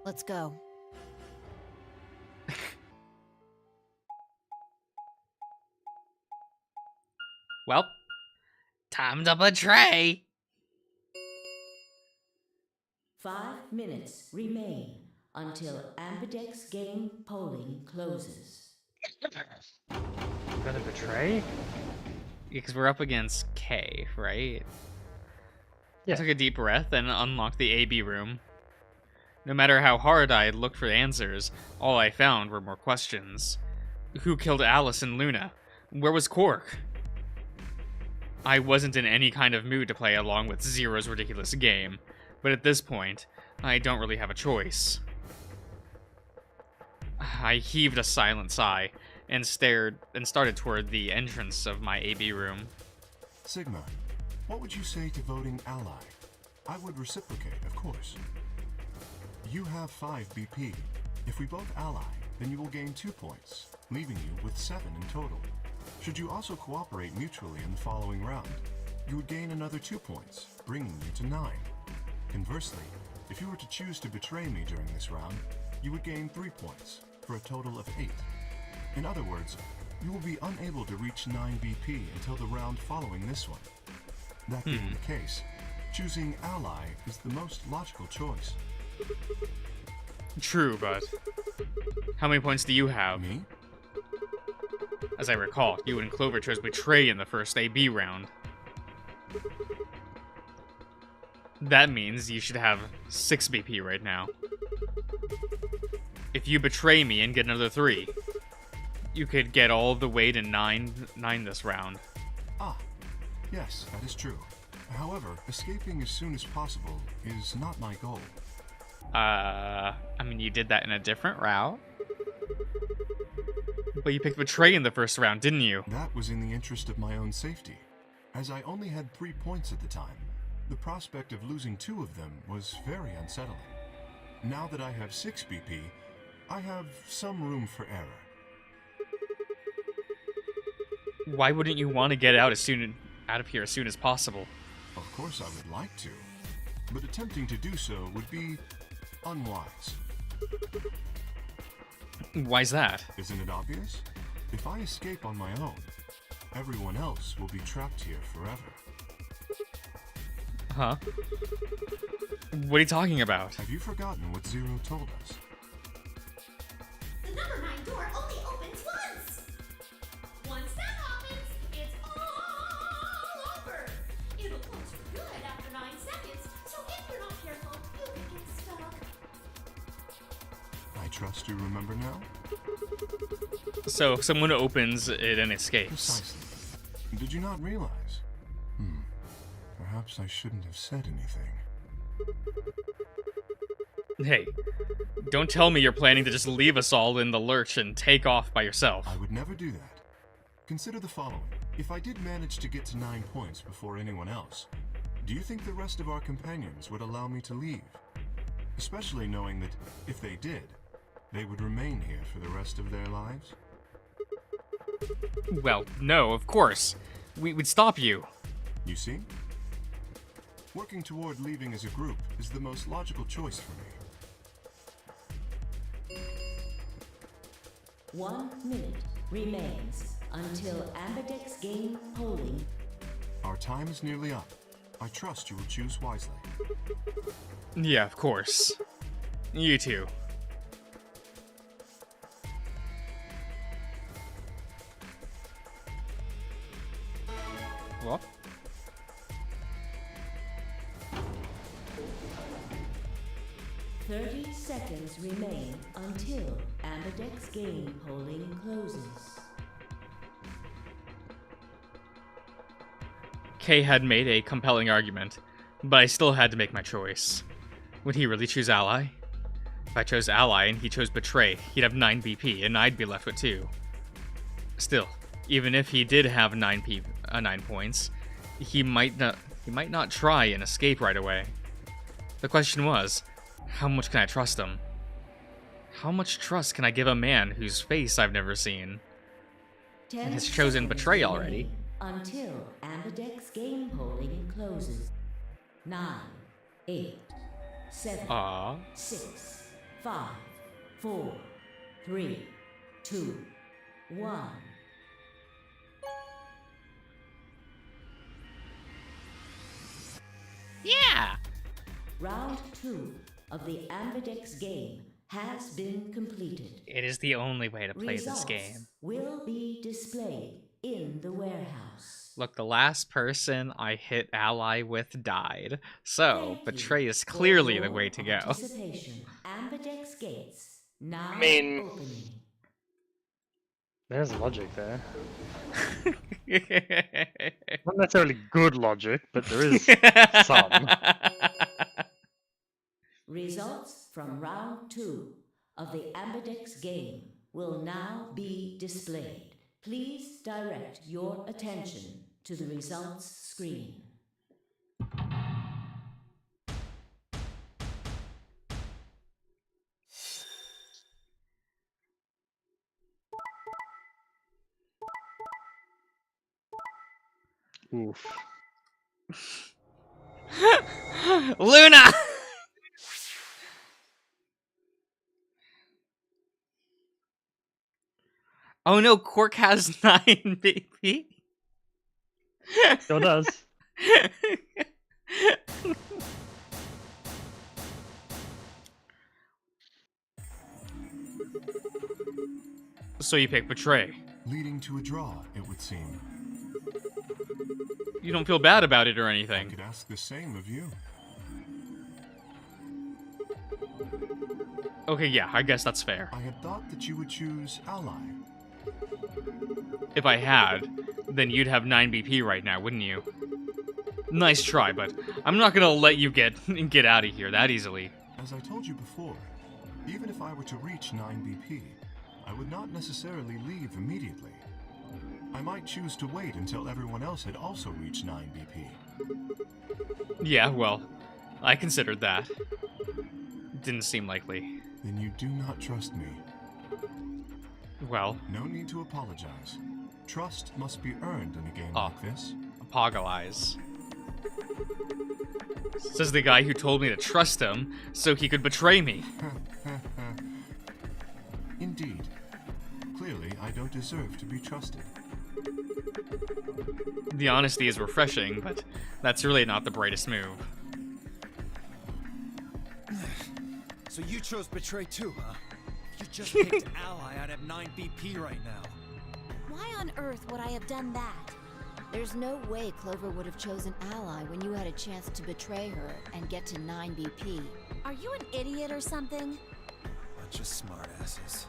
S6: Let's go.
S1: Well, time to betray.
S8: 5 minutes remain until Ambidex game polling closes.
S2: Gonna betray?
S1: Because we're up against K, right?
S2: Yeah.
S1: I took a deep breath and unlocked the AB room. No matter how hard I had looked for answers, all I found were more questions. Who killed Alice and Luna? Where was Quark? I wasn't in any kind of mood to play along with Zero's ridiculous game, but at this point, I don't really have a choice. I heaved a silent sigh and started toward the entrance of my AB room.
S4: Sigma, what would you say to voting ally? I would reciprocate, of course. You have 5 BP. If we both ally, then you will gain 2 points, leaving you with 7 in total. Should you also cooperate mutually in the following round, you would gain another 2 points, bringing you to 9. Conversely, if you were to choose to betray me during this round, you would gain 3 points, for a total of 8. In other words, you will be unable to reach 9 BP until the round following this one. That being the case, choosing ally is the most logical choice.
S1: True, but how many points do you have?
S4: Me?
S1: As I recall, you and Clover chose betray in the first AB round. That means you should have 6 BP right now. If you betray me and get another 3, you could get all the way to 9 this round.
S4: Ah, yes, that is true. However, escaping as soon as possible is not my goal.
S1: I mean, you did that in a different route. But you picked betray in the first round, didn't you?
S4: That was in the interest of my own safety. As I only had 3 points at the time, the prospect of losing 2 of them was very unsettling. Now that I have 6 BP, I have some room for error.
S1: Why wouldn't you want to get out of here as soon as possible?
S4: Of course I would like to, but attempting to do so would be unwise.
S1: Why's that?
S4: Isn't it obvious? If I escape on my own, everyone else will be trapped here forever.
S1: Huh? What are you talking about?
S4: Have you forgotten what Zero told us?
S9: The number 9 door only opens once! Once that happens, it's all over! It'll close for good after 9 seconds, so if you're not careful, you can get stuck.
S4: I trust you remember now?
S1: So if someone opens it and escapes.
S4: Precisely. Did you not realize? Perhaps I shouldn't have said anything.
S1: Hey, don't tell me you're planning to just leave us all in the lurch and take off by yourself.
S4: I would never do that. Consider the following. If I did manage to get to 9 points before anyone else, do you think the rest of our companions would allow me to leave? Especially knowing that if they did, they would remain here for the rest of their lives?
S1: Well, no, of course. We'd stop you.
S4: You see? Working toward leaving as a group is the most logical choice for me.
S8: 1 minute remains until Ambidex game polling.
S4: Our time is nearly up. I trust you will choose wisely.
S1: Yeah, of course. You too. What?
S8: "30 seconds remain until Ambidex game polling closes."
S1: Kay had made a compelling argument, but I still had to make my choice. Would he really choose ally? If I chose ally and he chose betray, he'd have 9 BP and I'd be left with 2. Still, even if he did have 9 points, he might not try and escape right away. The question was, how much can I trust him? How much trust can I give a man whose face I've never seen?
S8: 10
S1: And has chosen
S8: seconds
S1: betray
S8: remain
S1: already.
S8: Until Ambidex game polling closes. 9, 8, 7,
S1: Aww.
S8: 6, 5, 4, 3, 2, 1.
S1: Yeah!
S8: Round 2 of the Ambidex game has been completed.
S1: It is the only way to play
S8: Results
S1: this game.
S8: will be displayed in the warehouse.
S1: Look, the last person I hit ally with died, so
S8: Thank
S1: betray
S8: you
S1: is
S8: for
S1: clearly the
S8: your
S1: way to go.
S8: participation. Ambidex gates now opening.
S2: There's logic there. Not necessarily good logic, but there is some.
S8: Results from round 2 of the Ambidex game will now be displayed. Please direct your attention to the results screen.
S2: Oof.
S1: Luna! Oh no, Quark has 9 BP.
S2: Still does.
S1: So you pick Betray.
S4: Leading to a draw, it would seem.
S1: You don't feel bad about it or
S4: I
S1: anything.
S4: could ask the same of you.
S1: Okay, yeah, I guess that's fair.
S4: I had thought that you would choose Ally.
S1: If I had, then you'd have 9 BP right now, wouldn't you? Nice try, but I'm not gonna let you get out of here that easily.
S4: As I told you before, even if I were to reach 9 BP, I would not necessarily leave immediately. I might choose to wait until everyone else had also reached 9 BP.
S1: Yeah, well, I considered that. Didn't seem likely.
S4: Then you do not trust me.
S1: Well,
S4: No need to apologize. Trust must be earned in a game like this.
S1: apologize. Says the guy who told me to trust him so he could betray me.
S4: Indeed. Clearly, I don't deserve to be trusted.
S1: The honesty is refreshing, but that's really not the brightest move.
S5: So you chose Betray too, huh? You just picked Ally out of 9 BP right now.
S10: Why on earth would I have done that? There's no way Clover would have chosen Ally when you had a chance to betray her and get to 9 BP. Are you an idiot or something?
S5: Bunch of smartasses.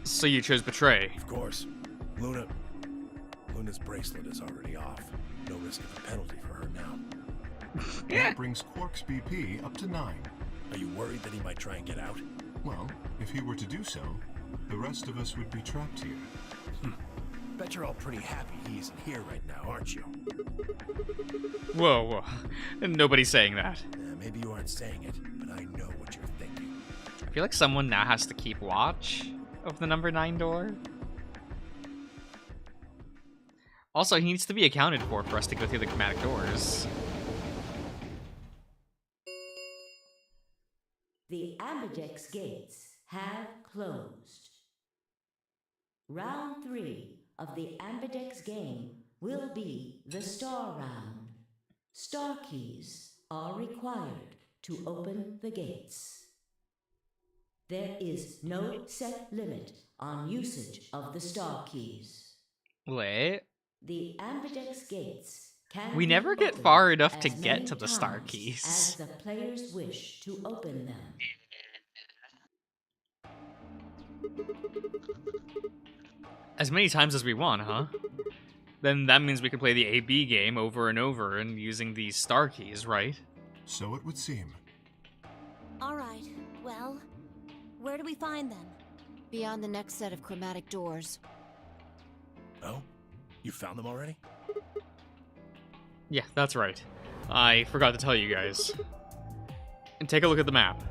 S1: So you chose Betray.
S7: Of course. Luna's bracelet is already off. No risk of a penalty for her now.
S4: That brings Quark's BP up to 9.
S7: Are you worried that he might try and get out?
S4: Well, if he were to do so, the rest of us would be trapped here.
S7: Bet you're all pretty happy he isn't here right now, aren't you?
S1: Whoa. Nobody's saying that.
S7: Maybe you aren't saying it, but I know what you're thinking.
S1: I feel like someone now has to keep watch of the number 9 door. Also, he needs to be accounted for us to go through the chromatic doors.
S8: The Ambidex gates have closed. Round 3 of the Ambidex game will be the Star Round. Star keys are required to open the gates. There is no set limit on usage of the Star keys.
S1: Wait.
S8: The Ambidex gates can
S1: We
S8: be
S1: never get
S8: opened
S1: far enough to
S8: as
S1: get
S8: many
S1: to the star
S8: times
S1: keys.
S8: as the players wish to open them.
S1: As many times as we want, huh? Then that means we can play the AB game over and over and using these star keys, right?
S4: So it would seem.
S10: Alright, well, where do we find them? Beyond the next set of chromatic doors.
S7: Oh? You found them already?
S1: Yeah, that's right. I forgot to tell you guys. And take a look at the map.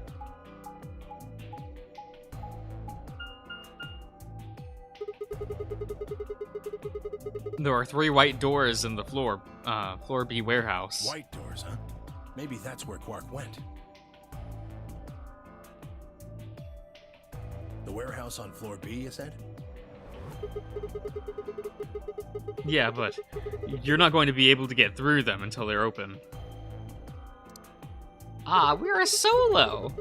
S1: There are 3 white doors in the floor B warehouse.
S7: White doors, huh? Maybe that's where Quark went. The warehouse on floor B, you said?
S1: Yeah, but you're not going to be able to get through them until they're open. Ah, we're a solo!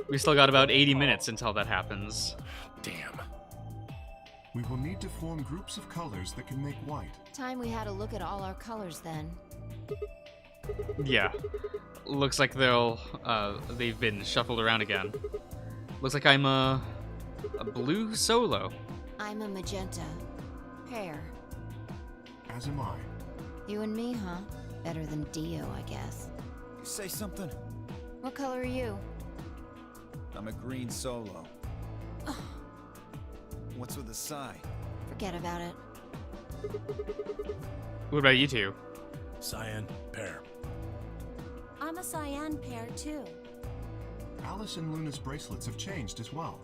S1: We still got about 80 minutes until that happens.
S7: Damn.
S4: We will need to form groups of colors that can make white.
S10: Time we had a look at all our colors then.
S1: Yeah. Looks like they've been shuffled around again. Looks like I'm a blue solo.
S10: I'm a magenta. Pear.
S4: As am I.
S10: You and me, huh? Better than Dio, I guess.
S5: You say something?
S10: What color are you?
S5: I'm a green solo. What's with the sigh?
S10: Forget about it.
S1: What about you two?
S7: Cyan, pair.
S3: I'm a cyan pair, too.
S4: Alice and Luna's bracelets have changed as well.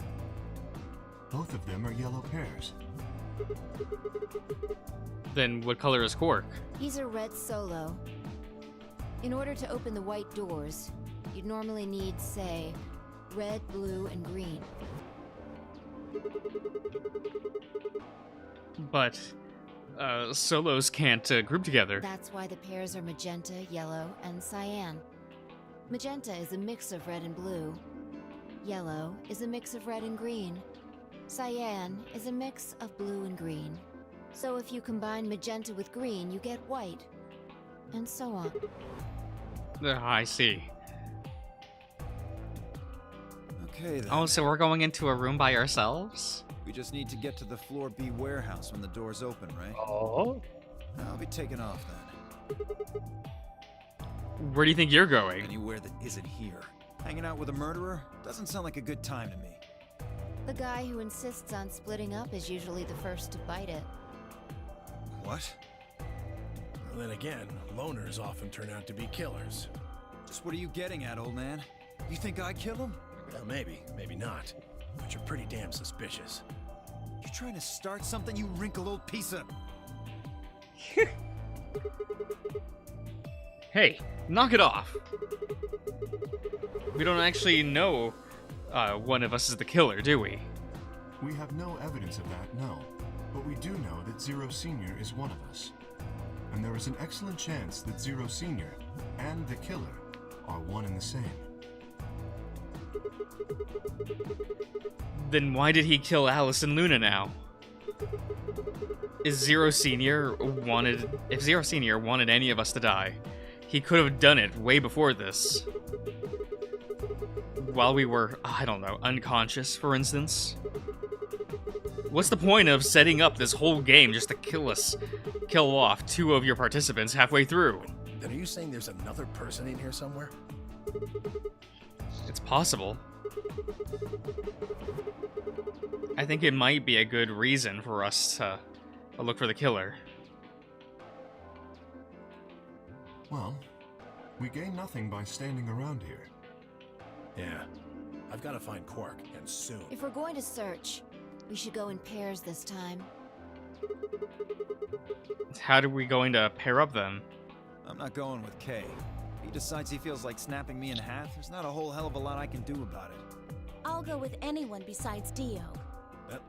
S4: Both of them are yellow pairs.
S1: Then what color is Quark?
S10: He's a red solo. In order to open the white doors, you'd normally need, say, red, blue, and green.
S1: But solos can't group together.
S10: That's why the pairs are magenta, yellow, and cyan. Magenta is a mix of red and blue. Yellow is a mix of red and green. Cyan is a mix of blue and green. So if you combine magenta with green, you get white. And so on.
S1: I see.
S5: Okay then.
S1: Oh, so we're going into a room by ourselves?
S5: We just need to get to the floor B warehouse when the doors open, right?
S2: Oh.
S5: I'll be taking off then.
S1: Where do you think you're going?
S5: Anywhere that isn't here. Hanging out with a murderer? Doesn't sound like a good time to me.
S10: The guy who insists on splitting up is usually the first to bite it.
S5: What?
S7: Well, then again, loners often turn out to be killers.
S5: Just what are you getting at, old man? You think I kill him?
S7: Well, maybe, maybe not. But you're pretty damn suspicious.
S5: You trying to start something, you wrinkled old piece of...
S1: Hey, knock it off. We don't actually know one of us is the killer, do we?
S4: We have no evidence of that, no. But we do know that Zero Senior is one of us. And there is an excellent chance that Zero Senior and the killer are one and the same.
S1: Then why did he kill Alice and Luna now? If Zero Senior wanted any of us to die, he could have done it way before this. While we were, I don't know, unconscious, for instance. What's the point of setting up this whole game just to kill off two of your participants halfway through?
S7: Then are you saying there's another person in here somewhere?
S1: It's possible. I think it might be a good reason for us to look for the killer.
S4: Well, we gain nothing by standing around here.
S7: Yeah. I've got to find Quark, and soon.
S10: If we're going to search, we should go in pairs this time.
S1: How are we going to pair up then?
S5: I'm not going with Kay. If he decides he feels like snapping me in half, there's not a whole hell of a lot I can do about it.
S3: I'll go with anyone besides Dio.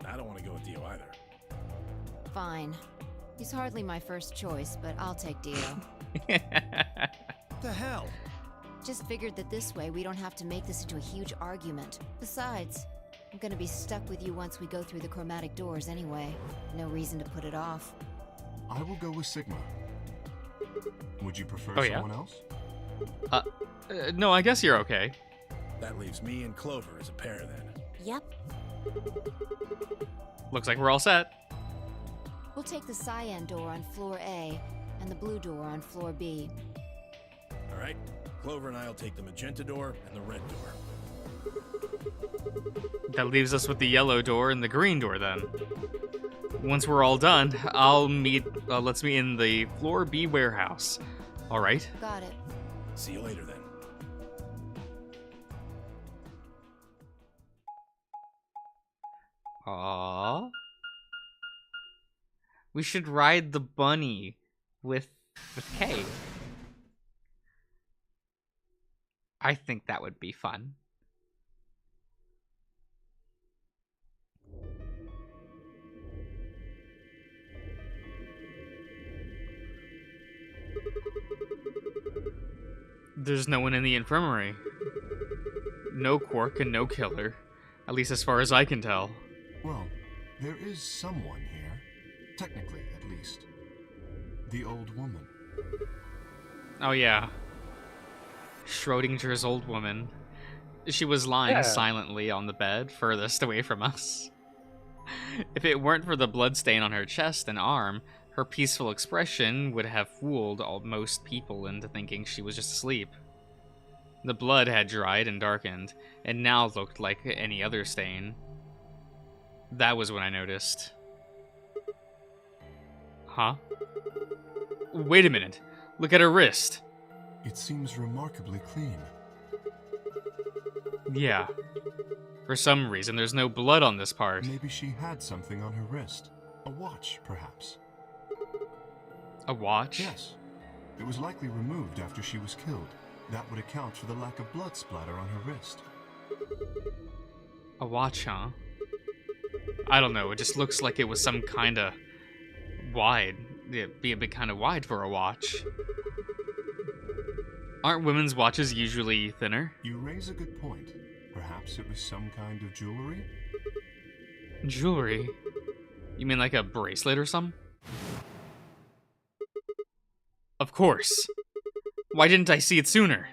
S7: I don't want to go with Dio either.
S10: Fine. He's hardly my first choice, but I'll take Dio.
S5: What the hell?
S10: Just figured that this way we don't have to make this into a huge argument. Besides, I'm gonna be stuck with you once we go through the chromatic doors anyway. No reason to put it off.
S4: I will go with Sigma. Would you prefer
S1: Oh, yeah?
S4: someone else?
S1: No, I guess you're okay.
S7: That leaves me and Clover as a pair then.
S3: Yep.
S1: Looks like we're all set.
S10: We'll take the cyan door on floor A and the blue door on floor B.
S7: All right? Clover and I'll take the magenta door and the red door.
S1: That leaves us with the yellow door and the green door then. Once we're all done, let's meet in the floor B warehouse. All right?
S10: Got it.
S7: See you later then.
S1: Aww. We should ride the bunny with Kay. I think that would be fun. There's no one in the infirmary. No Quark and no killer. At least as far as I can tell.
S4: Well, there is someone here. Technically, at least. The old woman.
S1: Oh yeah. Schrodinger's old woman. She was lying silently on the bed, furthest away from us. If it weren't for the bloodstain on her chest and arm, her peaceful expression would have fooled most people into thinking she was just asleep. The blood had dried and darkened, and now looked like any other stain. That was when I noticed. Huh? Wait a minute. Look at her wrist.
S4: It seems remarkably clean.
S1: Yeah. For some reason, there's no blood on this part.
S4: Maybe she had something on her wrist. A watch, perhaps.
S1: A watch?
S4: Yes. It was likely removed after she was killed. That would account for the lack of blood splatter on her wrist.
S1: A watch, huh? I don't know, it just looks like it was some kinda wide. It'd be a bit kinda wide for a watch. Aren't women's watches usually thinner?
S4: You raise a good point. Perhaps it was some kind of jewelry?
S1: Jewelry? You mean like a bracelet or something? Of course. Why didn't I see it sooner?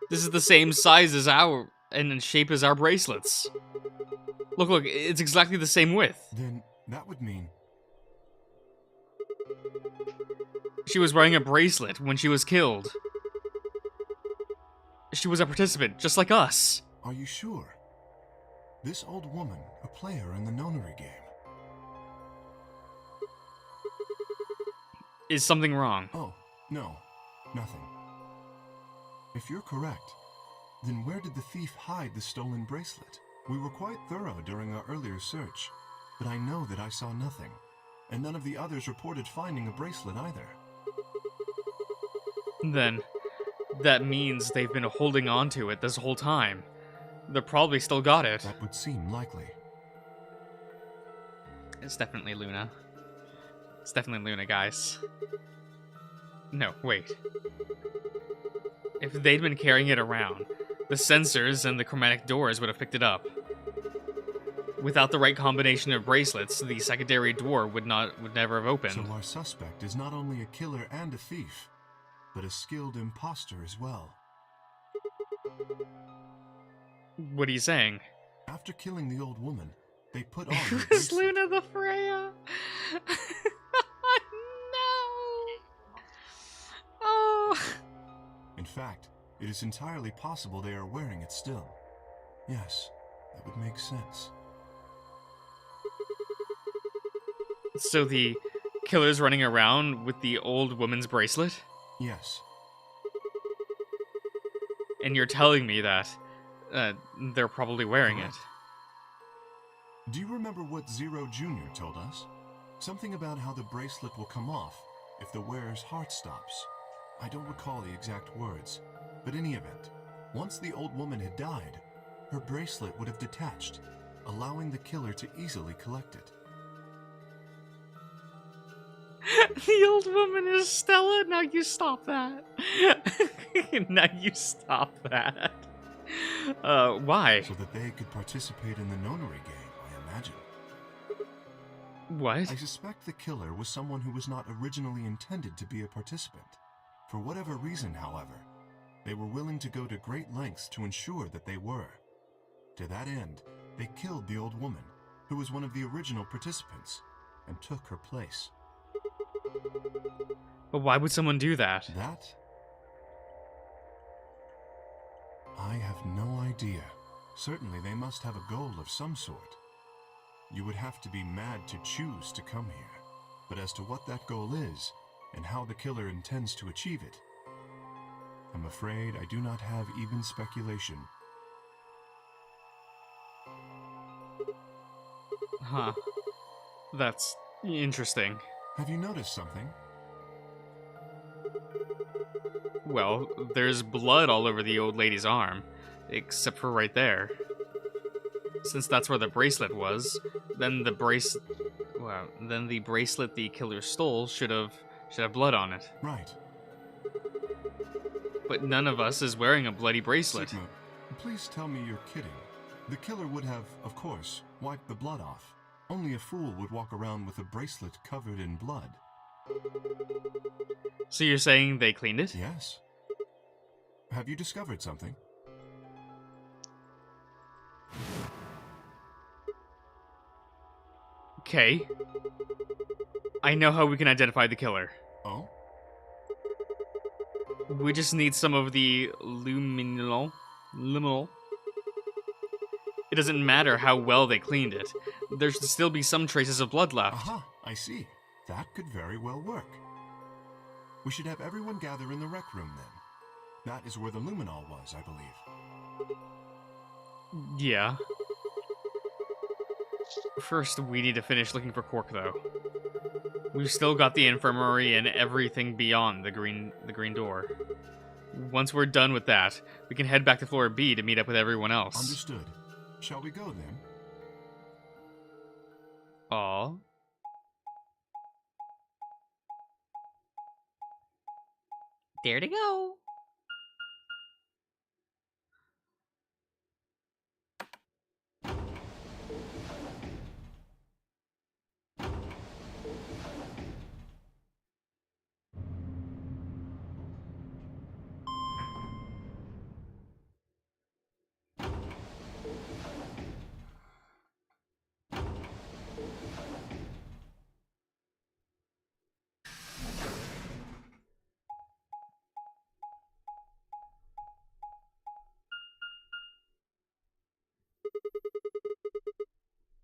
S1: This is the same size as our, and in shape as our bracelets. Look, it's exactly the same width.
S4: Then that would mean...
S1: She was wearing a bracelet when she was killed. She was a participant, just like us.
S4: Are you sure? This old woman, a player in the nonary game.
S1: Is something wrong?
S4: Oh, no. Nothing. If you're correct, then where did the thief hide the stolen bracelet? We were quite thorough during our earlier search, but I know that I saw nothing, and none of the others reported finding a bracelet either.
S1: Then, that means they've been holding on to it this whole time. They probably still got it.
S4: That would seem likely.
S1: It's definitely Luna. It's definitely Luna, guys. No, wait. If they'd been carrying it around, the sensors and the chromatic doors would have picked it up. Without the right combination of bracelets, the secondary door would never have opened.
S4: So our suspect is not only a killer and a thief, but a skilled imposter as well.
S1: What are you saying?
S4: After killing the old woman, they put on the
S1: It was
S4: bracelet.
S1: Luna the Freya! No! Oh!
S4: In fact, it is entirely possible they are wearing it still. Yes, that would make sense.
S1: So the killer's running around with the old woman's bracelet?
S4: Yes.
S1: And you're telling me that they're probably wearing it.
S4: Do you remember what Zero Jr. told us? Something about how the bracelet will come off if the wearer's heart stops. I don't recall the exact words, but in any event, once the old woman had died, her bracelet would have detached, allowing the killer to easily collect it.
S1: The old woman is Stella? Now you stop that. Now you stop that. Why?
S4: So that they could participate in the nonary game, I imagine.
S1: What?
S4: I suspect the killer was someone who was not originally intended to be a participant. For whatever reason, however, they were willing to go to great lengths to ensure that they were. To that end, they killed the old woman, who was one of the original participants, and took her place.
S1: But why would someone do that?
S4: That? I have no idea. Certainly they must have a goal of some sort. You would have to be mad to choose to come here. But as to what that goal is, and how the killer intends to achieve it, I'm afraid I do not have even speculation.
S1: Huh. That's interesting.
S4: Have you noticed something?
S1: Well, there's blood all over the old lady's arm, except for right there. Since that's where the bracelet was, then the bracelet the killer stole should have blood on it.
S4: Right.
S1: But none of us is wearing a bloody bracelet.
S4: Sigma, please tell me you're kidding. The killer would have, of course, wiped the blood off. Only a fool would walk around with a bracelet covered in blood.
S1: So you're saying they cleaned it?
S4: Yes. Have you discovered something?
S1: Okay. I know how we can identify the killer.
S4: Oh?
S1: We just need some of the luminol. It doesn't matter how well they cleaned it. There should still be some traces of blood left.
S4: Aha, I see. That could very well work. We should have everyone gather in the rec room then. That is where the luminol was, I believe.
S1: Yeah. First, we need to finish looking for Quark, though. We've still got the infirmary and everything beyond the green door. Once we're done with that, we can head back to floor B to meet up with everyone else.
S4: Understood. Shall we go then?
S1: Aw. There to go.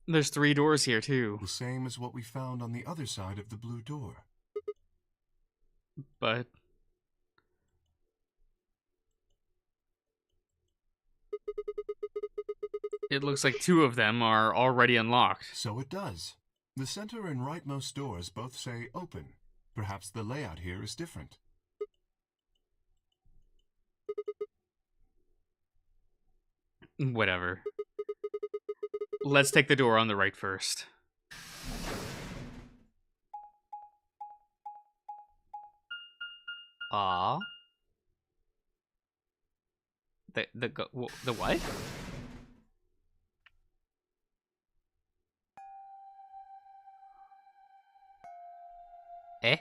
S1: There's 3 doors here, too.
S4: The same as what we found on the other side of the blue door.
S1: But... it looks like 2 of them are already unlocked.
S4: So it does. The center and rightmost doors both say open. Perhaps the layout here is different.
S1: Whatever. Let's take the door on the right first. Ah. The what? Eh?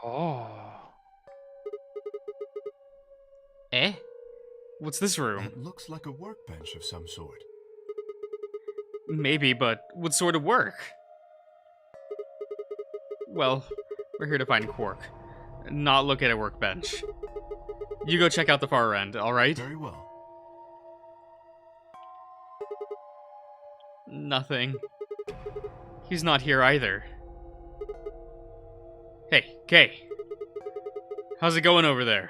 S2: Oh.
S1: Eh? What's this room?
S4: It looks like a workbench of some sort.
S1: Maybe, but what sort of work? Well, we're here to find Quark, not look at a workbench. You go check out the far end, alright?
S4: Very well.
S1: Nothing. He's not here either. Hey, Kay. How's it going over there?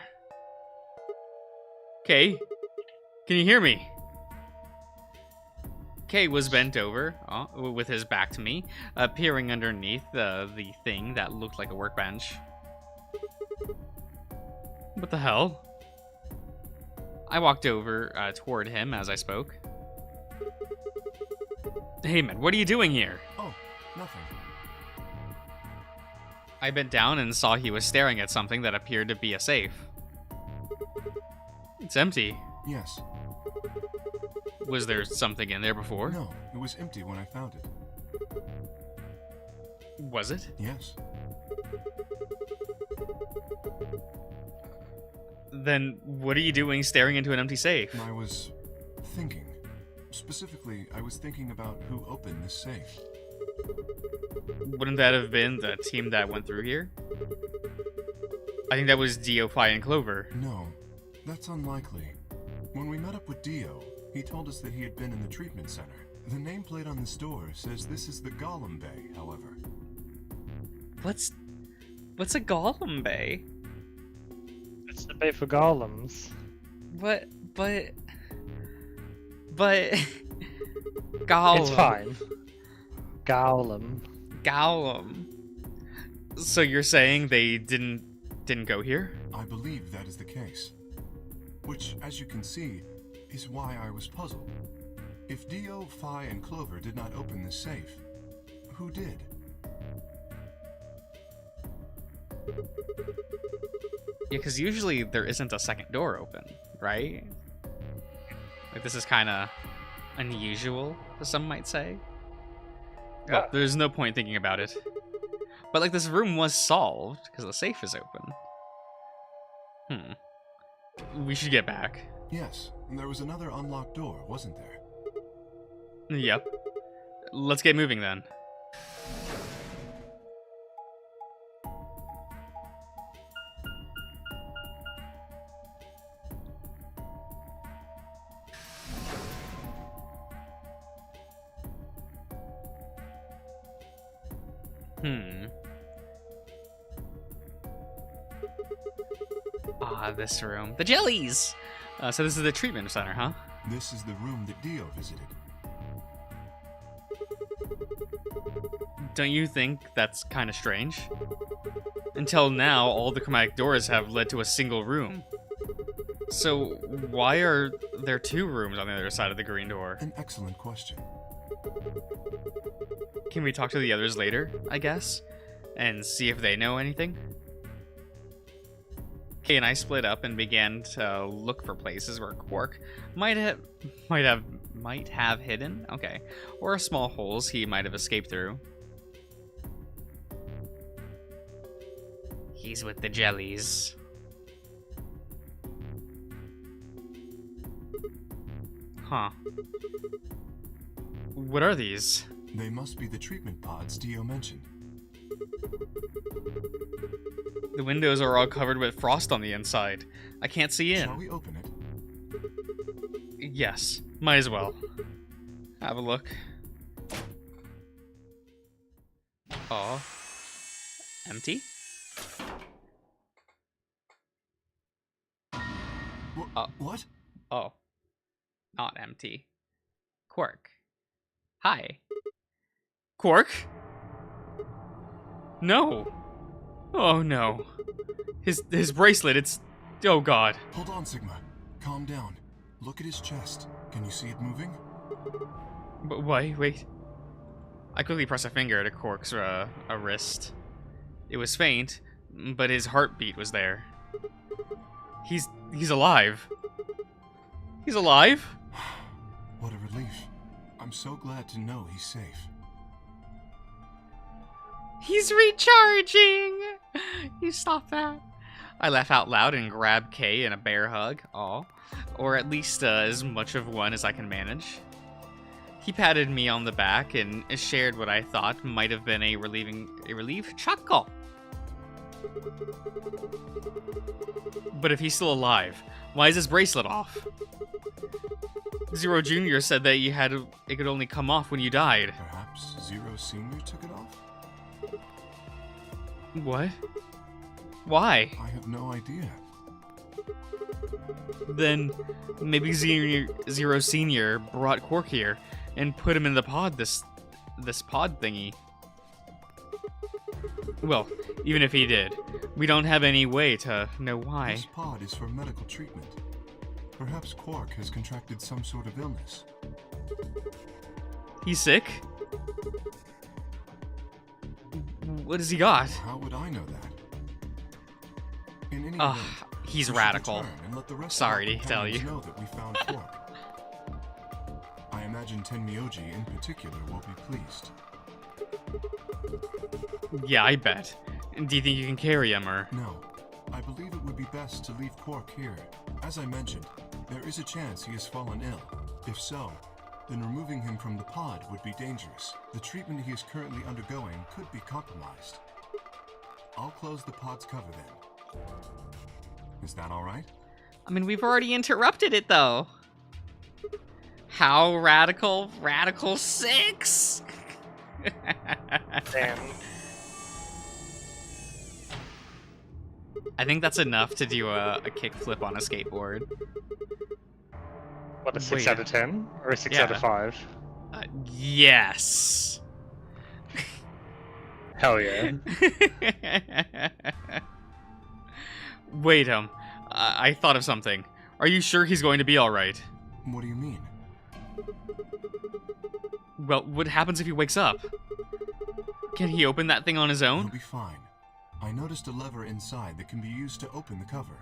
S1: Kay? Can you hear me? Kay was bent over, with his back to me, peering underneath the thing that looked like a workbench. What the hell? I walked over toward him as I spoke. Hey man, what are you doing here?
S4: Oh, nothing.
S1: I bent down and saw he was staring at something that appeared to be a safe. It's empty.
S4: Yes.
S1: Was there something in there before?
S4: No, it was empty when I found it.
S1: Was it?
S4: Yes.
S1: Then what are you doing staring into an empty safe?
S4: I was thinking. Specifically, I was thinking about who opened this safe.
S1: Wouldn't that have been the team that went through here? I think that was Dio, Phi, and Clover.
S4: No, that's unlikely. When we met up with Dio, he told us that he had been in the treatment center. The nameplate on this door says this is the Golem Bay, however.
S1: What's a Golem Bay?
S2: It's the bay for golems.
S1: But Golem.
S2: It's fine. Golem.
S1: Golem. So you're saying they didn't go here?
S4: I believe that is the case. Which, as you can see, is why I was puzzled. If Dio, Phi, and Clover did not open this safe, who did?
S1: Yeah, because usually there isn't a second door open, right? Like, this is kind of unusual, some might say. Well, there's no point thinking about it. But, like, this room was solved, because the safe is open. We should get back.
S4: Yes, and there was another unlocked door, wasn't there?
S1: Yep. Let's get moving, then. Ah, this room. The jellies! So this is the treatment center, huh?
S4: This is the room that Dio visited.
S1: Don't you think that's kind of strange? Until now, all the chromatic doors have led to a single room. So why are there 2 rooms on the other side of the green door?
S4: An excellent question.
S1: Can we talk to the others later, I guess? And see if they know anything? Kay and I split up and began to look for places where Quark might have hidden, okay, or small holes he might have escaped through. He's with the jellies. Huh. What are these?
S4: They must be the treatment pods Dio mentioned.
S1: The windows are all covered with frost on the inside. I can't see in.
S4: Shall we open it?
S1: Yes, might as well. Have a look. Aw. Empty?
S4: What?
S1: Oh. Not empty. Quark. Hi. Quark? No. Oh no. His bracelet, it's... Oh god.
S4: Hold on, Sigma. Calm down. Look at his chest. Can you see it moving?
S1: But wait. I quickly press a finger to Quark's a wrist. It was faint, but his heartbeat was there. He's alive. He's alive?
S4: What a relief. I'm so glad to know he's safe.
S1: He's recharging! You stop that. I laugh out loud and grab Kay in a bear hug. Aw. Or at least as much of one as I can manage. He patted me on the back and shared what I thought might have been a relieved chuckle. But if he's still alive, why is his bracelet off? Zero Jr. said that it could only come off when you died.
S4: Perhaps Zero Sr. took it off?
S1: What? Why?
S4: I have no idea.
S1: Then maybe Zero Senior brought Quark here and put him in the pod, this pod thingy. Well, even if he did, we don't have any way to know why.
S4: This pod is for medical treatment. Perhaps Quark has contracted some sort of illness.
S1: He's sick? What has he got?
S4: How would I know that? In any
S1: Ugh,
S4: event,
S1: he's
S4: we should
S1: radical.
S4: return and let the rest
S1: Sorry
S4: of
S1: to tell you.
S4: know that we found Quark. I imagine Tenmyoji in particular will be pleased.
S1: Yeah, I bet. Do you think you can carry him, or?
S4: No. I believe it would be best to leave Quark here. As I mentioned, there is a chance he has fallen ill. If so, then removing him from the pod would be dangerous. The treatment he is currently undergoing could be compromised. I'll close the pod's cover then. Is that all right?
S1: I mean, we've already interrupted it, though. How radical? Radical 6?
S2: Damn.
S1: I think that's enough to do a kickflip on a skateboard.
S2: What, a 6
S1: Wait.
S2: out of 10? Or a 6
S1: Yeah.
S2: out of 5?
S1: Yes.
S2: Hell yeah.
S1: Wait, I thought of something. Are you sure he's going to be alright?
S4: What do you mean?
S1: Well, what happens if he wakes up? Can he open that thing on his
S4: He'll
S1: own?
S4: be fine. I noticed a lever inside that can be used to open the cover.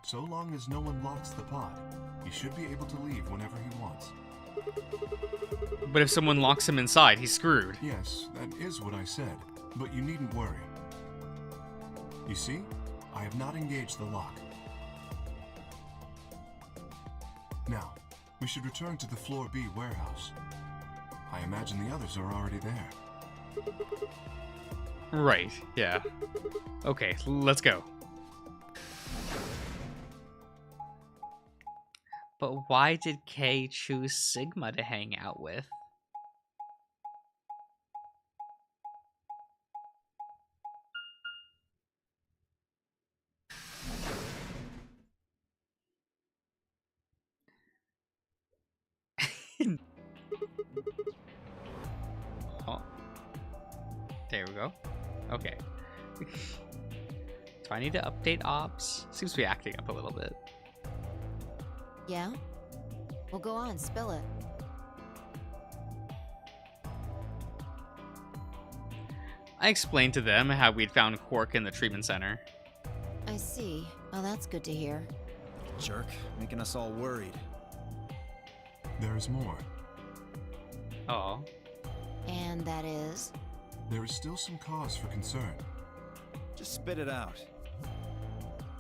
S4: So long as no one locks the pod, he should be able to leave whenever he wants.
S1: But if someone locks him inside, he's screwed.
S4: Yes, that is what I said, but you needn't worry. You see, I have not engaged the lock. Now, we should return to the Floor B warehouse. I imagine the others are already there.
S1: Right, yeah. Okay, let's go. But why did Kay choose Sigma to hang out with? There we go. Okay. Do I need to update ops? Seems to be acting up a little bit.
S10: Yeah? Well, go on, spill it.
S1: I explained to them how we'd found Quark in the treatment center.
S10: I see. Well, that's good to hear.
S5: Jerk, making us all worried.
S4: There is more.
S1: Oh.
S10: And that is?
S4: There is still some cause for concern.
S5: Just spit it out.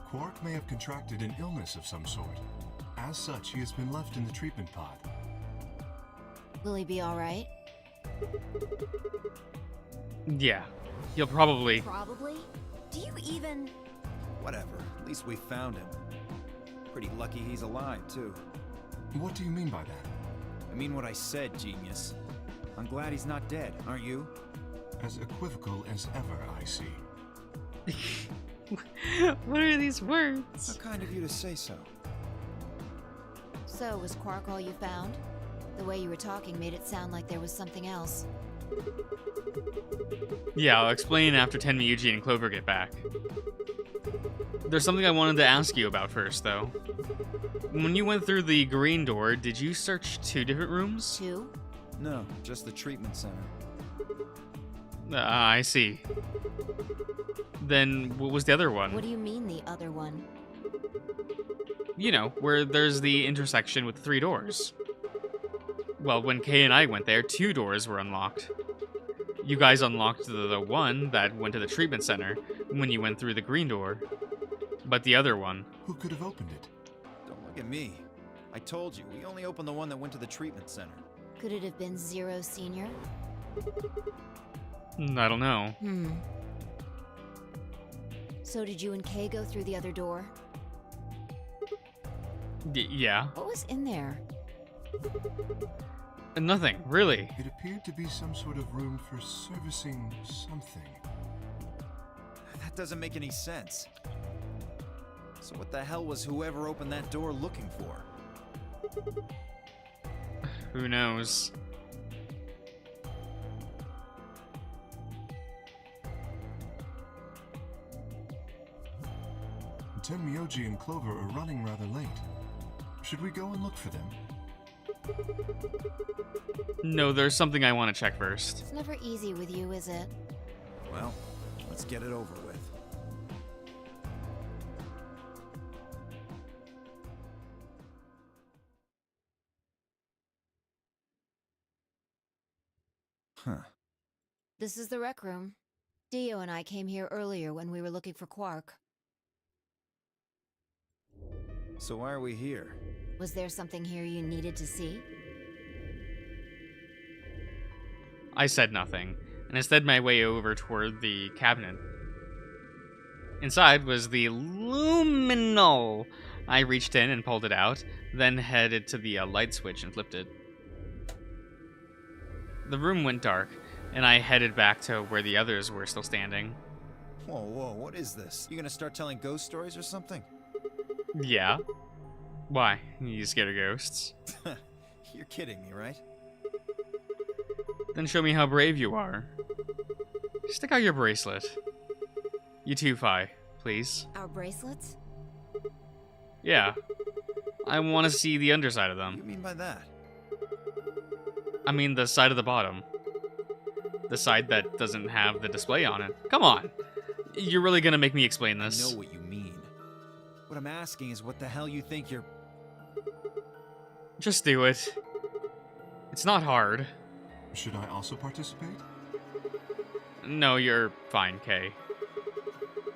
S4: Quark may have contracted an illness of some sort. As such, he has been left in the treatment pod.
S10: Will he be alright?
S1: Yeah. He'll probably...
S10: Probably? Do you even...
S5: Whatever, at least we found him. Pretty lucky he's alive, too.
S4: What do you mean by that?
S5: I mean what I said, genius. I'm glad he's not dead, aren't you?
S4: As equivocal as ever, I see.
S1: What are these words?
S5: How kind of you to say so.
S10: So, was Quark all you found? The way you were talking made it sound like there was something else.
S1: Yeah, I'll explain after Tenmyuji and Clover get back. There's something I wanted to ask you about first, though. When you went through the green door, did you search 2 different rooms?
S10: 2?
S5: No, just the treatment center.
S1: I see. Then what was the other one?
S10: What do you mean, the other one?
S1: You know, where there's the intersection with 3 doors. Well, when Kay and I went there, 2 doors were unlocked. You guys unlocked the one that went to the treatment center when you went through the green door. But the other one...
S4: Who could have opened it?
S5: Don't look at me. I told you, we only opened the one that went to the treatment center.
S10: Could it have been Zero Senior?
S1: I don't know.
S10: So did you and Kay go through the other door?
S1: Yeah.
S10: What was in there?
S1: Nothing, really.
S4: It appeared to be some sort of room for servicing something.
S5: That doesn't make any sense. So what the hell was whoever opened that door looking for?
S1: Who knows?
S4: Tenmyuji and Clover are running rather late. Should we go and look for them?
S1: No, there's something I want to check first.
S10: It's never easy with you, is it?
S5: Well, let's get it over with. Huh.
S10: This is the rec room. Dio and I came here earlier when we were looking for Quark.
S5: So why are we here?
S10: Was there something here you needed to see?
S1: I said nothing, and instead my way over toward the cabinet. Inside was the luminol. I reached in and pulled it out, then headed to the light switch and flipped it. The room went dark, and I headed back to where the others were still standing.
S5: Whoa, whoa, what is this? You gonna start telling ghost stories or something?
S1: Yeah. Why? You scared of ghosts?
S5: You're kidding me, right?
S1: Then show me how brave you are. Stick out your bracelet. You too, Fi, please.
S10: Our bracelets?
S1: Yeah. I want to see the underside of
S5: What do
S1: them.
S5: you mean by that?
S1: I mean the side of the bottom. The side that doesn't have the display on it. Come on! You're really gonna make me explain
S5: I
S1: this?
S5: know what you mean. What I'm asking is what the hell you think you're...
S1: Just do it. It's not hard.
S4: Should I also participate?
S1: No, you're fine, Kay.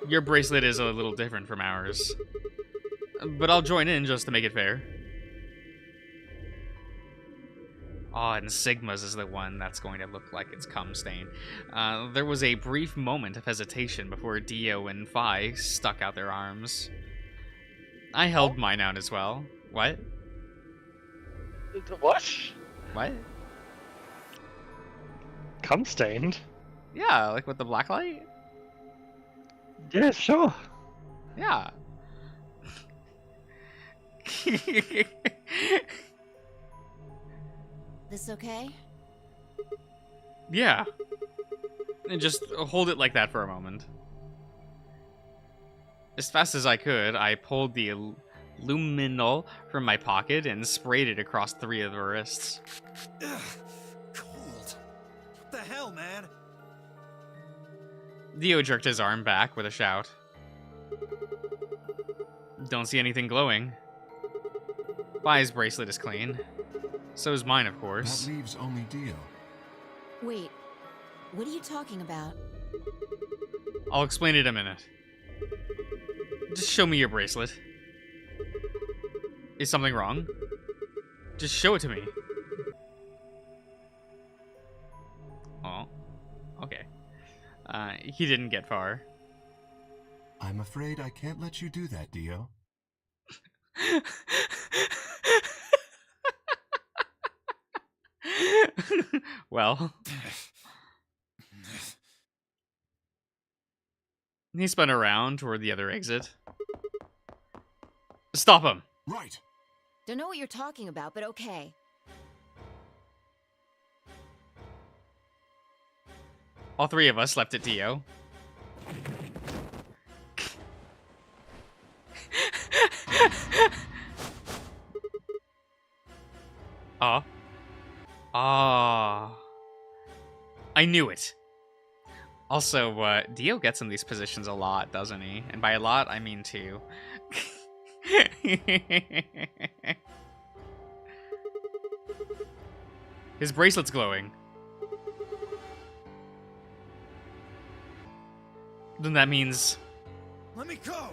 S1: Your bracelet is a little different from ours. But I'll join in just to make it fair. Oh, and Sigma's is the one that's going to look like it's cum stained. There was a brief moment of hesitation before Dio and Fi stuck out their arms. I held mine out as well. What?
S2: What?
S1: What?
S2: Cum stained?
S1: Yeah, like with the black light?
S2: Yeah, sure.
S1: Yeah.
S10: This okay?
S1: Yeah. And just hold it like that for a moment. As fast as I could, I pulled the luminol from my pocket and sprayed it across 3 of the wrists.
S5: Ugh, cold. What the hell, man?
S1: Dio jerked his arm back with a shout. Don't see anything glowing. Fi's bracelet is clean. So is mine, of course.
S4: That leaves only Dio.
S10: Wait, what are you talking about?
S1: I'll explain it in a minute. Just show me your bracelet. Is something wrong? Just show it to me. Oh, okay. He didn't get far.
S4: I'm afraid I can't let you do that, Dio.
S1: Well. He spun around toward the other exit. Stop him!
S4: Right!
S10: Don't know what you're talking about, but okay.
S1: All 3 of us leapt at Dio. I knew it. Also, Dio gets in these positions a lot, doesn't he? And by a lot, I mean 2. His bracelet's glowing. Then that means...
S5: Let me go!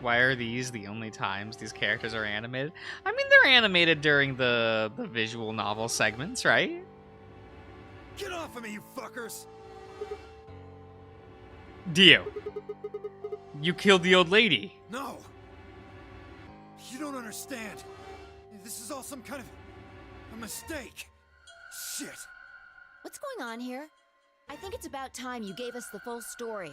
S1: Why are these the only times these characters are animated? I mean, they're animated during the visual novel segments, right?
S5: Get off of me, you fuckers!
S1: Dio, you killed the old lady.
S5: No! You don't understand. This is all some kind of a mistake. Shit.
S10: What's going on here? I think it's about time you gave us the full story.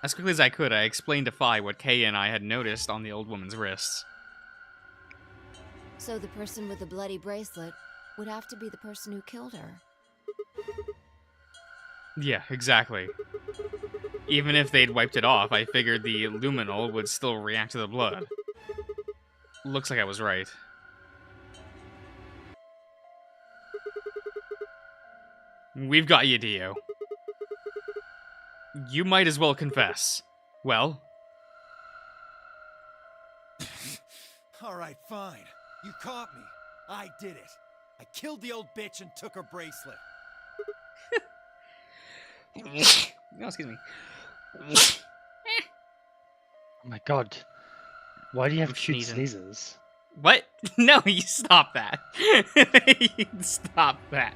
S1: As quickly as I could, I explained to Fi what Kay and I had noticed on the old woman's wrists.
S10: So the person with the bloody bracelet would have to be the person who killed her.
S1: Yeah, exactly. Even if they'd wiped it off, I figured the luminol would still react to the blood. Looks like I was right. We've got you, Dio. You might as well confess. Well?
S5: Alright, fine. You caught me. I did it. I killed the old bitch and took her bracelet.
S1: No, excuse me.
S2: Oh my god. Why do you have
S1: I'm
S2: cute
S1: sneezing.
S2: sneezes?
S1: What? No, you stop that. You stop that.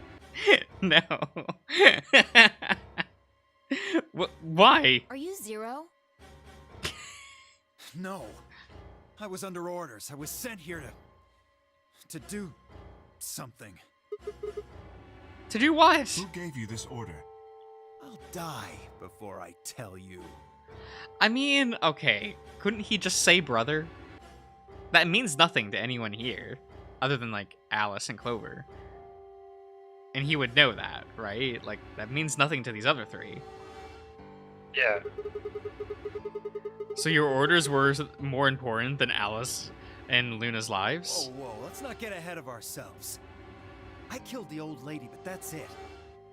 S1: No. Why?
S10: Are you Zero?
S5: No. I was under orders. I was sent here to do something.
S1: To do what?
S4: Who gave you this order?
S5: I'll die before I tell you.
S1: I mean, okay. Couldn't he just say brother? That means nothing to anyone here, other than, like, Alice and Clover. And he would know that, right? Like, that means nothing to these other 3.
S2: Yeah.
S1: So your orders were more important than Alice and Luna's lives?
S5: Whoa, let's not get ahead of ourselves. I killed the old lady, but that's it.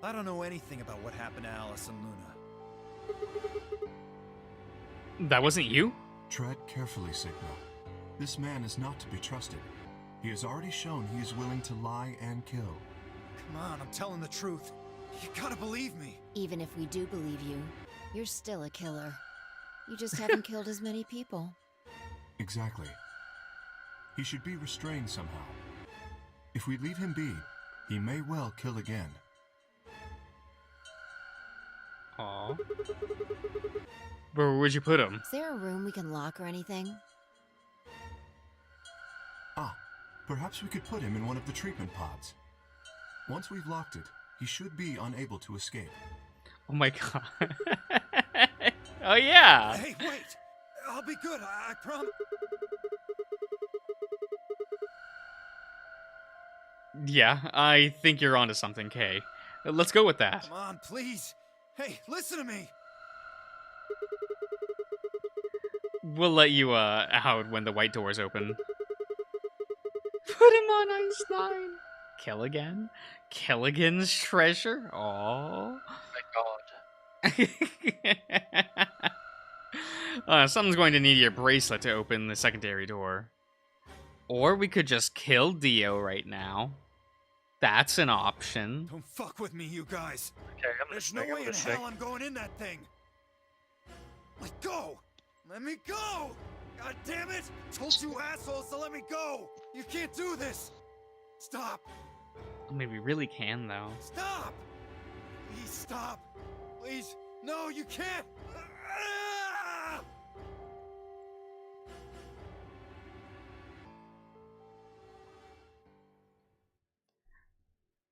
S5: I don't know anything about what happened to Alice and Luna.
S1: That wasn't you?
S4: Tread carefully, Sigma. This man is not to be trusted. He has already shown he is willing to lie and kill.
S5: Come on, I'm telling the truth. You gotta believe me.
S10: Even if we do believe you, you're still a killer. You just haven't killed as many people.
S4: Exactly. He should be restrained somehow. If we leave him be, he may well kill again.
S1: Aww. But where would you put him?
S10: Is there a room we can lock or anything?
S4: Ah, perhaps we could put him in one of the treatment pods. Once we've locked it, he should be unable to escape.
S1: Oh my god. Oh yeah!
S5: Hey, wait! I'll be good, I promise.
S1: Yeah, I think you're onto something, Kay. Let's go with that.
S5: Come on, please. Hey, listen to me.
S1: We'll let you, out when the white doors open. Put him on Ice 9. Killigan? Killigan's treasure? Aww.
S2: My god.
S1: Something's going to need your bracelet to open the secondary door. Or we could just kill Dio right now. That's an option.
S5: Don't fuck with me, you guys.
S2: Okay, I'm
S5: There's
S2: listening.
S5: no way
S2: I'm
S5: in
S2: listening.
S5: hell I'm going in that thing. Let go. Let me go. God damn it. Told you assholes to let me go. You can't do this. Stop.
S1: I mean, we really can, though.
S5: Stop. Please stop. Please. No, you can't. Ah!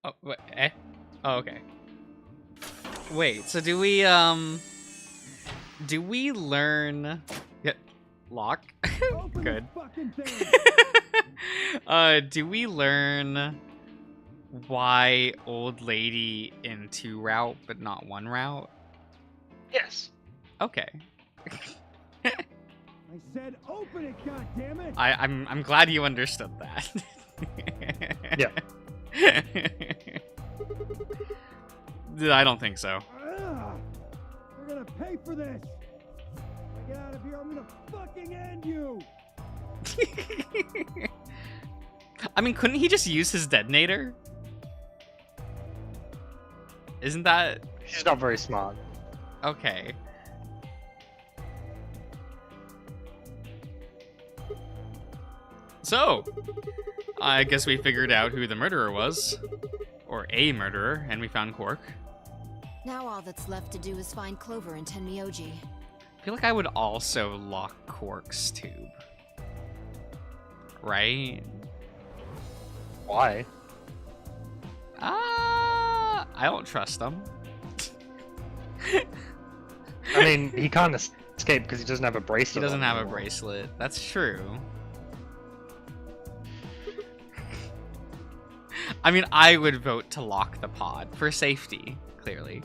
S1: Oh, wait, eh? Oh, okay. Wait, so do we learn... Yeah, lock? Good. Do we learn why old lady in 2 route, but not 1 route?
S2: Yes.
S1: Okay.
S11: I said open it, goddammit!
S1: I'm glad you understood that.
S2: Yeah.
S1: I don't think so.
S11: You're gonna pay for this! When I get out of here, I'm gonna fucking end you!
S1: I mean, couldn't he just use his detonator? Isn't that...
S2: She's not very smart.
S1: Okay. So, I guess we figured out who the murderer was. Or a murderer, and we found Quark.
S10: Now all that's left to do is find Clover and Tenmyoji.
S1: I feel like I would also lock Quark's tube. Right?
S2: Why?
S1: I don't trust him.
S2: I mean, he can't escape because he doesn't have a bracelet.
S1: He doesn't
S2: on
S1: have a
S2: anymore.
S1: bracelet. That's true. I mean, I would vote to lock the pod for safety, clearly.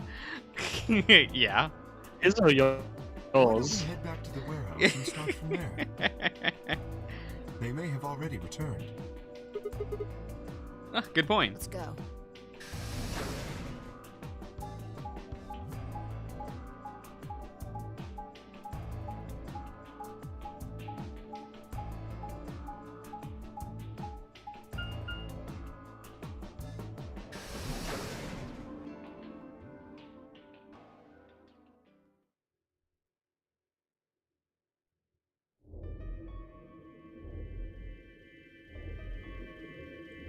S1: Yeah.
S2: His or yours?
S4: Why don't we head back to the warehouse and start from there? They may have already returned.
S1: Ah, good point.
S10: Let's go.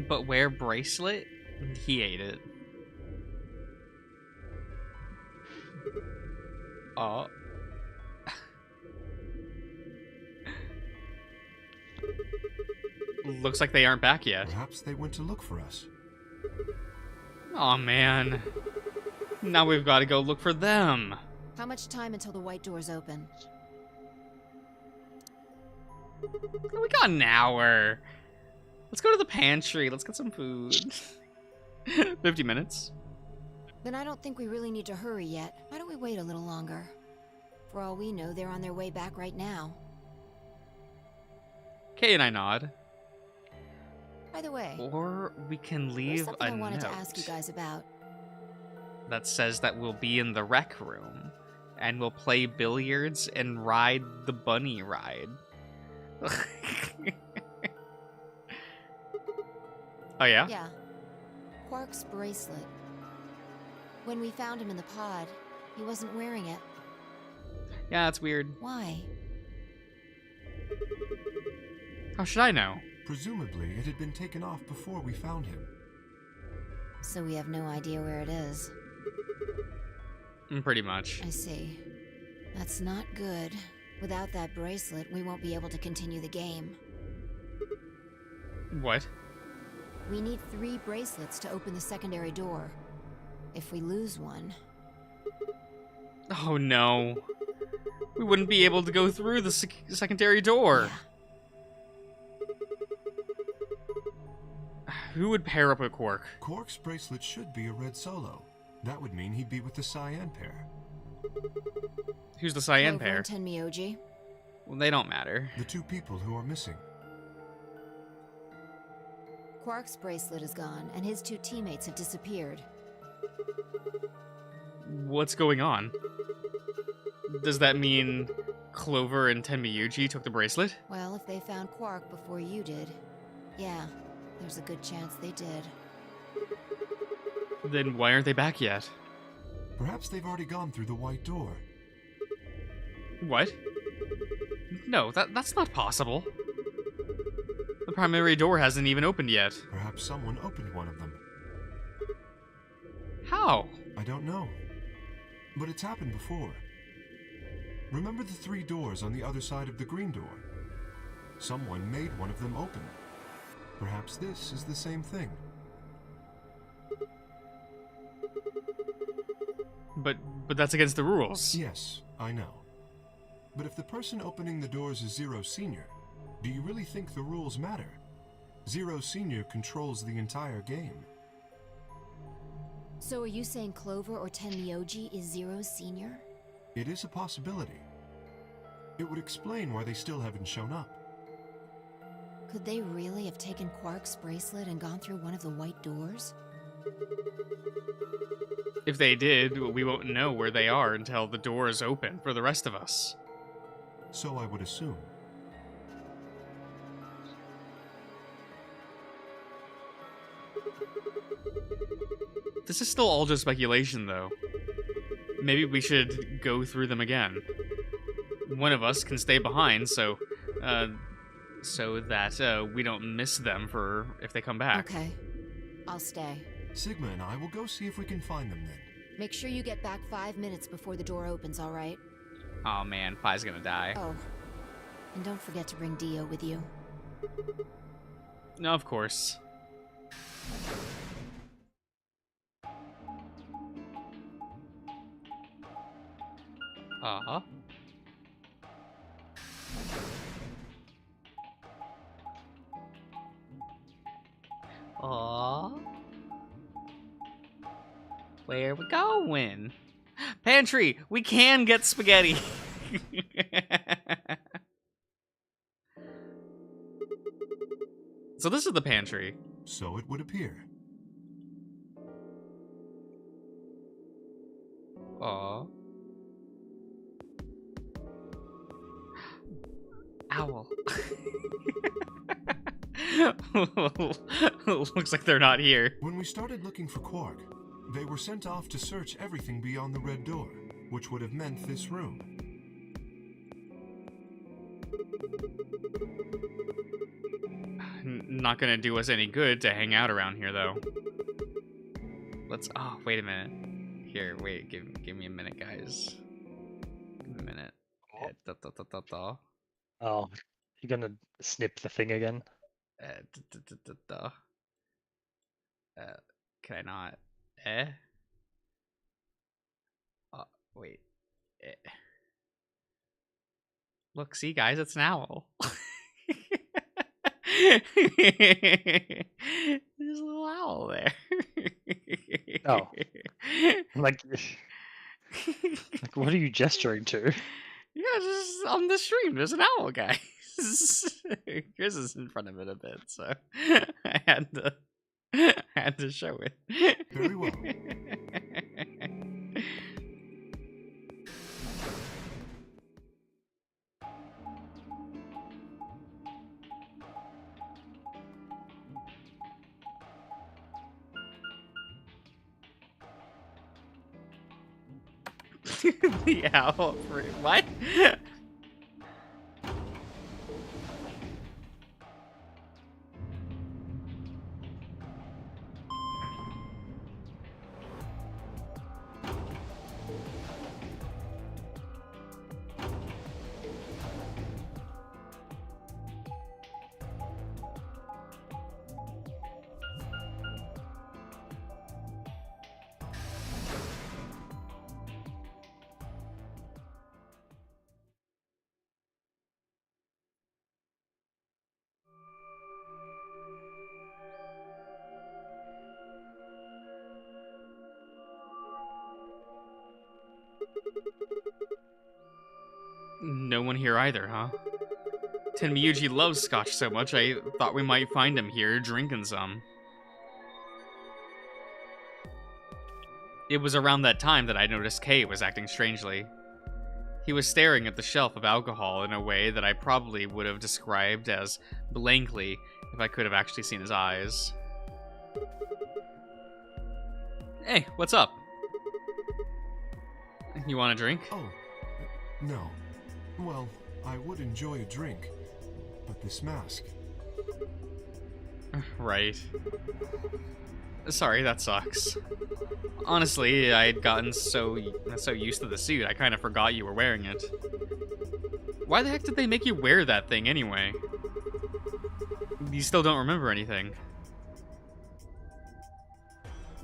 S1: But wear bracelet? He ate it. Oh. Looks like they aren't back yet.
S4: Perhaps they went to look for us.
S1: Aw, man. Now we've got to go look for them.
S10: How much time until the white doors open?
S1: We got an hour. Let's go to the pantry. Let's get some food. 50 minutes.
S10: Then I don't think we really need to hurry yet. Why don't we wait a little longer? For all we know, they're on their way back right now.
S1: Kay and I nod.
S10: By the way,
S1: Or we can
S10: there's
S1: leave
S10: something
S1: a
S10: I wanted
S1: note
S10: to ask you guys about.
S1: that says that we'll be in the rec room and we'll play billiards and ride the bunny ride. Oh, yeah?
S10: Yeah. Quark's bracelet. When we found him in the pod, he wasn't wearing it.
S1: Yeah, that's weird.
S10: Why?
S1: How should I know?
S4: Presumably, it had been taken off before we found him.
S10: So we have no idea where it is.
S1: Pretty much.
S10: I see. That's not good. Without that bracelet, we won't be able to continue the game.
S1: What?
S10: We need 3 bracelets to open the secondary door. If we lose one...
S1: Oh no. We wouldn't be able to go through the secondary door.
S10: Yeah.
S1: Who would pair up with Quark?
S4: Quark's bracelet should be a red solo. That would mean he'd be with the cyan pair.
S1: Who's the cyan
S10: Clover
S1: pair?
S10: and Tenmyoji.
S1: Well, they don't matter.
S4: The two people who are missing.
S10: Quark's bracelet is gone, and his two teammates have disappeared.
S1: What's going on? Does that mean Clover and Tenmyuji took the bracelet?
S10: Well, if they found Quark before you did, yeah, there's a good chance they did.
S1: Then why aren't they back yet?
S4: Perhaps they've already gone through the white door.
S1: What? No, that's not possible. The primary door hasn't even opened yet.
S4: Perhaps someone opened one of them.
S1: How?
S4: I don't know. But it's happened before. Remember the 3 doors on the other side of the green door? Someone made one of them open. Perhaps this is the same thing.
S1: But that's against the rules.
S4: Yes, I know. But if the person opening the doors is Zero Senior, do you really think the rules matter? Zero Senior controls the entire game.
S10: So are you saying Clover or Tenmyoji is Zero Senior?
S4: It is a possibility. It would explain why they still haven't shown up.
S10: Could they really have taken Quark's bracelet and gone through one of the white doors?
S1: If they did, we won't know where they are until the door is open for the rest of us.
S4: So I would assume.
S1: This is still all just speculation, though. Maybe we should go through them again. One of us can stay behind, so that we don't miss them for if they come back.
S10: Okay, I'll stay.
S4: Sigma and I will go see if we can find them then.
S10: Make sure you get back 5 minutes before the door opens, all right?
S1: Oh man, Pi's gonna die.
S10: Oh, and don't forget to bring Dio with you.
S1: No, of course. Uh-huh. Aww. Where we going? Pantry! We can get spaghetti! So this is the pantry.
S4: So it would appear.
S1: Aww. Owl. Looks like they're not here.
S4: When we started looking for Quark, they were sent off to search everything beyond the red door, which would have meant this room.
S1: Not gonna do us any good to hang out around here, though. Let's... Oh, wait a minute. Here, wait. Give me a minute, guys. Give me a minute.
S2: Oh, you're gonna snip the thing again?
S1: Can I not? Wait. Look, see, guys, it's an owl. There's a little owl there.
S2: Oh. Like, what are you gesturing to?
S1: Yeah, just on the stream, there's an owl, guys. Chris is in front of it a bit, so I had to show it.
S4: Very well.
S1: The owl. What? No one here either, huh? Tenmyuji loves scotch so much, I thought we might find him here drinking some. It was around that time that I noticed Kay was acting strangely. He was staring at the shelf of alcohol in a way that I probably would have described as blankly if I could have actually seen his eyes. Hey, what's up? You want a drink?
S4: Oh, no. Well, I would enjoy a drink, but this mask...
S1: Right. Sorry, that sucks. Honestly, I had gotten so used to the suit, I kind of forgot you were wearing it. Why the heck did they make you wear that thing anyway? You still don't remember anything.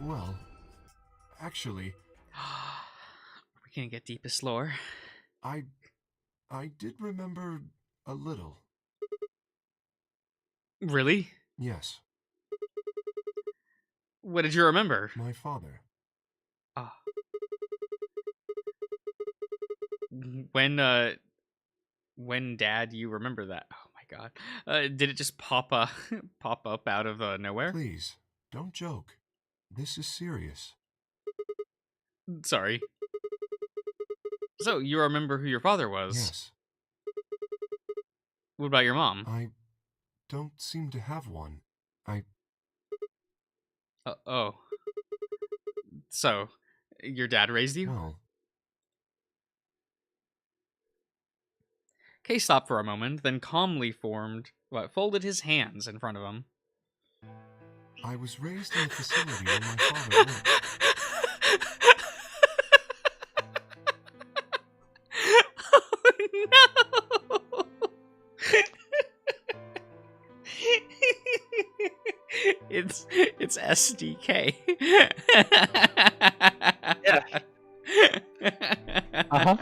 S4: Well, actually...
S1: We're gonna get deepest lore.
S4: I did remember a little.
S1: Really?
S4: Yes.
S1: What did you remember?
S4: My father.
S1: Ah. When Dad, you remember that? Oh my god. Did it just pop up out of nowhere?
S4: Please, don't joke. This is serious.
S1: Sorry. So, you remember who your father was?
S4: Yes.
S1: What about your mom?
S4: I don't seem to have one.
S1: Oh. So, your dad raised you?
S4: Well...
S1: Kay stopped for a moment, then calmly folded his hands in front of him.
S4: I was raised in a facility where my father lived.
S1: Oh, no! It's SDK.
S2: Yeah. Uh-huh.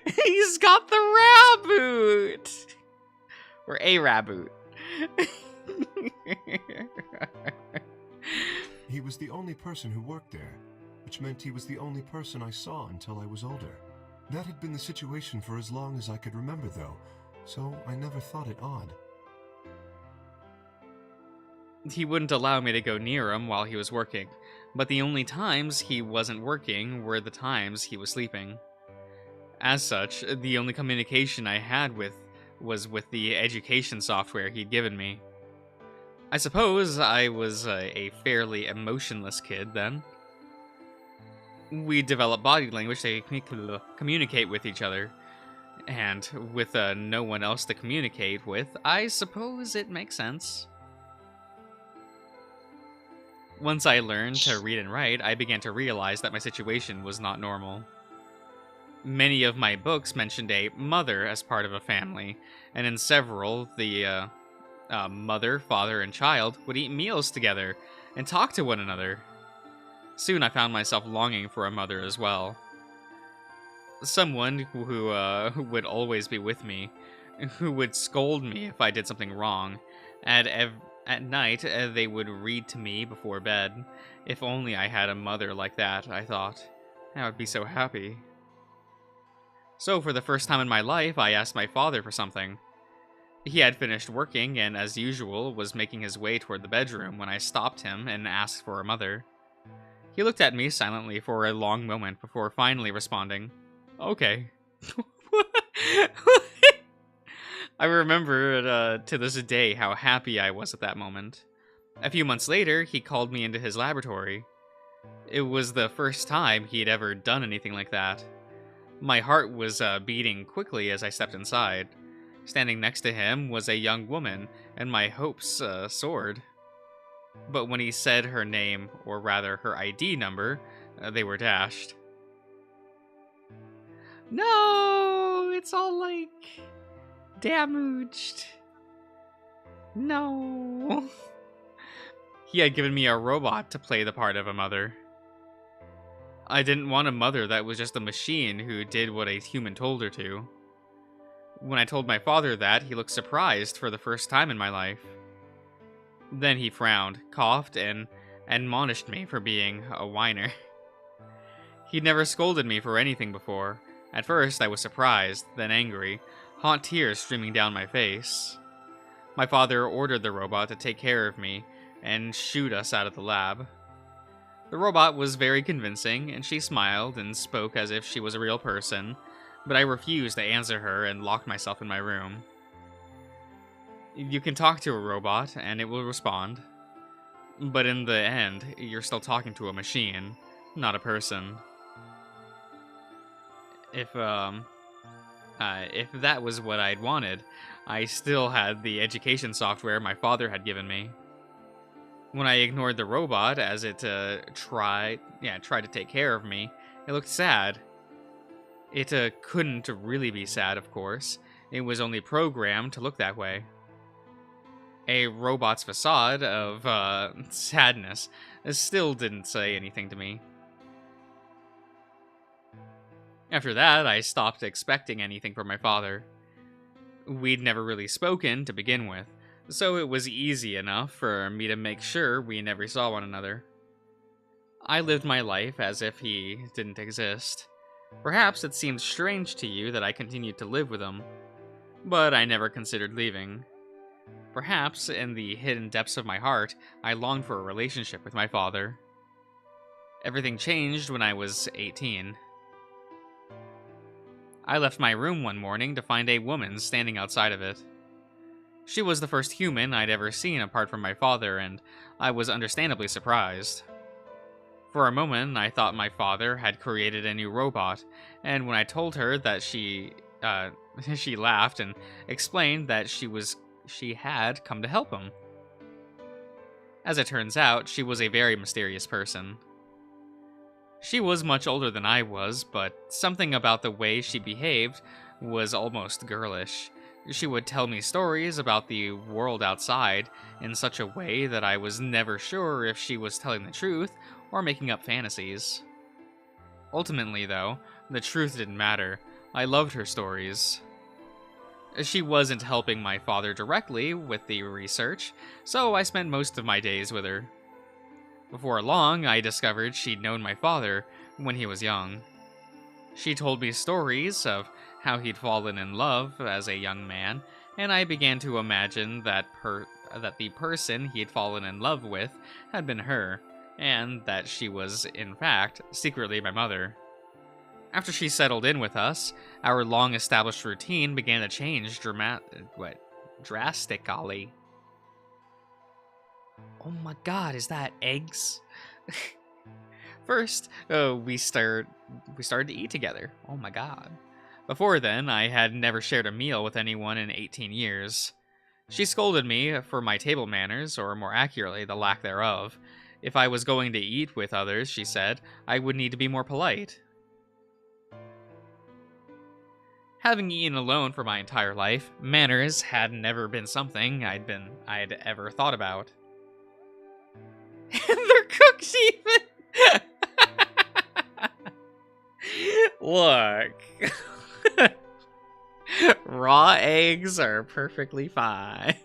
S1: He's got the raboot! Or a raboot.
S4: He was the only person who worked there, which meant he was the only person I saw until I was older. That had been the situation for as long as I could remember, though, so I never thought it odd.
S1: He wouldn't allow me to go near him while he was working, but the only times he wasn't working were the times he was sleeping. As such, the only communication I had was with the education software he'd given me. I suppose I was a fairly emotionless kid then. We developed body language to communicate with each other, and with no one else to communicate with, I suppose it makes sense. Once I learned to read and write, I began to realize that my situation was not normal. Many of my books mentioned a mother as part of a family, and in several, the mother, father, and child would eat meals together and talk to one another. Soon I found myself longing for a mother as well. Someone who would always be with me, who would scold me if I did something wrong. At night, they would read to me before bed. If only I had a mother like that, I thought. I would be so happy. So, for the first time in my life, I asked my father for something. He had finished working and, as usual, was making his way toward the bedroom when I stopped him and asked for a mother. He looked at me silently for a long moment before finally responding, "Okay." I remember to this day how happy I was at that moment. A few months later, he called me into his laboratory. It was the first time he'd ever done anything like that. My heart was beating quickly as I stepped inside. Standing next to him was a young woman, and my hopes soared. But when he said her name, or rather her ID number, they were dashed. No, it's all like damaged. No. He had given me a robot to play the part of a mother. I didn't want a mother that was just a machine who did what a human told her to. When I told my father that, he looked surprised for the first time in my life. Then he frowned, coughed, and admonished me for being a whiner. He'd never scolded me for anything before, At first, I was surprised, then angry, hot tears streaming down my face. My father ordered the robot to take care of me and shoot us out of the lab. The robot was very convincing, and she smiled and spoke as if she was a real person, but I refused to answer her and locked myself in my room. You can talk to a robot, and it will respond. But in the end, you're still talking to a machine, not a person. If that was what I'd wanted, I still had the education software my father had given me. When I ignored the robot as it tried to take care of me, it looked sad. It couldn't really be sad, of course. It was only programmed to look that way. A robot's facade of sadness still didn't say anything to me. After that, I stopped expecting anything from my father. We'd never really spoken to begin with, so it was easy enough for me to make sure we never saw one another. I lived my life as if he didn't exist. Perhaps it seemed strange to you that I continued to live with him, but I never considered leaving. Perhaps in the hidden depths of my heart, I longed for a relationship with my father. Everything changed when I was 18. I left my room one morning to find a woman standing outside of it. She was the first human I'd ever seen apart from my father, and I was understandably surprised. For a moment, I thought my father had created a new robot, and when I told her that she laughed and explained that she had come to help him. As it turns out, she was a very mysterious person. She was much older than I was, but something about the way she behaved was almost girlish. She would tell me stories about the world outside in such a way that I was never sure if she was telling the truth or making up fantasies. Ultimately, though, the truth didn't matter. I loved her stories. She wasn't helping my father directly with the research, so I spent most of my days with her. Before long, I discovered she'd known my father when he was young. She told me stories of how he'd fallen in love as a young man, and I began to imagine that the person he'd fallen in love with had been her, and that she was, in fact, secretly my mother. After she settled in with us, our long-established routine began to change drastically. Oh my god, is that eggs? First, we started to eat together. Oh my god. Before then, I had never shared a meal with anyone in 18 years. She scolded me for my table manners, or more accurately, the lack thereof. If I was going to eat with others, she said, I would need to be more polite. Having eaten alone for my entire life, manners had never been something I'd ever thought about. And they're cooked even! Look. Raw eggs are perfectly fine.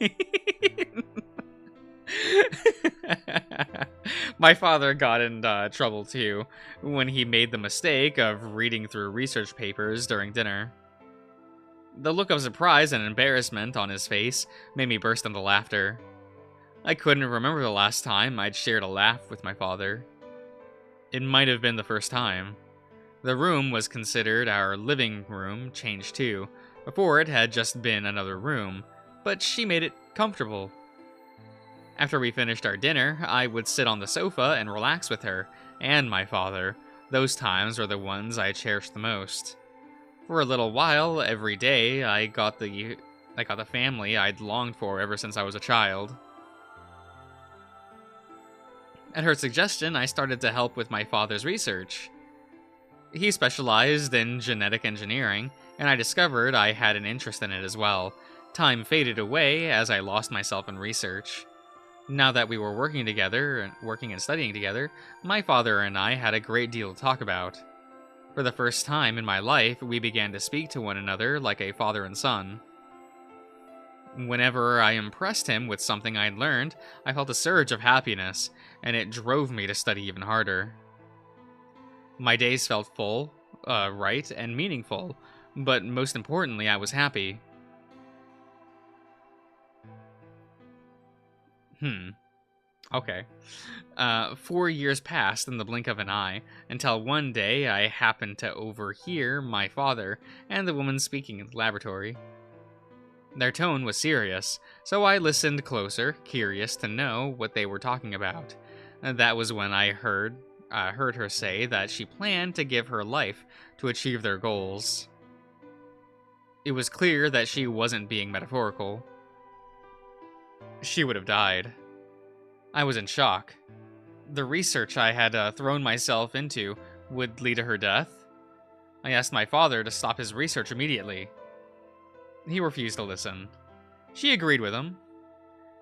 S1: My father got in trouble too when he made the mistake of reading through research papers during dinner. The look of surprise and embarrassment on his face made me burst into laughter. I couldn't remember the last time I'd shared a laugh with my father. It might have been the first time. The room was considered our living room, changed too. Before it had just been another room, but she made it comfortable. After we finished our dinner, I would sit on the sofa and relax with her, and my father. Those times were the ones I cherished the most. For a little while, every day, I got the family I'd longed for ever since I was a child. At her suggestion, I started to help with my father's research. He specialized in genetic engineering, and I discovered I had an interest in it as well. Time faded away as I lost myself in research. Now that we were working and studying together, my father and I had a great deal to talk about. For the first time in my life, we began to speak to one another like a father and son. Whenever I impressed him with something I'd learned, I felt a surge of happiness, and it drove me to study even harder. My days felt full, right and meaningful, but most importantly, I was happy. Okay. 4 years passed in the blink of an eye, until one day I happened to overhear my father and the woman speaking in the laboratory. Their tone was serious, so I listened closer, curious to know what they were talking about. That was when I heard her say that she planned to give her life to achieve their goals. It was clear that she wasn't being metaphorical. She would have died. I was in shock. The research I had thrown myself into would lead to her death. I asked my father to stop his research immediately. He refused to listen. She agreed with him.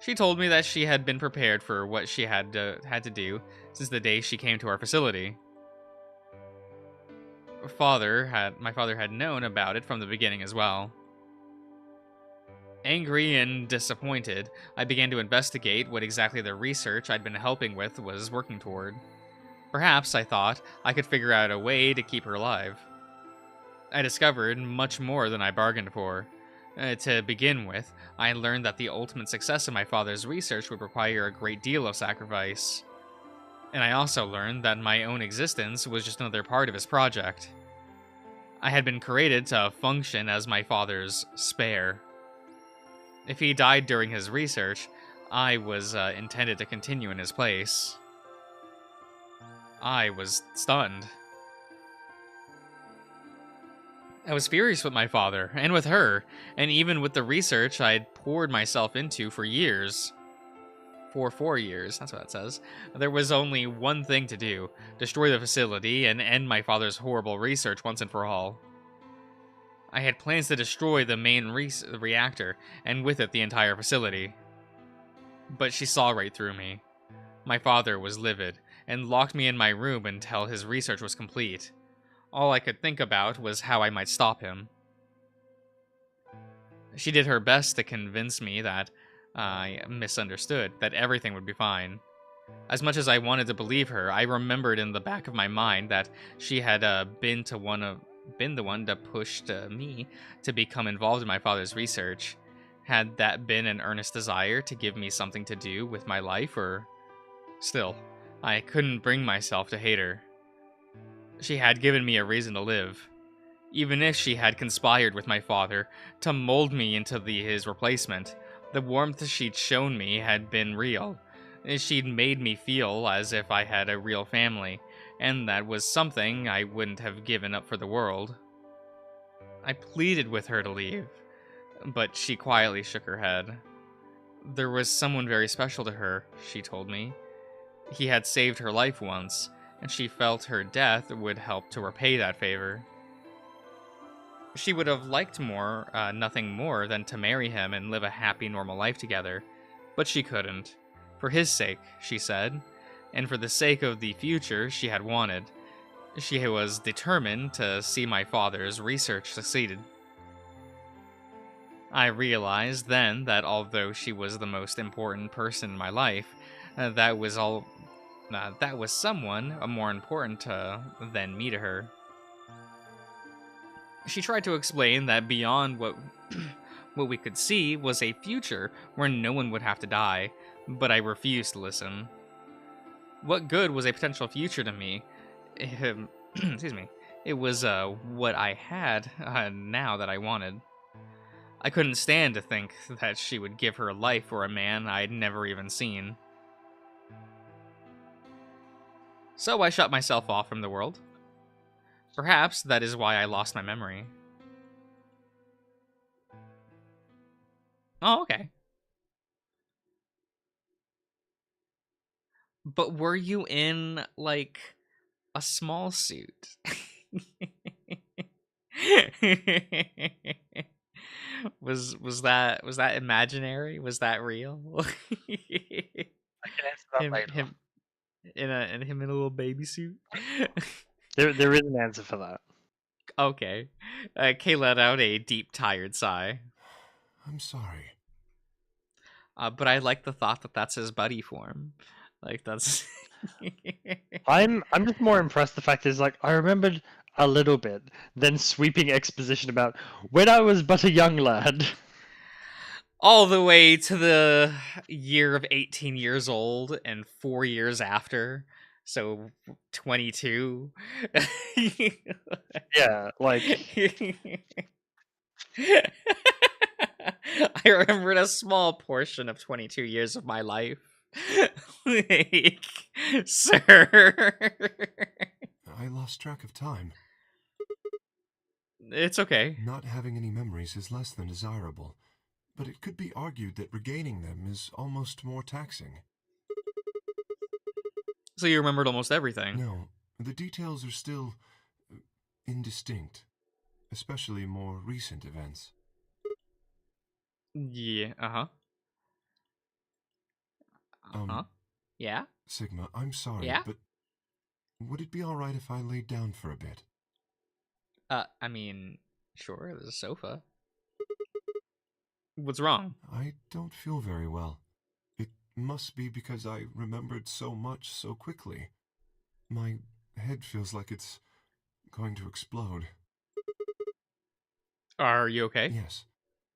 S1: She told me that she had been prepared for what she had to do since the day she came to our facility. My father had known about it from the beginning as well. Angry and disappointed, I began to investigate what exactly the research I'd been helping with was working toward. Perhaps, I thought, I could figure out a way to keep her alive. I discovered much more than I bargained for. To begin with, I learned that the ultimate success of my father's research would require a great deal of sacrifice. And I also learned that my own existence was just another part of his project. I had been created to function as my father's spare. If he died during his research, I was intended to continue in his place. I was stunned. I was furious with my father, and with her, and even with the research I'd poured myself into for years. For 4 years, that's what it says. There was only one thing to do: destroy the facility and end my father's horrible research once and for all. I had plans to destroy the main reactor, and with it the entire facility. But she saw right through me. My father was livid, and locked me in my room until his research was complete. All I could think about was how I might stop him. She did her best to convince me that I misunderstood, that everything would be fine. As much as I wanted to believe her, I remembered in the back of my mind that she had been the one to push me to become involved in my father's research. Had that been an earnest desire to give me something to do with my life, or... Still, I couldn't bring myself to hate her. She had given me a reason to live. Even if she had conspired with my father to mold me into his replacement, the warmth she'd shown me had been real. She'd made me feel as if I had a real family, and that was something I wouldn't have given up for the world. I pleaded with her to leave, but she quietly shook her head. There was someone very special to her, she told me. He had saved her life once, and she felt her death would help to repay that favor. She would have liked nothing more than to marry him and live a happy, normal life together, but she couldn't. For his sake, she said, and for the sake of the future she had wanted. She was determined to see my father's research succeeded. I realized then that although she was the most important person in my life, that was someone more important than me to her. She tried to explain that beyond what we could see was a future where no one would have to die, but I refused to listen. What good was a potential future to me? Excuse me. It was what I had now that I wanted. I couldn't stand to think that she would give her life for a man I'd never even seen. So I shut myself off from the world. Perhaps that is why I lost my memory. Oh, okay. But were you in, like, a small suit? Was that imaginary? Was that real?
S2: I can answer that later.
S1: Him in a little baby suit.
S2: There is an answer for that.
S1: Okay. Kay let out a deep, tired sigh.
S4: I'm sorry.
S1: But I like the thought that that's his buddy form. Like, that's...
S2: I'm just more impressed the fact is, like, I remembered a little bit, then sweeping exposition about when I was but a young lad.
S1: All the way to the year of 18 years old and 4 years after. So 22.
S2: Yeah, like
S1: I remembered a small portion of 22 years of my life. Like, sir.
S4: I lost track of time.
S1: It's okay.
S4: Not having any memories is less than desirable, but it could be argued that regaining them is almost more taxing.
S1: So you remembered almost everything.
S4: No, the details are still indistinct, especially more recent events.
S1: Yeah, uh-huh. Uh-huh. Yeah?
S4: Sigma, I'm sorry,
S1: Yeah?
S4: but would it be alright if I laid down for a bit?
S1: I mean, sure, there's a sofa. What's wrong?
S4: I don't feel very well. It must be because I remembered so much so quickly. My head feels like it's going to explode.
S1: Are you okay?
S4: Yes.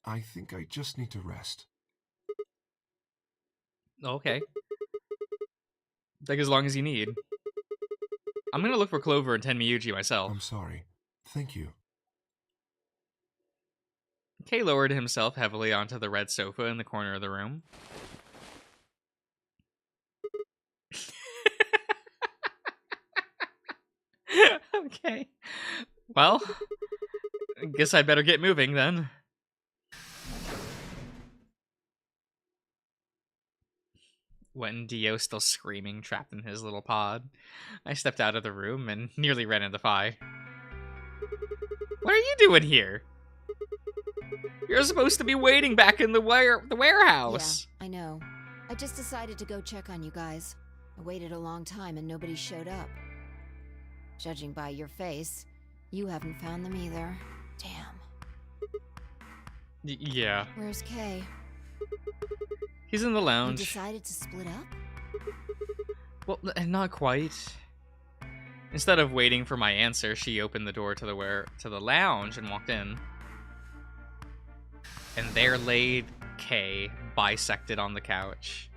S4: I think I just need to rest.
S1: Okay. Take as long as you need. I'm gonna look for Clover and Tenmiyuji myself.
S4: I'm sorry. Thank you.
S1: Kay lowered himself heavily onto the red sofa in the corner of the room. Okay. Well, I guess I'd better get moving then. When Dio still screaming, trapped in his little pod, I stepped out of the room and nearly ran into Phi. What are you doing here? You're supposed to be waiting back in the warehouse.
S10: Yeah, I know. I just decided to go check on you guys. I waited a long time and nobody showed up. Judging by your face, you haven't found them either. Damn.
S1: Yeah.
S10: Where's Kay?
S1: He's in the lounge.
S10: You decided to split up?
S1: Well, not quite. Instead of waiting for my answer, she opened the door to the lounge and walked in. And there laid Kay, bisected on the couch.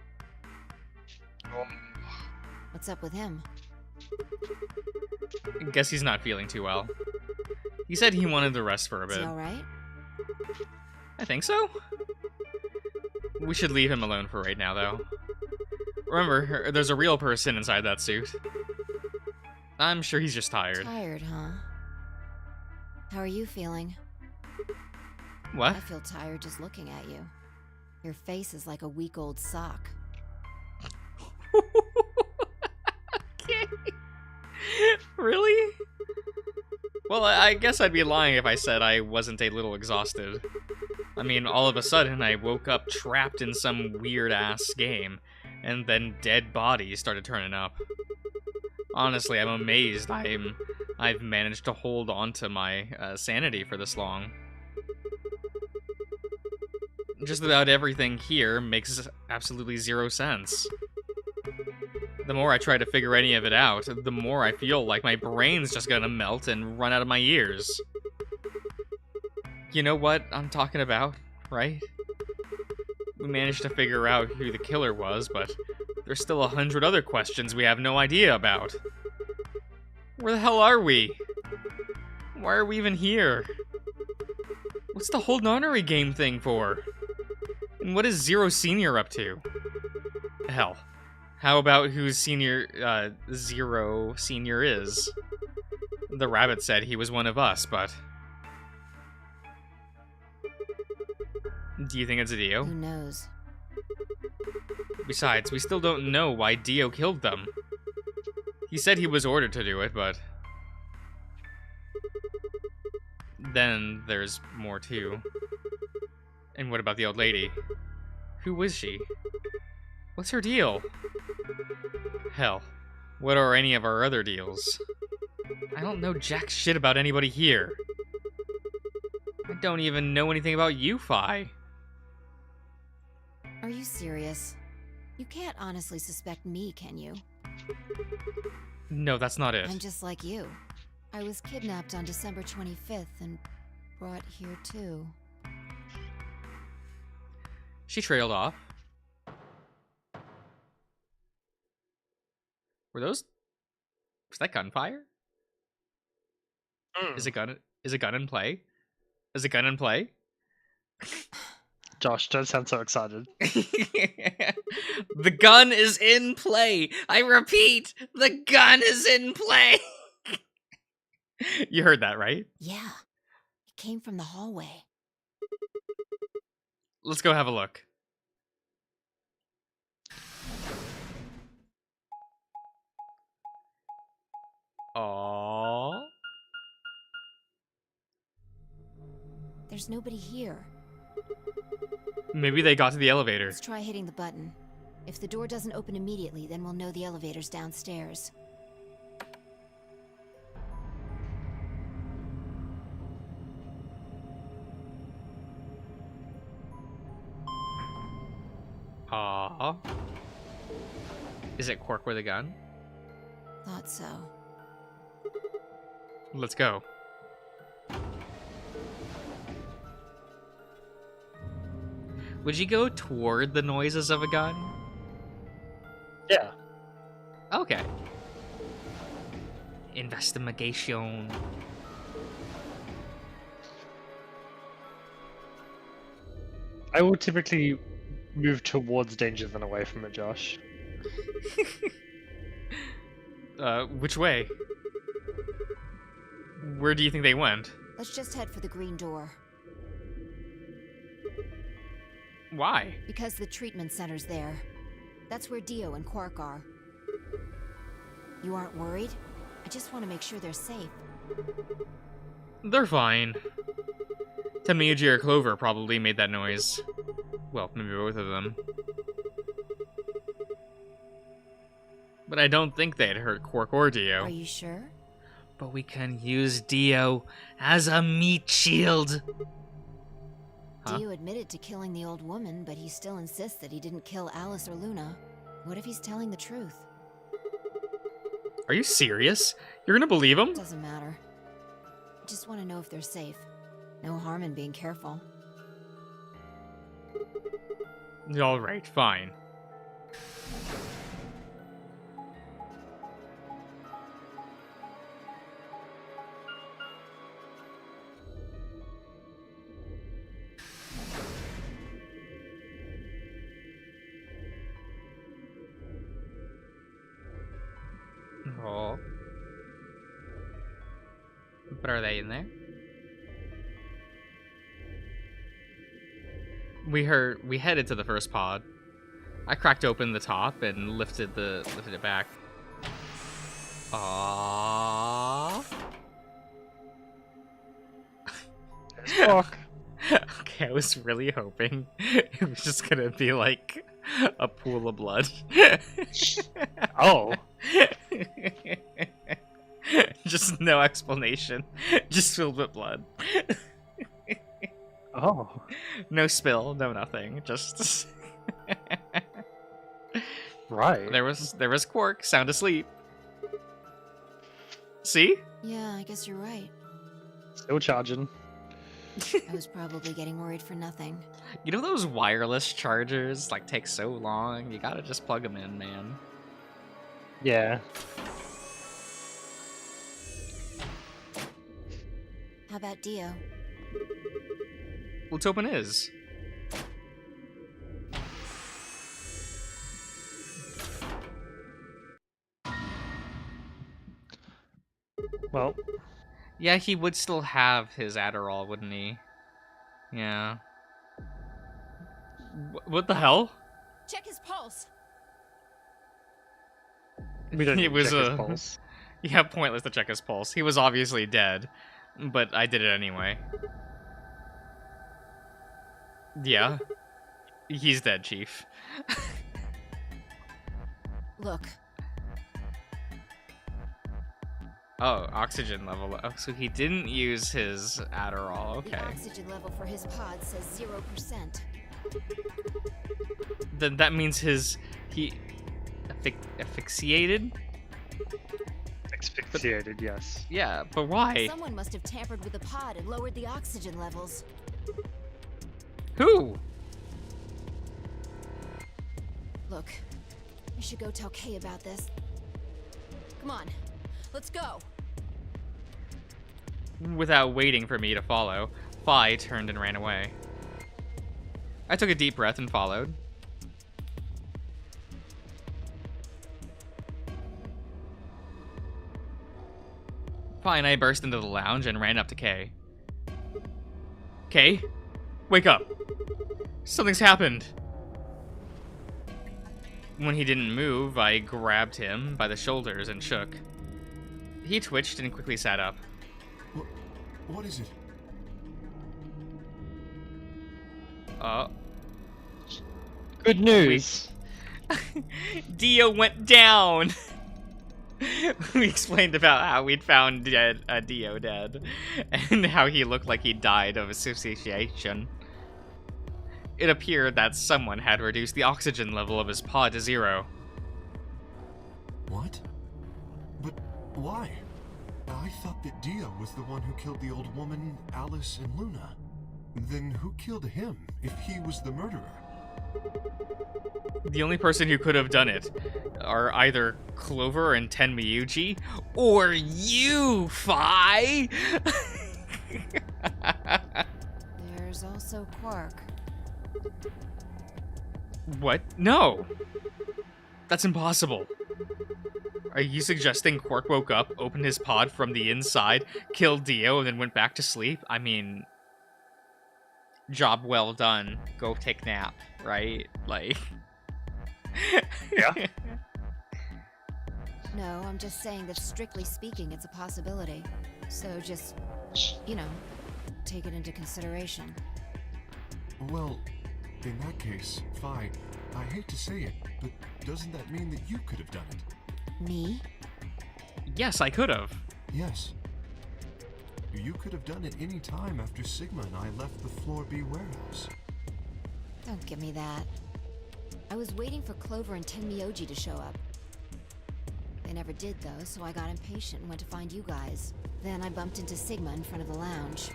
S10: What's up with him?
S1: Guess he's not feeling too well. He said he wanted to rest for a
S10: Is
S1: bit.
S10: he alright?
S1: I think so. We should leave him alone for right now, though. Remember, there's a real person inside that suit. I'm sure he's just tired.
S10: Tired, huh? How are you feeling?
S1: What?
S10: I feel tired just looking at you. Your face is like a week-old sock.
S1: Okay. Really? Well, I guess I'd be lying if I said I wasn't a little exhausted. I mean, all of a sudden, I woke up trapped in some weird-ass game, and then dead bodies started turning up. Honestly, I'm amazed I've managed to hold on to my sanity for this long. Just about everything here makes absolutely zero sense. The more I try to figure any of it out, the more I feel like my brain's just gonna melt and run out of my ears. You know what I'm talking about, right? We managed to figure out who the killer was, but there's still 100 other questions we have no idea about. Where the hell are we? Why are we even here? What's the whole nonary game thing for? And what is Zero Senior up to? Hell, how about who Zero Senior is? The rabbit said he was one of us, but... Do you think it's a Dio?
S10: Who knows?
S1: Besides, we still don't know why Dio killed them. He said he was ordered to do it, but... Then there's more too. And what about the old lady? Who was she? What's her deal? Hell, what are any of our other deals? I don't know jack shit about anybody here. I don't even know anything about you, Phi.
S10: Are you serious? You can't honestly suspect me, can you?
S1: No, that's not it.
S10: I'm just like you. I was kidnapped on December 25th and brought here too.
S1: She trailed off. Was that gunfire? Is a gun in play? Is a gun in play?
S2: Josh, don't sound so excited.
S1: The gun is in play. I repeat, the gun is in play. You heard that, right?
S10: Yeah. It came from the hallway.
S1: Let's go have a look. Aww.
S10: There's nobody here.
S1: Maybe they got to the elevator.
S10: Let's try hitting the button. If the door doesn't open immediately, then we'll know the elevator's downstairs.
S1: Aww. Is it Quark with a gun?
S10: Thought so.
S1: Let's go. Would you go toward the noises of a gun?
S2: Yeah.
S1: Okay. Investigation.
S2: I will typically move towards danger than away from it, Josh.
S1: Which way? Where do you think they went?
S10: Let's just head for the green door.
S1: Why?
S10: Because the treatment center's there. That's where Dio and Quark are. You aren't worried? I just want to make sure they're safe.
S1: They're fine. Tamaji or Clover probably made that noise. Well, maybe both of them. But I don't think they'd hurt Quark or Dio.
S10: Are you sure?
S1: But we can use Dio as a meat shield. Huh?
S10: Dio admitted to killing the old woman, but he still insists that he didn't kill Alice or Luna. What if he's telling the truth?
S1: Are you serious? You're gonna believe him?
S10: Doesn't matter. I just want to know if they're safe. No harm in being careful.
S1: Alright, fine. Oh. But are they in there? We headed to the first pod. I cracked open the top and lifted it back. Aww.
S2: Fuck.
S1: Okay, I was really hoping it was just gonna be like a pool of blood.
S2: Oh.
S1: Just no explanation. Just filled with blood.
S2: Oh.
S1: No spill, no nothing. Just
S2: Right.
S1: There was Quark, sound asleep. See?
S10: Yeah, I guess you're right.
S2: Still charging.
S10: I was probably getting worried for nothing.
S1: You know those wireless chargers like take so long? You gotta just plug them in, man.
S2: Yeah.
S10: How about Dio?
S1: Let's open his.
S2: Well.
S1: Yeah, he would still have his Adderall, wouldn't he? Yeah. What the hell?
S10: Check his pulse.
S2: We don't
S1: It was
S2: check his pulse.
S1: Yeah, pointless to check his pulse. He was obviously dead, but I did it anyway. Yeah. He's dead, Chief.
S10: Look.
S1: Oh, oxygen level. Oh, so he didn't use his Adderall. Okay.
S10: The oxygen level for his pod says 0%.
S1: Then that means he asphyxiated?
S2: Asphyxiated, yes.
S1: Yeah, but why?
S10: Someone must have tampered with the pod and lowered the oxygen levels.
S1: Who?
S10: Look, I should go tell Kay about this. Come on, let's go.
S1: Without waiting for me to follow, Phi turned and ran away. I took a deep breath and followed. Phi and I burst into the lounge and ran up to Kay. Kay? Wake up! Something's happened! When he didn't move, I grabbed him by the shoulders and shook. He twitched and quickly sat up.
S4: What is it?
S2: Good news!
S1: Dio went down! We explained about how we'd found Dio dead, and how he looked like he died of asphyxiation. It appeared that someone had reduced the oxygen level of his pod to 0.
S4: What? But why? I thought that Dio was the one who killed the old woman, Alice, and Luna. Then who killed him, if he was the murderer?
S1: The only person who could have done it are either Clover and Tenmyuji, or you, Phi!
S10: There's also Quark.
S1: What? No! That's impossible. Are you suggesting Quark woke up, opened his pod from the inside, killed Dio, and then went back to sleep? I mean... job well done. Go take nap, right? Like...
S2: Yeah.
S10: No, I'm just saying that strictly speaking, it's a possibility. So just, you know, take it into consideration.
S4: Well, in that case, Phi, I hate to say it, but doesn't that mean that you could have done it?
S10: Me?
S1: Yes, I could have.
S4: Yes. You could have done it any time after Sigma and I left the Floor B warehouse.
S10: Don't give me that. I was waiting for Clover and Tenmyuji to show up. They never did, though, so I got impatient and went to find you guys. Then I bumped into Sigma in front of the lounge.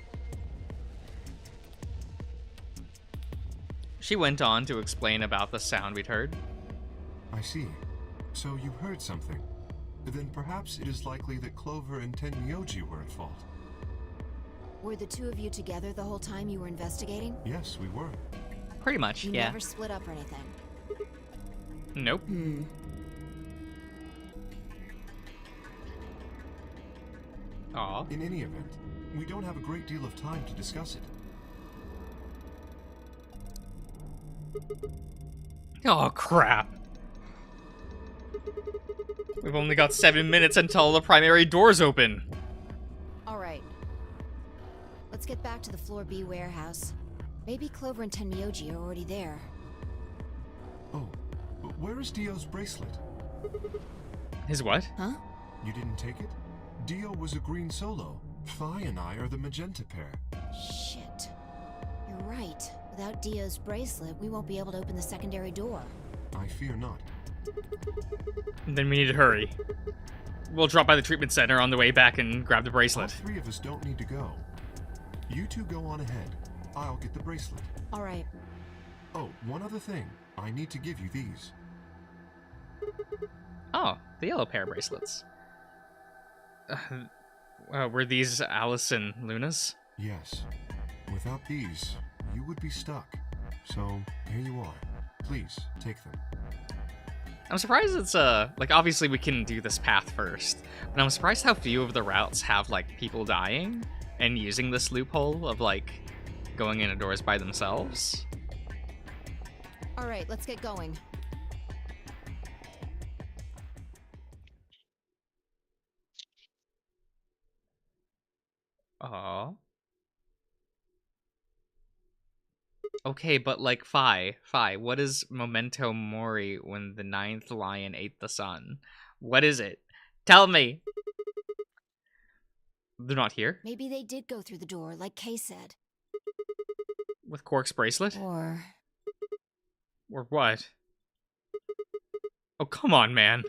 S1: She went on to explain about the sound we'd heard.
S4: I see. So you heard something. Then perhaps it is likely that Clover and Tenmyuji were at fault.
S10: Were the two of you together the whole time you were investigating?
S4: Yes, we were.
S1: Pretty much,
S10: You
S1: yeah.
S10: never split up or anything?
S1: Nope. Aw.
S4: In any event, we don't have a great deal of time to discuss it.
S1: Oh, crap. We've only got 7 minutes until the primary doors open.
S10: Alright. Let's get back to the Floor B warehouse. Maybe Clover and Tenmyuji are already there.
S4: Oh, where is Dio's bracelet?
S1: His what?
S10: Huh?
S4: You didn't take it? Dio was a green solo. Phi and I are the magenta pair.
S10: Shit. You're right. Without Dio's bracelet, we won't be able to open the secondary door.
S4: I fear not.
S1: Then we need to hurry. We'll drop by the treatment center on the way back and grab the
S4: All
S1: bracelet.
S4: 3 of us don't need to go. You two go on ahead. I'll get the bracelet.
S10: Alright.
S4: Oh, one other thing. I need to give you these.
S1: Oh, the yellow pair of bracelets. Were these Alice and Luna's?
S4: Yes. Without these, you would be stuck. So, here you are. Please, take them.
S1: I'm surprised it's, like, obviously we can do this path first, but I'm surprised how few of the routes have, like, people dying and using this loophole of, like, going into doors by themselves.
S10: Alright, let's get going.
S1: Aww. Okay, but like Phi, what is Memento Mori when the 9th lion ate the sun? What is it? Tell me! They're not here?
S10: Maybe they did go through the door, like Kay said.
S1: With Quark's bracelet?
S10: Or
S1: Or what? Oh, come on, man.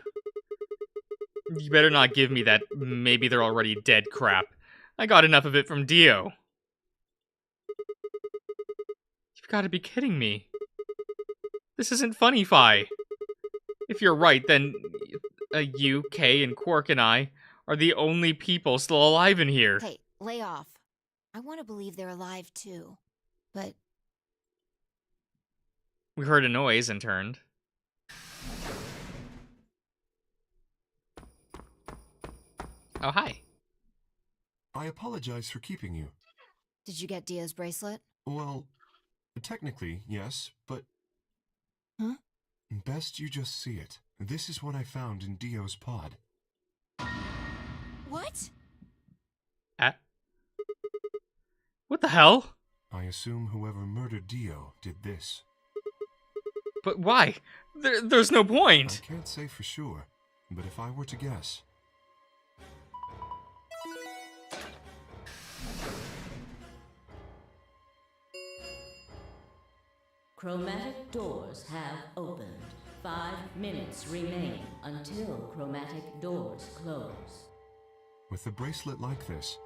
S1: You better not give me that maybe they're already dead crap. I got enough of it from Dio. You've got to be kidding me. This isn't funny, Fi. If you're right, then you, Kay, and Quark and I are the only people still alive in here.
S10: Hey, lay off. I want to believe they're alive too. But
S1: We heard a noise and turned. Oh, hi.
S4: I apologize for keeping you.
S10: did you get Dio's bracelet?
S4: Well, technically, yes, but...
S10: Huh?
S4: Best you just see it. This is what I found in Dio's pod.
S10: What?
S1: What the hell?
S4: I assume whoever murdered Dio did this.
S1: But why? There's no point.
S4: I can't say for sure, but if I were to guess...
S8: Chromatic doors have opened. 5 minutes remain until chromatic doors close.
S4: With a bracelet like this,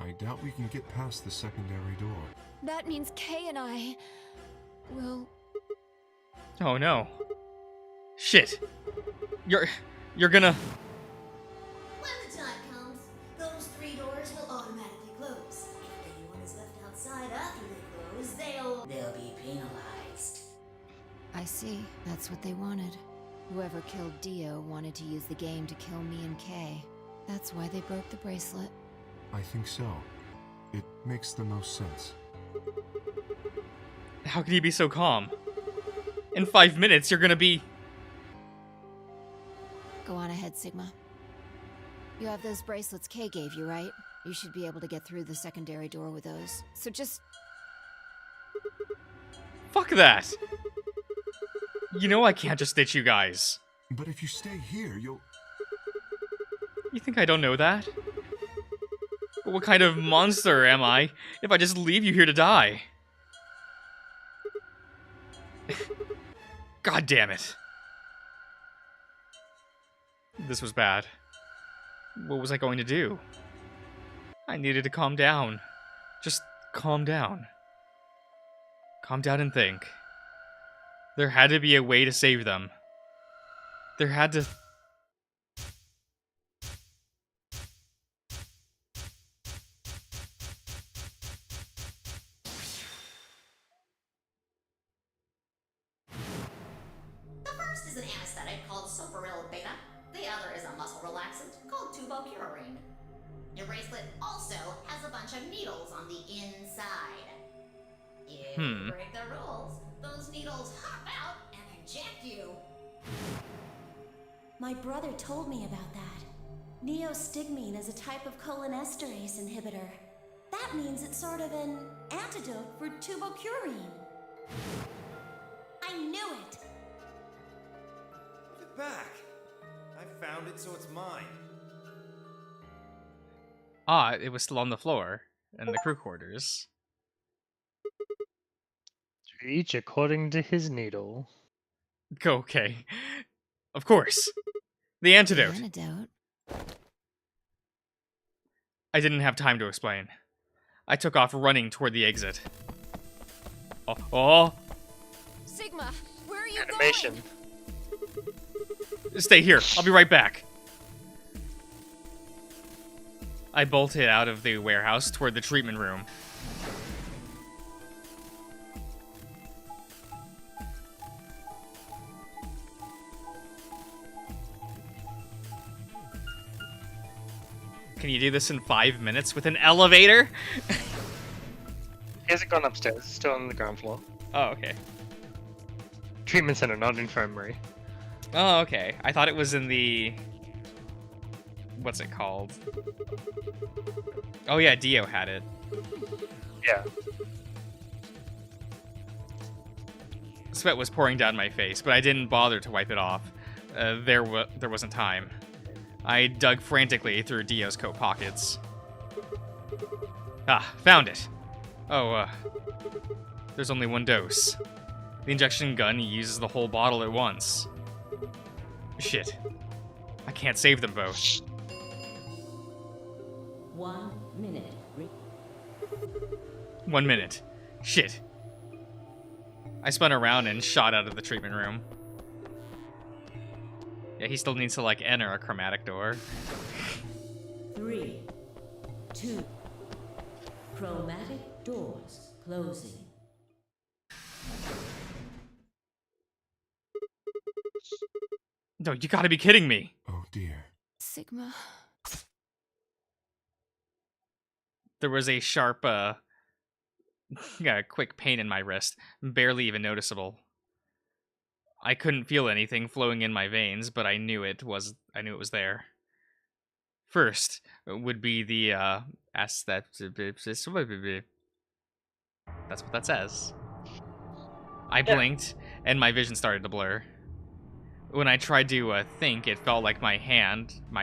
S4: I doubt we can get past the secondary door.
S10: That means Kay and I will...
S1: Oh no. Shit. You're gonna...
S9: When the time comes, those 3 doors will automatically close. If anyone is left outside after they close, they'll be penalized.
S10: I see. That's what they wanted. Whoever killed Dio wanted to use the game to kill me and Kay. That's why they broke the bracelet.
S4: I think so. It makes the most sense.
S1: How can you be so calm? In 5 minutes, you're gonna be...
S10: Go on ahead, Sigma. You have those bracelets Kay gave you, right? You should be able to get through the secondary door with those. So just...
S1: Fuck that! You know I can't just ditch you guys.
S4: But if you stay here, you'll...
S1: You think I don't know that? But what kind of monster am I if I just leave you here to die? God damn it. This was bad. What was I going to do? I needed to calm down. Just calm down. Calm down and think. There had to be a way to save them. There had to...
S9: The first is an anesthetic called Soparil Beta. The other is a muscle relaxant called tubocurarine. Your bracelet also has a bunch of needles on the inside. If you break the rules, those needles hop out and inject you.
S3: My brother told me about that. Neostigmine is a type of cholinesterase inhibitor. That means it's sort of an antidote for tubocurarine. I knew it!
S12: Give it back. I found it, so it's mine.
S1: Ah, it was still on the floor in the crew quarters.
S2: Each according to his needle.
S1: Okay. Of course. The antidote.
S10: Antidote?
S1: I didn't have time to explain. I took off running toward the exit. Oh.
S10: Sigma, where are you
S2: Animation.
S1: Stay here. I'll be right back. I bolted out of the warehouse toward the treatment room. Can you do this in 5 minutes with an elevator?
S2: He hasn't gone upstairs. He's still on the ground floor.
S1: Oh, okay.
S2: Treatment center, not infirmary.
S1: Oh, okay. I thought it was in the... What's it called? Oh yeah, Dio had it.
S2: Yeah.
S1: Sweat was pouring down my face, but I didn't bother to wipe it off. There wasn't time. I dug frantically through Dio's coat pockets. Ah, found it. Oh, there's only 1 dose. The injection gun uses the whole bottle at once. Shit. I can't save them both.
S8: 1 minute.
S1: 1 minute. Shit. I spun around and shot out of the treatment room. Yeah, he still needs to, like, enter a chromatic door.
S8: 3, 2. Chromatic doors closing.
S1: No, you gotta be kidding me.
S4: Oh dear.
S3: Sigma.
S1: There was a sharp, quick pain in my wrist, barely even noticeable. I couldn't feel anything flowing in my veins, but I knew it was there. First would be the that's what that says. I blinked and my vision started to blur. When I tried to think, it felt like my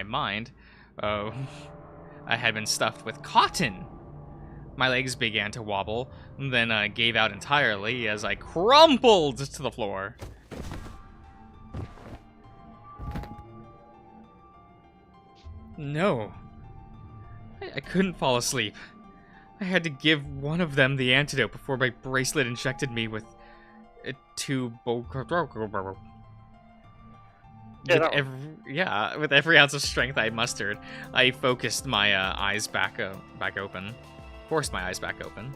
S1: mind, I had been stuffed with cotton. My legs began to wobble, then gave out entirely as I crumpled to the floor. No. I couldn't fall asleep. I had to give one of them the antidote before my bracelet injected me with a tube. With every ounce of strength I mustered, I focused my eyes back open. Forced my eyes back open.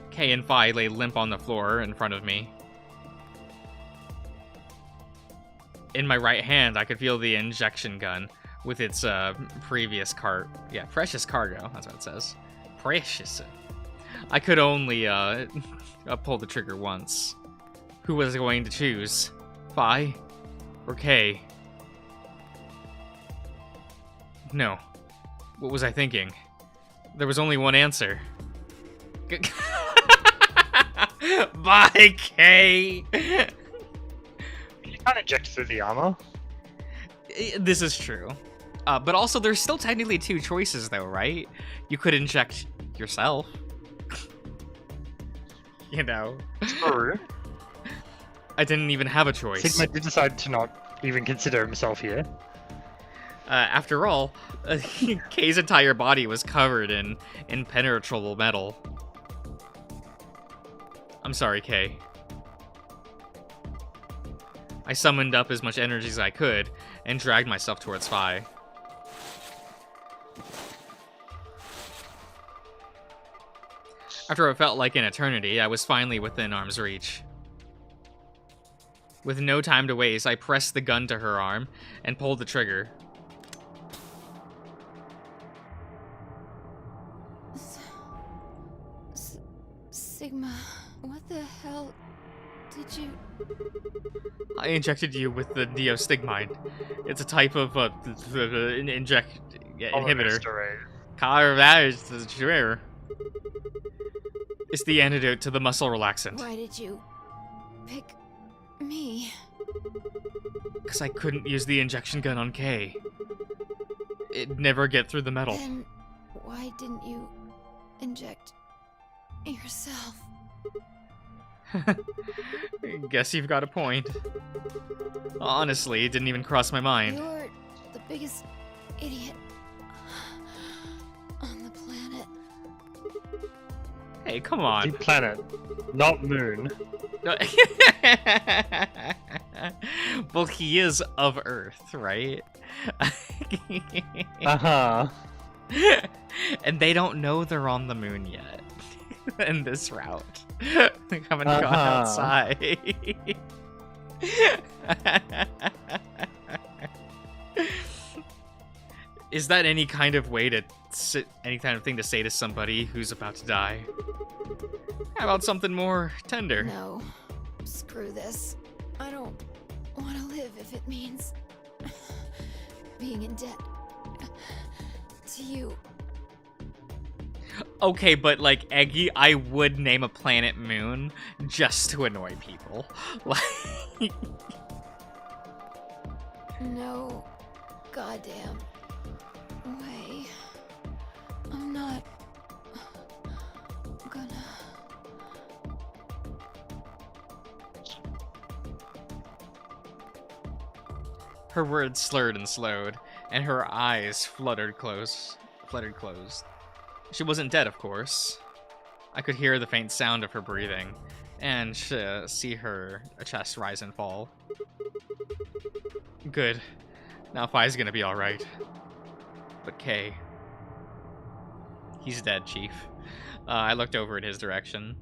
S1: Kay and Phi lay limp on the floor in front of me. In my right hand, I could feel the injection gun with its precious cargo. That's what it says. Precious. I could only pull the trigger once. Who was I going to choose? Phi or Kay? No. What was I thinking? There was only one answer. Bye, Kay!
S2: You can't inject through the armor.
S1: This is true. But also, there's still technically two choices, though, right? You could inject yourself. You know.
S2: True.
S1: I didn't even have a choice.
S2: Sigma did decide to not even consider himself here.
S1: After all, Kay's entire body was covered in impenetrable metal. I'm sorry, Kay. I summoned up as much energy as I could and dragged myself towards Phi. After what felt like an eternity, I was finally within arm's reach. With no time to waste, I pressed the gun to her arm and pulled the trigger.
S3: Sigma, what the hell did you...
S1: I injected you with the neostigmine. It's a type of inhibitor. It's the antidote to the muscle relaxant.
S3: Why did you pick me?
S1: Because I couldn't use the injection gun on Kay. It'd never get through the metal.
S3: Then why didn't you inject yourself?
S1: Guess you've got a point. Honestly, it didn't even cross my mind.
S3: You're the biggest idiot on the planet.
S1: Hey, come on.
S2: The planet, not moon.
S1: Well, he is of Earth, right?
S2: Uh-huh.
S1: And they don't know they're on the moon yet. In this route. They haven't gone outside. Is that any kind of way to any kind of thing to say to somebody who's about to die? How about something more tender?
S3: No. Screw this. I don't want to live if it means being in debt to you.
S1: Okay, but like Eggy, I would name a planet Moon just to annoy people. Like,
S3: no goddamn way. I'm not gonna.
S1: Her words slurred and slowed, and her eyes fluttered closed. She wasn't dead, of course. I could hear the faint sound of her breathing, and see her chest rise and fall. Good. Now Phi's gonna be alright. But Kay... He's dead, Chief. I looked over in his direction.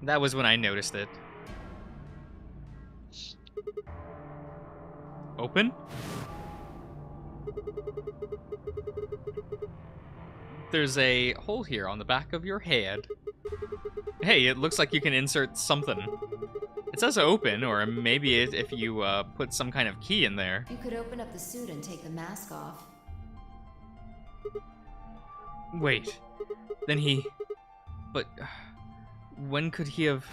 S1: That was when I noticed it. Open? There's a hole here on the back of your head. Hey, it looks like you can insert something. It says open, or maybe if you put some kind of key in there.
S6: You could open up the suit and take the mask off.
S1: Wait, then he... But... when could he have...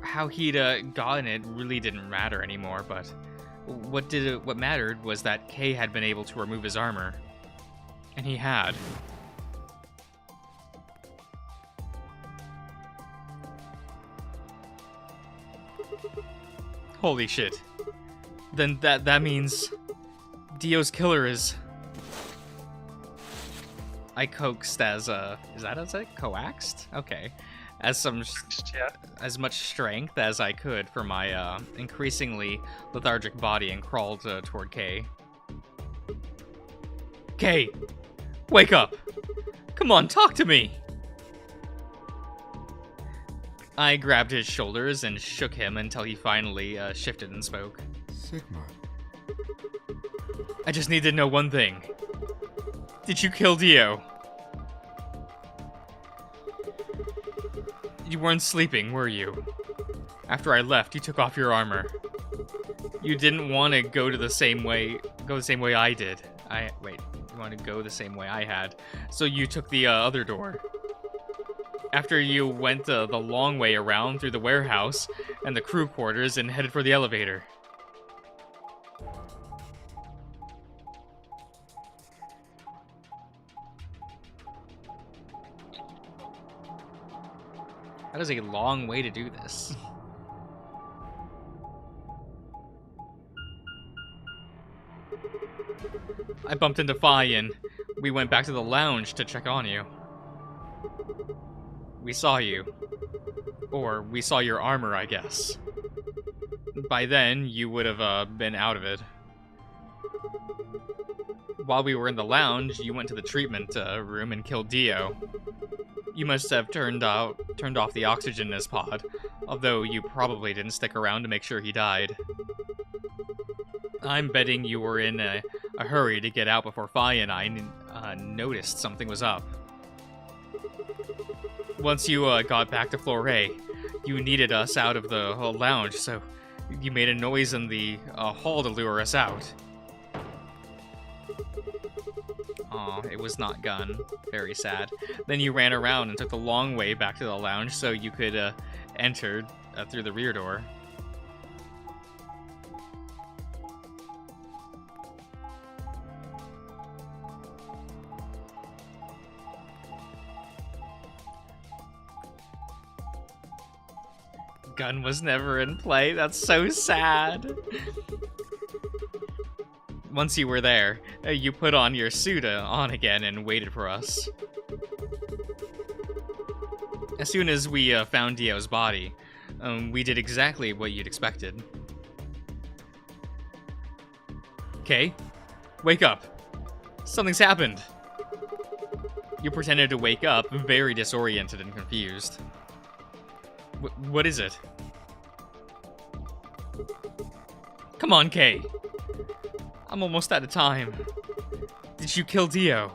S1: How he'd gotten it really didn't matter anymore, but what mattered was that Kay had been able to remove his armor. And he had. Holy shit. Then that means Dio's killer is... I coaxed as is that as it? Coaxed? Okay. As much strength as I could for my increasingly lethargic body and crawled toward Kay. Kay! Wake up! Come on, talk to me! I grabbed his shoulders and shook him until he finally shifted and spoke.
S4: Sigma.
S1: I just need to know one thing. Did you kill Dio? You weren't sleeping, were you? After I left, you took off your armor. You didn't want to go the same way I did. You want to go the same way I had. So you took the other door. After you went the long way around through the warehouse and the crew quarters and headed for the elevator. That is a long way to do this. I bumped into Phi and we went back to the lounge to check on you. We saw you. Or we saw your armor, I guess. By then, you would have been out of it. While we were in the lounge, you went to the treatment room and killed Dio. You must have turned off the oxygen in his pod, although you probably didn't stick around to make sure he died. I'm betting you were in a hurry to get out before Phi and I noticed something was up. Once you got back to floor A, you needed us out of the lounge, so you made a noise in the hall to lure us out. Aw, it was not Gun. Very sad. Then you ran around and took the long way back to the lounge so you could enter through the rear door. Gun was never in play. That's so sad. Once you were there, you put on your suit on again and waited for us. As soon as we found Dio's body, we did exactly what you'd expected. Okay, wake up. Something's happened. You pretended to wake up, very disoriented and confused. What is it? Come on, Kay. I'm almost out of time. Did you kill Dio?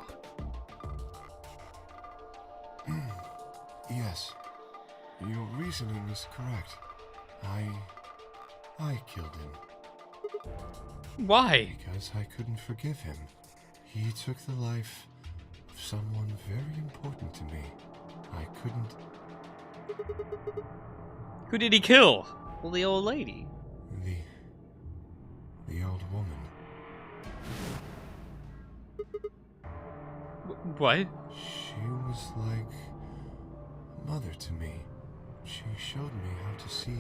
S4: Yes. Your reasoning is correct. I killed him.
S1: Why?
S4: Because I couldn't forgive him. He took the life of someone very important to me. I couldn't...
S1: Who did he kill? Well, the old lady.
S4: The old woman.
S1: What?
S4: She was was like a mother to me. She showed me how to see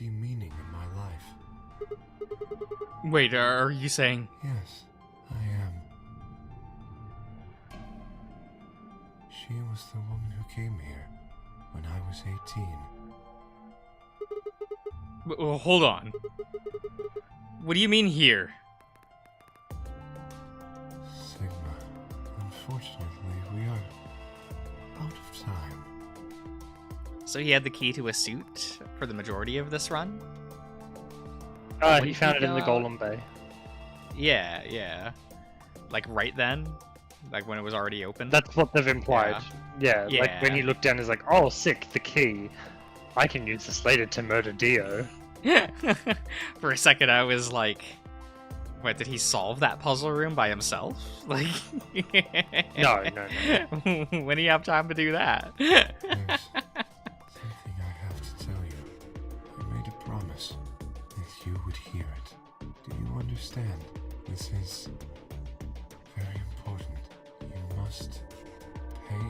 S4: meaning in my life.
S1: Wait, are you saying?
S4: Yes, I am. She was the woman who came here when I was 18.
S1: Well, hold on. What do you mean here?
S4: Sigma, unfortunately, we are out of time.
S1: So he had the key to a suit for the majority of this run?
S2: He found it in the Golem Bay.
S1: Yeah. Like right then? Like when it was already open?
S2: That's what they've implied. Yeah,
S1: Yeah.
S2: like when you look down, it's like, oh, sick, the key. I can use this later to murder Dio.
S1: For a second, I was like, what, did he solve that puzzle room by himself? Like,
S2: No.
S1: When do you have time to do that?
S4: There's something I have to tell you. I made a promise that you would hear it. Do you understand? This is very important. You must pay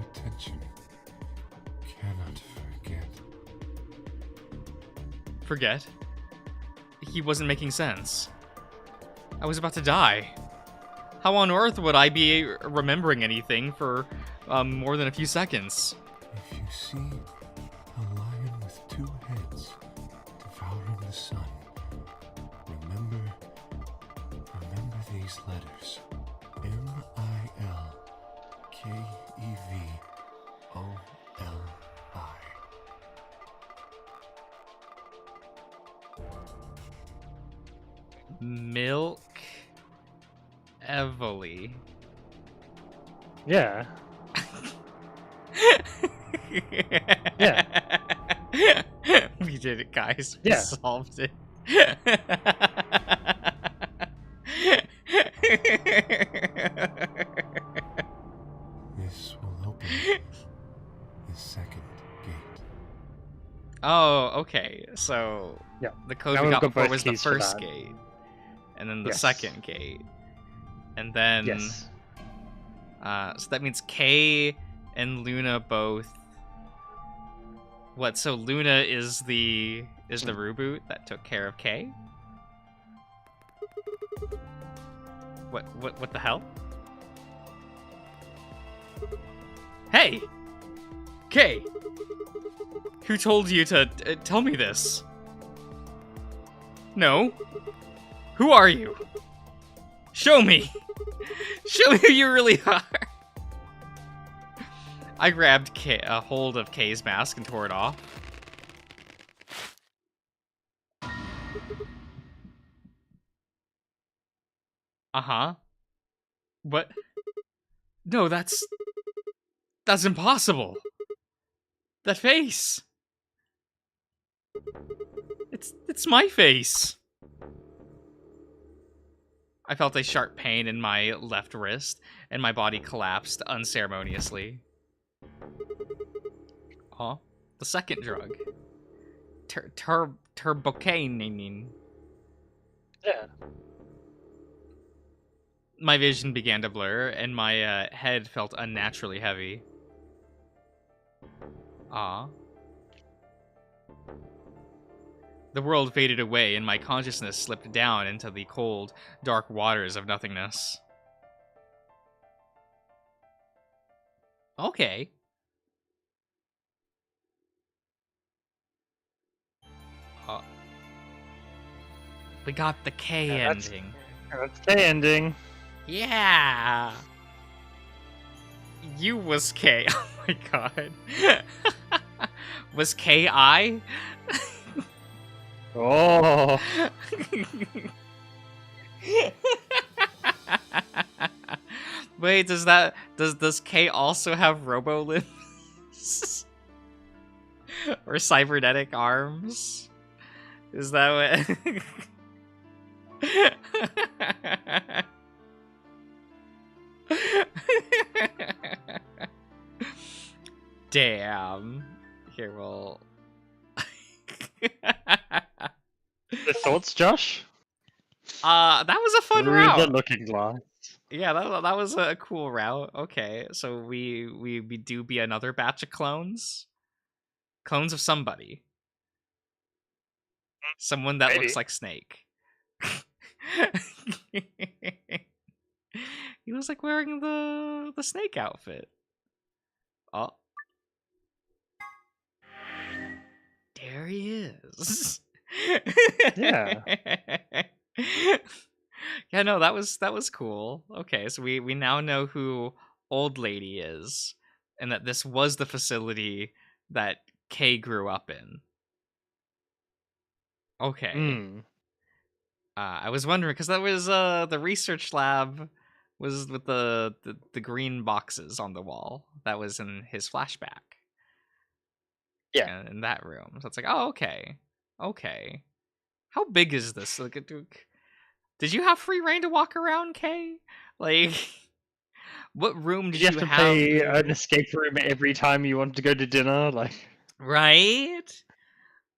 S4: attention. Cannot forget.
S1: Forget? He wasn't making sense. I was about to die. How on earth would I be remembering anything for more than a few seconds?
S4: If you see a lion with two heads devouring the sun, remember these letters. M-I-L-K-E-V-O-L-I.
S1: Milk Evoli.
S2: Yeah. Yeah.
S1: We did it, guys. We
S2: Yeah.
S1: solved it.
S4: This will open the second gate.
S1: Oh, okay. So
S2: Yeah.
S1: the code
S2: Now
S1: we
S2: we've
S1: got
S2: got
S1: before
S2: both
S1: was the
S2: keys for
S1: first
S2: that.
S1: gate, and then the
S2: Yes.
S1: second gate, and then
S2: Yes.
S1: So that means Kay and Luna both. What? So Luna is the reboot that took care of Kay? What the hell? Hey! Kay! Who told you to tell me this? No. Who are you? Show me! Show me who you really are! I grabbed a hold of Kay's mask and tore it off. Uh-huh. What? No, that's impossible. That face. It's my face. I felt a sharp pain in my left wrist, and my body collapsed unceremoniously. Oh, the second drug. Turbocaine.
S2: Yeah.
S1: My vision began to blur, and my head felt unnaturally heavy. Ah. The world faded away, and my consciousness slipped down into the cold, dark waters of nothingness. Okay. We got the K ending.
S2: That's the ending.
S1: Yeah! You was K. Oh my god. Was K-I?
S2: Oh.
S1: Wait, does K also have robo limbs? Or cybernetic arms? Is that what? Damn. Here we'll.
S2: The thoughts, Josh?
S1: That was a fun
S2: Through
S1: route.
S2: the looking glass.
S1: Yeah, that was a cool route. Okay, so we do be another batch of clones of somebody, someone that looks
S2: Maybe.
S1: like Snake. He was like wearing the Snake outfit. Oh, there he is.
S2: Yeah.
S1: Yeah, no, that was cool. Okay, so we now know who Old Lady is, and that this was the facility that Kay grew up in. Okay.
S2: Mm.
S1: I was wondering because that was the research lab was with the green boxes on the wall. That was in his flashback.
S2: Yeah.
S1: In that room. So it's like, oh, okay. Okay. How big is this? Like, did you have free reign to walk around, Kay? Like, what room did
S2: you have to
S1: have?
S2: pay an escape room every time you want to go to dinner? Like,
S1: right?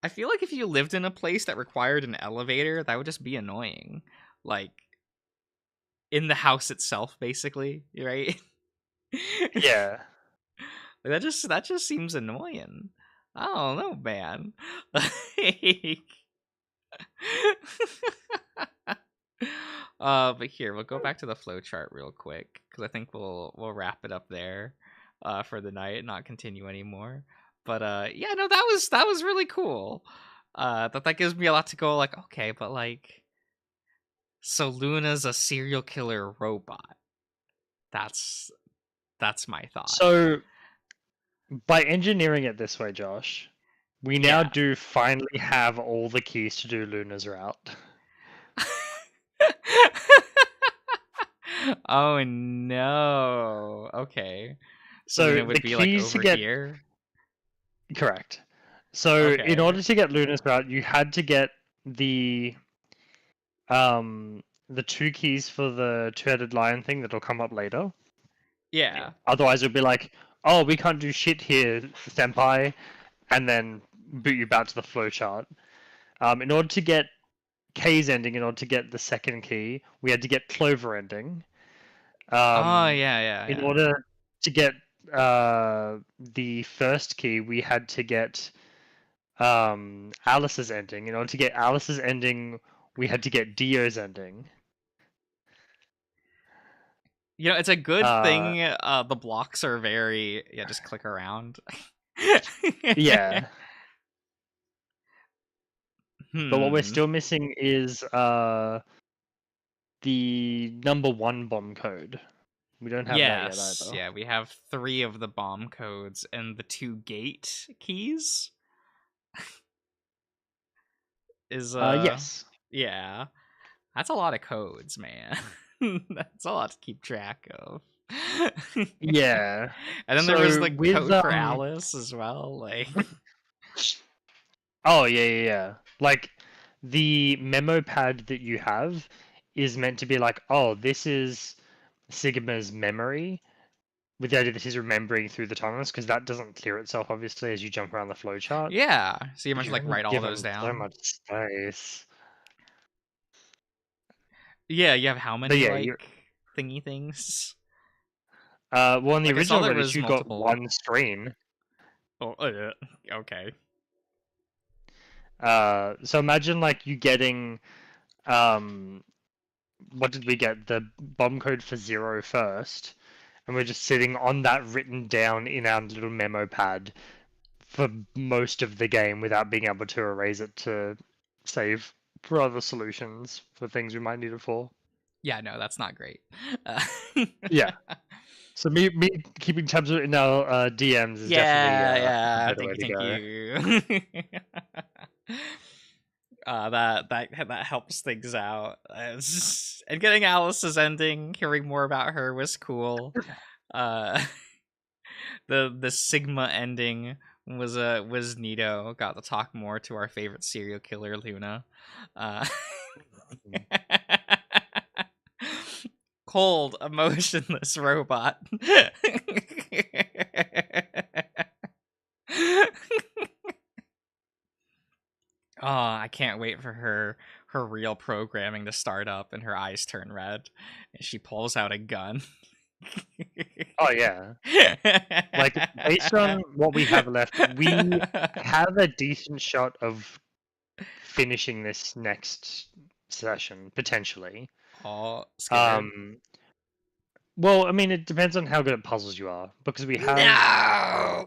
S1: I feel like if you lived in a place that required an elevator, that would just be annoying. Like, in the house itself, basically, right?
S2: yeah.
S1: Like, that just seems annoying. I don't know, man. Like, but here we'll go back to the flowchart real quick because I think we'll wrap it up there, for the night, not continue anymore. But yeah, no, that was really cool. That gives me a lot to go. Like, okay, but like, so Luna's a serial killer robot. That's my thought.
S2: So, by engineering it this way, Josh, we now do finally have all the keys to do Luna's route.
S1: Oh no. Okay.
S2: So
S1: Luna would
S2: the
S1: be like
S2: keys
S1: over
S2: to get
S1: here.
S2: correct. So in
S1: Okay.
S2: order to get Luna's route, you had to get the 2 keys for the two-headed lion thing that'll come up later.
S1: Yeah.
S2: Otherwise, it'll be like, oh, we can't do shit here, senpai, and then boot you back to the flowchart. In order to get K's ending, in order to get the second key, we had to get Clover ending.
S1: Oh yeah.
S2: In order to get the first key, we had to get Alice's ending. In order to get Alice's ending, we had to get Dio's ending.
S1: You know, it's a good thing the blocks are very just click around.
S2: Yeah. But what we're
S1: Hmm.
S2: still missing is the number 1 bomb code. We don't have that yet either.
S1: Yeah, we have 3 of the bomb codes and the 2 gate keys. Is
S2: yes.
S1: Yeah. That's a lot of codes, man. That's a lot to keep track of.
S2: Yeah.
S1: And then
S2: So
S1: there was the
S2: with,
S1: code for Alice as well, like
S2: Oh yeah. Like the memo pad that you have is meant to be like, oh, this is Sigma's memory, with the idea that he's remembering through the tunnels, because that doesn't clear itself obviously as you jump around the flowchart.
S1: Yeah, so you must
S2: You're
S1: like
S2: only
S1: write all
S2: given
S1: those down.
S2: so much space.
S1: Yeah, you have how many
S2: yeah,
S1: like thingy things?
S2: Well, in the
S1: Like, I saw
S2: original
S1: there
S2: Reddit,
S1: was
S2: you got
S1: multiple.
S2: 1 screen.
S1: Oh, okay.
S2: So imagine like you getting, what did we get? The bomb code for 0 first, and we're just sitting on that written down in our little memo pad for most of the game without being able to erase it to save for other solutions for things we might need it for.
S1: Yeah, no, that's not great.
S2: Yeah. So me keeping tabs in our DMs is definitely a better way to go.
S1: Thank you. That helps things out. And getting Alice's ending, hearing more about her was cool. The Sigma ending was neato. Got to talk more to our favorite serial killer, Luna. Cold, emotionless robot. Oh, I can't wait for her her real programming to start up, and her eyes turn red, and she pulls out a gun.
S2: Oh yeah. Like, based on what we have left, we have a decent shot of finishing this next session, potentially.
S1: Oh, scared.
S2: Well, I mean, it depends on how good at puzzles you are, because we have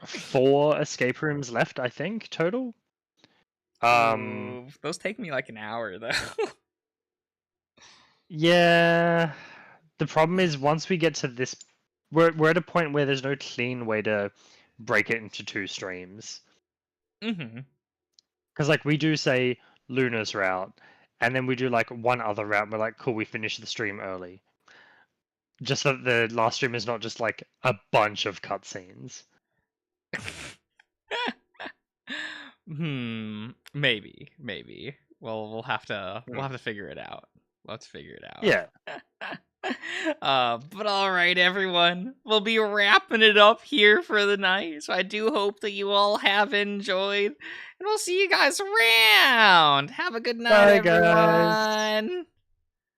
S2: 4 escape rooms left, I think, total.
S1: Ooh, those take me like an hour, though.
S2: Yeah. The problem is, once we get to this, we're at a point where there's no clean way to break it into 2 streams.
S1: Mm-hmm.
S2: Because, like, we do say Luna's route, and then we do, like, one other route, and we're like, cool, we finished the stream early. Just that the last stream is not just, like, a bunch of cutscenes.
S1: Maybe. Well, we'll have to figure it out. Let's figure it out.
S2: Yeah.
S1: But all right, everyone, we'll be wrapping it up here for the night. So I do hope that you all have enjoyed, and we'll see you guys around. Have a good night,
S2: Bye,
S1: everyone.
S2: guys.